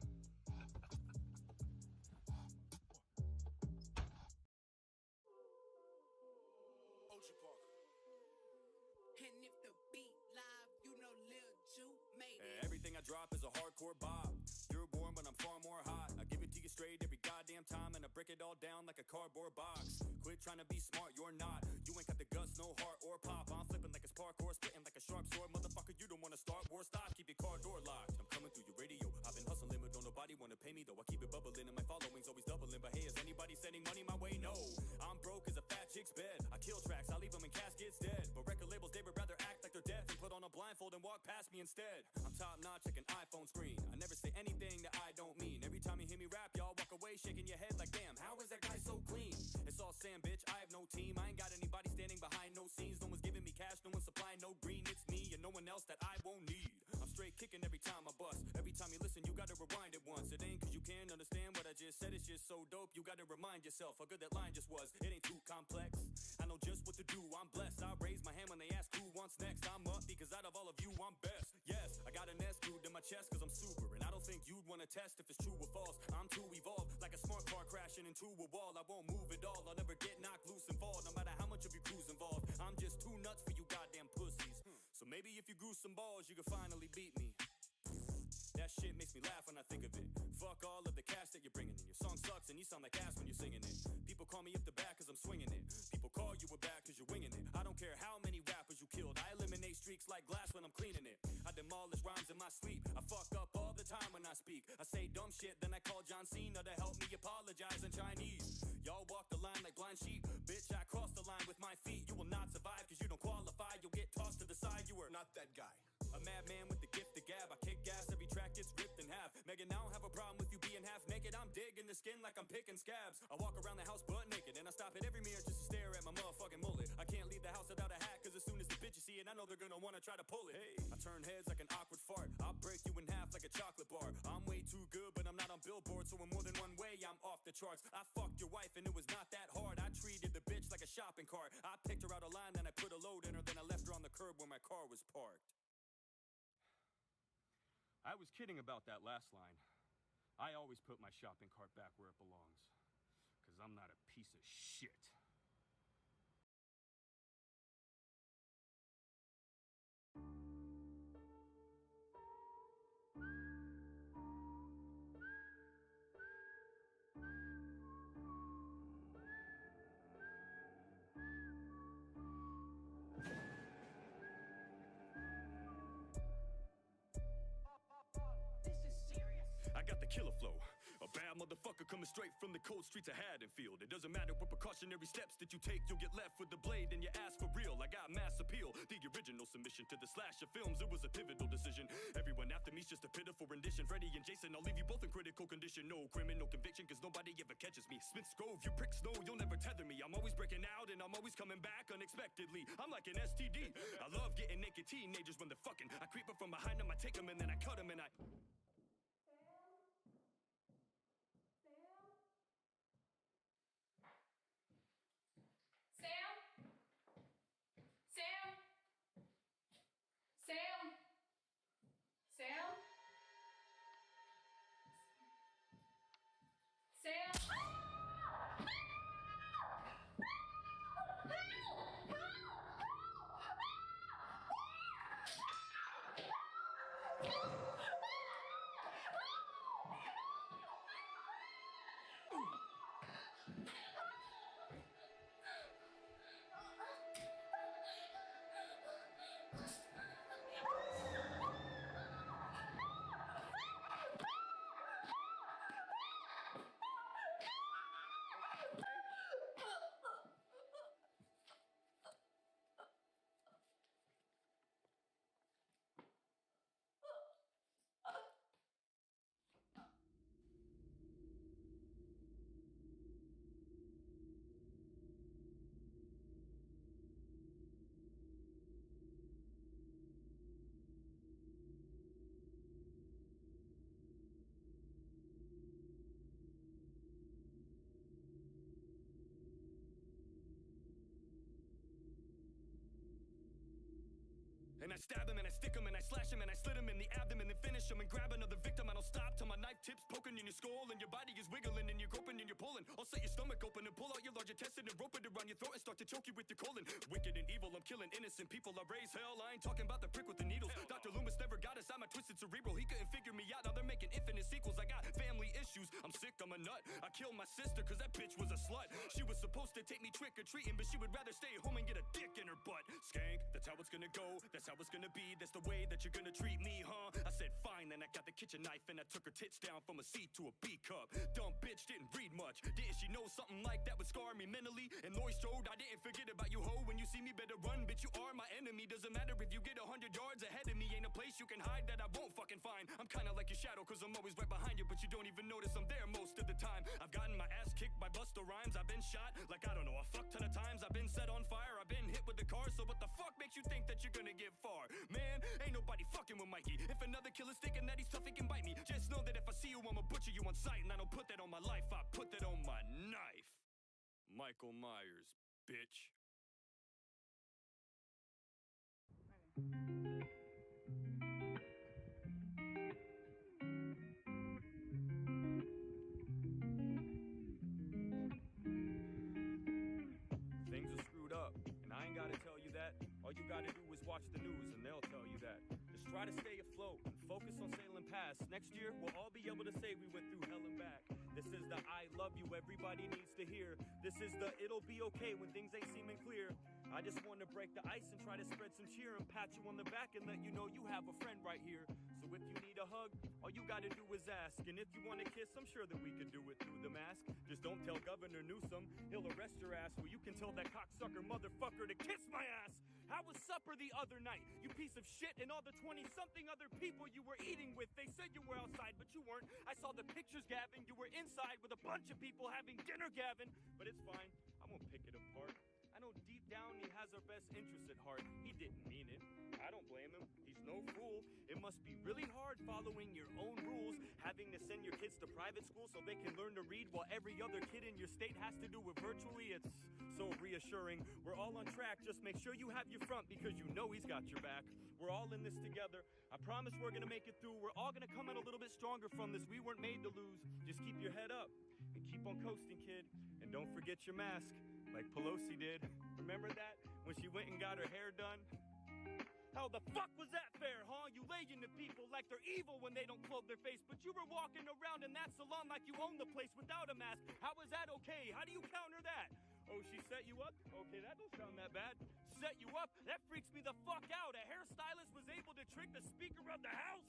S14: And if the beat live, you know Lil Ju made it.
S5: Everything I drop is a hardcore bop. down like a cardboard box. Quit trying to be smart, you're not. You ain't got the guts, no heart or pop. I'm flipping like it's parkour, splitting like a sharp sword. Motherfucker, you don't wanna start war, stop, keep your car door locked. I'm coming through your radio, I've been hustling, but don't nobody wanna pay me though. I keep it bubbling and my following's always doubling. But hey, is anybody sending money my way? No. I'm broke as a fat chick's bed. I kill tracks, I leave them in caskets dead. But record labels, they would rather act like they're deaf and put on a blindfold and walk past me instead. I'm top notch like an iPhone screen. I never say anything that I don't mean. Every time you hear me rap, y'all walk away shaking your head like, damn, how is that guy so clean? It's all Sam, bitch, I have no team. I ain't got anybody standing behind no scenes. No one's giving me cash, no one's supplying no green. It's me and no one else that I won't need. I'm straight kicking every time I bust. Every time you listen, you gotta rewind it once. It ain't cause you can't understand what I just said. It's just so dope, you gotta remind yourself how good that line just was. It ain't too complex, I know just what to do. I'm blessed, I raise my hand when they ask who wants next. I'm up because out of all of you, I'm best. Yes, I got an S glued to my chest cause I'm super. And I don't think you'd wanna test if it's true or false. I'm too evolved, like a smart car crashing into a wall. I won't move at all, I'll never get knocked loose and fall. No matter how much of your crew's involved, I'm just too nuts for you goddamn pussies. So maybe if you grew some balls, you could finally beat me. That shit makes me laugh when I think of it. Fuck all of the cash that you're bringing in. Your song sucks and you sound like ass when you're singing it. People call me up the back cause I'm swinging it. People call you a back cause you're winging it. I don't care how many rappers you killed. I eliminate streaks like glass when I'm cleaning it. I demolish rhymes in my sleep. I fuck up all the time when I speak. I say dumb shit, then I call John Cena to help me apologize in Chinese. Y'all walk the line like blind sheep. Bitch, I crossed the line with my feet. You will not survive cause you don't qualify. You'll get tossed to the side. You were
S12: not that guy.
S5: A madman with the gift of gab. I kick gas, every track gets ripped in half. Megan, I don't have a problem with you being half naked. I'm digging the skin like I'm picking scabs. I walk around the house butt naked and I stop at every mirror just to stare at my motherfucking mullet. I can't leave the house without a hat cause as soon as the bitches see it, I know they're gonna wanna try to pull it. Hey, I turn heads like an awkward fart. I'll break you in half like a chocolate bar. I'm way too good, but I'm not on Billboard, so in more than one way, I'm off the charts. I fucked your wife and it was not that hard. I treated the bitch like a shopping cart. I picked her out of line, then I put a load in her, then I left her on the curb where my car was parked.
S10: I was kidding about that last line. I always put my shopping cart back where it belongs. Cause I'm not a piece of shit. I got the killer flow. A bad motherfucker coming straight from the cold streets of Haddonfield. It doesn't matter what precautionary steps that you take, you'll get left with the blade in your ass for real. I got mass appeal. The original submission to the slasher films, it was a pivotal decision. Everyone after me's just a pitiful rendition. Freddie and Jason, I'll leave you both in critical condition. No criminal conviction, cause nobody ever catches me. Smith's Grove, you pricks know you'll never tether me. I'm always breaking out and I'm always coming back unexpectedly. I'm like an STD. I love getting naked teenagers when they're fucking. I creep up from behind them, I take them and then I cut them and I... And I stab him and I stick him and I slash him and I slit him in the abdomen, then finish him and grab another victim. I don't stop till my knife tips poking in your skull and your body is wiggling and you're groping and you're pulling. I'll set your stomach open and pull out your large intestine and rope it around your throat and start to choke you with your colon. Wicked and evil, I'm killing innocent people. I raise hell, I ain't talking about the prick with the needles. Dr. Loomis never got us, I'm a twisted cerebral. He couldn't figure me out, now they're making infinite sequels. I got family issues, I'm sick, I'm a nut. I kill my sister cause that bitch was a slut. She was supposed to take me trick-or-treating, but she would rather stay home and get a dick in her butt. Skank, that's how it's gonna go, that's how it's gonna be, that's the way that you're gonna treat me, huh? I said fine, then I got the kitchen knife and I took her tits down from a C to a B cup. Dumb bitch didn't read much. Didn't she know something like that would scar me mentally? And Noise strode, I didn't forget about you, ho. When you see me, better run, bitch, you are my enemy. Doesn't matter if you get 100 yards ahead of me. Ain't a place you can hide that I won't fucking find. I'm kinda like your shadow, cause I'm always right behind you, but you don't even notice I'm there most of the time. I've gotten my ass kicked by Busta Rhymes. I've been shot, like I don't know, a fuck ton of times. I've been set on fire, I've been hit with the car. So what the fuck makes you think that you're gonna get far? Man, ain't nobody fucking with Mikey. If another killer's thinking that he's tough, he can bite me. Just know that if I see you, I'ma butcher you on sight. And I don't put that on my life, I put that on my knife. Michael Myers, bitch. Things are screwed up, and I ain't gotta tell you that. All you gotta do is watch the news, and they'll tell you that. Just try to stay afloat and focus on sailing past. Next year, we'll all be able to say we went through hell and back. This is the I love you everybody needs to hear. This is the it'll be okay when things ain't seeming clear. I just want to break the ice and try to spread some cheer and pat you on the back and let you know you have a friend right here. So if you need a hug, all you gotta do is ask. And if you want a kiss, I'm sure that we could do it through the mask. Just don't tell Governor Newsom, he'll arrest your ass. Well, you can tell that cocksucker motherfucker to kiss my ass. How was supper the other night, you piece of shit? And all the 20-something other people you were eating with, they said you were outside, but you weren't. I saw the pictures, Gavin. You were inside with a bunch of people having dinner, Gavin. But it's fine, I won't pick it apart. I know deep down he has our best interests at heart. He didn't mean it. I don't blame him. He's no fool. It must be really hard following your own rules, having to send your kids to private school so they can learn to read while every other kid in your state has to do it virtually. It's so reassuring. We're all on track. Just make sure you have your front because you know he's got your back. We're all in this together. I promise we're gonna make it through. We're all gonna come out a little bit stronger from this. We weren't made to lose. Just keep your head up and keep on coasting, kid. And don't forget your mask, like Pelosi did. Remember that? When she went and got her hair done? How the fuck was that fair, huh? You lay into people like they're evil when they don't clothe their face, but you were walking around in that salon like you own the place without a mask. How is that okay? How do you counter that? Oh, she set you up? Okay, that don't sound that bad. Set you up? That freaks me the fuck out. A hairstylist was able to trick the Speaker of the House?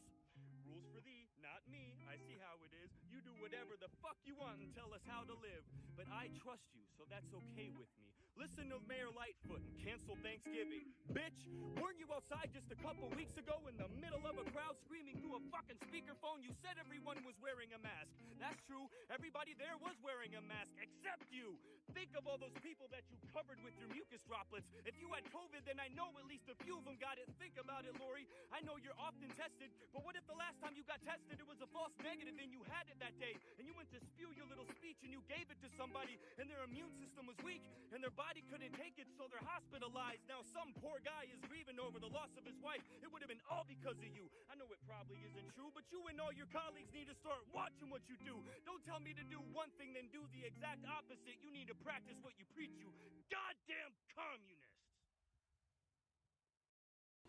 S10: Rules for thee, not me. I see how it is. You do whatever the fuck you want and tell us how to live. But I trust you, so that's okay with me. Listen to Mayor Lightfoot and cancel Thanksgiving. Bitch, weren't you outside just a couple weeks ago in the middle of a crowd screaming through a fucking speakerphone? You said everyone was wearing a mask. That's true. Everybody there was wearing a mask, except you. Think of all those people that you covered with your mucus droplets. If you had COVID, then I know at least a few of them got it. Think about it, Lori. I know you're often tested, but what if the last time you got tested, it was a false negative and you had it that day, and you went to spew your little speech and you gave it to somebody, and their immune system was weak, and their body couldn't take it, so they're hospitalized. Now some poor guy is grieving over the loss of his wife. It would have been all because of you. I know it probably isn't true, but you and all your colleagues need to start watching what you do. Don't tell me to do one thing, then do the exact opposite. You need to practice what you preach, you goddamn communists.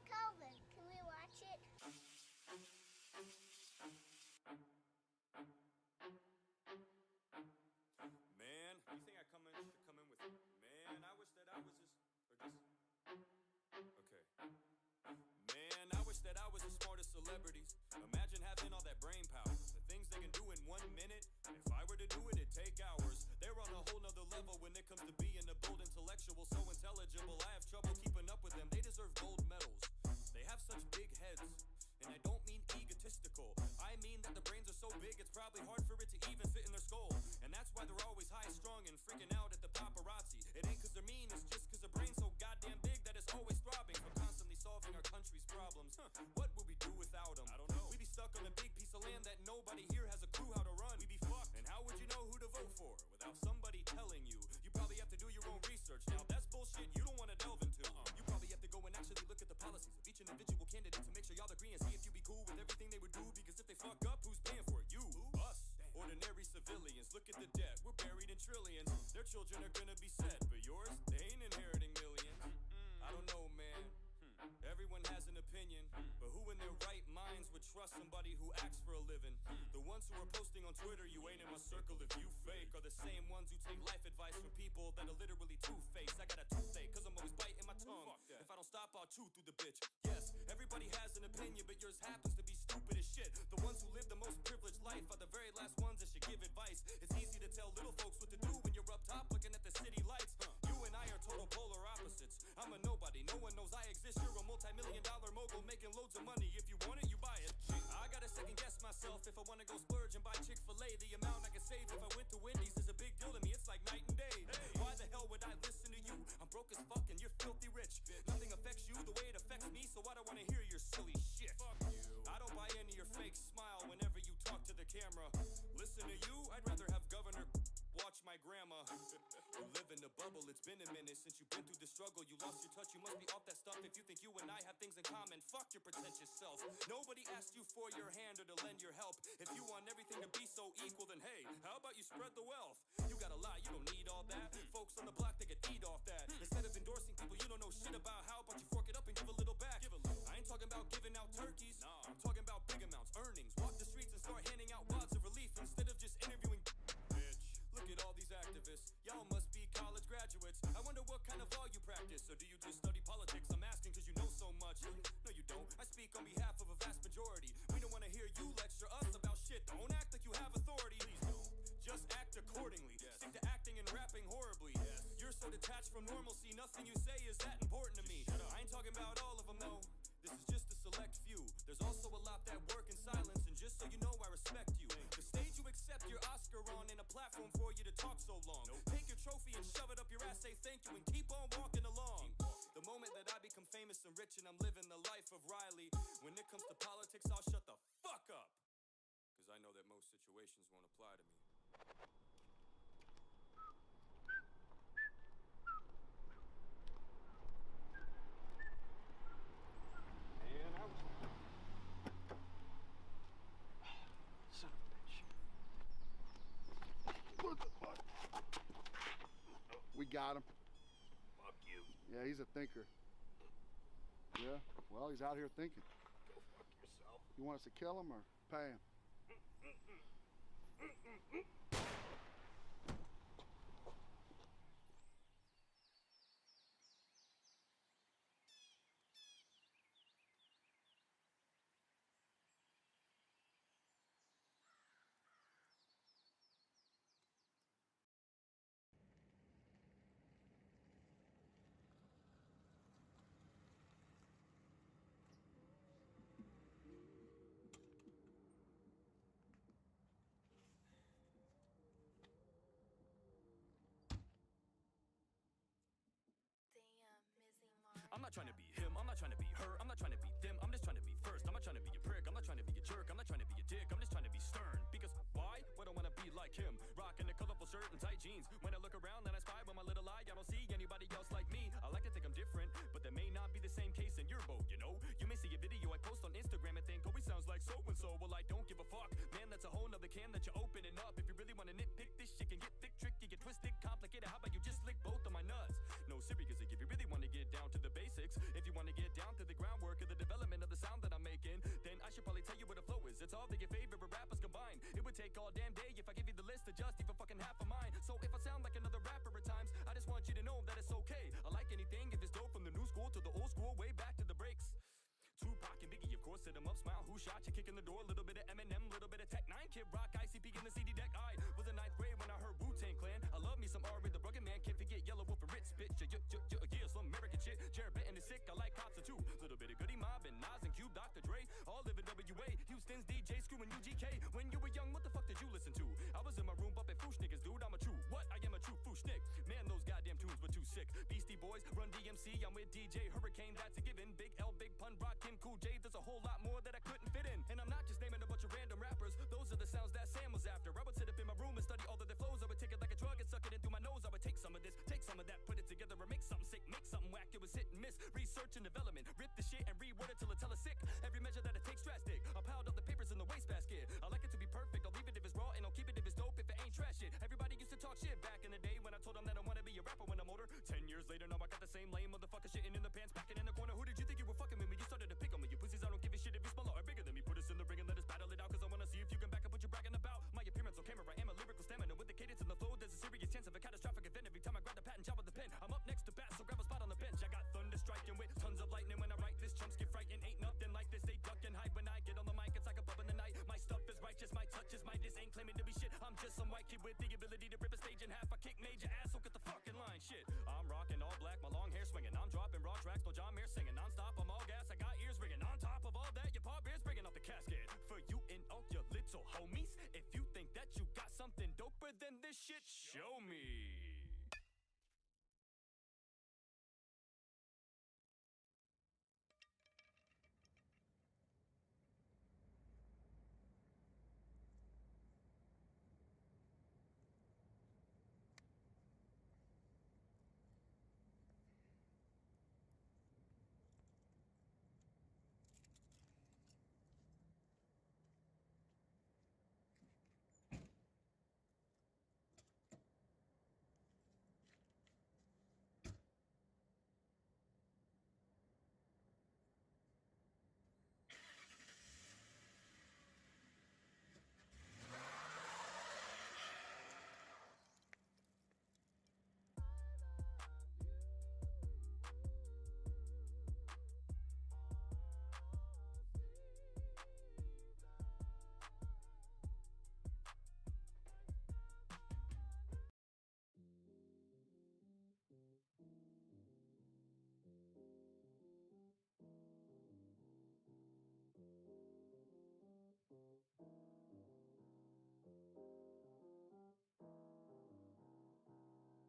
S12: Calvin, can we watch it?
S10: Man, you think I should come in with, man, I wish that I was okay. Man, I wish that I was as smart as celebrities. Imagine having all that brain power. The things they can do in 1 minute. If I were to do it, it'd take hours. They're on a whole nother level when it comes to being a bold intellectual, so intelligible. I have trouble keeping up with them. They deserve gold medals. They have such big heads. And I don't mean egotistical. I mean that the brains are so big, it's probably hard for it to even fit in their skull. And that's why they're always high-strung and freaking out at the paparazzi. It ain't cause they're mean, it's just cause their brain's so goddamn big that it's always throbbing from constantly solving our country's problems. What would we do without them? I don't know. We'd be stuck on a big piece of land that nobody here has a clue how to run. We'd be fucked. And how would you know who to vote for without somebody telling you? You probably have to do your own research. Now that's bullshit you don't want to delve into. You probably have to go and actually look at the policies of each individual candidate to make sure y'all agree and see if you be cool with everything they would do. Because if they fuck up, who's paying for it? You, us, ordinary civilians. Look at the debt, we're buried in trillions. Their children are gonna be set, but yours, they ain't inheriting millions. I don't know, man. Everyone has an opinion, but who in their right minds would trust somebody who acts for a living? The ones who are posting on
S5: on Twitter, you ain't in my circle if you fake. Are the same ones who take life advice from people that are literally two-faced. I got a toothache, cause I'm always biting my tongue. If I don't stop, I'll chew through the bitch. Yes, everybody has an opinion, but yours happens to be stupid as shit. The ones who live the most privileged life are the very last ones that should give advice. It's easy to tell little folks what to do when you're up top looking at the city lights. You and I are total polar opposites. I'm a nobody, no one knows I exist. You're a multi-million-dollar mogul making loads of money. If you want it, you buy it. I gotta second guess myself if I wanna go splurge and buy Chick-fil-A. The amount I can save if I went to Wendy's is a big deal to me. It's like night and day. Why the hell would I listen to you? I'm broke as fuck and you're filthy rich. Nothing affects you the way it affects me, so I don't wanna hear your silly shit. Fuck you. I don't buy into your fake smile whenever you talk to the camera. Listen to you, I'd rather have Governor watch my grandma. You live in a bubble, it's been a minute since you've been through the struggle. You lost your touch, you must be off that stuff. If you think you and I have things in common, fuck your pretentious self. Nobody asked you for your hand or to lend your help. If you want everything to be so equal, then hey, how about you spread the wealth? You got a lot, you don't need all that. Folks on the block, they could eat off that. Instead of endorsing people you don't know shit about, how about you fork it up and give a little back? I ain't talking about giving out turkeys, I'm talking about big amounts, earnings. Walk the streets and start handing out wads of relief instead of just interviewing. Look at all these activists, y'all must be college graduates. I wonder what kind of law you practice, or do you just study politics? I'm asking cause you know so much. No you don't, I speak on behalf of a vast majority. We don't wanna hear you lecture us about shit. Don't act like you have authority. Please don't. Just act accordingly. Stick to acting and rapping horribly. You're so detached from normalcy, nothing you say is that important to me. I ain't talking about all of them though. This is just a select few. There's also a lot that work in silence, and just so you know I respect you. The stage you accept your Oscar on ain't a platform for you to talk so long. Take your trophy and shove it up your ass, say thank you and keep on walking along. The moment that I become famous and rich and I'm living the life of Riley, when it comes to politics I'll shut the fuck up. Cause I know that most situations won't apply to me.
S13: We got him.
S16: Fuck you.
S13: Yeah, he's a thinker. Yeah, well, he's out here thinking.
S16: Go fuck yourself.
S13: You want us to kill him or pay him?
S10: I'm not trying to be him, I'm not trying to be her, I'm not trying to be them, I'm just trying to be first. I'm not trying to be a prick, I'm not trying to be a jerk, I'm not trying to be a dick, I'm just trying to be stern. Because why? Well, I don't wanna be like him, rocking a colorful shirt and tight jeans. When I look around and I spy with my little eye, I don't see anybody else like me. I like to think I'm different, but that may not be the same case in your boat, you know? You may see a video I post on Instagram and think, oh, he sounds like so-and-so. Well, I don't give a fuck, man, that's a whole nother can that you're opening up. If you really wanna nitpick, this shit can get thick, tricky, get twisted, complicated. How about you just lick both of my nuts? No, seriously, if you really wanna get down to the basics, if you wanna get down to the groundwork of the development of the sound that I'm making, then I should probably tell you what the flow is. It's all that your favorite rappers combined. It would take all damn day if I give you the list of just even fucking half of mine. So if I sound like another rapper at times, I just want you to know that it's okay. I like anything if it's dope, from the new school to the old school, way back to the breaks. Tupac and Biggie, of course, set them up, smile, who shot you, kick in the door, little bit of Eminem, little bit of Tech 9, Kid Rock, ICP in the CD deck. I was in 9th grade when I heard Wu-Tang Clan. I love me some R.E. the Rugged Man, can't forget Yellow Wolf and Ritz, bitch, yeah, some American shit. Jared Benton is sick, I like Cops too. Little bit of Goody Mob and Nas and Cube, Dr. Dre, all live in WA, Houston's DJ, Screw and UGK. When you were young, what the fuck did you listen to? I was in my room bumping Foosh niggas, dude, I'm a true, what? I am a true Foosh nick. Man, those goddamn tunes were too sick. Beastie Boys, Run DMC, I'm with DJ Hurricane, that's a given. Big L, Big Pun, Rock, Kim, Cool J, there's a whole lot more that I couldn't fit in. And I'm not just naming a bunch of random rappers, those are the sounds that Sam was after. I would sit up in my room and study all of their flows. I would take it like a drug and suck it in through my nose. I would take some of this, take some of that, put it together and make something sick, make something whack. It was hit and miss, research and development. Rip the shit and reword it till it tell us sick. Every measure that it takes drastic. I piled up the papers in the wastebasket. I like it to be perfect, I'll leave it if it's raw and I'll keep it if it's dope, if it ain't trash shit. Everybody used to talk shit back in the day when I told them that I wanna be a rapper when I'm older. 10 years later, now I got the same lame motherfucker shitting in the pants, packing in the corner. Who did you think you were fucking with me? You started to pick on me, you pussies. I don't give a shit if you're smaller or bigger than me. Put us in the ring and let us battle it out, cause I wanna see if you can back up what you're bragging about. My appearance chumps get frightened. Ain't nothing like this, they duck and hide. When I get on the mic, it's like a bub in the night. My stuff is righteous, my touch is might. This ain't claiming to be shit. I'm just some white kid with the ability to rip a stage in half. I kick major ass, so get the fucking line. Shit, I'm rocking all black, my long hair swinging. I'm dropping raw tracks, no John Mayer singing. Non-stop, I'm all gas, I got ears ringing. On top of all that, your paw bear's bringing up the casket. For you and all your little homies, if you think that you got something doper than this shit, show me.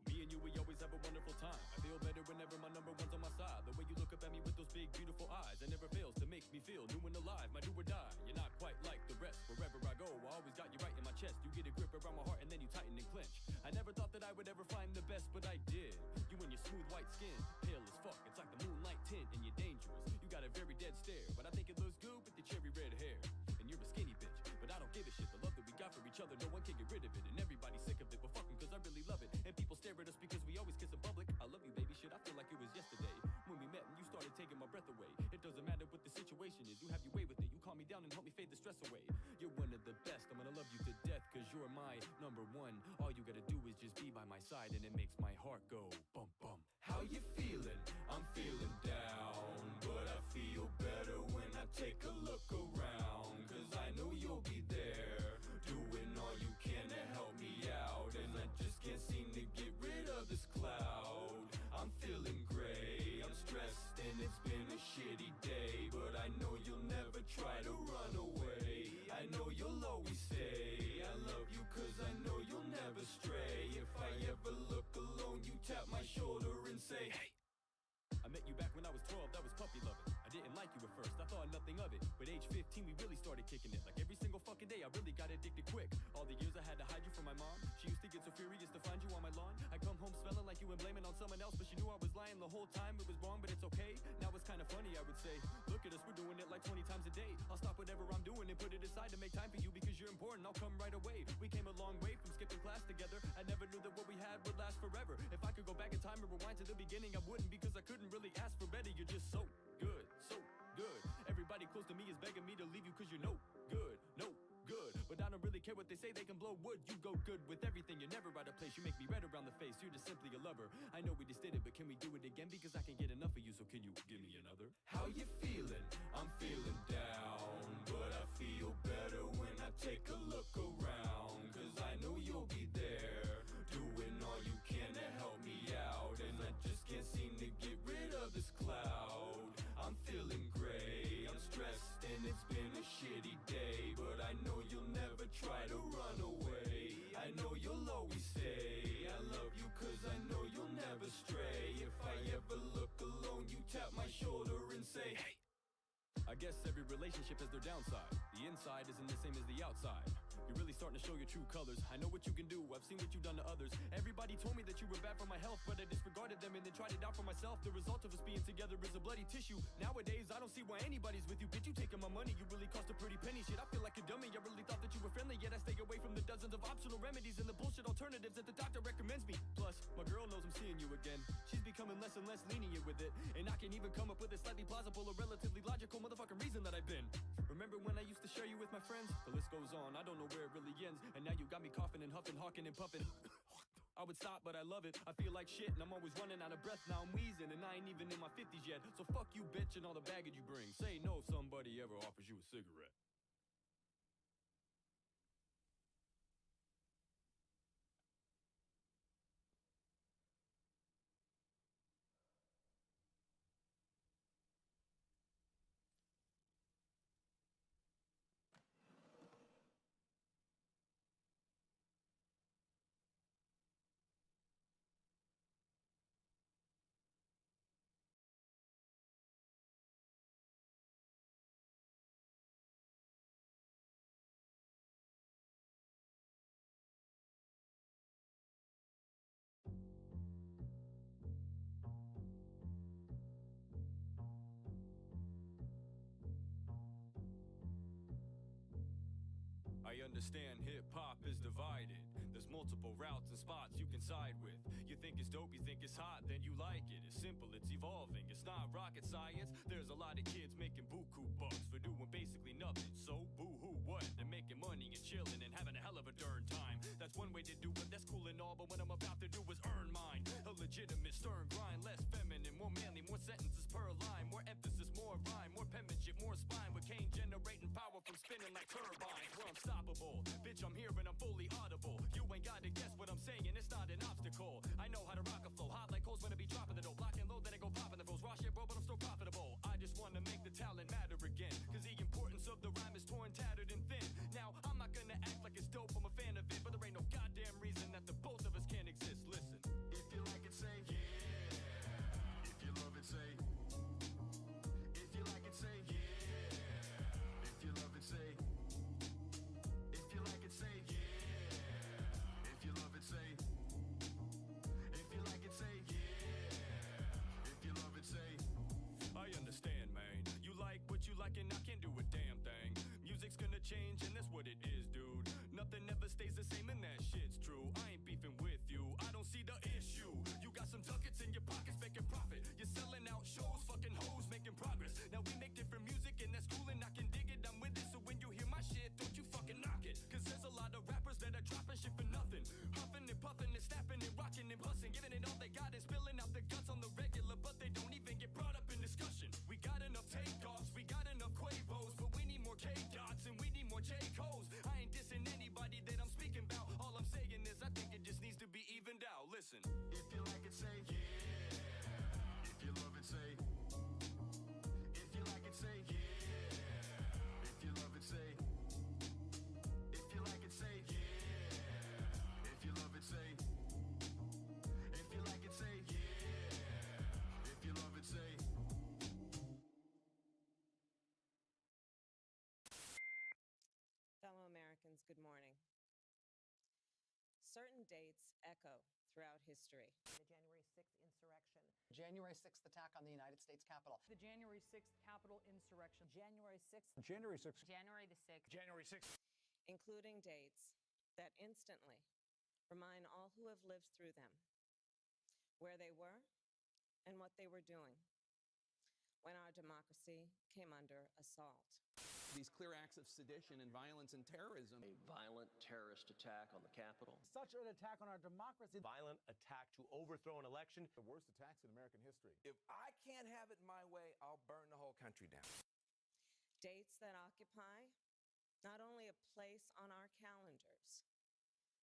S10: Me and you, we always have a wonderful time. I feel better whenever my number one's on my side. The way you look up at me with those big, beautiful eyes, it never fails to make me feel new and alive. My do or die, you're not quite like the rest. Wherever I go, I always got you right in my chest. You get a grip around my heart and then you tighten and clench. I never thought that I would ever find the best, but I did. You and your smooth white skin, pale as fuck. It's like the moonlight tint and you're dangerous. You got a very dead stare, but I think it looks good with the cherry red hair. And you're a skinny bitch, but I don't give a shit. The love that we got for each other, no one can get rid of it. And everybody's sick of it, but fuck 'em 'cause I really love it. And people stare at us because we always kiss in public. I love you, baby, shit, I feel like it was yesterday when we met and you started taking my breath away. It doesn't matter what the situation is, you have your way with it. You calm me down and help me fade the stress away. You're one of the best, I'm gonna love you to death 'cause you're my number one. All you gotta do is just be by my side and it makes my heart go bum bum. How you feeling? I'm feeling down, but I feel better when I take a look around. 'Cause I know you'll be there, doing all you can to help me out. And I just can't seem to get rid of this cloud. I'm feeling gray, I'm stressed and it's been a shitty day. But I know you'll never try to run away. I know you'll always stay. I love you 'cause I know you'll never stray. If I ever look alone, you tap my shoulder and say, hey. I met you back when I was 12, that was puppy loving. I didn't like you at first, I thought nothing of it. But age 15, we really started kicking it. Like every single fucking day, I really got addicted quick. All the years I had to hide you from my mom. She used to get so furious to find you on my lawn. I come home smelling like you and blaming on someone else. But she knew I was lying the whole time, it was wrong, but it's okay. Now it's kinda funny, I would say. Look at us, we're doing it like 20 times a day. I'll stop whatever I'm doing and put it aside to make time for you because you're important, I'll come right away. We came a long way from skipping class together. I never knew that what we had would last forever. If I could go back in time and rewind to the beginning, I wouldn't because I couldn't really ask for better. You're just so good, so good. Everybody close to me is begging me to leave you 'cause you're no good, no good. But I don't really care what they say, they can blow wood. You go good with everything, you're never out of place. You make me red around the face, you're just simply a lover. I know we just did it, but can we do it again? Because I can't get enough of you, so can you give me another? How you feeling? I'm feeling down, but I feel better when I take a look around. 'Cause I know you'll be there, doing all you can to help me out. And I just can't seem to get rid of this cloud. I'm feeling gray, I'm stressed and it's been a shitty day. But I know you'll never try to run away. I know you'll always stay. I love you 'cause I know you'll never stray. If I ever look alone, you tap my shoulder and say, hey. I guess every relationship has their downside. The inside isn't the same as the outside. You're really starting to show your true colors. I know what you can do, I've seen what you've done to others. Everybody told me that you were bad for my health, but I disregarded them and then tried it out for myself. The result of us being together is a bloody tissue. Nowadays, I don't see why anybody's with you. Bitch, you taking my money, you really cost a pretty penny. Shit, I feel like a dummy, I really thought that you were friendly. Yet I stay away from the dozens of optional remedies and the bullshit alternatives that the doctor recommends me. Plus, my girl knows I'm seeing you again. She's becoming less and less lenient with it. And I can even come up with a slightly plausible or relatively logical motherfucking reason that I've been. Remember when I used to share you with my friends? The list goes on, I don't know where it really ends. And now you got me coughing and huffing, hawking and puffing.
S25: I would stop, but I love it. I feel like shit, and I'm always running out of breath. Now I'm wheezing, and I ain't even in my 50s yet. So fuck you, bitch, and all the baggage you bring. Say no if somebody ever offers you a cigarette. I understand hip-hop is divided. There's multiple routes and spots you can side with. You think it's dope, you think it's hot, then you like it. It's simple, it's evolving, it's not rocket science. There's a lot of kids making buku bucks for doing basically nothing. So boo-hoo what? They're making money and chilling and having a hell of a darn time. That's one way to do it, that's cool and all, but what I'm about to do is earn mine. A legitimate stern grind, less feminine, more manly, more sentences per line, more emphasis, more rhyme, more penmanship, more spine, with cane generating power from spinning like turbines. We're unstoppable, bitch, I'm here and I'm fully audible. You ain't gotta guess what I'm saying, it's not an obstacle. I know how to rock a flow, hot like coals when I be dropping the dope. Lock and load, then I go popping the flows. Raw shit, bro, but I'm still profitable. I just wanna make the talent matter again, cause the importance of the rhyme is torn, tattered, and thin. Now, I'm not gonna act like it's dope, I'm a fan of it, but there ain't no goddamn reason that the both of us can't exist. Listen.
S17: If you like it, say yeah. If you love it, say. If you like it, say yeah. If you love it, say. If you like it, say yeah. If you love it, say. If you like it, say yeah. If you love it, say.
S25: I understand, man. You like what you like and I can't do a damn thing. Music's gonna change and that's what it is, dude. Nothing ever stays the same and that shit's true. I ain't beefing with you, I don't see the issue. You got some ducats in your pockets making profit. You're selling out shows, fucking hoes, making progress. Now we make different music and that's cool and I can dig it, I'm with it. So when you hear my shit, don't you fucking knock it. Cause there's a lot of rappers that are dropping shit for nothing. Huffing and puffing and snapping and rocking and busting, giving it all they got and spilling out the guts on the regular, but they don't even get brought up in discussion. We got enough takeoffs, we got enough Quavos, but we need more K-Dots and we need more J-Co's. I ain't dissing anybody that I'm speaking about. All I'm saying is I think it just needs to be evened out. Listen.
S17: If you like it, say yeah. If you love it, say. If you like it, say yeah. If you love it, say. If you like it, say yeah. If you love it, say. If you like it, say yeah. If you love it, say.
S18: Fellow Americans, good morning. Certain dates echo throughout history.
S19: The January 6th insurrection.
S21: January 6th attack on the United States Capitol.
S4: The January 6th Capitol insurrection.
S19: January 6th.
S21: January 6th.
S19: January the 6th.
S21: January 6th.
S18: Including dates that instantly remind all who have lived through them where they were and what they were doing when our democracy came under assault.
S22: These clear acts of sedition and violence and terrorism.
S26: A violent terrorist attack on the Capitol.
S21: Such an attack on our democracy.
S27: Violent attack to overthrow an election.
S28: The worst attacks in American history.
S29: If I can't have it my way, I'll burn the whole country down.
S18: Dates that occupy not only a place on our calendars,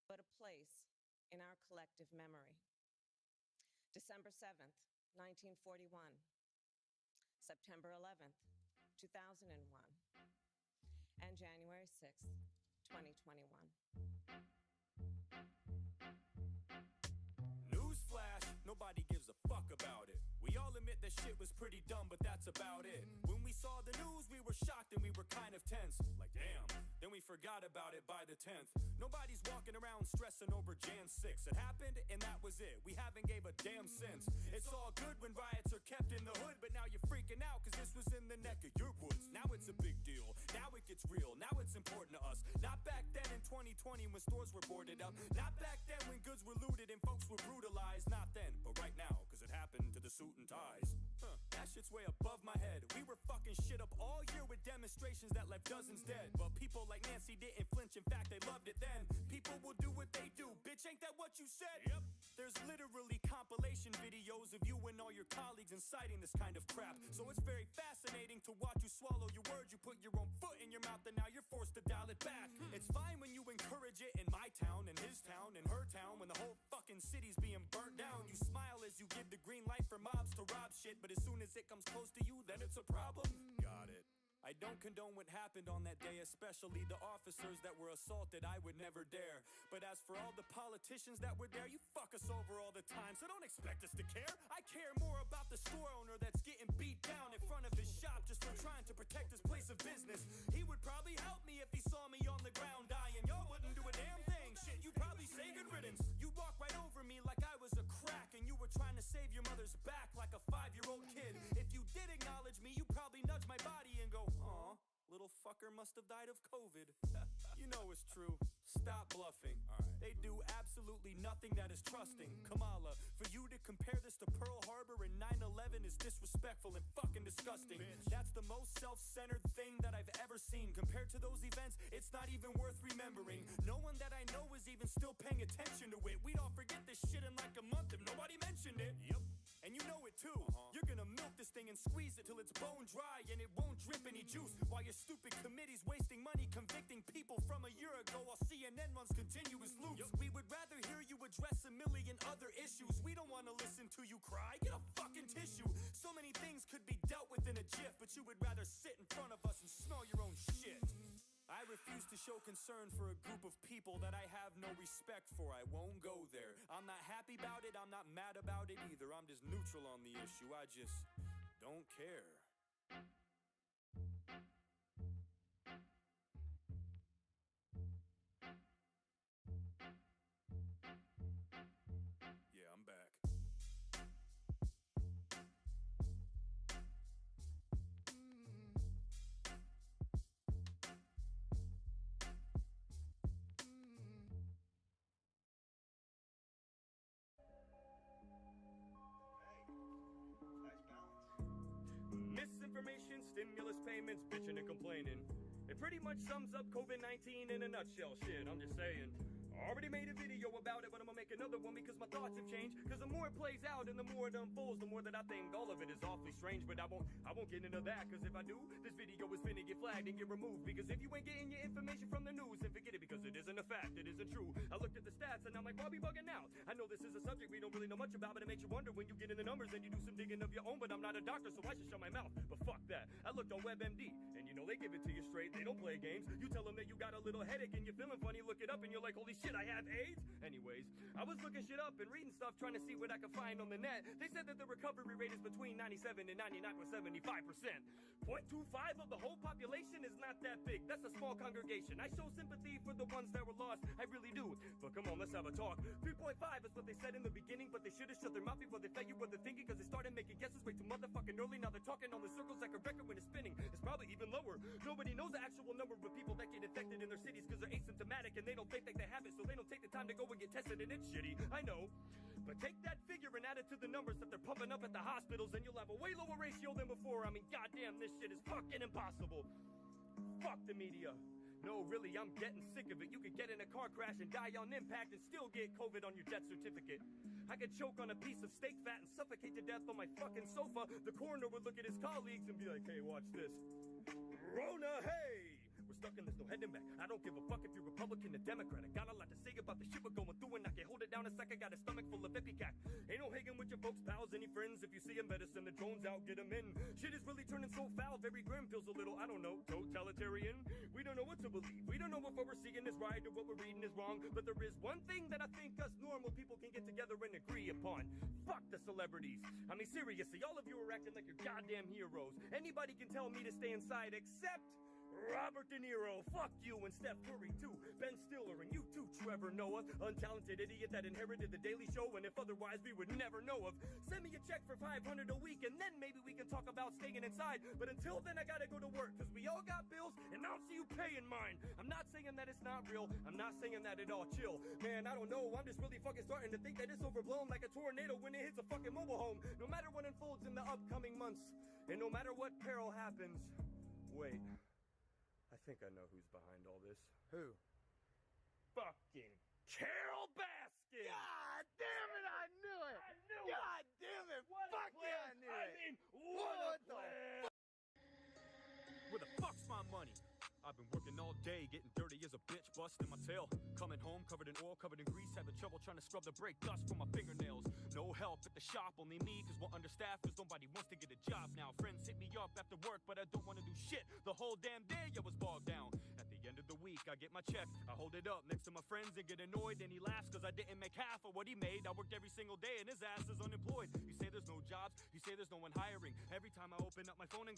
S18: but a place in our collective memory. December 7th, 1941. September 11th, 2001. And January 6th, 2021.
S5: Newsflash, nobody gives a fuck about it. We all admit that shit was pretty dumb, but that's about it. When we saw the news, we were shocked and we were kind of tense. Like, damn. Then we forgot about it by the 10th. Nobody's walking around stressing over Jan 6. It happened and that was it. We haven't gave a damn since. It's all good when riots are kept in the hood, but now you're freaking out cause this was in the neck of your woods. Now it's a big deal. Now it gets real. Now it's important to us. Not back then in 2020 when stores were boarded up. Not back then when goods were looted and folks were brutalized. Not then, but right now, cause it happened to the suit and ties. That shit's way above my head. We were fucking shit up all year with demonstrations that left dozens dead. But people like Nancy didn't flinch. In fact, they loved it then. People will do what they do. Bitch, ain't that what you said? Yep. There's literally compilation videos of you and all your colleagues inciting this kind of crap. So it's very fascinating to watch you swallow your words. You put your own foot in your mouth and now you're forced to dial it back. It's fine when you encourage it in my town, in his town, in her town, when the whole fucking city's being burnt down. You smile as you give the green light for mobs to rob shit, but as soon as it comes close to you, then it's a problem. Got it. I don't condone what happened on that day, especially the officers that were assaulted. I would never dare. But as for all the politicians that were there, you fuck us over all the time, so don't expect us to care. I care more about the store owner that's getting beat down in front of his shop just for trying to protect his place of business. He would probably help me if he saw me on the ground dying. Y'all wouldn't do a damn thing. Shit, you'd probably say good riddance. You'd walk right over me like I was a crack and you were trying to save your mother's back like a 5-year-old kid. If you did acknowledge me, you probably nudge my body and go, aw, little fucker must have died of COVID. You know it's true. Stop bluffing. They do absolutely nothing that is trusting. Kamala, for you to compare this to Pearl Harbor and 9/11 is disrespectful and fucking disgusting. That's the most self-centered thing that I've ever seen. Compared to those events, it's not even worth remembering. No one that I know is even still paying attention to it. We'd all forget this shit in like a month if nobody mentioned it. Yep. And you know it too. You're gonna milk this thing and squeeze it till it's bone dry and it won't drip any juice, while your stupid committee's wasting money convicting people from a year ago while CNN runs continuous loops. We would rather hear you address a million other issues. We don't want to listen to you cry. Get a fucking tissue. So many things could be dealt with in a jiff, but you would rather sit in front of us and smell your own shit. I refuse to show concern for a group of people that I have no respect for. I won't go there. I'm not happy about it. I'm not mad about it either. I'm just neutral on the issue. I just don't care. Yeah, I'm back.
S25: Misinformation, stimulus payments, bitching and complaining. It pretty much sums up COVID-19 in a nutshell. Shit, I'm just saying. Already made a video about it, but I'm gonna make another one because my thoughts have changed. Cause the more it plays out and the more it unfolds, the more that I think all of it is awfully strange. But I won't get into that, cause if I do, this video is finna get flagged and get removed. Because if you ain't getting your information from the news, then forget it, because it isn't a fact, it isn't true. I looked at the stats and I'm like, why be bugging out? I know this is a subject we don't really know much about, but it makes you wonder when you get in the numbers and you do some digging of your own. But I'm not a doctor, so I should shut my mouth. But fuck that. I looked on WebMD, and you know they give it to you straight. They don't play games. You tell them that you got a little headache and you're feeling funny, look it up and you're like, holy shit, I have AIDS? Anyways, I was looking shit up and reading stuff trying to see what I could find on the net. They said that the recovery rate is between 97 and 99.75%. 0.25 of the whole population is not that big. That's a small congregation. I show sympathy for the ones that were lost. I really do. But come on, let's have a talk. 3.5 is what they said in the beginning, but they should have shut their mouth before they tell you what they're thinking, because they started making guesses way too motherfucking early. Now they're talking on the circles like a record when it's spinning. It's probably even lower. Nobody knows the actual number of people that get infected in their cities because they're asymptomatic and they don't think that they have it, so they don't take the time to go and get tested, and it's shitty, I know. But take that figure and add it to the numbers that they're pumping up at the hospitals and you'll have a way lower ratio than before. I mean, goddamn, this shit is fucking impossible. Fuck the media. No, really, I'm getting sick of it. You could get in a car crash and die on impact and still get COVID on your death certificate. I could choke on a piece of steak fat and suffocate to death on my fucking sofa. The coroner would look at his colleagues and be like, hey, watch this. Rona, hey! We're stuck in this, no heading back. I don't give a fuck if you're Republican or Democrat. I got a lot to say about the shit we're going through, and I can't hold it down a sec. I got a stomach full of ipecac. Ain't no hanging with your folks, pals, any friends. If you see a medicine, the drones out, get them in. Shit is really turning so foul, very grim, feels a little, I don't know, totalitarian. We don't know what to believe. We don't know if what we're seeing is right or what we're reading is wrong. But there is one thing that I think us normal people can get together and agree upon. Fuck the celebrities. I mean, seriously, all of you are acting like you're goddamn heroes. Anybody can tell me to stay inside except Robert De Niro, fuck you, and Steph Curry too, Ben Stiller, and you too, Trevor Noah, untalented idiot that inherited the Daily Show, and if otherwise we would never know of. Send me a check for $500 a week, and then maybe we can talk about staying inside, but until then I gotta go to work, cause we all got bills, and I'll see you paying mine. I'm not saying that it's not real, I'm not saying that at all, chill. Man, I don't know, I'm just really fucking starting to think that it's overblown like a tornado when it hits a fucking mobile home. No matter what unfolds in the upcoming months, and no matter what peril happens, wait. I think I know who's behind all this. Who? Fucking Carol Baskin! God damn it! funny. I've been working all day, getting dirty as a bitch, busting my tail. Coming home, covered in oil, covered in grease, having trouble trying to scrub the brake dust from my fingernails. No help at the shop, only me, cause we're understaffed, cause nobody wants to get a job now. Friends hit me up after work, but I don't wanna do shit. The whole damn day I was bogged down. At the end of the week, I get my check, I hold it up next to my friends and get annoyed, and he laughs cause I didn't make half of what he made. I worked every single day and his ass is unemployed. You say there's no jobs, you say there's no one hiring. Every time I open up my phone and